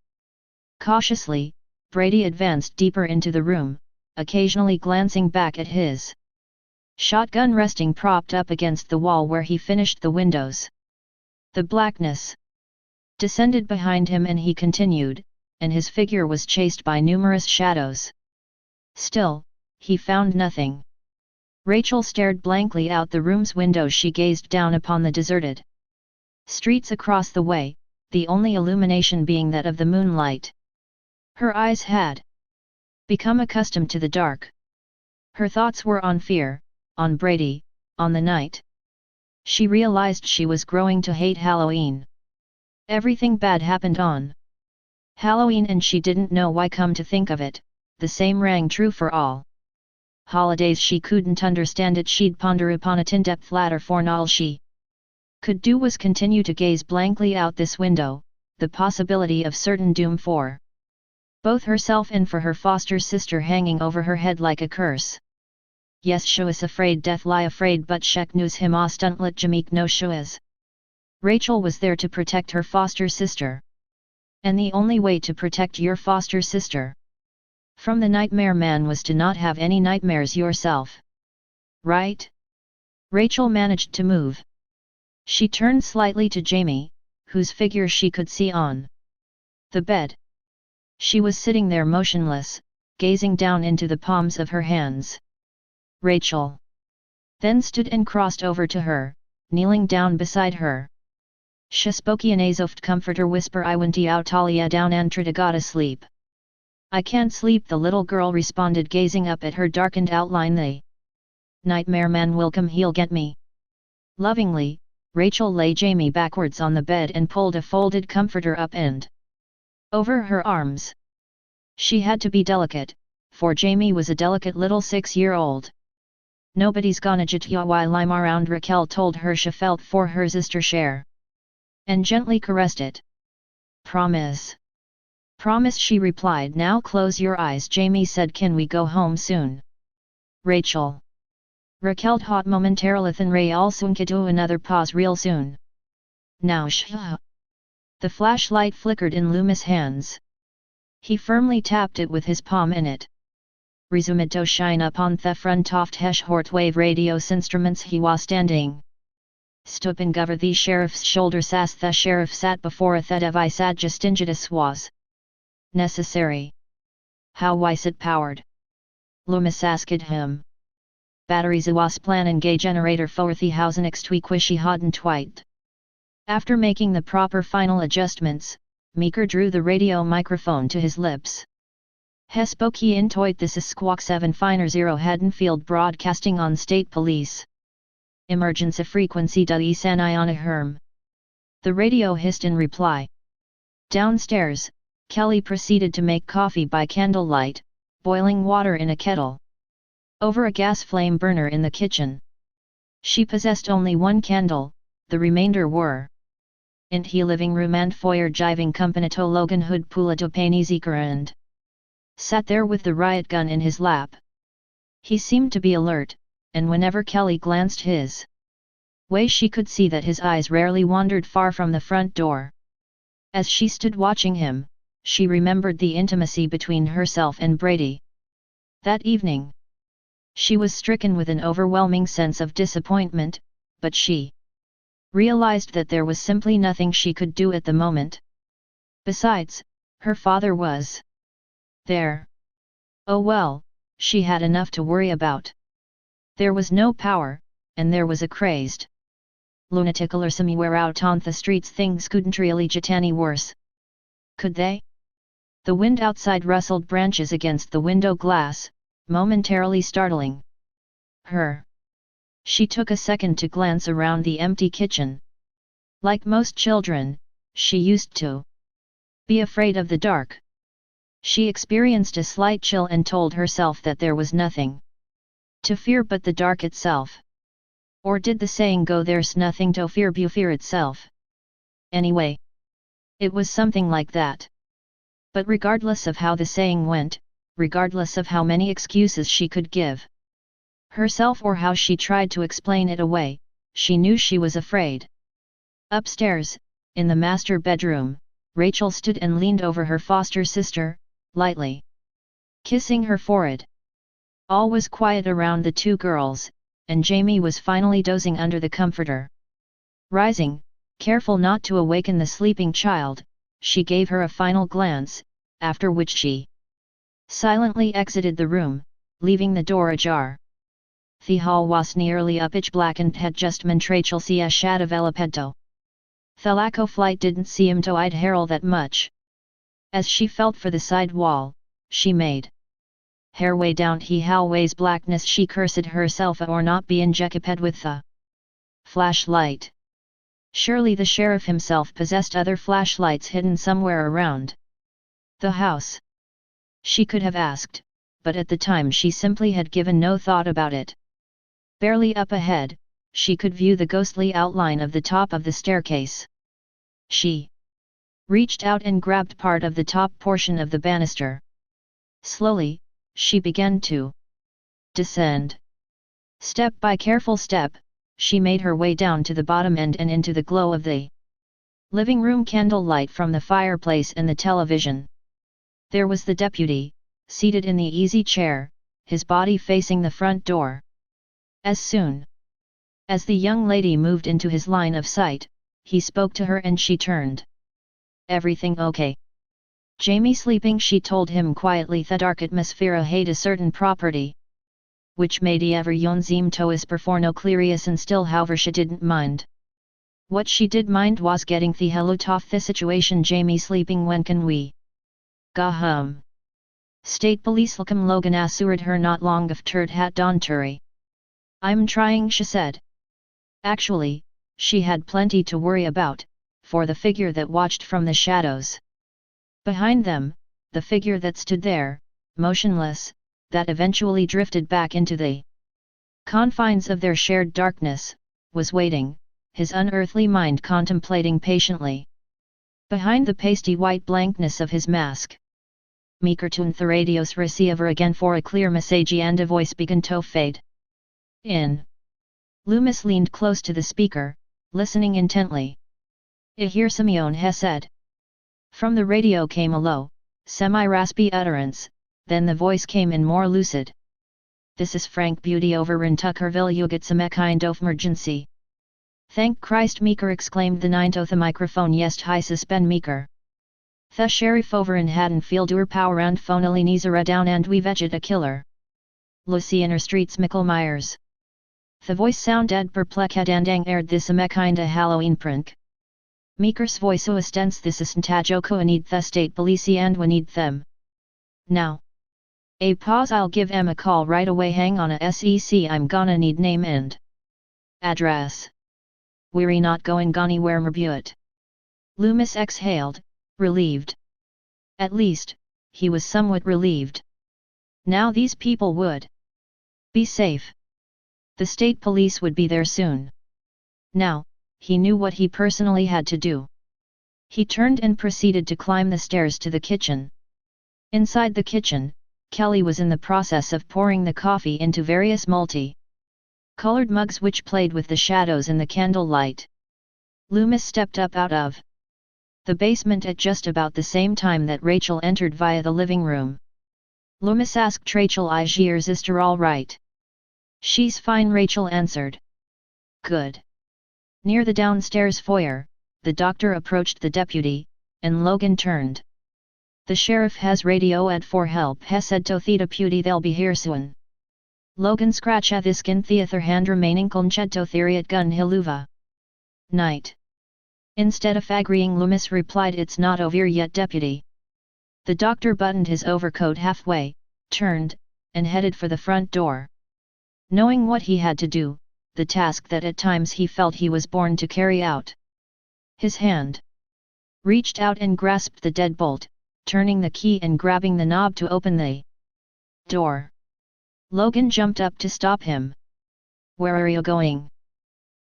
Cautiously, Brady advanced deeper into the room, occasionally glancing back at his shotgun resting propped up against the wall where he finished the windows. The blackness descended behind him and he continued, and his figure was chased by numerous shadows. Still, he found nothing. Rachel stared blankly out the room's window. She gazed down upon the deserted streets across the way, the only illumination being that of the moonlight. Her eyes had become accustomed to the dark. Her thoughts were on fear, on Brady, on the night. She realized she was growing to hate Halloween. Everything bad happened on Halloween and she didn't know why. Come to think of it, the same rang true for all holidays. She couldn't understand it. She'd ponder upon it in depth later, for all she could do was continue to gaze blankly out this window, the possibility of certain doom for both herself and for her foster sister hanging over her head like a curse. Yes, she was afraid, death lie afraid, but shek news him ostuntlet jamik no shoes. Rachel was there to protect her foster sister. And the only way to protect your foster sister from the nightmare man was to not have any nightmares yourself. Right? Rachel managed to move. She turned slightly to Jamie, whose figure she could see on the bed. She was sitting there motionless, gazing down into the palms of her hands. Rachel then stood and crossed over to her, kneeling down beside her. She spoke in a soft comforter whisper, I went out Talia down and tried to go to sleep. I can't sleep, the little girl responded, gazing up at her darkened outline. The nightmare man will come, he'll get me. Lovingly, Rachel lay Jamie backwards on the bed and pulled a folded comforter up and over her arms. She had to be delicate, for Jamie was a delicate little 6-year-old. Nobody's gonna jit ya while I'm around, Raquel told her. She felt for her sister share and gently caressed it. Promise. Promise, she replied. Now close your eyes, Jamie said. Can we go home soon? Rachel. Raquel hot momentarily, then Ray also do another pause real soon. Now The flashlight flickered in Loomis' hands. He firmly tapped it with his palm in it. Resumed to shine upon the front of hesh hortwave radios instruments. He was standing stooping over the sheriff's shoulders as the sheriff sat before a device adjustingitus was necessary. How was it powered? Loomis asked him. Batteries was plan and gauge generator for the house next week wishy hadn't twite. After making the proper final adjustments, Meeker drew the radio microphone to his lips. He spoke in toit, this is Squawk 750 Haddonfield Broadcasting on State Police Emergency Frequency San Iona Herm. The radio hissed in reply. Downstairs, Kelly proceeded to make coffee by candlelight, boiling water in a kettle over a gas flame burner in the kitchen. She possessed only one candle, the remainder were in the living room and foyer. Jiving company to Logan Hood Pula do Painizikara and sat there with the riot gun in his lap. He seemed to be alert, and whenever Kelly glanced his way she could see that his eyes rarely wandered far from the front door. As she stood watching him, she remembered the intimacy between herself and Brady. That evening, she was stricken with an overwhelming sense of disappointment, but she realized that there was simply nothing she could do at the moment. Besides, her father was there. Oh well, she had enough to worry about. There was no power, and there was a crazed lunatic or somewhere out on the streets. Things couldn't really get any worse, could they? The wind outside rustled branches against the window glass, momentarily startling her. She took a second to glance around the empty kitchen. Like most children, she used to be afraid of the dark. She experienced a slight chill and told herself that there was nothing to fear but the dark itself. Or did the saying go, there's nothing to fear but fear itself? Anyway, it was something like that. But regardless of how the saying went, regardless of how many excuses she could give herself or how she tried to explain it away, she knew she was afraid. Upstairs, in the master bedroom, Rachel stood and leaned over her foster sister, lightly kissing her forehead. All was quiet around the two girls, and Jamie was finally dozing under the comforter. Rising, careful not to awaken the sleeping child, she gave her a final glance, after which she silently exited the room, leaving the door ajar. The hall was nearly pitch black and had just meant Rachel see a shad of Elapedto. The lack of light didn't seem to ide Harold that much. As she felt for the side wall, she made Hair way down he how ways blackness she cursed herself or not be injected with the flashlight. Surely the sheriff himself possessed other flashlights hidden somewhere around the house. She could have asked, but at the time she simply had given no thought about it. Barely up ahead, she could view the ghostly outline of the top of the staircase. She reached out and grabbed part of the top portion of the banister. Slowly, she began to descend. Step by careful step, she made her way down to the bottom end and into the glow of the living room candle light from the fireplace and the television. There was the deputy, seated in the easy chair, his body facing the front door. As soon as the young lady moved into his line of sight, he spoke to her and she turned. "Everything okay?" "Jamie sleeping," she told him quietly. "The dark atmosphere hate a certain property, which made ever yon seem to is no curious and still however she didn't mind. What she did mind was getting the hell out of the situation. Jamie sleeping, when can we go home?" State Police Lacom Logan assured her not long after hat Don Turi. "I'm trying," she said. Actually, she had plenty to worry about, for the figure that watched from the shadows behind them, the figure that stood there, motionless, that eventually drifted back into the confines of their shared darkness, was waiting, his unearthly mind contemplating patiently. Behind the pasty white blankness of his mask, Meeker tuned the radio's receiver again for a clear message and a voice began to fade in. Loomis leaned close to the speaker, listening intently. "I hear Simeon," he said. From the radio came a low, semi-raspy utterance, then the voice came in more lucid. "This is Frank Beauty over in Tuckerville. You get some kind of emergency." "Thank Christ," Meeker exclaimed the nine to the microphone. "Yes, hi suspend Meeker. The sheriff over in Haddonfield ur power and phonally neezera down and we veget a killer. Lucy inner streets Michael Myers." The voice sounded perplexed and aired this kinda Halloween prank. Meeker's voice ostens this isn't Tajoko need the state police and we need them now. A pause. "I'll give em a call right away. Hang on a sec. I'm gonna need name and address. We're not going anywhere Merbuet." Loomis exhaled, relieved. At least, he was somewhat relieved. Now these people would be safe. The state police would be there soon. Now, he knew what he personally had to do. He turned and proceeded to climb the stairs to the kitchen. Inside the kitchen, Kelly was in the process of pouring the coffee into various multi-colored mugs which played with the shadows in the candlelight. Loomis stepped up out of the basement at just about the same time that Rachel entered via the living room. Loomis asked Rachel, "Is your sister all right?" "She's fine," Rachel answered. "Good." Near the downstairs foyer, the doctor approached the deputy, and Logan turned. "The sheriff has radioed for help," he said to the deputy. "They'll be here soon." Logan scratched his skin. The other hand remaining conched to theriat gun hiluva. "Night." Instead of agreeing, Loomis replied, "It's not over yet, deputy." The doctor buttoned his overcoat halfway, turned, and headed for the front door. Knowing what he had to do, the task that at times he felt he was born to carry out. His hand reached out and grasped the deadbolt, turning the key and grabbing the knob to open the door. Logan jumped up to stop him. "Where are you going?"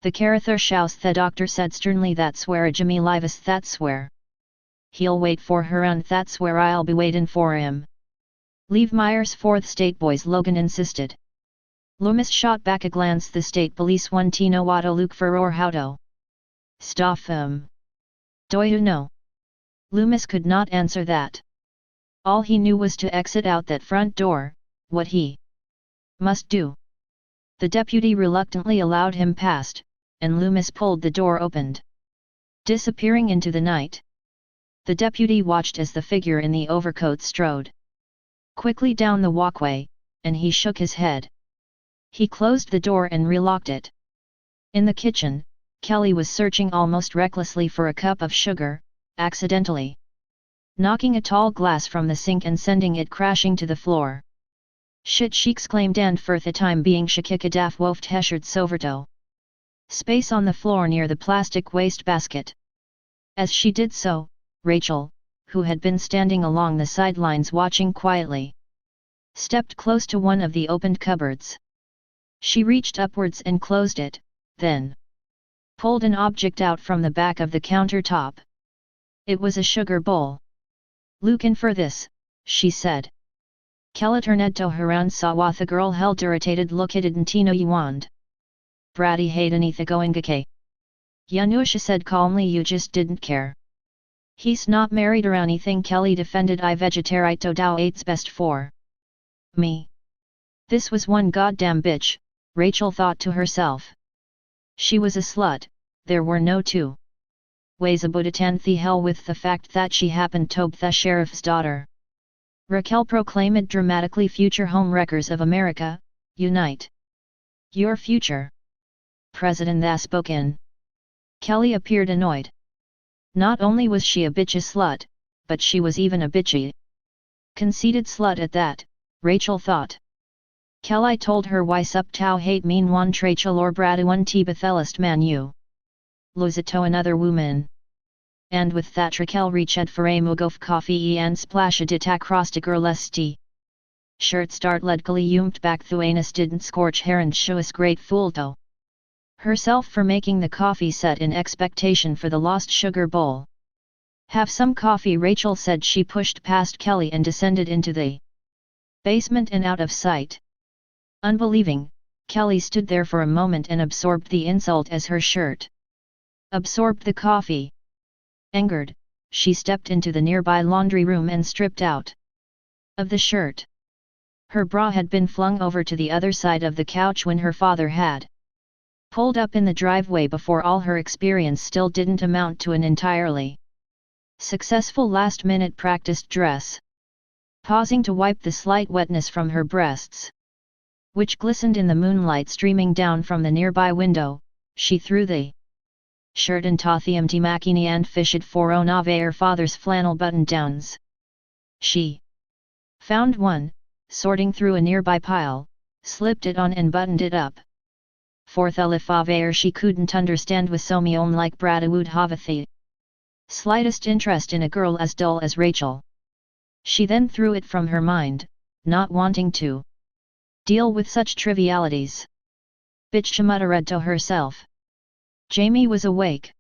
"The Carather shouts," the doctor said sternly. "That's where Jimmy lives, that's where he'll wait for her and that's where I'll be waiting for him." "Leave Myers for the state boys," Logan insisted. Loomis shot back a glance. "The state police want to know what to look for or how to stop them. Do you know?" Loomis could not answer that. All he knew was to exit out that front door, what he must do. The deputy reluctantly allowed him past, and Loomis pulled the door opened, disappearing into the night. The deputy watched as the figure in the overcoat strode quickly down the walkway, and he shook his head. He closed the door and relocked it. In the kitchen, Kelly was searching almost recklessly for a cup of sugar, accidentally knocking a tall glass from the sink and sending it crashing to the floor. Shit, she exclaimed, and for the time being shikikadaf woft heshert soverto. Space on the floor near the plastic wastebasket. As she did so, Rachel, who had been standing along the sidelines watching quietly, stepped close to one of the opened cupboards. She reached upwards and closed it, then pulled an object out from the back of the countertop. It was a sugar bowl. "Look in for this," she said. Kelaternedto Haran saw the girl held irritated look at Tino Yuand. "Bratty Haydenetha goingake." Yanusha said calmly, "You just didn't care. He's not married or anything." Kelly defended. "I vegetarito dao eight's best for me." This was one goddamn bitch, Rachel thought to herself. She was a slut, there were no two ways about it, and the hell with the fact that she happened to be the sheriff's daughter. Raquel proclaimed dramatically. "Future home wreckers of America, unite. Your future." President that spoke in. Kelly appeared annoyed. Not only was she a bitchy slut, but she was even a bitchy, conceited slut at that, Rachel thought. Kelly told her why sup tau hate mean one Trachel or Bradawan t bethelist man you lose it to another woman. And with that Raquel reached for a mug of coffee and splashed it across the girl's tea shirt. Start ledkally yumped back the anus didn't scorch her and show us great fool to herself for making the coffee set in expectation for the lost sugar bowl. "Have some coffee," Rachel said. She pushed past Kelly and descended into the basement and out of sight. Unbelieving, Kelly stood there for a moment and absorbed the insult as her shirt absorbed the coffee. Angered, she stepped into the nearby laundry room and stripped out of the shirt. Her bra had been flung over to the other side of the couch when her father had pulled up in the driveway. Before all, her experience still didn't amount to an entirely successful last-minute practiced dress. Pausing to wipe the slight wetness from her breasts, which glistened in the moonlight streaming down from the nearby window, she threw the shirt into the empty makini and fished for one of her father's flannel button-downs. She found one, sorting through a nearby pile, slipped it on and buttoned it up. For the life of her she couldn't understand with so me like Brada would have the slightest interest in a girl as dull as Rachel. She then threw it from her mind, not wanting to deal with such trivialities. Bitch, she muttered to herself. Jamie was awake.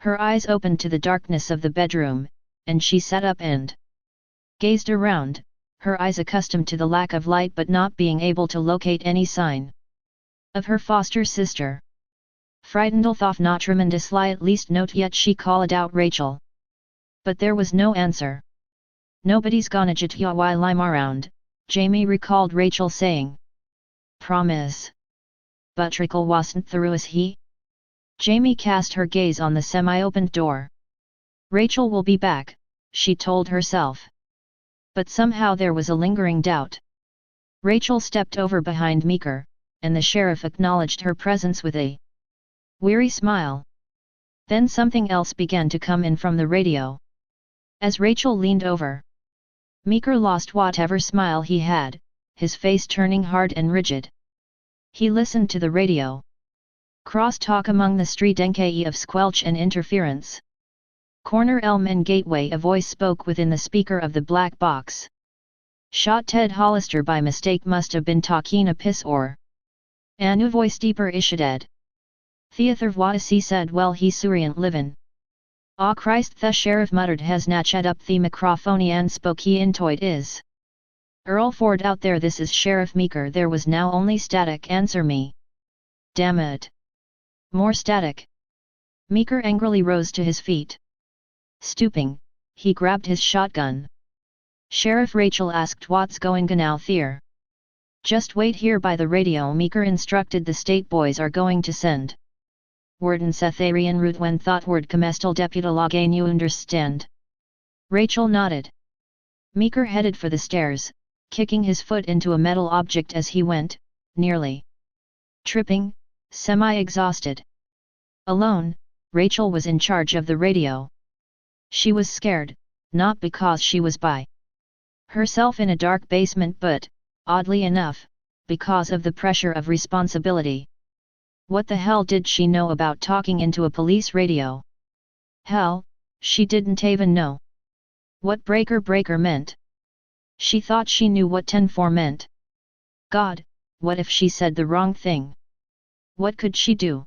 Her eyes opened to the darkness of the bedroom, and she sat up and gazed around, her eyes accustomed to the lack of light but not being able to locate any sign of her foster sister. Frightened though not tremendously, at least not yet, she called out Rachel. But there was no answer. "Nobody's gonna get ya while I'm around," Jamie recalled Rachel saying. "Promise." "But Trickle wasn't through, is he?" Jamie cast her gaze on the semi-opened door. "Rachel will be back," she told herself. But somehow there was a lingering doubt. Rachel stepped over behind Meeker, and the sheriff acknowledged her presence with a weary smile. Then something else began to come in from the radio. As Rachel leaned over, Meeker lost whatever smile he had, his face turning hard and rigid. He listened to the radio. Cross-talk among the street NKE of squelch and interference. Corner Elm and Gateway, a voice spoke within the speaker of the black box. "Shot Ted Hollister by mistake, must have been talking a piss or." Anu voice deeper ishaded. Theather Wadasi said, "Well, he surient livin'." "Ah Christ," the sheriff muttered, has natched up the microphone and spoke he intoit is. "Earl Ford out there, this is Sheriff Meeker." There was now only static. "Answer me. Damn it." More static. Meeker angrily rose to his feet. Stooping, he grabbed his shotgun. "Sheriff," Rachel asked, "what's going on out there?" "Just wait here by the radio," Meeker instructed. "The state boys are going to send word in Setharian route when thought word comestal deputa logane, you understand?" Rachel nodded. Meeker headed for the stairs, kicking his foot into a metal object as he went, nearly tripping, semi-exhausted. Alone, Rachel was in charge of the radio. She was scared, not because she was by herself in a dark basement, but, oddly enough, because of the pressure of responsibility. What the hell did she know about talking into a police radio? Hell, she didn't even know what breaker meant. She thought she knew what 10-4 meant. God, what if she said the wrong thing? What could she do?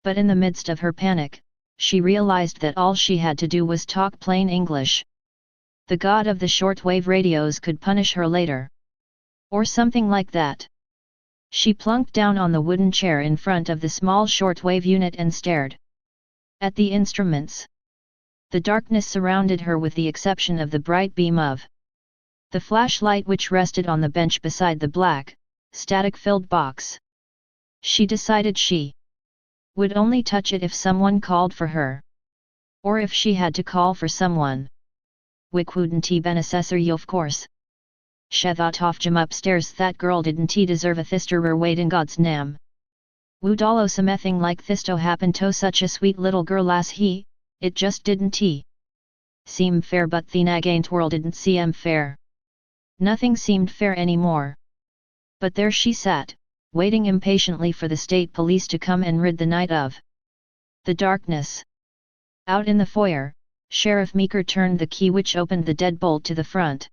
But in the midst of her panic, she realized that all she had to do was talk plain English. The god of the shortwave radios could punish her later. Or something like that. She plunked down on the wooden chair in front of the small shortwave unit and stared at the instruments. The darkness surrounded her with the exception of the bright beam of the flashlight which rested on the bench beside the black, static-filled box. She decided she would only touch it if someone called for her. Or if she had to call for someone. Wick wouldn't he been assessor you of course. She thought off Jim upstairs that girl didn't he deserve a thisterer wait in God's name. Would allo something like thisto happen to such a sweet little girl as he, it just didn't he. Seem fair but the against world didn't seem fair. Nothing seemed fair anymore. But there she sat, waiting impatiently for the state police to come and rid the night of the darkness. Out in the foyer, Sheriff Meeker turned the key which opened the deadbolt to the front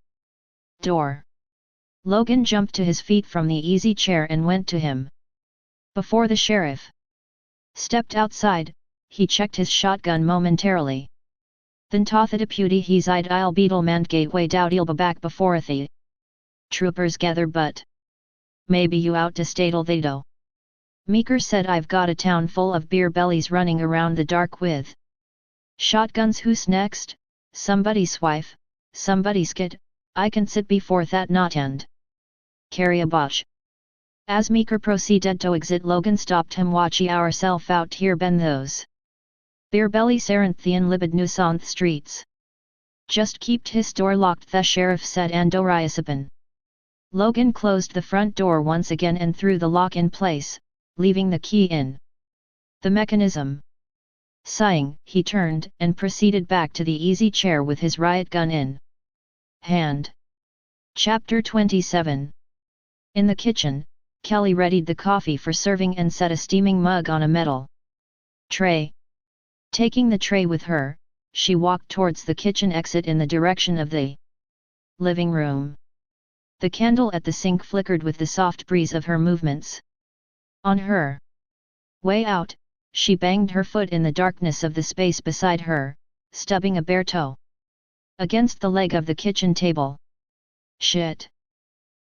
door. Logan jumped to his feet from the easy chair and went to him. Before the sheriff stepped outside, he checked his shotgun momentarily. Then to the deputy he's I'll beetlemand gateway doubt he'll be back before the troopers gather but maybe you out to statle they do. Meeker said I've got a town full of beer bellies running around the dark with shotguns who's next, somebody's wife, somebody's kid, I can sit before that not end. Carry a botch. As Meeker proceeded to exit Logan stopped him watchy ourself out here ben those beer bellies aren't the libid news on the streets. Just keep his door locked the sheriff said Andoriasapan. Logan closed the front door once again and threw the lock in place, leaving the key in the mechanism. Sighing, he turned and proceeded back to the easy chair with his riot gun in hand. Chapter 27. In the kitchen, Kelly readied the coffee for serving and set a steaming mug on a metal tray. Taking the tray with her, she walked towards the kitchen exit in the direction of the living room. The candle at the sink flickered with the soft breeze of her movements. On her way out, she banged her foot in the darkness of the space beside her, stubbing a bare toe against the leg of the kitchen table. Shit!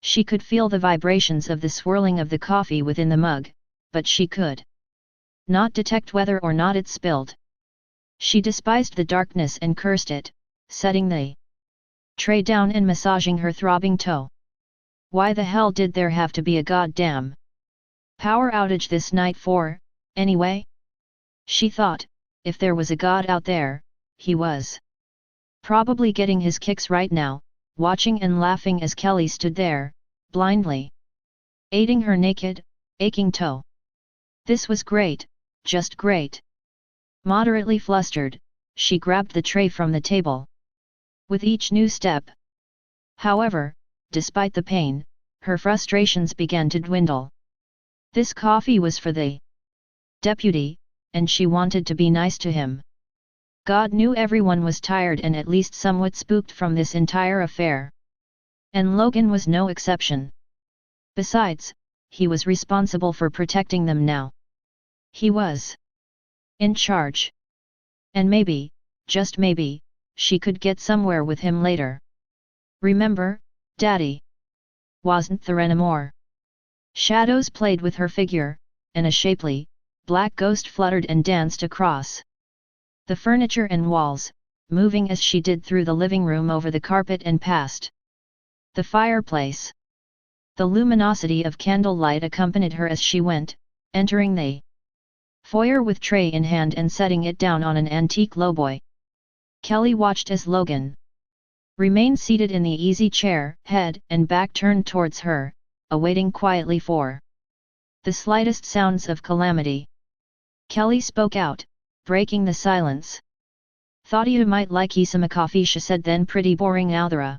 She could feel the vibrations of the swirling of the coffee within the mug, but she could not detect whether or not it spilled. She despised the darkness and cursed it, setting the tray down and massaging her throbbing toe. Why the hell did there have to be a goddamn power outage this night for, anyway? She thought, if there was a god out there, he was probably getting his kicks right now, watching and laughing as Kelly stood there, blindly aiding her naked, aching toe. This was great, just great. Moderately flustered, she grabbed the tray from the table. With each new step, however, despite the pain, her frustrations began to dwindle. This coffee was for the deputy, and she wanted to be nice to him. God knew everyone was tired and at least somewhat spooked from this entire affair. And Logan was no exception. Besides, he was responsible for protecting them now. He was in charge. And maybe, just maybe, she could get somewhere with him later. Remember, Daddy wasn't there anymore. Shadows played with her figure, and a shapely, black ghost fluttered and danced across the furniture and walls, moving as she did through the living room over the carpet and past the fireplace. The luminosity of candlelight accompanied her as she went, entering the foyer with tray in hand and setting it down on an antique lowboy. Kelly watched as Logan remained seated in the easy chair, head and back turned towards her, awaiting quietly for the slightest sounds of calamity. Kelly spoke out, breaking the silence. Thought you might like some coffee, she said, then pretty boring Althera.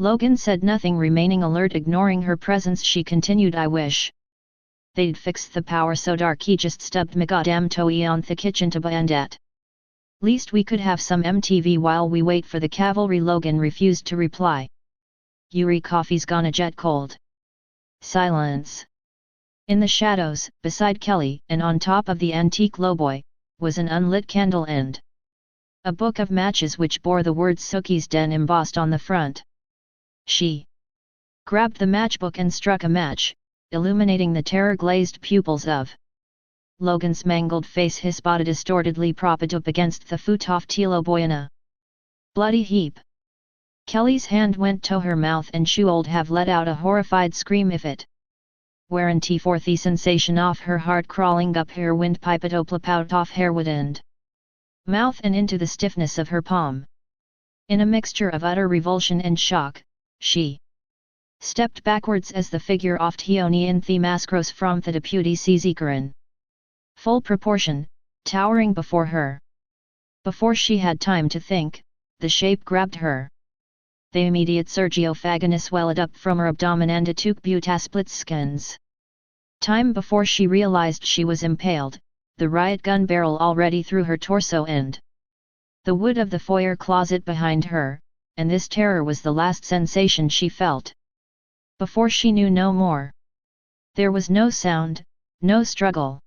Logan said nothing, remaining alert, ignoring her presence. She continued, I wish they'd fixed the power so dark he just stubbed me goddamn toe on the kitchen to bend at. Least we could have some MTV while we wait for the cavalry. Logan refused to reply. Yuri, coffee's gonna jet cold. Silence. In the shadows, beside Kelly, and on top of the antique lowboy, was an unlit candle and a book of matches which bore the words Sookie's Den embossed on the front. She grabbed the matchbook and struck a match, illuminating the terror-glazed pupils of Logan's mangled face. His body distortedly propped up against the foot of lowboy in a bloody heap. Kelly's hand went to her mouth and she would have let out a horrified scream if it weren't for the sensation of her heart crawling up her windpipe out off her wood and mouth and into the stiffness of her palm. In a mixture of utter revulsion and shock, she stepped backwards as the figure of Tioni in the mask rose from the deputy Czekarin. Full proportion, towering before her. Before she had time to think, the shape grabbed her. The immediate Sergiophagus welled up from her abdomen and it took split skins. Time before she realized she was impaled, the riot gun barrel already through her torso and the wood of the foyer closet behind her, and this terror was the last sensation she felt. Before she knew no more. There was no sound, no struggle.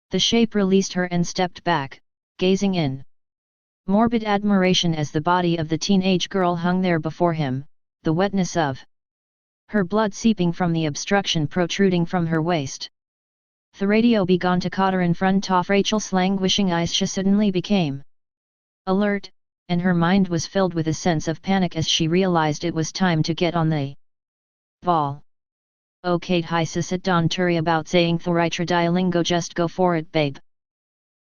The shape released her and stepped back, gazing in morbid admiration as the body of the teenage girl hung there before him, the wetness of her blood seeping from the obstruction protruding from her waist. The radio began to cotter in front of Rachel's languishing eyes. She suddenly became alert, and her mind was filled with a sense of panic as she realized it was time to get on the ball. Okay, Hysis, don't worry about saying Thoritra Dialingo, just go for it, babe.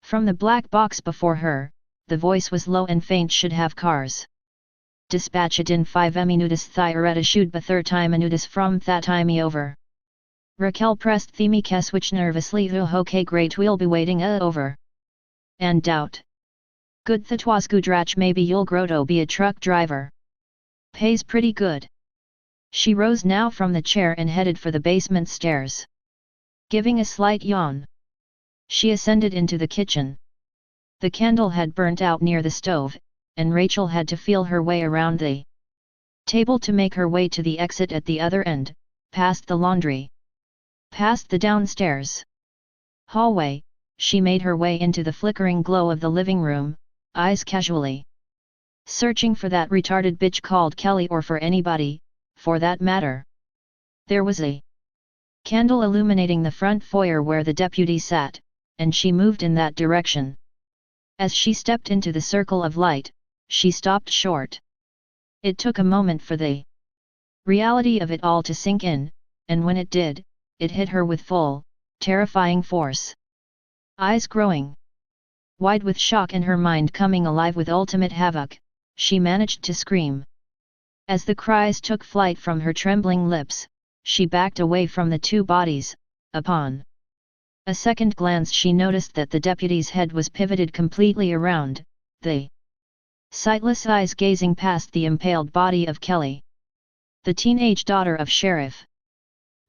From the black box before her, the voice was low and faint. Should have cars. Dispatch it in 5 minutos. Thyretta should be 30 minutos from that time over. Raquel pressed the mic switch nervously. Okay, great, we'll be waiting over. And doubt. Good, that was Gudrach, maybe you'll grow to be a truck driver. Pays pretty good. She rose now from the chair and headed for the basement stairs. Giving a slight yawn, she ascended into the kitchen. The candle had burnt out near the stove, and Rachel had to feel her way around the table to make her way to the exit at the other end, past the laundry. Past the downstairs hallway, she made her way into the flickering glow of the living room, eyes casually searching for that retarded bitch called Kelly, or for anybody, for that matter. There was a candle illuminating the front foyer where the deputy sat, and she moved in that direction. As she stepped into the circle of light, she stopped short. It took a moment for the reality of it all to sink in, and when it did, it hit her with full, terrifying force. Eyes growing wide with shock and her mind coming alive with ultimate havoc, she managed to scream. As the cries took flight from her trembling lips, she backed away from the two bodies. Upon a second glance she noticed that the deputy's head was pivoted completely around, the sightless eyes gazing past the impaled body of Kelly. The teenage daughter of Sheriff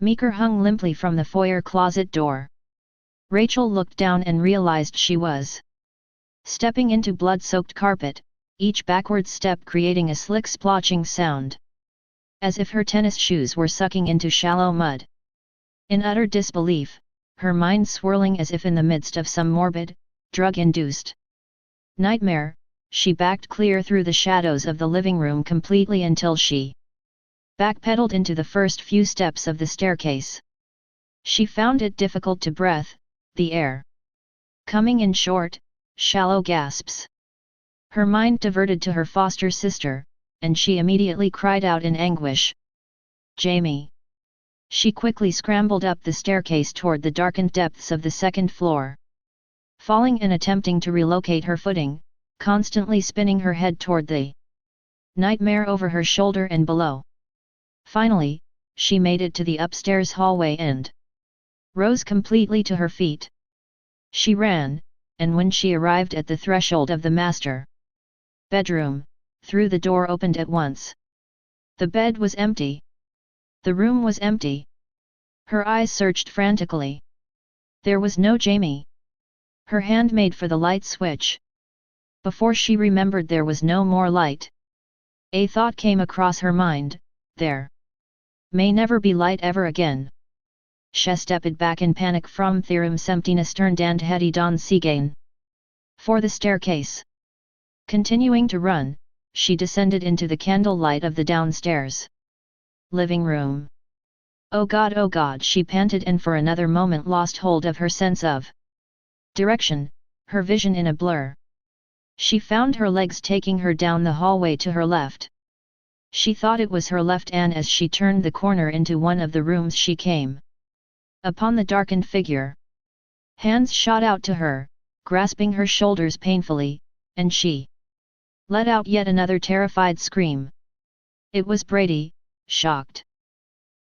Meeker hung limply from the foyer closet door. Rachel looked down and realized she was stepping into blood-soaked carpet, each backward step creating a slick splotching sound. As if her tennis shoes were sucking into shallow mud. In utter disbelief, her mind swirling as if in the midst of some morbid, drug-induced nightmare, she backed clear through the shadows of the living room completely until she backpedaled into the first few steps of the staircase. She found it difficult to breathe, the air coming in short, shallow gasps. Her mind diverted to her foster sister, and she immediately cried out in anguish. Jamie! She quickly scrambled up the staircase toward the darkened depths of the second floor. Falling and attempting to relocate her footing, constantly spinning her head toward the nightmare over her shoulder and below. Finally, she made it to the upstairs hallway and rose completely to her feet. She ran, and when she arrived at the threshold of the master bedroom, threw the door opened at once. The bed was empty. The room was empty. Her eyes searched frantically. There was no Jamie. Her hand made for the light switch. Before she remembered, there was no more light. A thought came across her mind: there may never be light ever again. She stepped back in panic from Theorem's emptiness, turned and headed on again for the staircase. Continuing to run, she descended into the candlelight of the downstairs living room. Oh God, she panted, and for another moment lost hold of her sense of direction, her vision in a blur. She found her legs taking her down the hallway to her left. She thought it was her left, and as she turned the corner into one of the rooms, she came upon the darkened figure. Hands shot out to her, grasping her shoulders painfully, and she let out yet another terrified scream. It was Brady, shocked.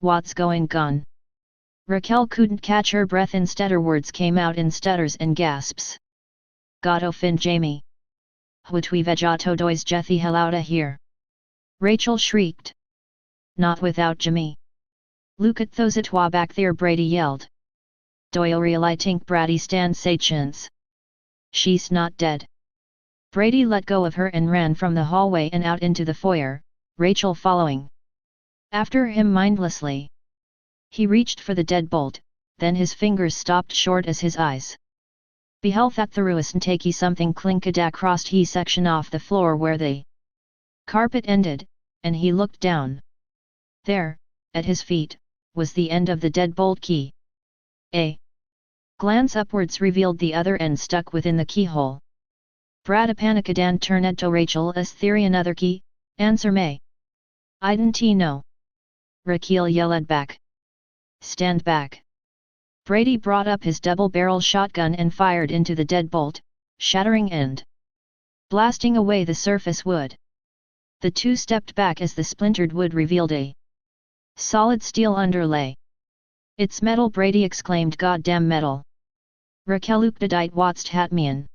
"What's going on?" Raquel couldn't catch her breath. Instead, her words came out in stutters and gasps. "Gotta find Jamie. What we vegato dois get the hell outta here!" Rachel shrieked. "Not without Jamie. Look at those atwa back there," Brady yelled. "Do you really think Brady stands a chance? She's not dead." Brady let go of her and ran from the hallway and out into the foyer, Rachel following after him mindlessly. He reached for the deadbolt, then his fingers stopped short as his eyes beheld that through and takey something clinked across he section off the floor where the carpet ended, and he looked down. There, at his feet, was the end of the deadbolt key. A glance upwards revealed the other end stuck within the keyhole. Brada panicadan turned to Rachel as theory another key, answer me. I didn't know. Raquel yelled back. Stand back. Brady brought up his double-barrel shotgun and fired into the deadbolt, shattering and blasting away the surface wood. The two stepped back as the splintered wood revealed a solid steel underlay. "It's metal," Brady exclaimed. "Goddamn metal! Raquel ukdadite watst hat mean.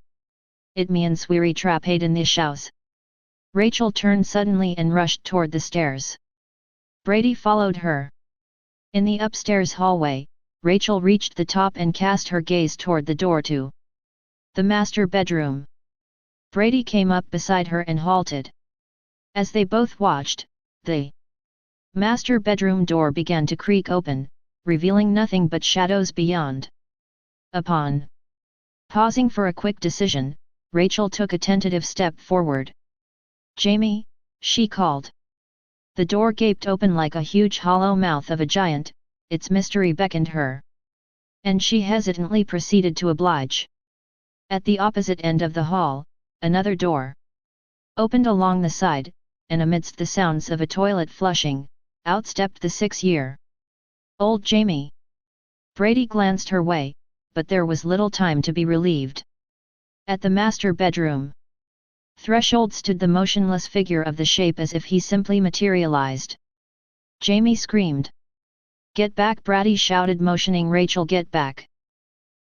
It means weary trapade in this house." Rachel turned suddenly and rushed toward the stairs. Brady followed her. In the upstairs hallway, Rachel reached the top and cast her gaze toward the door to the master bedroom. Brady came up beside her and halted. As they both watched, the master bedroom door began to creak open, revealing nothing but shadows beyond. Upon pausing for a quick decision, Rachel took a tentative step forward. "Jamie," she called. The door gaped open like a huge hollow mouth of a giant, its mystery beckoned her. And she hesitantly proceeded to oblige. At the opposite end of the hall, another door opened along the side, and amidst the sounds of a toilet flushing, out stepped the 6-year-old Jamie. Brady glanced her way, but there was little time to be relieved. At the master bedroom threshold stood the motionless figure of the shape as if he simply materialized. Jamie screamed. "Get back!" Brady shouted, motioning Rachel get back.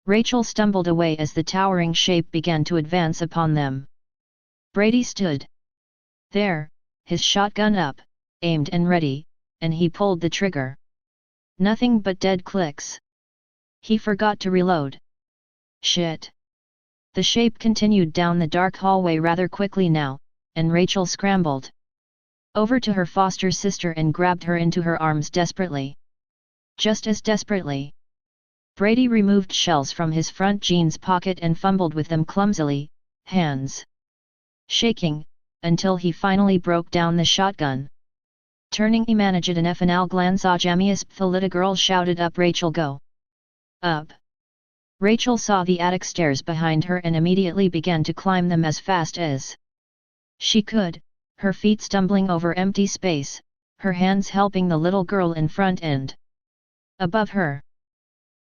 Rachel stumbled away as the towering shape began to advance upon them. Brady stood there, his shotgun up, aimed and ready, and he pulled the trigger. Nothing but dead clicks. He forgot to reload. Shit! The shape continued down the dark hallway rather quickly now, and Rachel scrambled over to her foster sister and grabbed her into her arms desperately. Just as desperately, Brady removed shells from his front jeans pocket and fumbled with them clumsily, hands shaking, until he finally broke down the shotgun. Turning he managed an final glance Ajamias the little girl shouted up. "Rachel, go up!" Rachel saw the attic stairs behind her and immediately began to climb them as fast as she could, her feet stumbling over empty space, her hands helping the little girl in front and above her.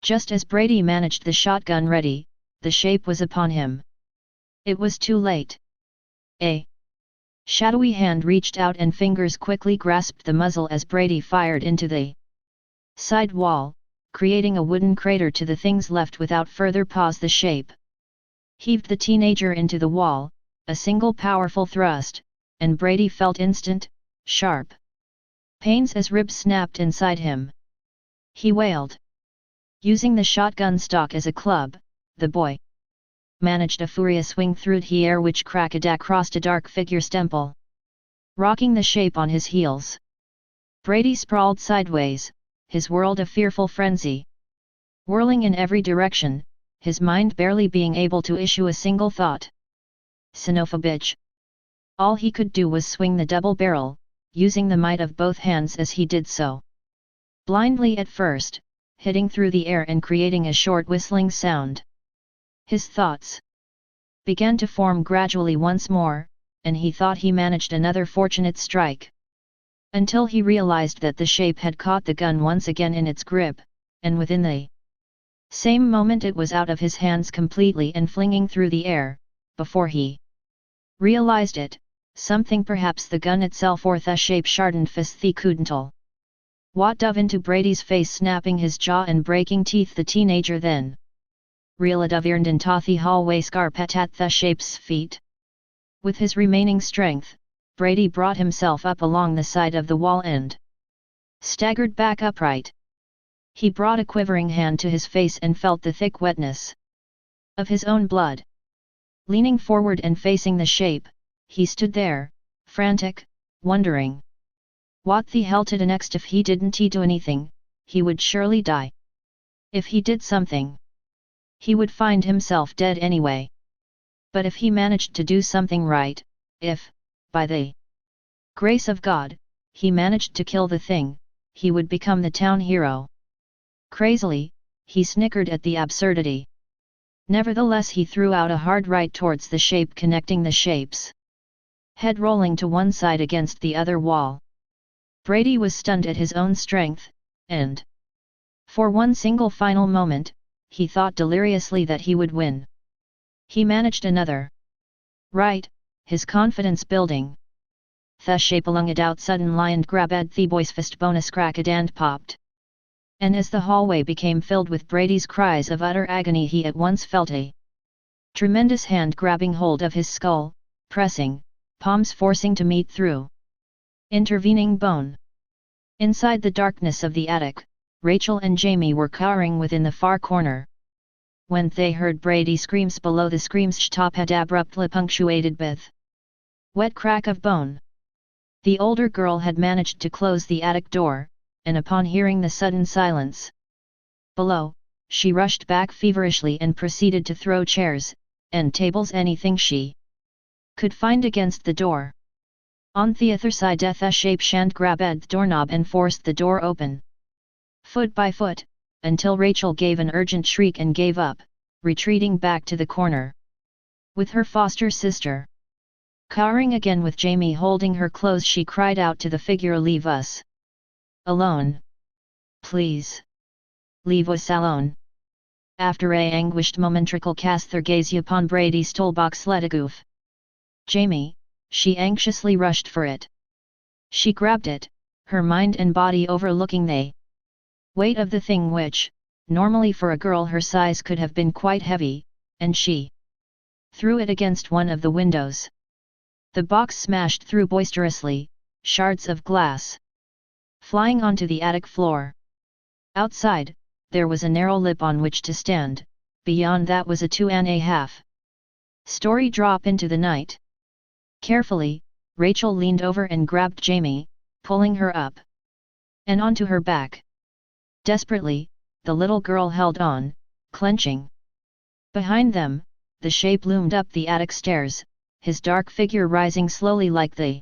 Just as Brady managed the shotgun ready, the shape was upon him. It was too late. A shadowy hand reached out and fingers quickly grasped the muzzle as Brady fired into the side wall, creating a wooden crater to the things left. Without further pause, the shape heaved the teenager into the wall, a single powerful thrust, and Brady felt instant, sharp Pains as ribs snapped inside him. He wailed. Using the shotgun stock as a club, the boy managed a furious swing through the air which cracked across a dark figure's temple, rocking the shape on his heels. Brady sprawled sideways, his world a fearful frenzy. Whirling in every direction, his mind barely being able to issue a single thought. Son of a bitch. All he could do was swing the double barrel, using the might of both hands as he did so. Blindly at first, hitting through the air and creating a short whistling sound. His thoughts began to form gradually once more, and he thought he managed another fortunate strike. Until he realized that the shape had caught the gun once again in its grip, and within the same moment it was out of his hands completely and flinging through the air. Before he realized it, something, perhaps the gun itself or the shape, shardened fist the kudental. What dove into Brady's face, snapping his jaw and breaking teeth. The teenager then reeled into the hallway, scarpet at the shape's feet. With his remaining strength, Brady brought himself up along the side of the wall and staggered back upright. He brought a quivering hand to his face and felt the thick wetness of his own blood. Leaning forward and facing the shape, he stood there, frantic, wondering what the hell to do next. If he didn't do anything, he would surely die. If he did something, he would find himself dead anyway. But if he managed to do something right, if, by the grace of God, he managed to kill the thing, he would become the town hero. Crazily, he snickered at the absurdity. Nevertheless, he threw out a hard right towards the shape, connecting the shape's head rolling to one side against the other wall. Brady was stunned at his own strength, and for one single final moment, he thought deliriously that he would win. He managed another right, his confidence building. The shape lunged out suddenly and grabbed the boy's fist, bonus cracked and popped. And as the hallway became filled with Brady's cries of utter agony, he at once felt a tremendous hand grabbing hold of his skull, pressing, palms forcing to meet through intervening bone. Inside the darkness of the attic, Rachel and Jamie were cowering within the far corner. When they heard Brady's screams below, the screams top had abruptly punctuated with wet crack of bone. The older girl had managed to close the attic door, and upon hearing the sudden silence below, she rushed back feverishly and proceeded to throw chairs and tables, anything she could find, against the door. On the other side, the shape shan't grabbed the doorknob and forced the door open, foot by foot, until Rachel gave an urgent shriek and gave up, retreating back to the corner with her foster sister. Cowering again with Jamie holding her close, she cried out to the figure, "Leave us alone. Please. Leave us alone." After a anguished moment, Trickle cast their gaze upon Brady's toolbox. "Let go. Jamie," she anxiously rushed for it. She grabbed it, her mind and body overlooking the weight of the thing, which, normally for a girl her size, could have been quite heavy, and she threw it against one of the windows. The box smashed through boisterously, shards of glass flying onto the attic floor. Outside, there was a narrow lip on which to stand, beyond that was a 2.5 story drop into the night. Carefully, Rachel leaned over and grabbed Jamie, pulling her up and onto her back. Desperately, the little girl held on, clenching. Behind them, the shape loomed up the attic stairs, his dark figure rising slowly like the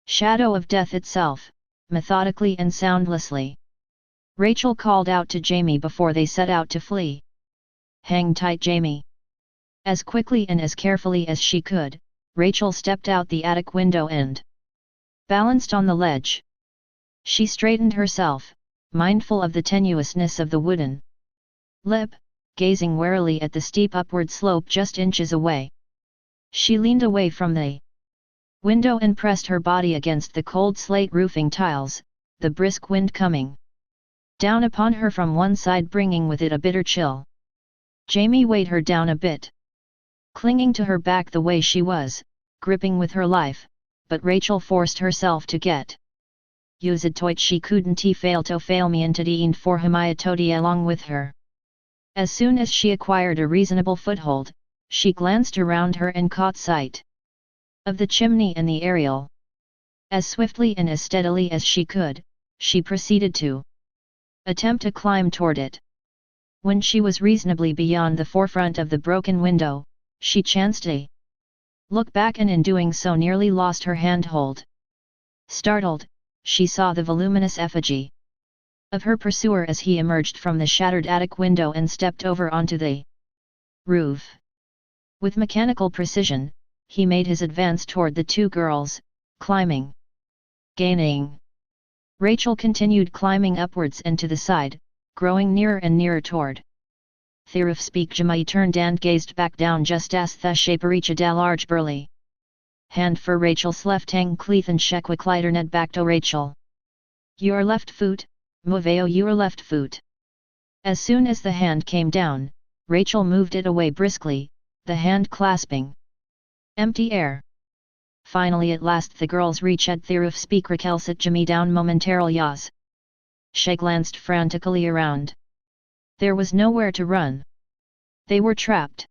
shadow of death itself, methodically and soundlessly. Rachel called out to Jamie before they set out to flee. "Hang tight, Jamie." As quickly and as carefully as she could, Rachel stepped out the attic window and balanced on the ledge. She straightened herself, mindful of the tenuousness of the wooden lip, gazing warily at the steep upward slope just inches away. She leaned away from the window and pressed her body against the cold slate roofing tiles, the brisk wind coming down upon her from one side bringing with it a bitter chill. Jamie weighed her down a bit, clinging to her back the way she was, gripping with her life, but Rachel forced herself to get used toit she couldn't fail to fail me into the for Hamaya Todi along with her. As soon as she acquired a reasonable foothold, she glanced around her and caught sight of the chimney and the aerial. As swiftly and as steadily as she could, she proceeded to attempt to climb toward it. When she was reasonably beyond the forefront of the broken window, she chanced to look back and in doing so nearly lost her handhold. Startled, she saw the voluminous effigy of her pursuer as he emerged from the shattered attic window and stepped over onto the roof. With mechanical precision, he made his advance toward the two girls, climbing. Gaining. Rachel continued climbing upwards and to the side, growing nearer and nearer toward. Thirif speak Jamai turned and gazed back down just as the shape reached a large burly hand for Rachel's left hang cleath and shekwik ned back to Rachel. Your left foot, Moveo your left foot. As soon as the hand came down, Rachel moved it away briskly, the hand clasping empty air. Finally at last the girls reached Thirif speak Raquel sit Jimmy down momentarily yas. She glanced frantically around. There was nowhere to run. They were trapped.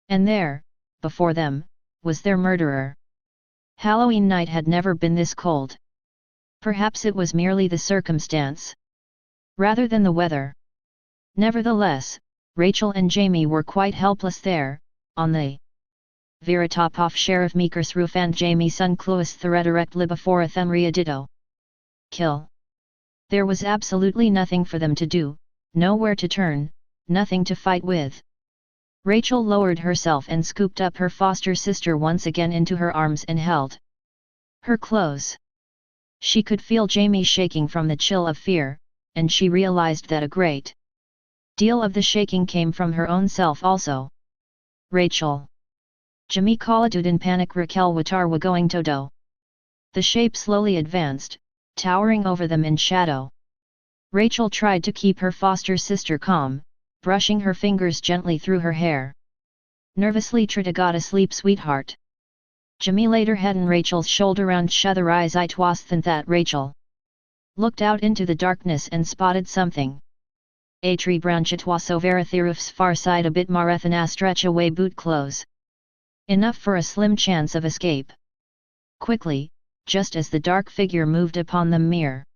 And there, before them, was their murderer. Halloween night had never been this cold. Perhaps it was merely the circumstance, rather than the weather. Nevertheless, Rachel and Jamie were quite helpless there, on the Vera top off Sheriff Meeker's roof and Jamie sun Cluis Thredirect Libafora Themria Ditto. Kill. There was absolutely nothing for them to do, nowhere to turn, nothing to fight with. Rachel lowered herself and scooped up her foster sister once again into her arms and held her close. She could feel Jamie shaking from the chill of fear, and she realized that a great deal of the shaking came from her own self also. Rachel. Jamie called in panic Raquel Watarwa going todo. The shape slowly advanced, towering over them in shadow. Rachel tried to keep her foster sister calm, brushing her fingers gently through her hair. Nervously try to go to sleep sweetheart. Jamie laid her head on Rachel's shoulder and shut her eyes it was then that Rachel looked out into the darkness and spotted something. A tree branch it was over Thirif's far side a bit marathon stretch away boot close. Enough for a slim chance of escape. Quickly, just as the dark figure moved upon them mere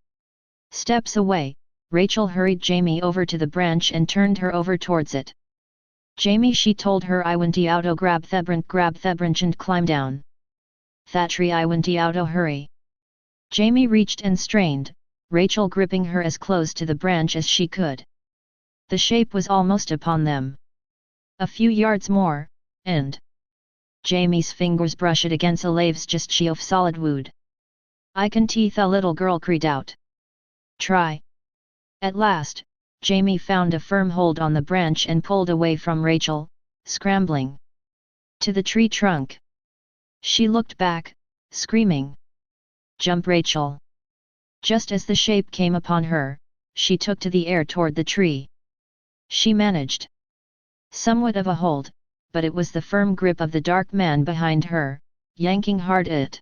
steps away, Rachel hurried Jamie over to the branch and turned her over towards it. Jamie she told her I went auto grab the branch and climb down. That tree I went auto hurry. Jamie reached and strained, Rachel gripping her as close to the branch as she could. The shape was almost upon them. A few yards more, and Jamie's fingers brushed against the leaves just she of solid wood. I can teeth a little girl cried out. Try. At last, Jamie found a firm hold on the branch and pulled away from Rachel, scrambling to the tree trunk. She looked back, screaming. Jump Rachel! Just as the shape came upon her, she took to the air toward the tree. She managed somewhat of a hold, but it was the firm grip of the dark man behind her, yanking hard at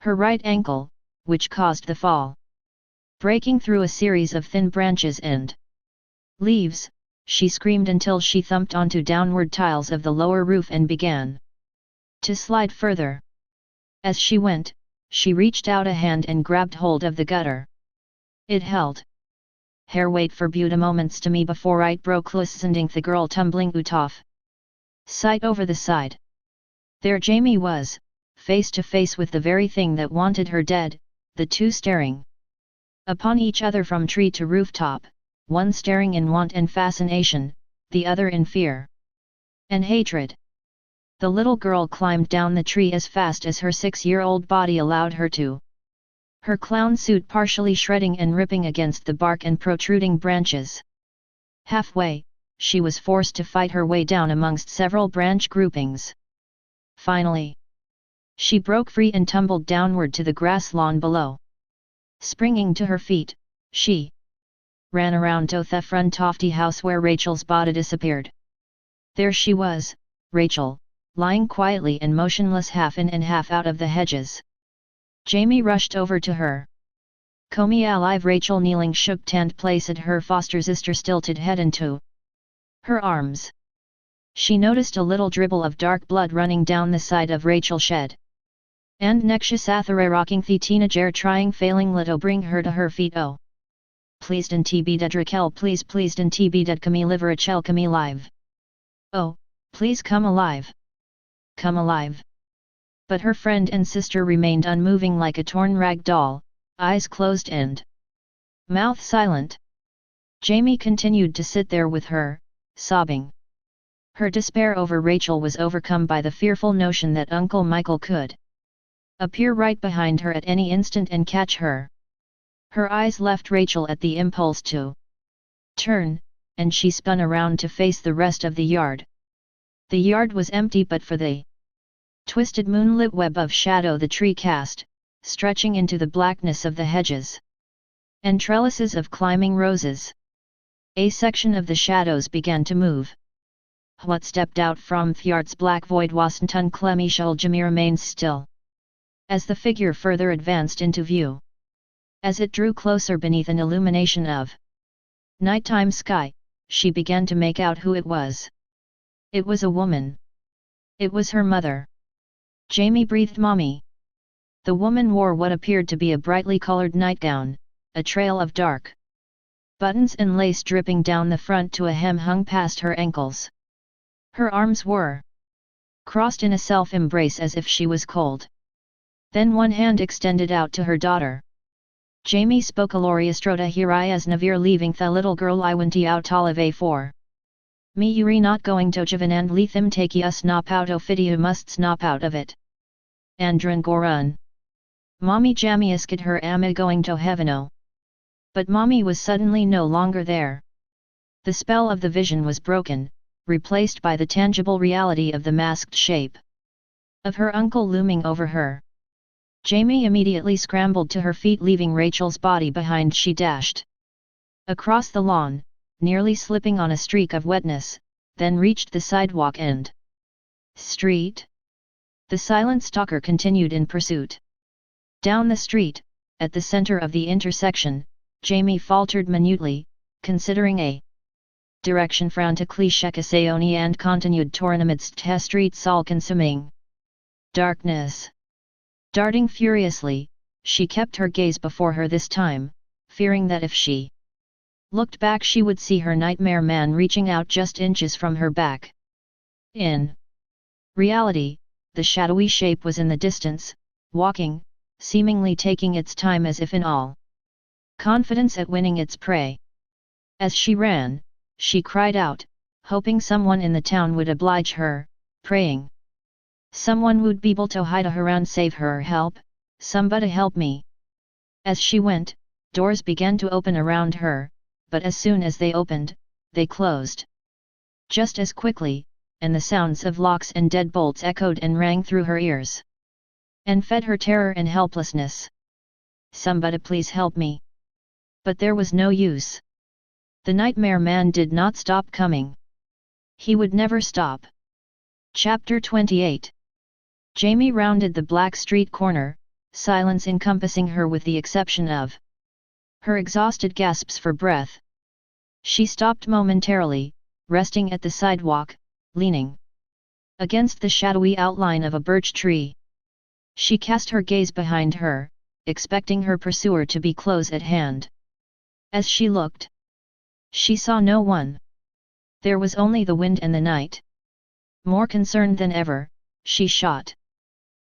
her right ankle, which caused the fall. Breaking through a series of thin branches and leaves, she screamed until she thumped onto downward tiles of the lower roof and began to slide further. As she went, she reached out a hand and grabbed hold of the gutter. It held her wait for beauty moments to me before it broke loose, sending the girl tumbling out off sight over the side. There Jamie was, face to face with the very thing that wanted her dead, the two staring upon each other from tree to rooftop, one staring in want and fascination, the other in fear and hatred. The little girl climbed down the tree as fast as her 6-year-old body allowed her to. Her clown suit partially shredding and ripping against the bark and protruding branches. Halfway, she was forced to fight her way down amongst several branch groupings. Finally, she broke free and tumbled downward to the grass lawn below. Springing to her feet, she ran around to the front tofty house where Rachel's body disappeared. There she was, Rachel, lying quietly and motionless half in and half out of the hedges. Jamie rushed over to her. Komi alive Rachel kneeling shook tant placed her foster sister stilted head into her arms. She noticed a little dribble of dark blood running down the side of Rachel's shed. And Nexus Athare rocking the teenager trying failing little bring her to her feet. Oh. Pleased and TB dead Raquel pleased and TB dead Kami live Rachel Kami live. Oh, please come alive. Come alive. But her friend and sister remained unmoving like a torn rag doll, eyes closed and mouth silent. Jamie continued to sit there with her, sobbing. Her despair over Rachel was overcome by the fearful notion that Uncle Michael could appear right behind her at any instant and catch her. Her eyes left Rachel at the impulse to turn, and she spun around to face the rest of the yard. The yard was empty but for the twisted moonlit web of shadow the tree cast, stretching into the blackness of the hedges and trellises of climbing roses. A section of the shadows began to move. What stepped out from the yard's black void wasn't unclemish Jimmy remained still. As the figure further advanced into view, as it drew closer beneath an illumination of nighttime sky, she began to make out who it was. It was a woman. It was her mother. Jamie breathed Mommy. The woman wore what appeared to be a brightly colored nightgown, a trail of dark buttons and lace dripping down the front to a hem hung past her ankles. Her arms were crossed in a self-embrace as if she was cold. Then one hand extended out to her daughter. Jamie spoke Aloriastrota here I as Navir leaving the little girl I went out olive for. Me Yuri not going to Javan and Lethim take us snop out o Fidia must snop out of it. Andran Gorun. Mommy Jamiaskid her ama going to heaveno. But Mommy was suddenly no longer there. The spell of the vision was broken, replaced by the tangible reality of the masked shape of her uncle looming over her. Jamie immediately scrambled to her feet leaving Rachel's body behind. She dashed across the lawn, nearly slipping on a streak of wetness, then reached the sidewalk and street. The silent stalker continued in pursuit. Down the street, at the center of the intersection, Jamie faltered minutely, considering a direction frantically Shekasayoni and continued torn amidst the street's all-consuming darkness. Darting furiously, she kept her gaze before her this time, fearing that if she looked back she would see her nightmare man reaching out just inches from her back. In reality, the shadowy shape was in the distance, walking, seemingly taking its time as if in all confidence at winning its prey. As she ran, she cried out, hoping someone in the town would oblige her, praying someone would be able to hide her and save her. Help, somebody help me. As she went, doors began to open around her, but as soon as they opened, they closed just as quickly, and the sounds of locks and deadbolts echoed and rang through her ears and fed her terror and helplessness. Somebody please help me. But there was no use. The nightmare man did not stop coming. He would never stop. Chapter 28. Jamie rounded the black street corner, silence encompassing her with the exception of her exhausted gasps for breath. She stopped momentarily, resting at the sidewalk, leaning against the shadowy outline of a birch tree. She cast her gaze behind her, expecting her pursuer to be close at hand. As she looked, she saw no one. There was only the wind and the night. More concerned than ever, she shot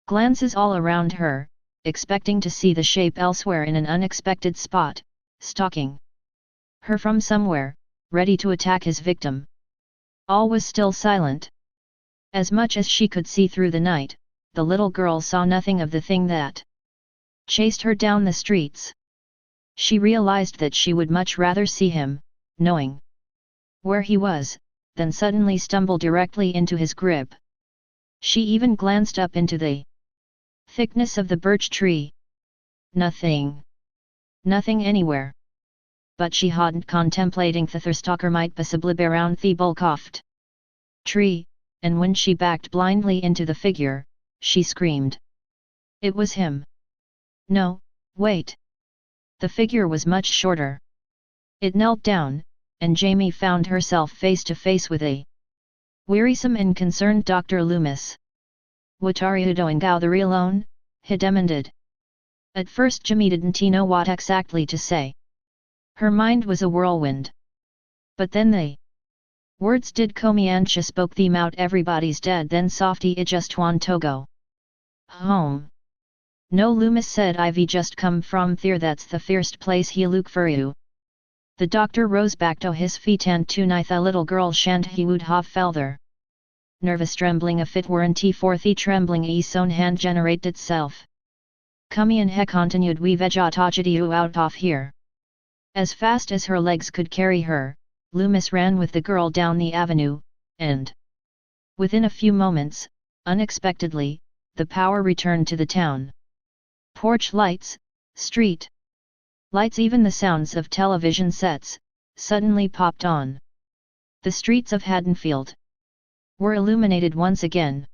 glances all around her, expecting to see the shape elsewhere in an unexpected spot, stalking her from somewhere, ready to attack his victim. All was still silent. As much as she could see through the night, the little girl saw nothing of the thing that chased her down the streets. She realized that she would much rather see him, knowing where he was, than suddenly stumble directly into his grip. She even glanced up into the thickness of the birch tree. Nothing. Nothing anywhere. But she hadn't contemplating the Thurstalker might possibly be around the bulkoft tree, and when she backed blindly into the figure, she screamed. It was him. No, wait. The figure was much shorter. It knelt down, and Jamie found herself face to face with a wearisome and concerned Dr. Loomis. "What are you doing out there alone?" he demanded. At first Jamie didn't know what exactly to say. Her mind was a whirlwind. But then the words did come and she spoke them out. "Everybody's dead, then softy I just want to go home." "No," Loomis said, "I've just come from there. That's the first place he look for you." The doctor rose back to his feet and tonight the little girl shan't he would have fell there. Nervous trembling if it weren't for the trembling his own hand generated itself. "Come in," he continued, "we vegeta you out of here." As fast as her legs could carry her, Loomis ran with the girl down the avenue, and within a few moments, unexpectedly, the power returned to the town. Porch lights, street lights, even the sounds of television sets, suddenly popped on. The streets of Haddonfield were illuminated once again.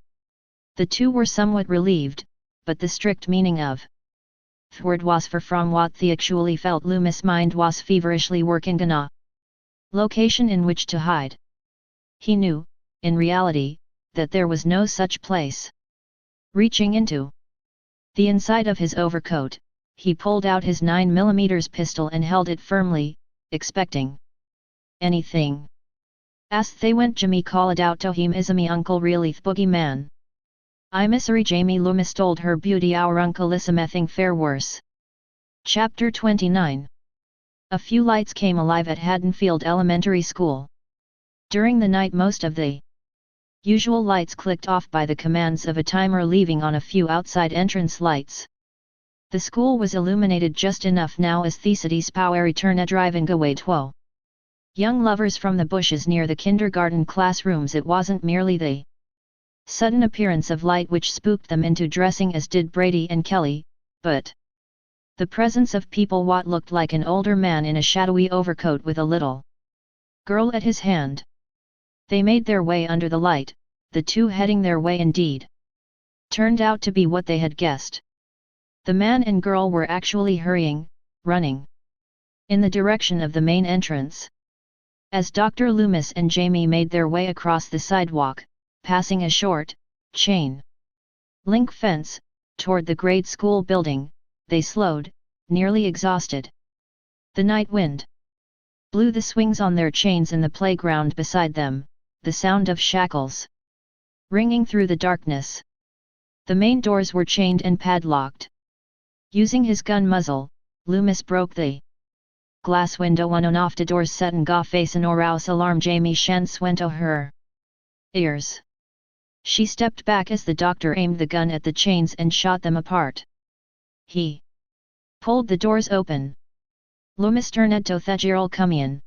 The two were somewhat relieved, but the strict meaning of the word was far from what they actually felt. Loomis' mind was feverishly working on a location in which to hide. He knew, in reality, that there was no such place. Reaching into the inside of his overcoat, he pulled out his 9mm pistol and held it firmly, expecting anything. As they went, Jamie called out to him, "Is me uncle really the boogeyman?" "I misery Jamie," Loomis told her, "beauty, our uncle is something fair worse." Chapter 29. A few lights came alive at Haddonfield Elementary School. During the night most of the usual lights clicked off by the commands of a timer, leaving on a few outside entrance lights. The school was illuminated just enough now as the city's power returned driving away two young lovers from the bushes near the kindergarten classrooms. It wasn't merely the sudden appearance of light which spooked them into dressing as did Brady and Kelly, but the presence of people. What looked like an older man in a shadowy overcoat with a little girl at his hand. They made their way under the light, the two heading their way indeed turned out to be what they had guessed. The man and girl were actually hurrying, running, in the direction of the main entrance. As Dr. Loomis and Jamie made their way across the sidewalk, passing a short, chain-link fence, toward the grade school building, they slowed, nearly exhausted. The night wind blew the swings on their chains in the playground beside them, the sound of shackles ringing through the darkness. The main doors were chained and padlocked. Using his gun muzzle, Loomis broke the glass window on and off the doors set and ga face an arouse alarm. Jamie Shantz went to her ears. She stepped back as the doctor aimed the gun at the chains and shot them apart. He pulled the doors open. Loomis turned to the girl come in.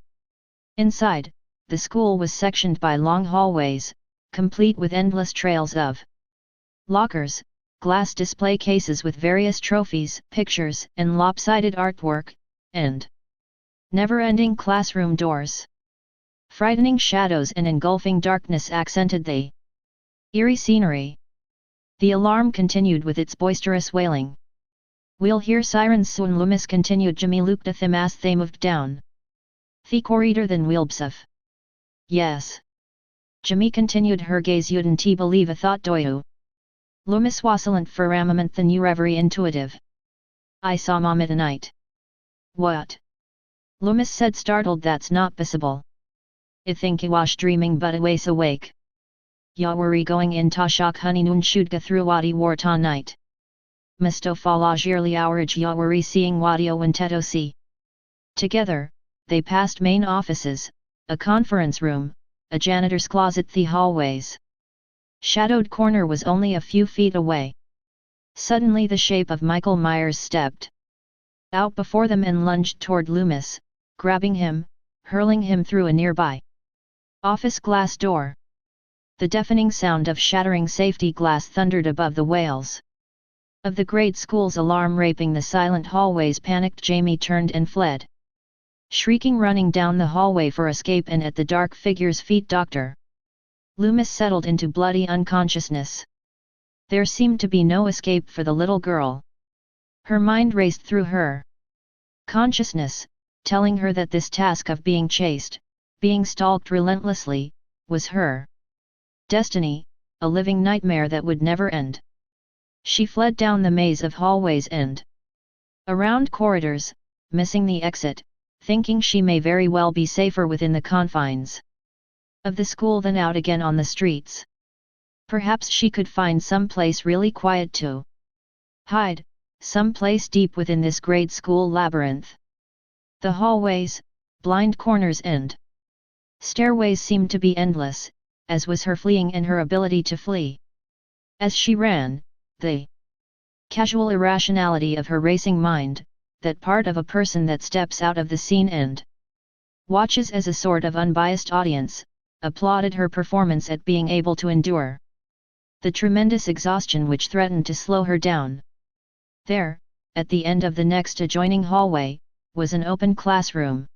Inside, the school was sectioned by long hallways, complete with endless trails of lockers, glass display cases with various trophies, pictures, and lopsided artwork, and never-ending classroom doors. Frightening shadows and engulfing darkness accented the eerie scenery. The alarm continued with its boisterous wailing. "We'll hear sirens soon," Loomis continued. Jamie looked at them as they moved down the corridor, then Wilbsov. "Yes." Jamie continued, her gaze "You'dn't believe a thought, do you?" Loomis wasn't for a moment the new very intuitive. "I saw Mom at night." "What?" Loomis said, startled. "That's not possible." "I think I was dreaming, but I was awake." "Ya were going in ta shock honeymoon shoot ga through wadi war ta night." "Misto fala yearly hourage ya were seeing wadio and teto see." Together, they passed main offices, a conference room, a janitor's closet, the hallways. Shadowed corner was only a few feet away. Suddenly the shape of Michael Myers stepped out before them and lunged toward Loomis, grabbing him, hurling him through a nearby office glass door. The deafening sound of shattering safety glass thundered above the wails of the grade school's alarm raping the silent hallways. Panicked Jamie turned and fled, shrieking, running down the hallway for escape, and at the dark figure's feet Dr. Loomis settled into bloody unconsciousness. There seemed to be no escape for the little girl. Her mind raced through her Consciousness, telling her that this task of being chased, being stalked relentlessly, was her destiny, a living nightmare that would never end. She fled down the maze of hallways and around corridors, missing the exit, thinking she may very well be safer within the confines of the school than out again on the streets. Perhaps she could find some place really quiet to hide, some place deep within this grade school labyrinth. The hallways, blind corners and stairways seemed to be endless, as was her fleeing and her ability to flee. As she ran, the casual irrationality of her racing mind, that part of a person that steps out of the scene and watches as a sort of unbiased audience, applauded her performance at being able to endure the tremendous exhaustion which threatened to slow her down. There, at the end of the next adjoining hallway, was an open classroom.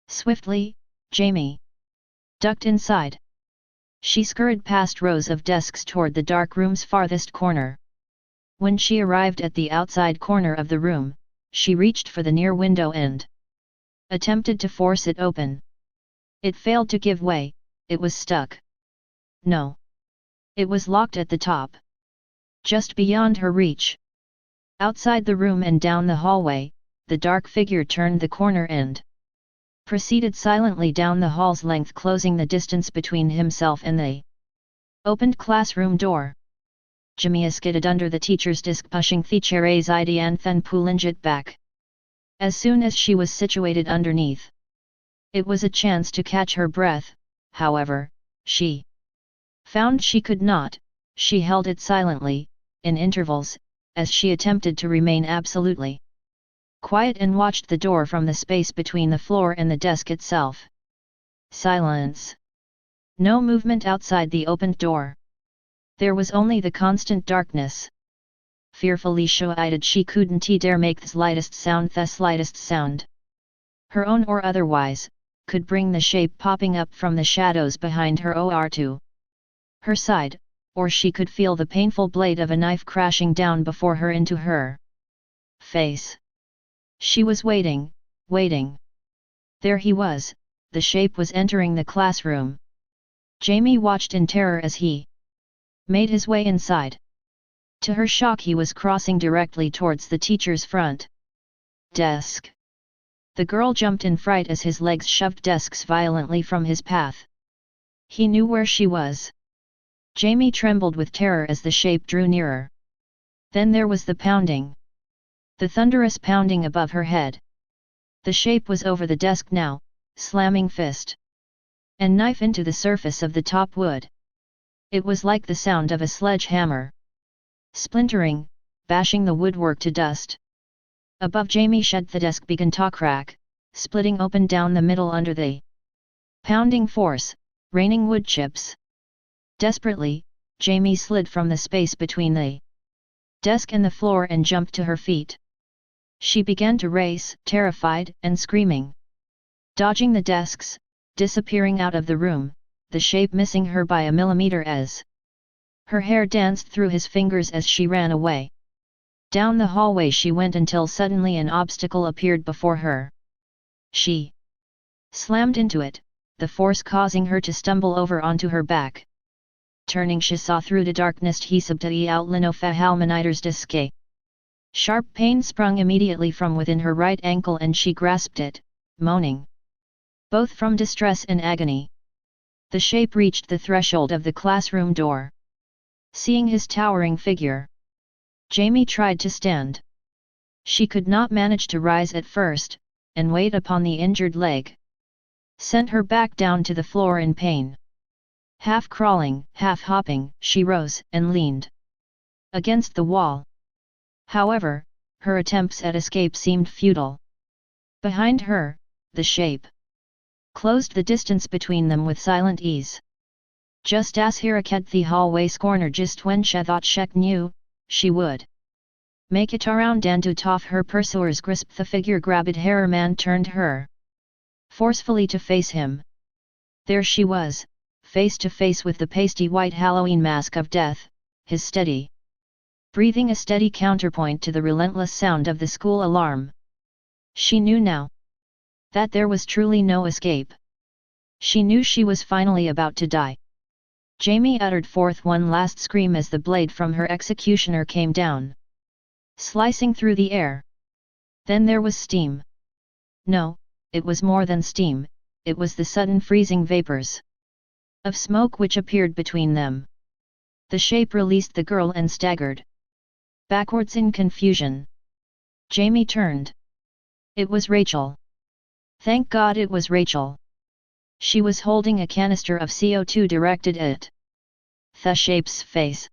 Swiftly, Jamie ducked inside. She scurried past rows of desks toward the dark room's farthest corner. When she arrived at the outside corner of the room, she reached for the near window and attempted to force it open. It failed to give way, it was stuck. No. It was locked at the top. Just beyond her reach. Outside the room and down the hallway, the dark figure turned the corner and proceeded silently down the hall's length, closing the distance between himself and the opened classroom door. Jamie skidded under the teacher's desk, pushing the chair's ID and then pulling it back. As soon as she was situated underneath, it was a chance to catch her breath. However, she found she could not. She held it silently, in intervals, as she attempted to remain absolutely quiet and watched the door from the space between the floor and the desk itself. Silence. No movement outside the opened door. There was only the constant darkness. Fearfully sure-eyed, she couldn't dare make the slightest sound. Her own or otherwise, could bring the shape popping up from the shadows behind her or to her side, or she could feel the painful blade of a knife crashing down before her into her face. She was waiting, waiting. There he was, the shape was entering the classroom. Jamie watched in terror as he made his way inside. To her shock, he was crossing directly towards the teacher's front desk. The girl jumped in fright as his legs shoved desks violently from his path. He knew where she was. Jamie trembled with terror as the shape drew nearer. Then there was the pounding. The thunderous pounding above her head. The shape was over the desk now, slamming fist and knife into the surface of the top wood. It was like the sound of a sledgehammer splintering, bashing the woodwork to dust. Above Jamie shed the desk began to crack, splitting open down the middle under the pounding force, raining wood chips. Desperately, Jamie slid from the space between the desk and the floor and jumped to her feet. She began to race, terrified and screaming. Dodging the desks, disappearing out of the room, the shape missing her by a millimeter as her hair danced through his fingers as she ran away. Down the hallway she went until suddenly an obstacle appeared before her. She slammed into it, the force causing her to stumble over onto her back. Turning, she saw through the darkness he subtly outline of Halmaniter's disque. Sharp pain sprung immediately from within her right ankle and she grasped it, moaning both from distress and agony. The shape reached the threshold of the classroom door. Seeing his towering figure, Jamie tried to stand. She could not manage to rise at first, and weight upon the injured leg sent her back down to the floor in pain. Half crawling, half hopping, she rose and leaned against the wall. However, her attempts at escape seemed futile. Behind her, the shape closed the distance between them with silent ease. Just as he reached the hallway's corner, just when she thought she knew she would make it around and to off her pursuer's grasp, the figure grabbed her man turned her forcefully to face him. There she was, face to face with the pasty white Halloween mask of death, his steady breathing a steady counterpoint to the relentless sound of the school alarm. She knew now that there was truly no escape. She knew she was finally about to die. Jamie uttered forth one last scream as the blade from her executioner came down, slicing through the air. Then there was steam. No, it was more than steam, it was the sudden freezing vapors of smoke which appeared between them. The shape released the girl and staggered backwards in confusion. Jamie turned. It was Rachel. Thank God it was Rachel. She was holding a canister of CO2 directed at the shape's face.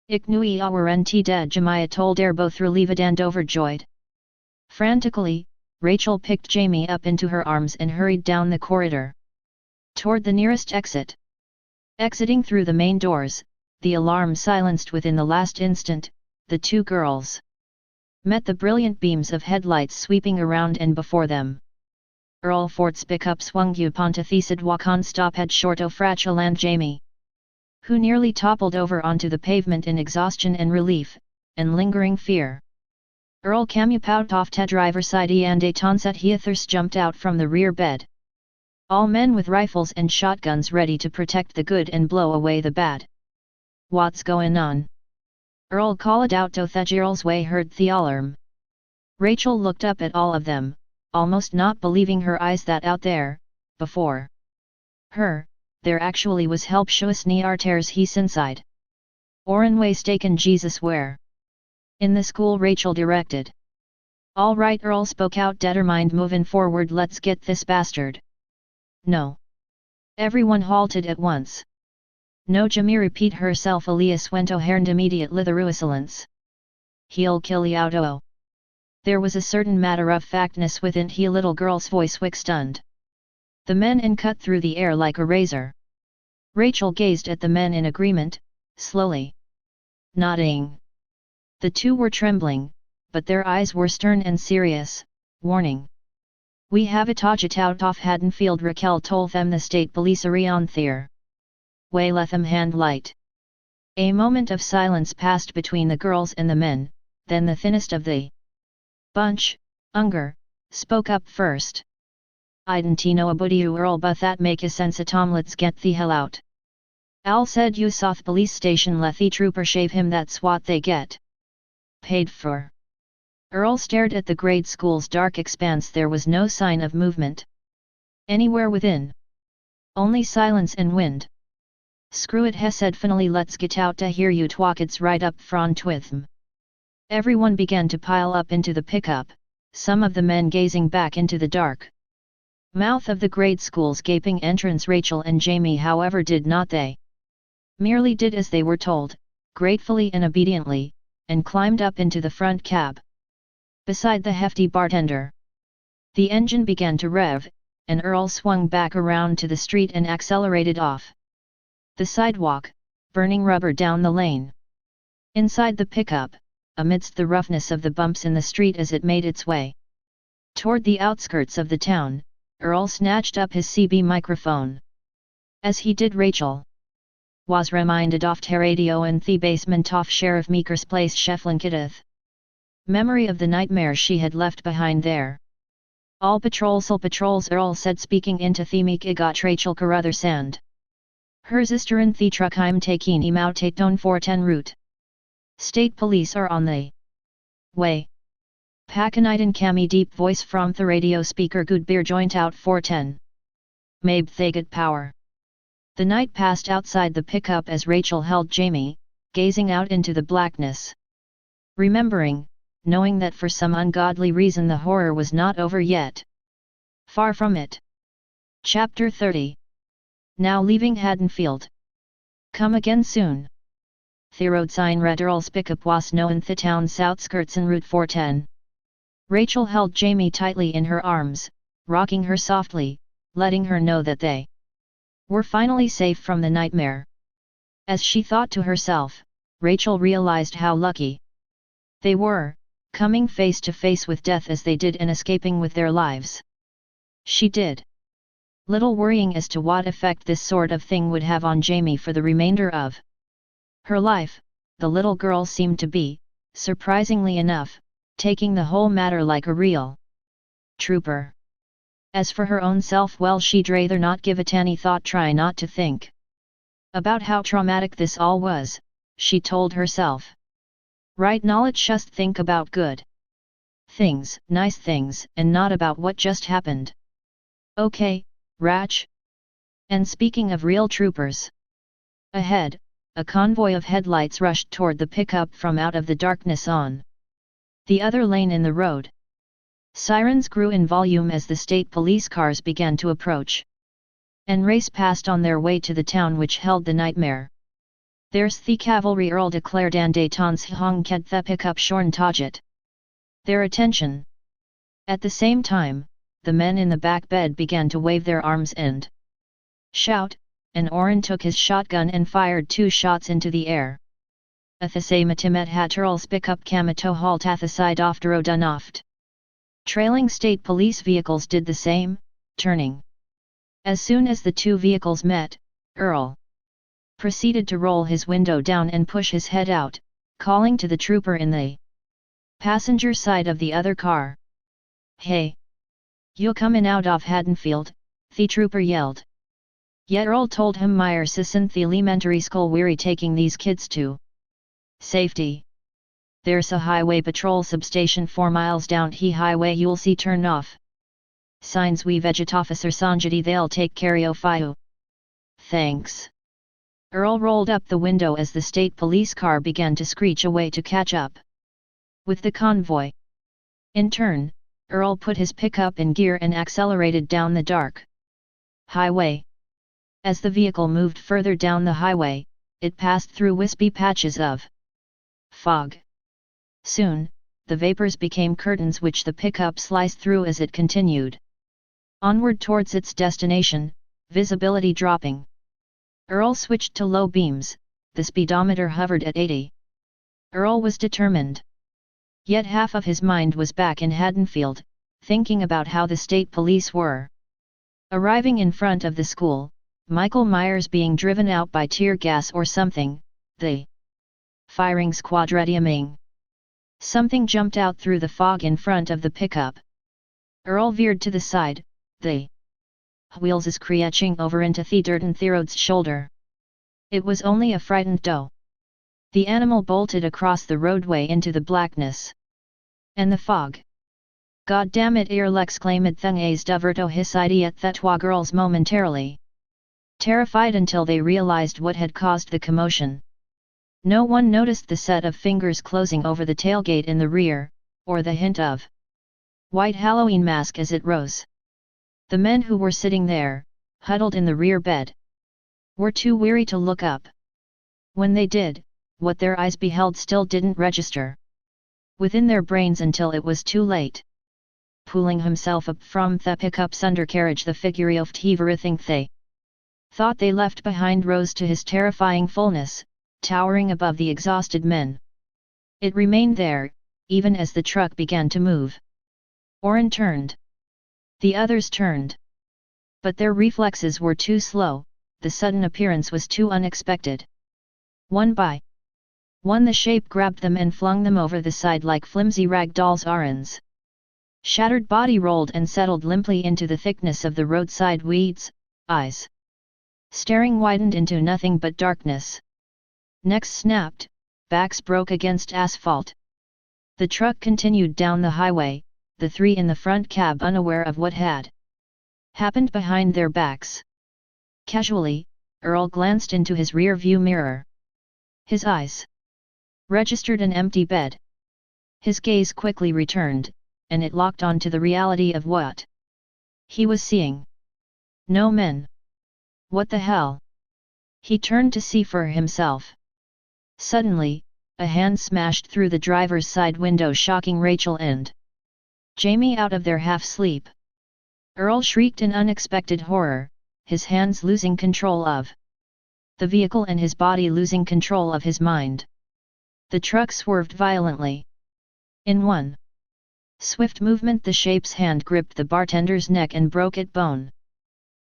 Ik nui awarenti de Jemiah told Air both relieved and overjoyed. Frantically, Rachel picked Jamie up into her arms and hurried down the corridor toward the nearest exit. Exiting through the main doors, the alarm silenced within the last instant, the two girls met the brilliant beams of headlights sweeping around and before them. Earl Fort's pickup swung pontathesed wakan stop head short o frachel and Jamie, who nearly toppled over onto the pavement in exhaustion and relief, and lingering fear. Earl camupout off te driver side and a tonset heathers jumped out from the rear bed. All men with rifles and shotguns ready to protect the good and blow away the bad. What's going on? Earl called out to the girls way heard the alarm. Rachel looked up at all of them, almost not believing her eyes that out there, before her, there actually was help shows ni arters he's inside. Oren way staken Jesus where? In the school Rachel directed. All right Earl spoke out determined moving forward let's get this bastard. No. Everyone halted at once. No Jamie repeat herself Elias went o'herned immediate litheruisolence. He'll kill you out o. There was a certain matter of factness within he little girl's voice wick stunned. The men in cut through the air like a razor. Rachel gazed at the men in agreement, slowly nodding. The two were trembling, but their eyes were stern and serious, warning. We have a target out off Haddonfield Raquel told them the state police are on there. Way let them hand light. A moment of silence passed between the girls and the men, then the thinnest of the bunch, Unger, spoke up first. I didn't know about you Earl but that make a sense Tom let's get the hell out. Al said you saw the police station let the trooper shave him that's what they get paid for. Earl stared at the grade school's dark expanse there was no sign of movement anywhere within. Only silence and wind. Screw it he said finally let's get out to hear you talk it's right up front with them. Everyone began to pile up into the pickup, some of the men gazing back into the dark mouth of the grade school's gaping entrance. Rachel and Jamie however did not they merely did as they were told, gratefully and obediently, and climbed up into the front cab beside the hefty bartender. The engine began to rev, and Earl swung back around to the street and accelerated off the sidewalk, burning rubber down the lane. Inside the pickup, amidst the roughness of the bumps in the street as it made its way toward the outskirts of the town, Earl snatched up his CB microphone. As he did Rachel was reminded of the radio in the basement of Sheriff Meeker's place Shefflin memory of the nightmare she had left behind there. All patrols Earl said speaking into the Meek got Rachel Carruthers sand. Her sister in the truck I'm taking him out at on 410 route. State police are on the way. Pakaniden Cami deep voice from the radio speaker good beer joint out 410. Maybe they get power. The night passed outside the pickup as Rachel held Jamie, gazing out into the blackness. Remembering, knowing that for some ungodly reason the horror was not over yet. Far from it. Chapter 30. Now leaving Haddonfield. Come again soon. The road sign read Earl's pickup was known the town's outskirts en route 410. Rachel held Jamie tightly in her arms, rocking her softly, letting her know that they were finally safe from the nightmare. As she thought to herself, Rachel realized how lucky they were, coming face to face with death as they did and escaping with their lives. She did little worrying as to what effect this sort of thing would have on Jamie for the remainder of her life. The little girl seemed to be, surprisingly enough, taking the whole matter like a real trooper. As for her own self, well, she'd rather not give it any thought, try not to think about how traumatic this all was, she told herself. Right knowledge, just think about good things, nice things, and not about what just happened. Okay, Ratch? And speaking of real troopers. Ahead, a convoy of headlights rushed toward the pickup from out of the darkness on the other lane in the road. Sirens grew in volume as the state police cars began to approach and race past on their way to the town which held the nightmare. There's the cavalry, Earl declared, and Dayton's Hong Ked the pickup Shorn Tajet their attention. At the same time, the men in the back bed began to wave their arms and shout, and Oren took his shotgun and fired 2 shots into the air. Athasamatim hat Earl's pickup Kamato halt athaside oftero dunoft. Trailing state police vehicles did the same, turning. As soon as the 2 vehicles met, Earl proceeded to roll his window down and push his head out, calling to the trooper in the passenger side of the other car. Hey! You comin' out of Haddonfield? The trooper yelled. Yet Earl told him Myers isn't the elementary school weary taking these kids to safety. There's a highway patrol substation 4 miles down he highway, you'll see turn off signs. We veget officer Sanjati, they'll take care of you. Thanks. Earl rolled up the window as the state police car began to screech away to catch up with the convoy. In turn, Earl put his pickup in gear and accelerated down the dark highway. As the vehicle moved further down the highway, it passed through wispy patches of fog. Soon, the vapors became curtains which the pickup sliced through as it continued onward towards its destination, visibility dropping. Earl switched to low beams, the speedometer hovered at 80. Earl was determined. Yet half of his mind was back in Haddonfield, thinking about how the state police were arriving in front of the school, Michael Myers being driven out by tear gas or something, the firing squad readying. Something jumped out through the fog in front of the pickup. Earl veered to the side, the wheels is creaching over into the dirt and Therod's shoulder. It was only a frightened doe. The animal bolted across the roadway into the blackness and the fog. God damn it, Earl exclaimed Thungaze Duverto Hisidi at the 2 girls momentarily terrified until they realized what had caused the commotion. No one noticed the set of fingers closing over the tailgate in the rear, or the hint of white Halloween mask as it rose. The men who were sitting there, huddled in the rear bed, were too weary to look up. When they did, what their eyes beheld still didn't register within their brains until it was too late. Pulling himself up from the pickup's undercarriage, the figure of everything they thought they left behind rose to his terrifying fullness, towering above the exhausted men. It remained there, even as the truck began to move. Oren turned. The others turned. But their reflexes were too slow, the sudden appearance was too unexpected. One by one the shape grabbed them and flung them over the side like flimsy rag dolls. Oren's shattered body rolled and settled limply into the thickness of the roadside weeds, eyes staring widened into nothing but darkness. Necks snapped, backs broke against asphalt. The truck continued down the highway, the 3 in the front cab unaware of what had happened behind their backs. Casually, Earl glanced into his rear-view mirror. His eyes registered an empty bed. His gaze quickly returned, and it locked onto the reality of what he was seeing. No men. What the hell? He turned to see for himself. Suddenly, a hand smashed through the driver's side window, shocking Rachel and Jamie out of their half-sleep. Earl shrieked in unexpected horror, his hands losing control of the vehicle and his body losing control of his mind. The truck swerved violently. In one swift movement, the shape's hand gripped the bartender's neck and broke it bone.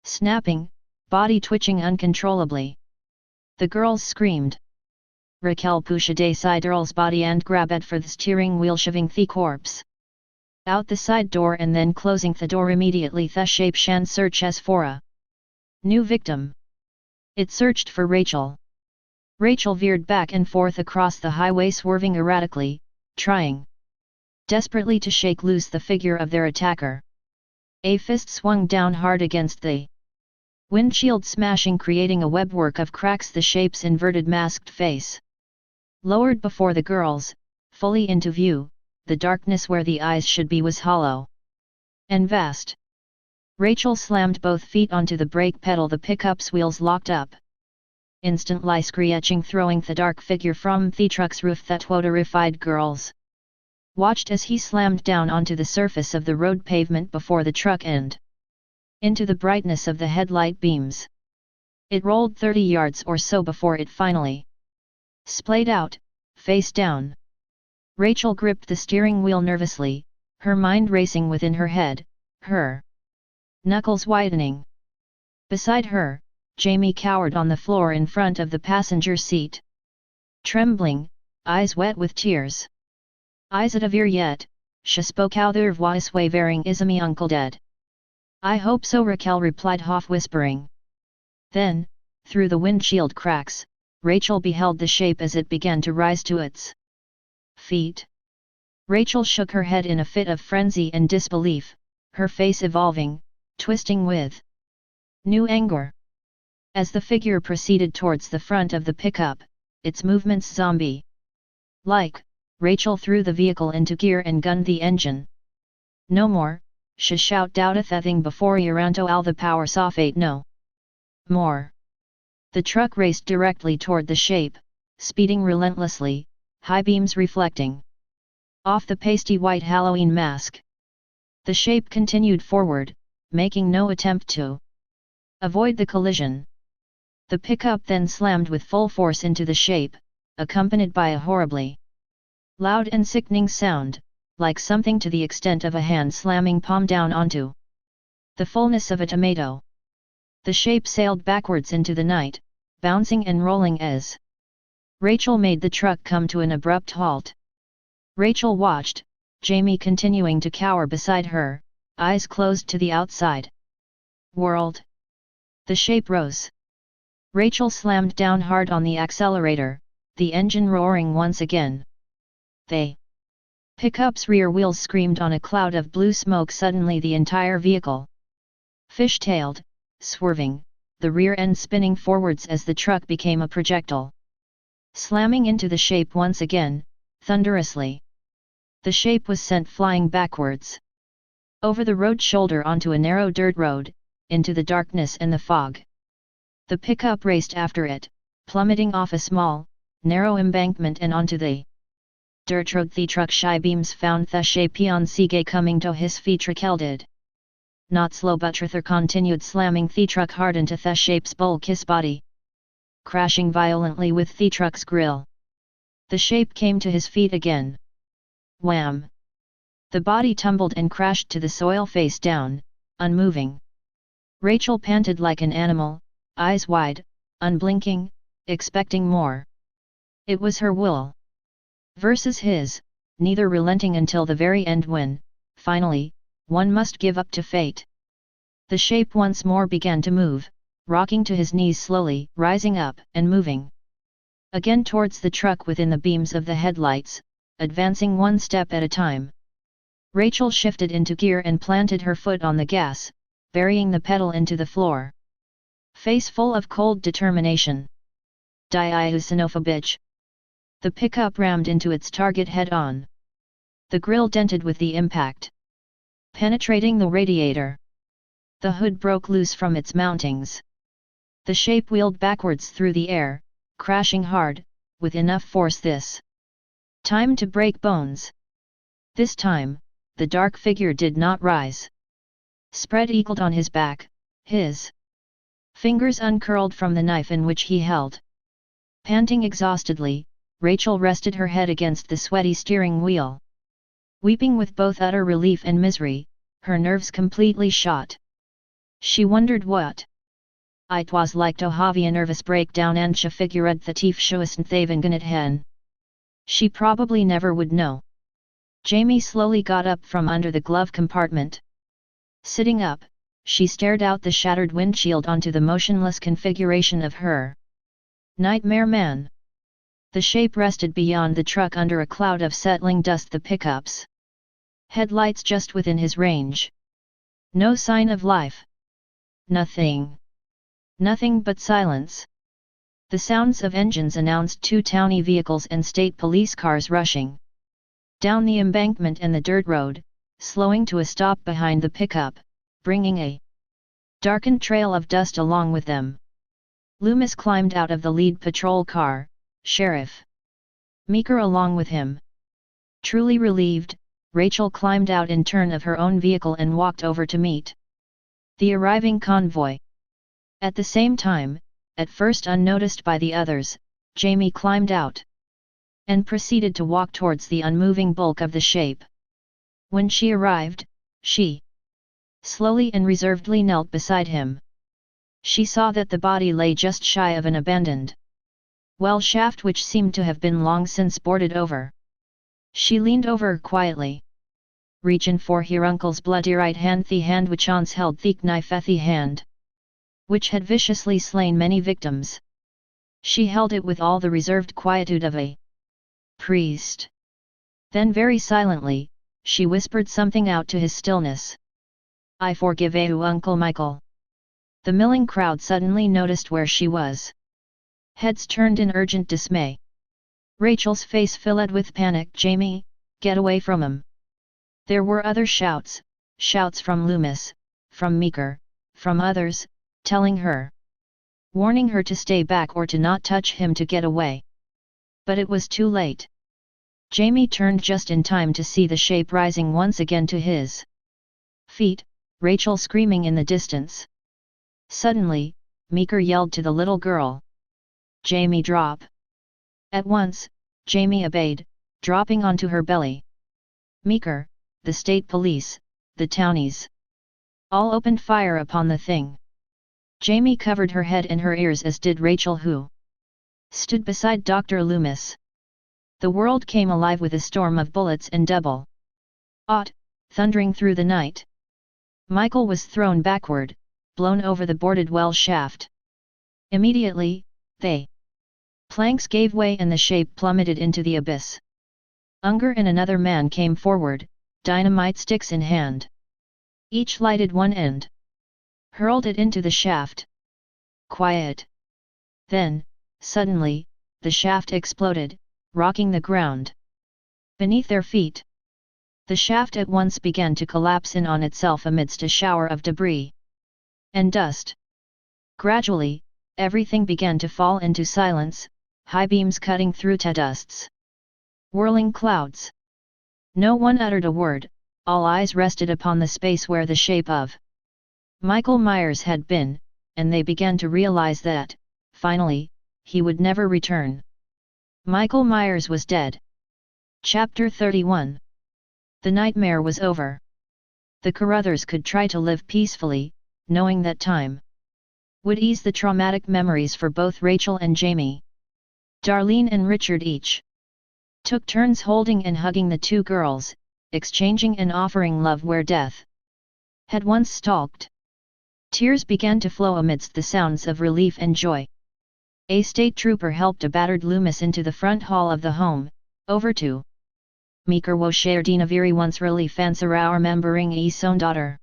Snapping, body twitching uncontrollably. The girls screamed. Raquel pushed aside Earl's body and grabbed for the steering wheel, shoving the corpse out the side door and then closing the door immediately. The shape shan search as for a new victim. It searched for Rachel. Rachel veered back and forth across the highway, swerving erratically, trying desperately to shake loose the figure of their attacker. A fist swung down hard against the windshield, smashing, creating a webwork of cracks. The shape's inverted masked face lowered before the girls, fully into view. The darkness where the eyes should be was hollow and vast. Rachel slammed both feet onto the brake pedal. The pickup's wheels locked up. Instantly screeching, throwing the dark figure from the truck's roof. The terrified girls watched as he slammed down onto the surface of the road pavement before the truck and into the brightness of the headlight beams. It rolled 30 yards or so before it finally splayed out, face down. Rachel gripped the steering wheel nervously, her mind racing within her head, her knuckles widening. Beside her, Jamie cowered on the floor in front of the passenger seat. Trembling, eyes wet with tears. Eyes at a veer yet, she spoke out their voice wavering. Is me uncle dead? I hope so, Raquel replied, half whispering. Then, through the windshield cracks, Rachel beheld the shape as it began to rise to its feet. Rachel shook her head in a fit of frenzy and disbelief, her face evolving, twisting with new anger. As the figure proceeded towards the front of the pickup, its movements zombie-like, Rachel threw the vehicle into gear and gunned the engine. No more, she shouted out a thing before Yaranto al the power sulfate no more. The truck raced directly toward the shape, speeding relentlessly, high beams reflecting off the pasty white Halloween mask. The shape continued forward, making no attempt to avoid the collision. The pickup then slammed with full force into the shape, accompanied by a horribly loud and sickening sound, like something to the extent of a hand slamming palm down onto the fullness of a tomato. The shape sailed backwards into the night, bouncing and rolling as Rachel made the truck come to an abrupt halt. Rachel watched, Jamie continuing to cower beside her, eyes closed to the outside world. The shape rose. Rachel slammed down hard on the accelerator, the engine roaring once again. The pickup's rear wheels screamed on a cloud of blue smoke. Suddenly the entire vehicle fish-tailed, swerving, the rear end spinning forwards as the truck became a projectile, slamming into the shape once again, thunderously. The shape was sent flying backwards over the road shoulder onto a narrow dirt road, into the darkness and the fog. The pickup raced after it, plummeting off a small, narrow embankment and onto the dirt road. The truck shy beams found the shape on Sige coming to his feet. Raquel did not slow but rather continued slamming the truck hard into the shape's bulk, his body crashing violently with the truck's grill. The shape came to his feet again. Wham! The body tumbled and crashed to the soil face down, unmoving. Rachel panted like an animal, eyes wide, unblinking, expecting more. It was her will versus his, neither relenting until the very end when, finally, one must give up to fate. The shape once more began to move, rocking to his knees slowly, rising up and moving again towards the truck within the beams of the headlights, advancing one step at a time. Rachel shifted into gear and planted her foot on the gas, burying the pedal into the floor. Face full of cold determination. Die son of a bitch. The pickup rammed into its target head-on. The grille dented with the impact, penetrating the radiator. The hood broke loose from its mountings. The shape wheeled backwards through the air, crashing hard, with enough force this time to break bones. This time, the dark figure did not rise. Spread-eagled on his back, his fingers uncurled from the knife in which he held. Panting exhaustedly, Rachel rested her head against the sweaty steering wheel. Weeping with both utter relief and misery, her nerves completely shot. She wondered what it was like to have a nervous breakdown and she figured the tief shuasn't thavengan at hen. She probably never would know. Jamie slowly got up from under the glove compartment. Sitting up, she stared out the shattered windshield onto the motionless configuration of her Nightmare Man. The shape rested beyond the truck under a cloud of settling dust, the pickup's headlights just within his range. No sign of life. Nothing. Nothing but silence. The sounds of engines announced 2 towny vehicles and state police cars rushing down the embankment and the dirt road, slowing to a stop behind the pickup, bringing a darkened trail of dust along with them. Loomis climbed out of the lead patrol car, Sheriff Meeker along with him. Truly relieved, Rachel climbed out in turn of her own vehicle and walked over to meet the arriving convoy. At the same time, at first unnoticed by the others, Jamie climbed out and proceeded to walk towards the unmoving bulk of the shape. When she arrived, she slowly and reservedly knelt beside him. She saw that the body lay just shy of an abandoned well shaft which seemed to have been long since boarded over. She leaned over quietly. Reachin' for her uncle's bloody right hand, the hand which once held the knife, the hand which had viciously slain many victims. She held it with all the reserved quietude of a priest. Then very silently, she whispered something out to his stillness. "I forgive you, Uncle Michael." The milling crowd suddenly noticed where she was. Heads turned in urgent dismay. Rachel's face filled with panic. "Jamie, get away from him." There were other shouts, shouts from Loomis, from Meeker, from others, telling her, warning her to stay back or to not touch him, to get away. But it was too late. Jamie turned just in time to see the shape rising once again to his feet, Rachel screaming in the distance. Suddenly, Meeker yelled to the little girl, "Jamie, drop!" At once, Jamie obeyed, dropping onto her belly. Meeker, the state police, the townies, all opened fire upon the thing. Jamie covered her head and her ears, as did Rachel, who stood beside Dr. Loomis. The world came alive with a storm of bullets and double-aught, thundering through the night. Michael was thrown backward, blown over the boarded well shaft. Immediately, the planks gave way and the shape plummeted into the abyss. Unger and another man came forward, dynamite sticks in hand. Each lighted one end, hurled it into the shaft. Quiet. Then, suddenly, the shaft exploded, rocking the ground beneath their feet. The shaft at once began to collapse in on itself amidst a shower of debris and dust. Gradually, everything began to fall into silence, high beams cutting through to dusts, whirling clouds. No one uttered a word, all eyes rested upon the space where the shape of Michael Myers had been, and they began to realize that, finally, he would never return. Michael Myers was dead. Chapter 31. The nightmare was over. The Carruthers could try to live peacefully, knowing that time would ease the traumatic memories for both Rachel and Jamie. Darlene and Richard each took turns holding and hugging the 2 girls, exchanging and offering love where death had once stalked. Tears began to flow amidst the sounds of relief and joy. A state trooper helped a battered Loomis into the front hall of the home, over to Meeker wo share once relief answer our membering e son daughter.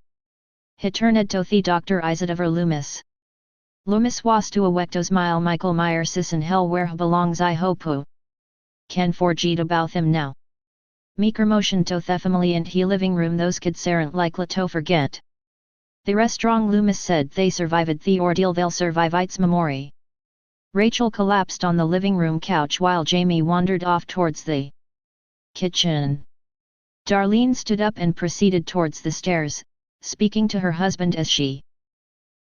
Hiterned to the Dr. Izad over Loomis. Loomis was to a wektos mile Michael Myers in hell where he belongs, I hope who can forget about him now. Meeker motioned to the family in he living room, those kids aren't likely to forget. The restaurant, Loomis said, they survived the ordeal, they'll survive its memory. Rachel collapsed on the living room couch while Jamie wandered off towards the kitchen. Darlene stood up and proceeded towards the stairs, speaking to her husband as she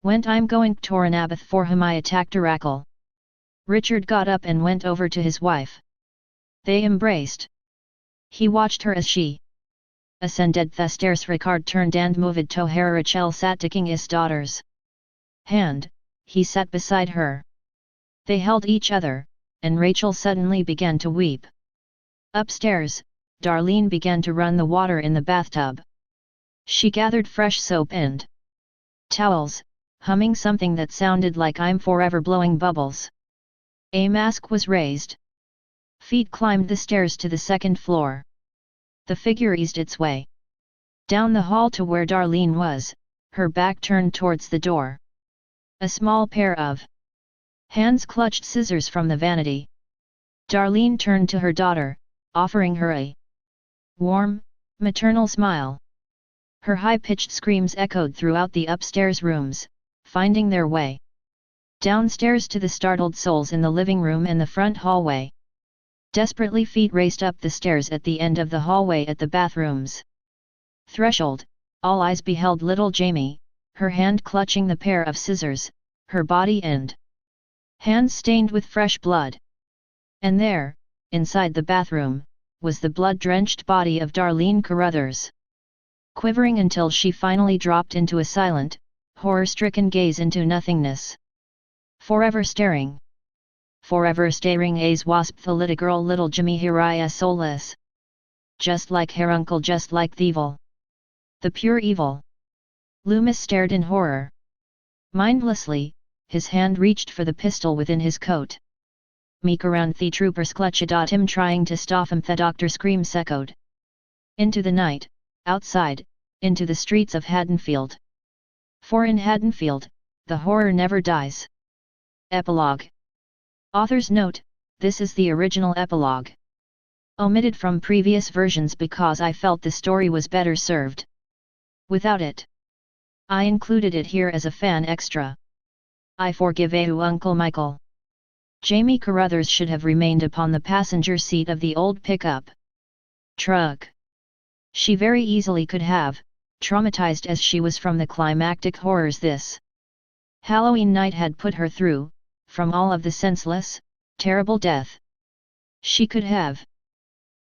went. I'm going to Toranabath for whom I attacked Oracle. Richard got up and went over to his wife. They embraced. He watched her as she ascended the stairs. Ricard turned and moved to her. Rachel sat taking his daughter's hand, he sat beside her. They held each other, and Rachel suddenly began to weep. Upstairs, Darlene began to run the water in the bathtub. She gathered fresh soap and towels, humming something that sounded like "I'm forever blowing bubbles." A mask was raised. Feet climbed the stairs to the second floor. The figure eased its way down the hall to where Darlene was, her back turned towards the door. A small pair of hands clutched scissors from the vanity. Darlene turned to her daughter, offering her a warm, maternal smile. Her high-pitched screams echoed throughout the upstairs rooms, finding their way downstairs to the startled souls in the living room and the front hallway. Desperately, feet raced up the stairs at the end of the hallway at the bathroom's threshold. All eyes beheld little Jamie, her hand clutching the pair of scissors, her body and hands stained with fresh blood. And there, inside the bathroom, was the blood-drenched body of Darlene Carruthers, quivering until she finally dropped into a silent, horror-stricken gaze into nothingness. Forever staring as wasp the little girl little Jimmy Hiraya soulless. Just like her uncle, just like the evil. The pure evil. Loomis stared in horror. Mindlessly, his hand reached for the pistol within his coat. Mikaran the troopers clutched at him, trying to stop him. The doctor screams echoed into the night, outside, into the streets of Haddonfield. For in Haddonfield, the horror never dies. Epilogue. Author's note: this is the original epilogue. Omitted from previous versions because I felt the story was better served without it. I included it here as a fan extra. I forgive you, Uncle Michael. Jamie Carruthers should have remained upon the passenger seat of the old pickup truck. She very easily could have, traumatized as she was from the climactic horrors this Halloween night had put her through, from all of the senseless, terrible death. She could have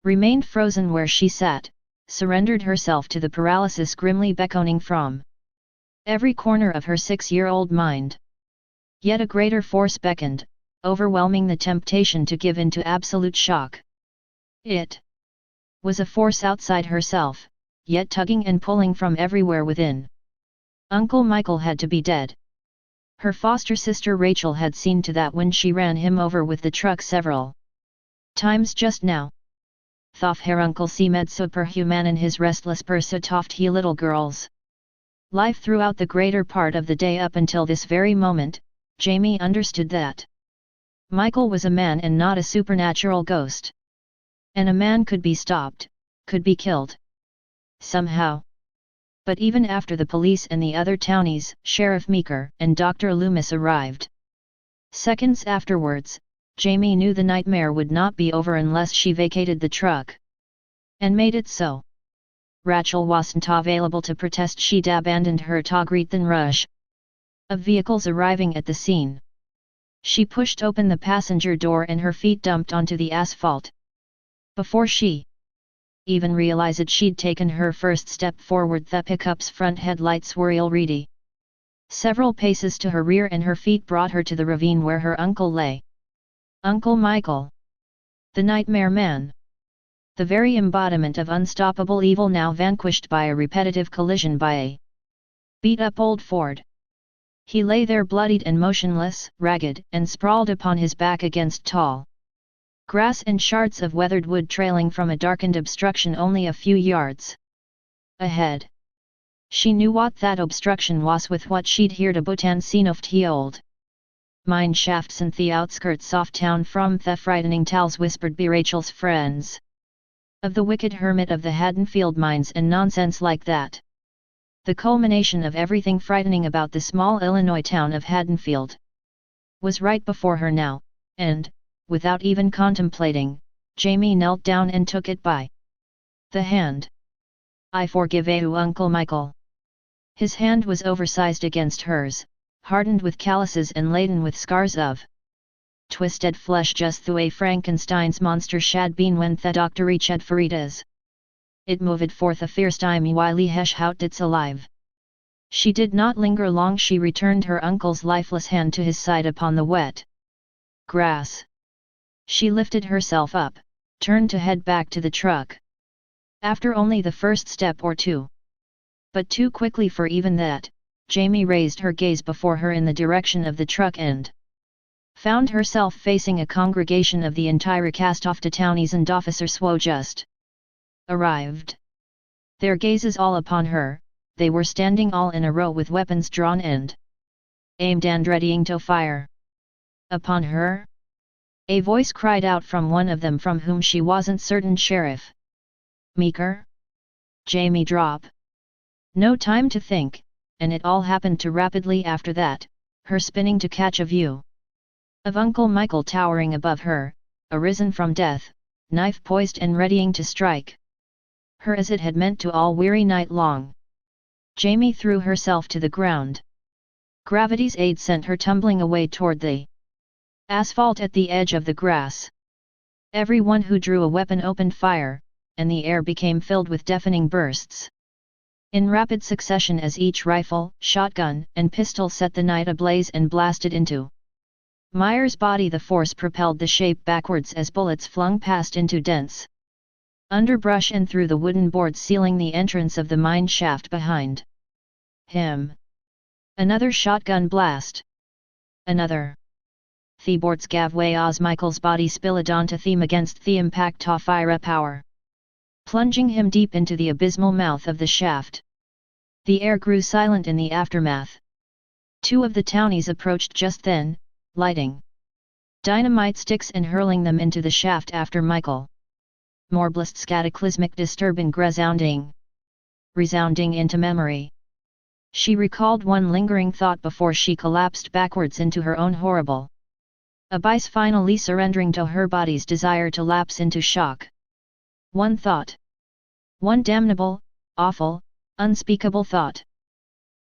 remained frozen where she sat, surrendered herself to the paralysis grimly beckoning from every corner of her 6-year-old mind. Yet a greater force beckoned, overwhelming the temptation to give in to absolute shock. It was a force outside herself, yet tugging and pulling from everywhere within. Uncle Michael had to be dead. Her foster sister Rachel had seen to that when she ran him over with the truck several times just now. Though her uncle seemed superhuman in his restless pursuit of he little girls' life throughout the greater part of the day up until this very moment, Jamie understood that Michael was a man and not a supernatural ghost. And a man could be stopped, could be killed. Somehow. But even after the police and the other townies, Sheriff Meeker and Dr. Loomis arrived seconds afterwards, Jamie knew the nightmare would not be over unless she vacated the truck. And made it so. Rachel wasn't available to protest. She'd abandoned her to greet the rush of vehicles arriving at the scene. She pushed open the passenger door and her feet dumped onto the asphalt. Before she even realized she'd taken her first step forward, the pickup's front headlights were already several paces to her rear and her feet brought her to the ravine where her uncle lay. Uncle Michael. The nightmare man. The very embodiment of unstoppable evil, now vanquished by a repetitive collision by a beat-up old Ford. He lay there bloodied and motionless, ragged and sprawled upon his back against tall grass and shards of weathered wood trailing from a darkened obstruction only a few yards ahead. She knew what that obstruction was with what she'd heard about and seen of the old mine shafts and the outskirts of town from the frightening tales whispered by Rachel's friends of the wicked hermit of the Haddonfield mines and nonsense like that. The culmination of everything frightening about the small Illinois town of Haddonfield was right before her now, and, without even contemplating, Jamie knelt down and took it by the hand. I forgive you, Uncle Michael. His hand was oversized against hers, hardened with calluses and laden with scars of twisted flesh, just the way Frankenstein's monster had been when the doctor reached for it. It moved forth a fierce timely hesh out its alive. She did not linger long. She returned her uncle's lifeless hand to his side upon the wet grass. She lifted herself up, turned to head back to the truck. After only the first step or two. But too quickly for even that, Jamie raised her gaze before her in the direction of the truck and found herself facing a congregation of the entire cast of the townies and officers who just arrived. Their gazes all upon her, they were standing all in a row with weapons drawn and aimed and readying to fire. Upon her? A voice cried out from one of them from whom she wasn't certain. Sheriff Meeker? Jamie drop. No time to think, and it all happened too rapidly after that, her spinning to catch a view of Uncle Michael towering above her, arisen from death, knife poised and readying to strike her as it had meant to all weary night long. Jamie threw herself to the ground. Gravity's aid sent her tumbling away toward the asphalt at the edge of the grass. Everyone who drew a weapon opened fire, and the air became filled with deafening bursts. In rapid succession as each rifle, shotgun, and pistol set the night ablaze and blasted into Meyer's body, the force propelled the shape backwards as bullets flung past into dense underbrush and through the wooden boards sealing the entrance of the mine shaft behind him. Another shotgun blast. Another. The boards gave way as Michael's body spilled onto them against the impact of firepower, plunging him deep into the abysmal mouth of the shaft. The air grew silent in the aftermath. Two of the townies approached just then, lighting dynamite sticks and hurling them into the shaft after Michael. More blasts cataclysmic disturbing resounding into memory. She recalled one lingering thought before she collapsed backwards into her own horrible abyss, finally surrendering to her body's desire to lapse into shock. One thought. One damnable, awful, unspeakable thought.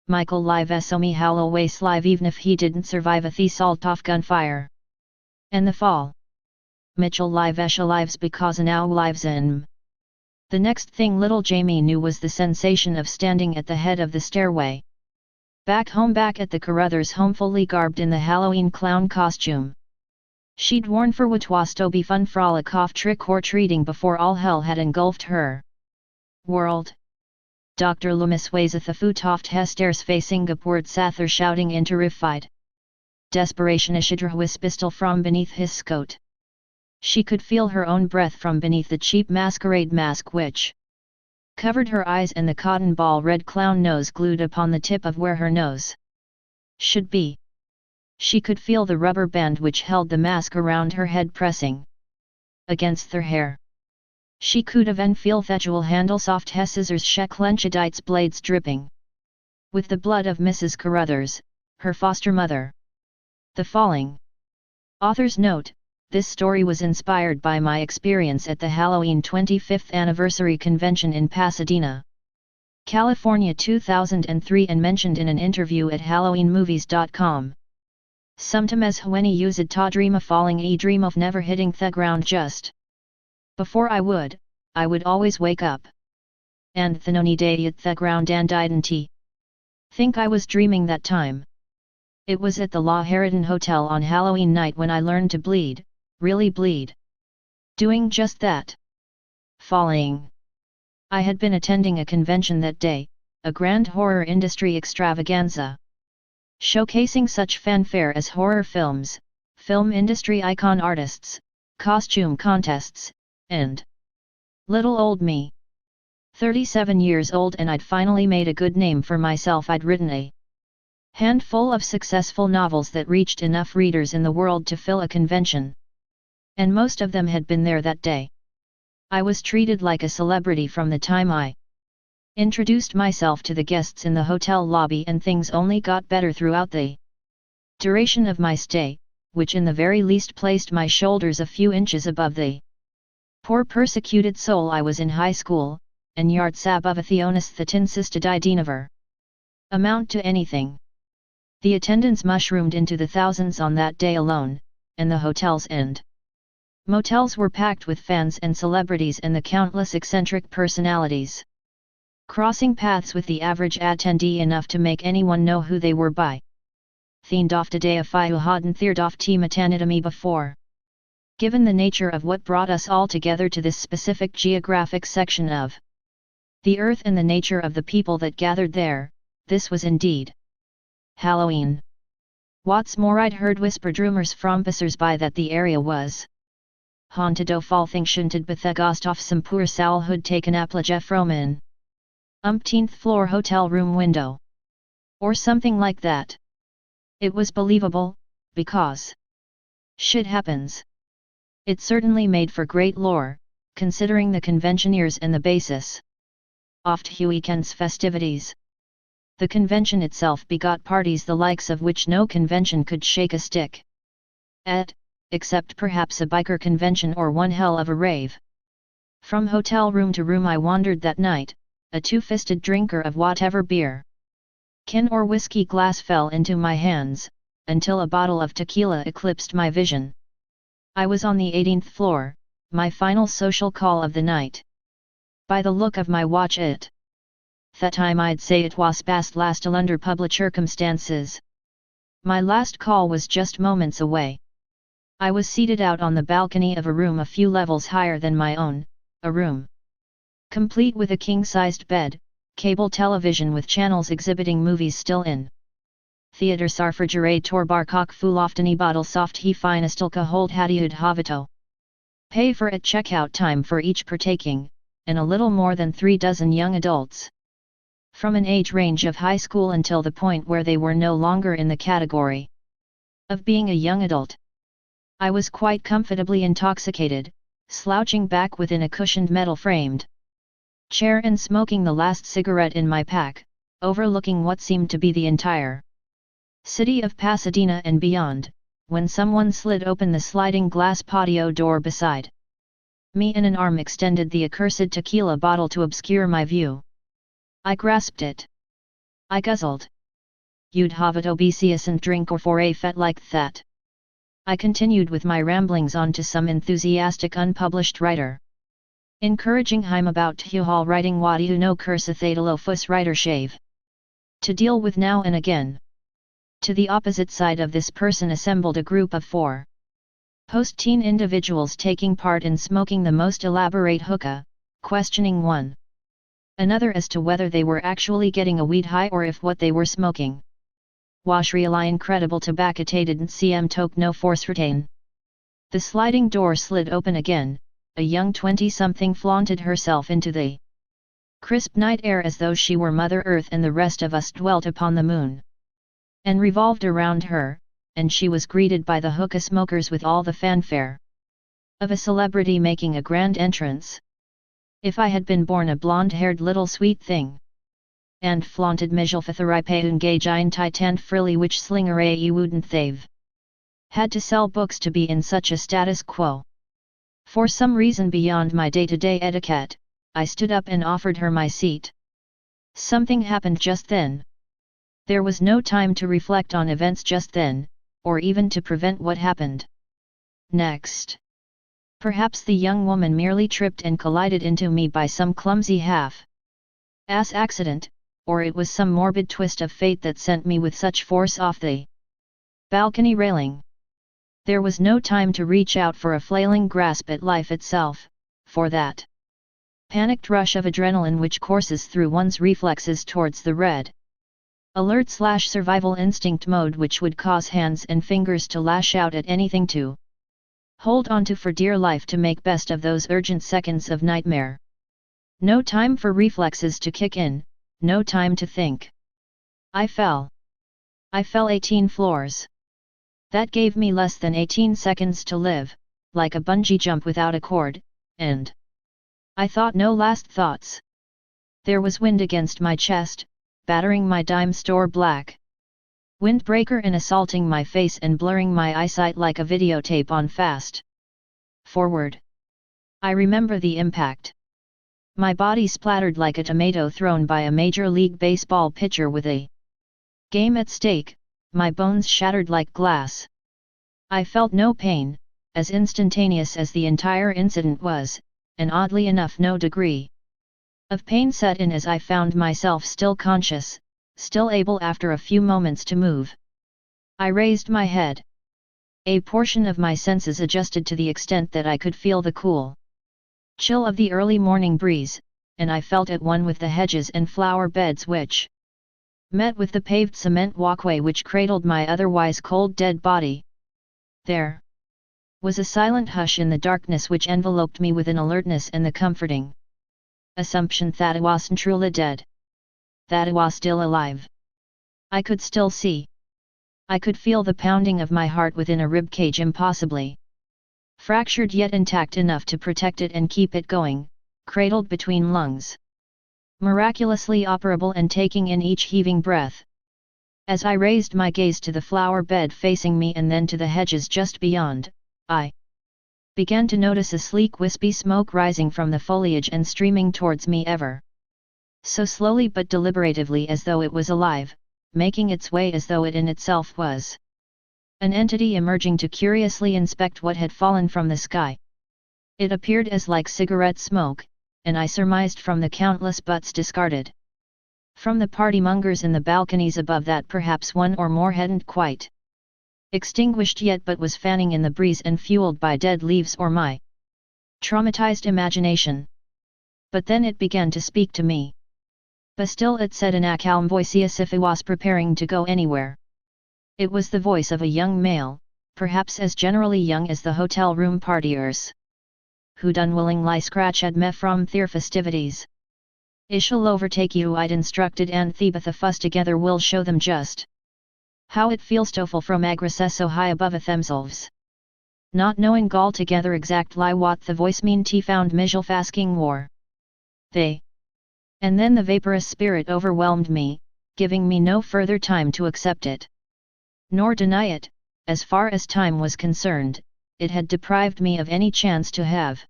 Michael live so me how always live even if he didn't survive the assault off gunfire and the fall. Mitchell live lives because now lives in. The next thing little Jamie knew was the sensation of standing at the head of the stairway. Back home, back at the Carruthers home, fully garbed in the Halloween clown costume she'd worn for what was to be fun frolic off trick or treating before all hell had engulfed her world. Dr. Loomis ways at the foot of stairs facing upward Sather shouting in terrified desperation as she drew his pistol from beneath his coat. She could feel her own breath from beneath the cheap masquerade mask which covered her eyes and the cotton ball red clown nose glued upon the tip of where her nose should be. She could feel the rubber band which held the mask around her head pressing against her hair. She could even feel the jewel handle soft scissors clenched blades dripping with the blood of Mrs. Carruthers, her foster mother. The falling. Author's note: this story was inspired by my experience at the Halloween 25th Anniversary Convention in Pasadena, California 2003 and mentioned in an interview at HalloweenMovies.com. Sometimes when I used to dream of falling, I dream of never hitting the ground. Just before I would always wake up. And the only day hit the ground and I didn't think I was dreaming that time. It was at the La Harridan Hotel on Halloween night when I learned to bleed, really bleed. Doing just that. Falling. I had been attending a convention that day, a grand horror industry extravaganza, showcasing such fanfare as horror films, film industry icon artists, costume contests, and little old me. 37 years old, and I'd finally made a good name for myself. I'd written a handful of successful novels that reached enough readers in the world to fill a convention. And most of them had been there that day. I was treated like a celebrity from the time I introduced myself to the guests in the hotel lobby, and things only got better throughout the duration of my stay, which in the very least placed my shoulders a few inches above the poor persecuted soul I was in high school, and yards above a theonis that insisted I'd never amount to anything. The attendance mushroomed into the thousands on that day alone, and the hotels and motels were packed with fans and celebrities and the countless eccentric personalities crossing paths with the average attendee enough to make anyone know who they were by themed off today if I hadn't theored off team me before. Given the nature of what brought us all together to this specific geographic section of The earth and the nature of the people that gathered there, this was indeed Halloween. What's more, I'd heard whispered rumors from passers-by that the area was haunted o' falthingshunted bethegost off some poor soul who'd taken applage from an umpteenth floor hotel room window. Or something like that. It was believable, because shit happens. It certainly made for great lore, considering the conventioneers and the basis. Oft weekends festivities. The convention itself begot parties the likes of which no convention could shake a stick at, except perhaps a biker convention or one hell of a rave. From hotel room to room I wandered that night, a two-fisted drinker of whatever beer, can or whiskey glass fell into my hands, until a bottle of tequila eclipsed my vision. I was on the 18th floor, my final social call of the night. By the look of my watch that time I'd say it was past last under public circumstances. My last call was just moments away. I was seated out on the balcony of a room a few levels higher than my own, a room complete with a king-sized bed, cable television with channels exhibiting movies still in theaters, refrigerator bar cock full ofteny bottle soft he finestilka hold hadiud havito. Pay for at checkout time for each partaking, and a little more than 3 dozen young adults. From an age range of high school until the point where they were no longer in the category of being a young adult. I was quite comfortably intoxicated, slouching back within a cushioned metal-framed chair and smoking the last cigarette in my pack, overlooking what seemed to be the entire city of Pasadena and beyond, when someone slid open the sliding glass patio door beside me and an arm extended the accursed tequila bottle to obscure my view. I grasped it. I guzzled. You'd have it obesious and drink or for a fet like that. I continued with my ramblings on to some enthusiastic unpublished writer, encouraging him about Huhal writing what you know curseth adalofus writer shave to deal with now and again. To the opposite side of this person assembled a group of 4 post-teen individuals taking part in smoking the most elaborate hookah, questioning one another as to whether they were actually getting a weed high or if what they were smoking was really incredible tobaccitated and cm toke no force retain. The sliding door slid open again, a young 20-something flaunted herself into the crisp night air as though she were Mother Earth and the rest of us dwelt upon the moon, and revolved around her, and she was greeted by the hookah smokers with all the fanfare of a celebrity making a grand entrance. If I had been born a blonde-haired little sweet thing, and flaunted Mijelfatharipe gauge ein titan frilly which slinger a wouldn't they've had to sell books to be in such a status quo. For some reason beyond my day-to-day etiquette, I stood up and offered her my seat. Something happened just then. There was no time to reflect on events just then, or even to prevent what happened next. Perhaps the young woman merely tripped and collided into me by some clumsy half-ass accident, or it was some morbid twist of fate that sent me with such force off the balcony railing. There was no time to reach out for a flailing grasp at life itself, for that panicked rush of adrenaline which courses through one's reflexes towards the red alert/survival instinct mode which would cause hands and fingers to lash out at anything to hold on to for dear life to make best of those urgent seconds of nightmare. No time for reflexes to kick in, no time to think. I fell 18 floors. That gave me less than 18 seconds to live, like a bungee jump without a cord, and I thought no last thoughts. There was wind against my chest, battering my dime store black windbreaker and assaulting my face and blurring my eyesight like a videotape on fast forward. I remember the impact. My body splattered like a tomato thrown by a Major League Baseball pitcher with a game at stake, my bones shattered like glass. I felt no pain, as instantaneous as the entire incident was, and oddly enough no degree of pain set in as I found myself still conscious, still able after a few moments to move. I raised my head. A portion of my senses adjusted to the extent that I could feel the cool chill of the early morning breeze, and I felt at one with the hedges and flower beds which met with the paved cement walkway which cradled my otherwise cold dead body. There was a silent hush in the darkness which enveloped me with an alertness and the comforting assumption that I wasn't truly dead. That I was still alive. I could still see. I could feel the pounding of my heart within a ribcage impossibly fractured yet intact enough to protect it and keep it going, cradled between lungs. Miraculously operable and taking in each heaving breath. As I raised my gaze to the flower bed facing me and then to the hedges just beyond, I began to notice a sleek wispy smoke rising from the foliage and streaming towards me ever so slowly but deliberatively as though it was alive, making its way as though it in itself was an entity emerging to curiously inspect what had fallen from the sky. It appeared as like cigarette smoke, and I surmised from the countless butts discarded from the party-mongers in the balconies above that perhaps one or more hadn't quite extinguished yet but was fanning in the breeze and fueled by dead leaves or my traumatized imagination. But then it began to speak to me. But still it said in a calm voice as if it was preparing to go anywhere. It was the voice of a young male, perhaps as generally young as the hotel room partiers, who'd unwillingly scratch at me from their festivities. I shall overtake you, I'd instructed, and the fuss together will show them just how it feels to fall from agresses so high above themselves. Not knowing altogether exactly what the voice meant, he found Mijel fasking war. And then the vaporous spirit overwhelmed me, giving me no further time to accept it nor deny it. As far as time was concerned, it had deprived me of any chance to have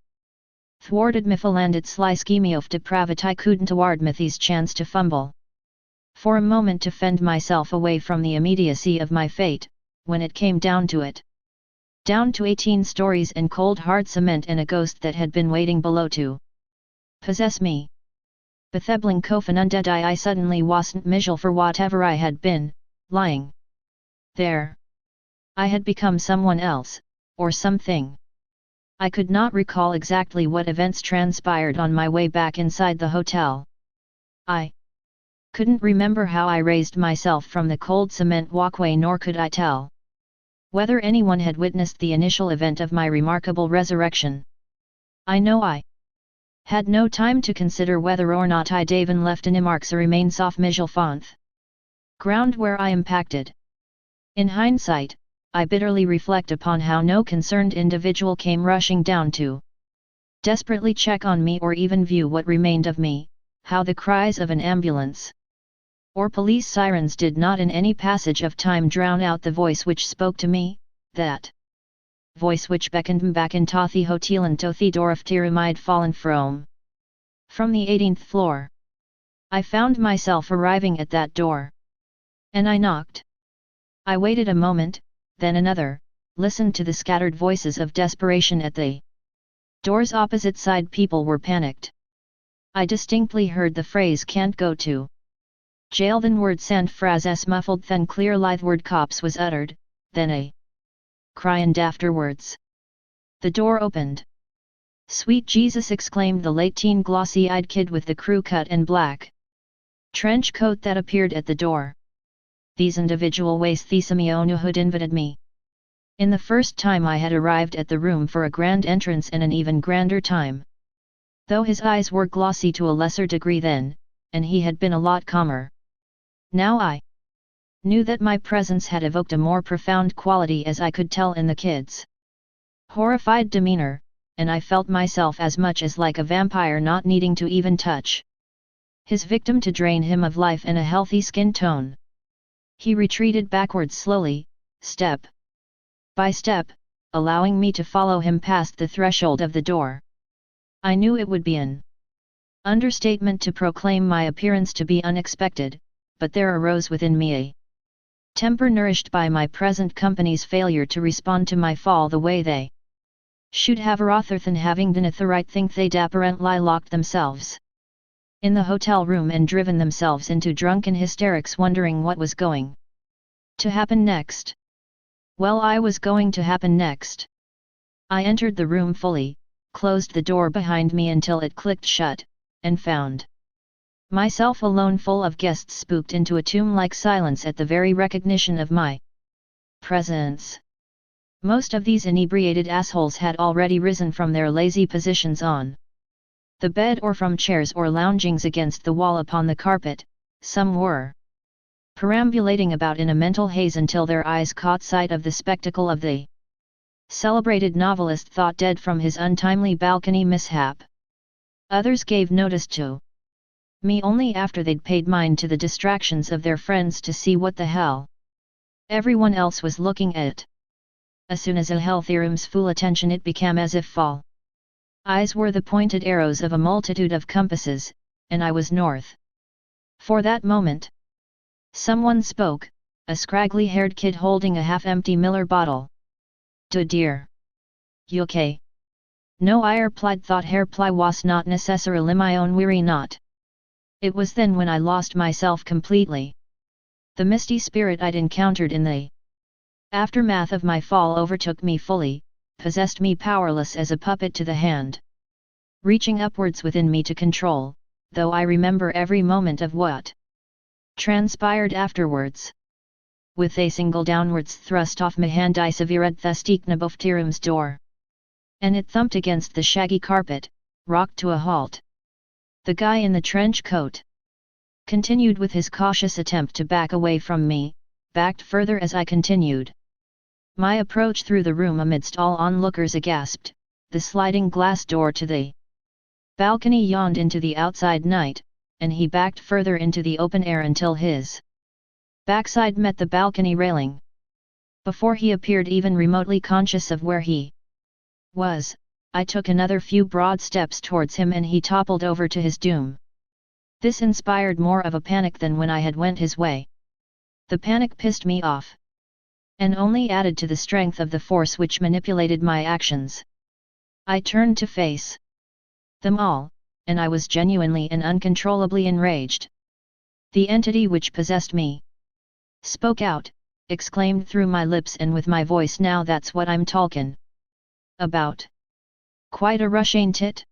thwarted me and sly scheme of depravity. I couldn't award me these chance to fumble for a moment to fend myself away from the immediacy of my fate, when it came down to it. Down to 18 stories and cold hard cement and a ghost that had been waiting below to possess me. Bethebling Kofan undead I suddenly wasn't Mijel for whatever I had been, lying there. I had become someone else, or something. I could not recall exactly what events transpired on my way back inside the hotel. I couldn't remember how I raised myself from the cold cement walkway, nor could I tell whether anyone had witnessed the initial event of my remarkable resurrection. I know I had no time to consider whether or not I'd even left any marks or remains off Mijel Fonth ground where I impacted. In hindsight, I bitterly reflect upon how no concerned individual came rushing down to desperately check on me or even view what remained of me, how the cries of an ambulance or police sirens did not in any passage of time drown out the voice which spoke to me, that voice which beckoned me back in the hotel and to the door of I'd fallen from the 18th floor. I found myself arriving at that door. And I knocked. I waited a moment, then another, listened to the scattered voices of desperation at the door's opposite side. People were panicked. I distinctly heard the phrase "can't go to jail." Then words and phrases muffled then clear lithe cops was uttered, then a cry, and afterwards the door opened. "Sweet Jesus!" exclaimed the late teen glossy-eyed kid with the crew cut and black trench coat that appeared at the door. These individual ways Thesamiono had invited me. In the first time I had arrived at the room for a grand entrance and an even grander time. Though his eyes were glossy to a lesser degree then, and he had been a lot calmer. Now I knew that my presence had evoked a more profound quality, as I could tell in the kid's horrified demeanor, and I felt myself as much as like a vampire not needing to even touch his victim to drain him of life and a healthy skin tone. He retreated backwards slowly, step by step, allowing me to follow him past the threshold of the door. I knew it would be an understatement to proclaim my appearance to be unexpected, but there arose within me a temper nourished by my present company's failure to respond to my fall the way they should have, rather than having done the right thing they'd apparently locked themselves in the hotel room and driven themselves into drunken hysterics, wondering what was going to happen next. Well, I was going to happen next. I entered the room fully, closed the door behind me until it clicked shut, and found myself alone, full of guests, spooked into a tomb-like silence at the very recognition of my presence. Most of these inebriated assholes had already risen from their lazy positions on the bed or from chairs or loungings against the wall upon the carpet. Some were perambulating about in a mental haze until their eyes caught sight of the spectacle of the celebrated novelist thought dead from his untimely balcony mishap. Others gave notice to me only after they'd paid mind to the distractions of their friends to see what the hell everyone else was looking at. As soon as a hell theorem's full attention, it became as if all eyes were the pointed arrows of a multitude of compasses, and I was north. For that moment, someone spoke, a scraggly-haired kid holding a half-empty Miller bottle. "Du dear. You okay?" "No," I replied. "Thought hair ply was not necessarily my own weary knot." It was then when I lost myself completely. The misty spirit I'd encountered in the aftermath of my fall overtook me fully, possessed me powerless as a puppet to the hand reaching upwards within me to control, though I remember every moment of what transpired afterwards. With a single downwards thrust off my hand, I severed the Stiknaboftirum's door, and it thumped against the shaggy carpet, rocked to a halt. The guy in the trench coat continued with his cautious attempt to back away from me, backed further as I continued my approach through the room amidst all onlookers aghast. The sliding glass door to the balcony yawned into the outside night, and he backed further into the open air until his backside met the balcony railing. Before he appeared even remotely conscious of where he was, I took another few broad steps towards him and he toppled over to his doom. This inspired more of a panic than when I had went his way. The panic pissed me off, and only added to the strength of the force which manipulated my actions. I turned to face them all, and I was genuinely and uncontrollably enraged. The entity which possessed me spoke out, exclaimed through my lips and with my voice, "Now that's what I'm talkin' about. Quite a rush, ain't it?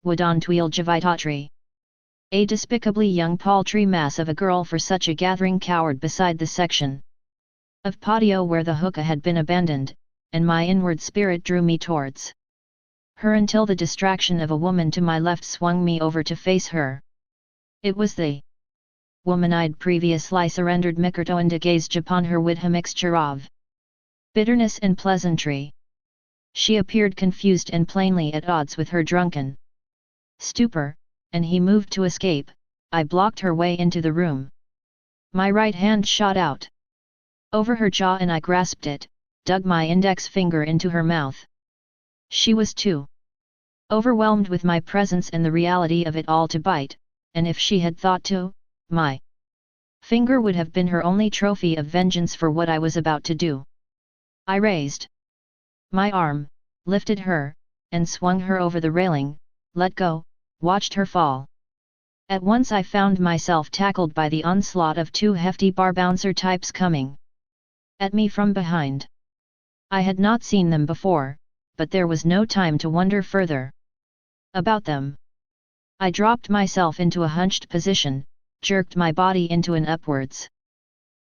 Wodan tweel javitatri." A despicably young paltry mass of a girl for such a gathering cowered beside the section of patio where the hookah had been abandoned, and my inward spirit drew me towards her until the distraction of a woman to my left swung me over to face her. It was the woman I'd previously surrendered Mikurto and gazed upon her with a mixture of bitterness and pleasantry. She appeared confused and plainly at odds with her drunken stupor, and he moved to escape. I blocked her way into the room. My right hand shot out over her jaw and I grasped it, dug my index finger into her mouth. She was too overwhelmed with my presence and the reality of it all to bite, and if she had thought to, my finger would have been her only trophy of vengeance for what I was about to do. I raised my arm, lifted her, and swung her over the railing, let go, watched her fall. At once I found myself tackled by the onslaught of two hefty bar bouncer types coming at me from behind. I had not seen them before, but there was no time to wonder further about them. I dropped myself into a hunched position, jerked my body into an upwards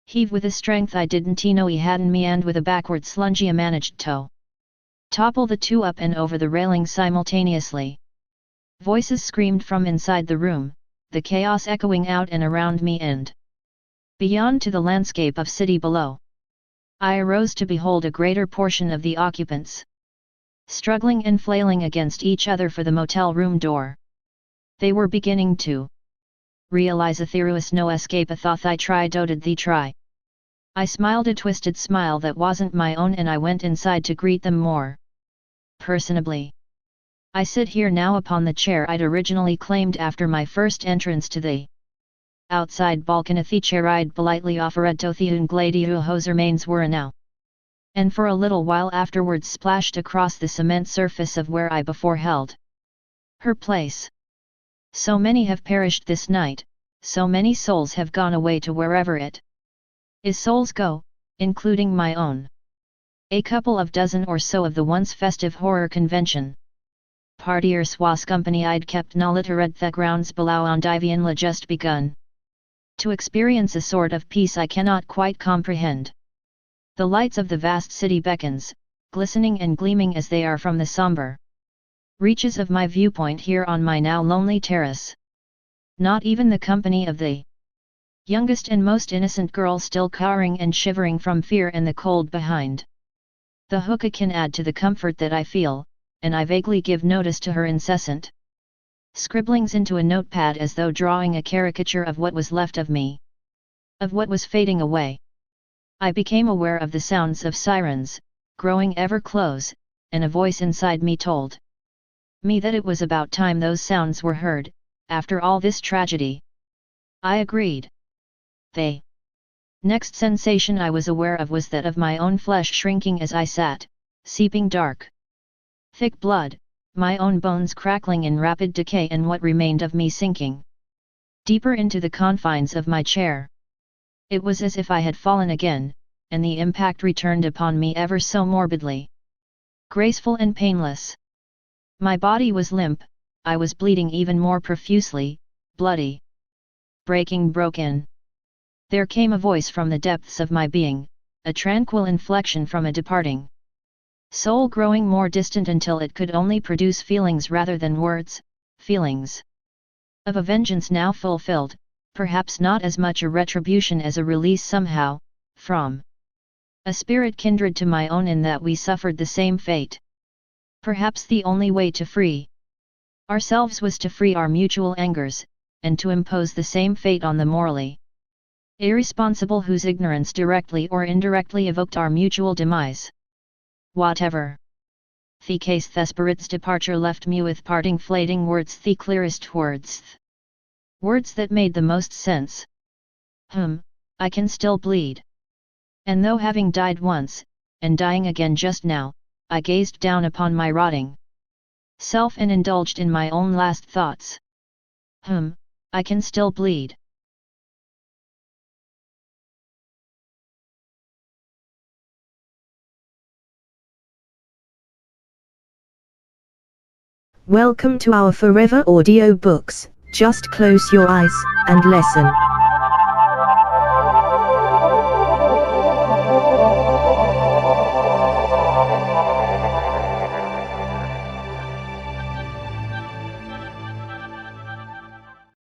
heave with a strength I didn't know he had in me, and with a backward slunge I managed to topple the two up and over the railing simultaneously. Voices screamed from inside the room, the chaos echoing out and around me and beyond to the landscape of city below. I arose to behold a greater portion of the occupants struggling and flailing against each other for the motel room door. They were beginning to realize there was no escape. A thought I tried did the try. I smiled a twisted smile that wasn't my own, and I went inside to greet them more personably. I sit here now upon the chair I'd originally claimed after my first entrance to the outside balcony. The chair I'd politely offered to the ungladio hosermanes were now, and for a little while afterwards splashed across the cement surface of where I before held her place. So many have perished this night, so many souls have gone away to wherever it is souls go, including my own. A couple of dozen or so of the once festive horror convention partier swas company I'd kept nolitered the grounds below on Divian la just begun. To experience a sort of peace I cannot quite comprehend. The lights of the vast city beckons, glistening and gleaming as they are from the sombre reaches of my viewpoint here on my now lonely terrace. Not even the company of the youngest and most innocent girl still cowering and shivering from fear and the cold behind the hookah can add to the comfort that I feel, and I vaguely give notice to her incessant scribblings into a notepad as though drawing a caricature of what was left of me, of what was fading away. I became aware of the sounds of sirens, growing ever close, and a voice inside me told me that it was about time those sounds were heard, after all this tragedy. I agreed. The next sensation I was aware of was that of my own flesh shrinking as I sat, seeping dark, thick blood, my own bones crackling in rapid decay and what remained of me sinking deeper into the confines of my chair. It was as if I had fallen again, and the impact returned upon me ever so morbidly, graceful and painless. My body was limp, I was bleeding even more profusely, bloody, broken. There came a voice from the depths of my being, a tranquil inflection from a departing soul growing more distant until it could only produce feelings rather than words, feelings of a vengeance now fulfilled, perhaps not as much a retribution as a release somehow, from a spirit kindred to my own in that we suffered the same fate. Perhaps the only way to free ourselves was to free our mutual angers, and to impose the same fate on the morally irresponsible whose ignorance directly or indirectly evoked our mutual demise. Whatever the case, the spirit's departure left me with parting fleeting words, the clearest words. Words that made the most sense. I can still bleed. And though having died once, and dying again just now, I gazed down upon my rotting self and indulged in my own last thoughts. I can still bleed. Welcome to our Forever audiobooks. Just close your eyes and listen.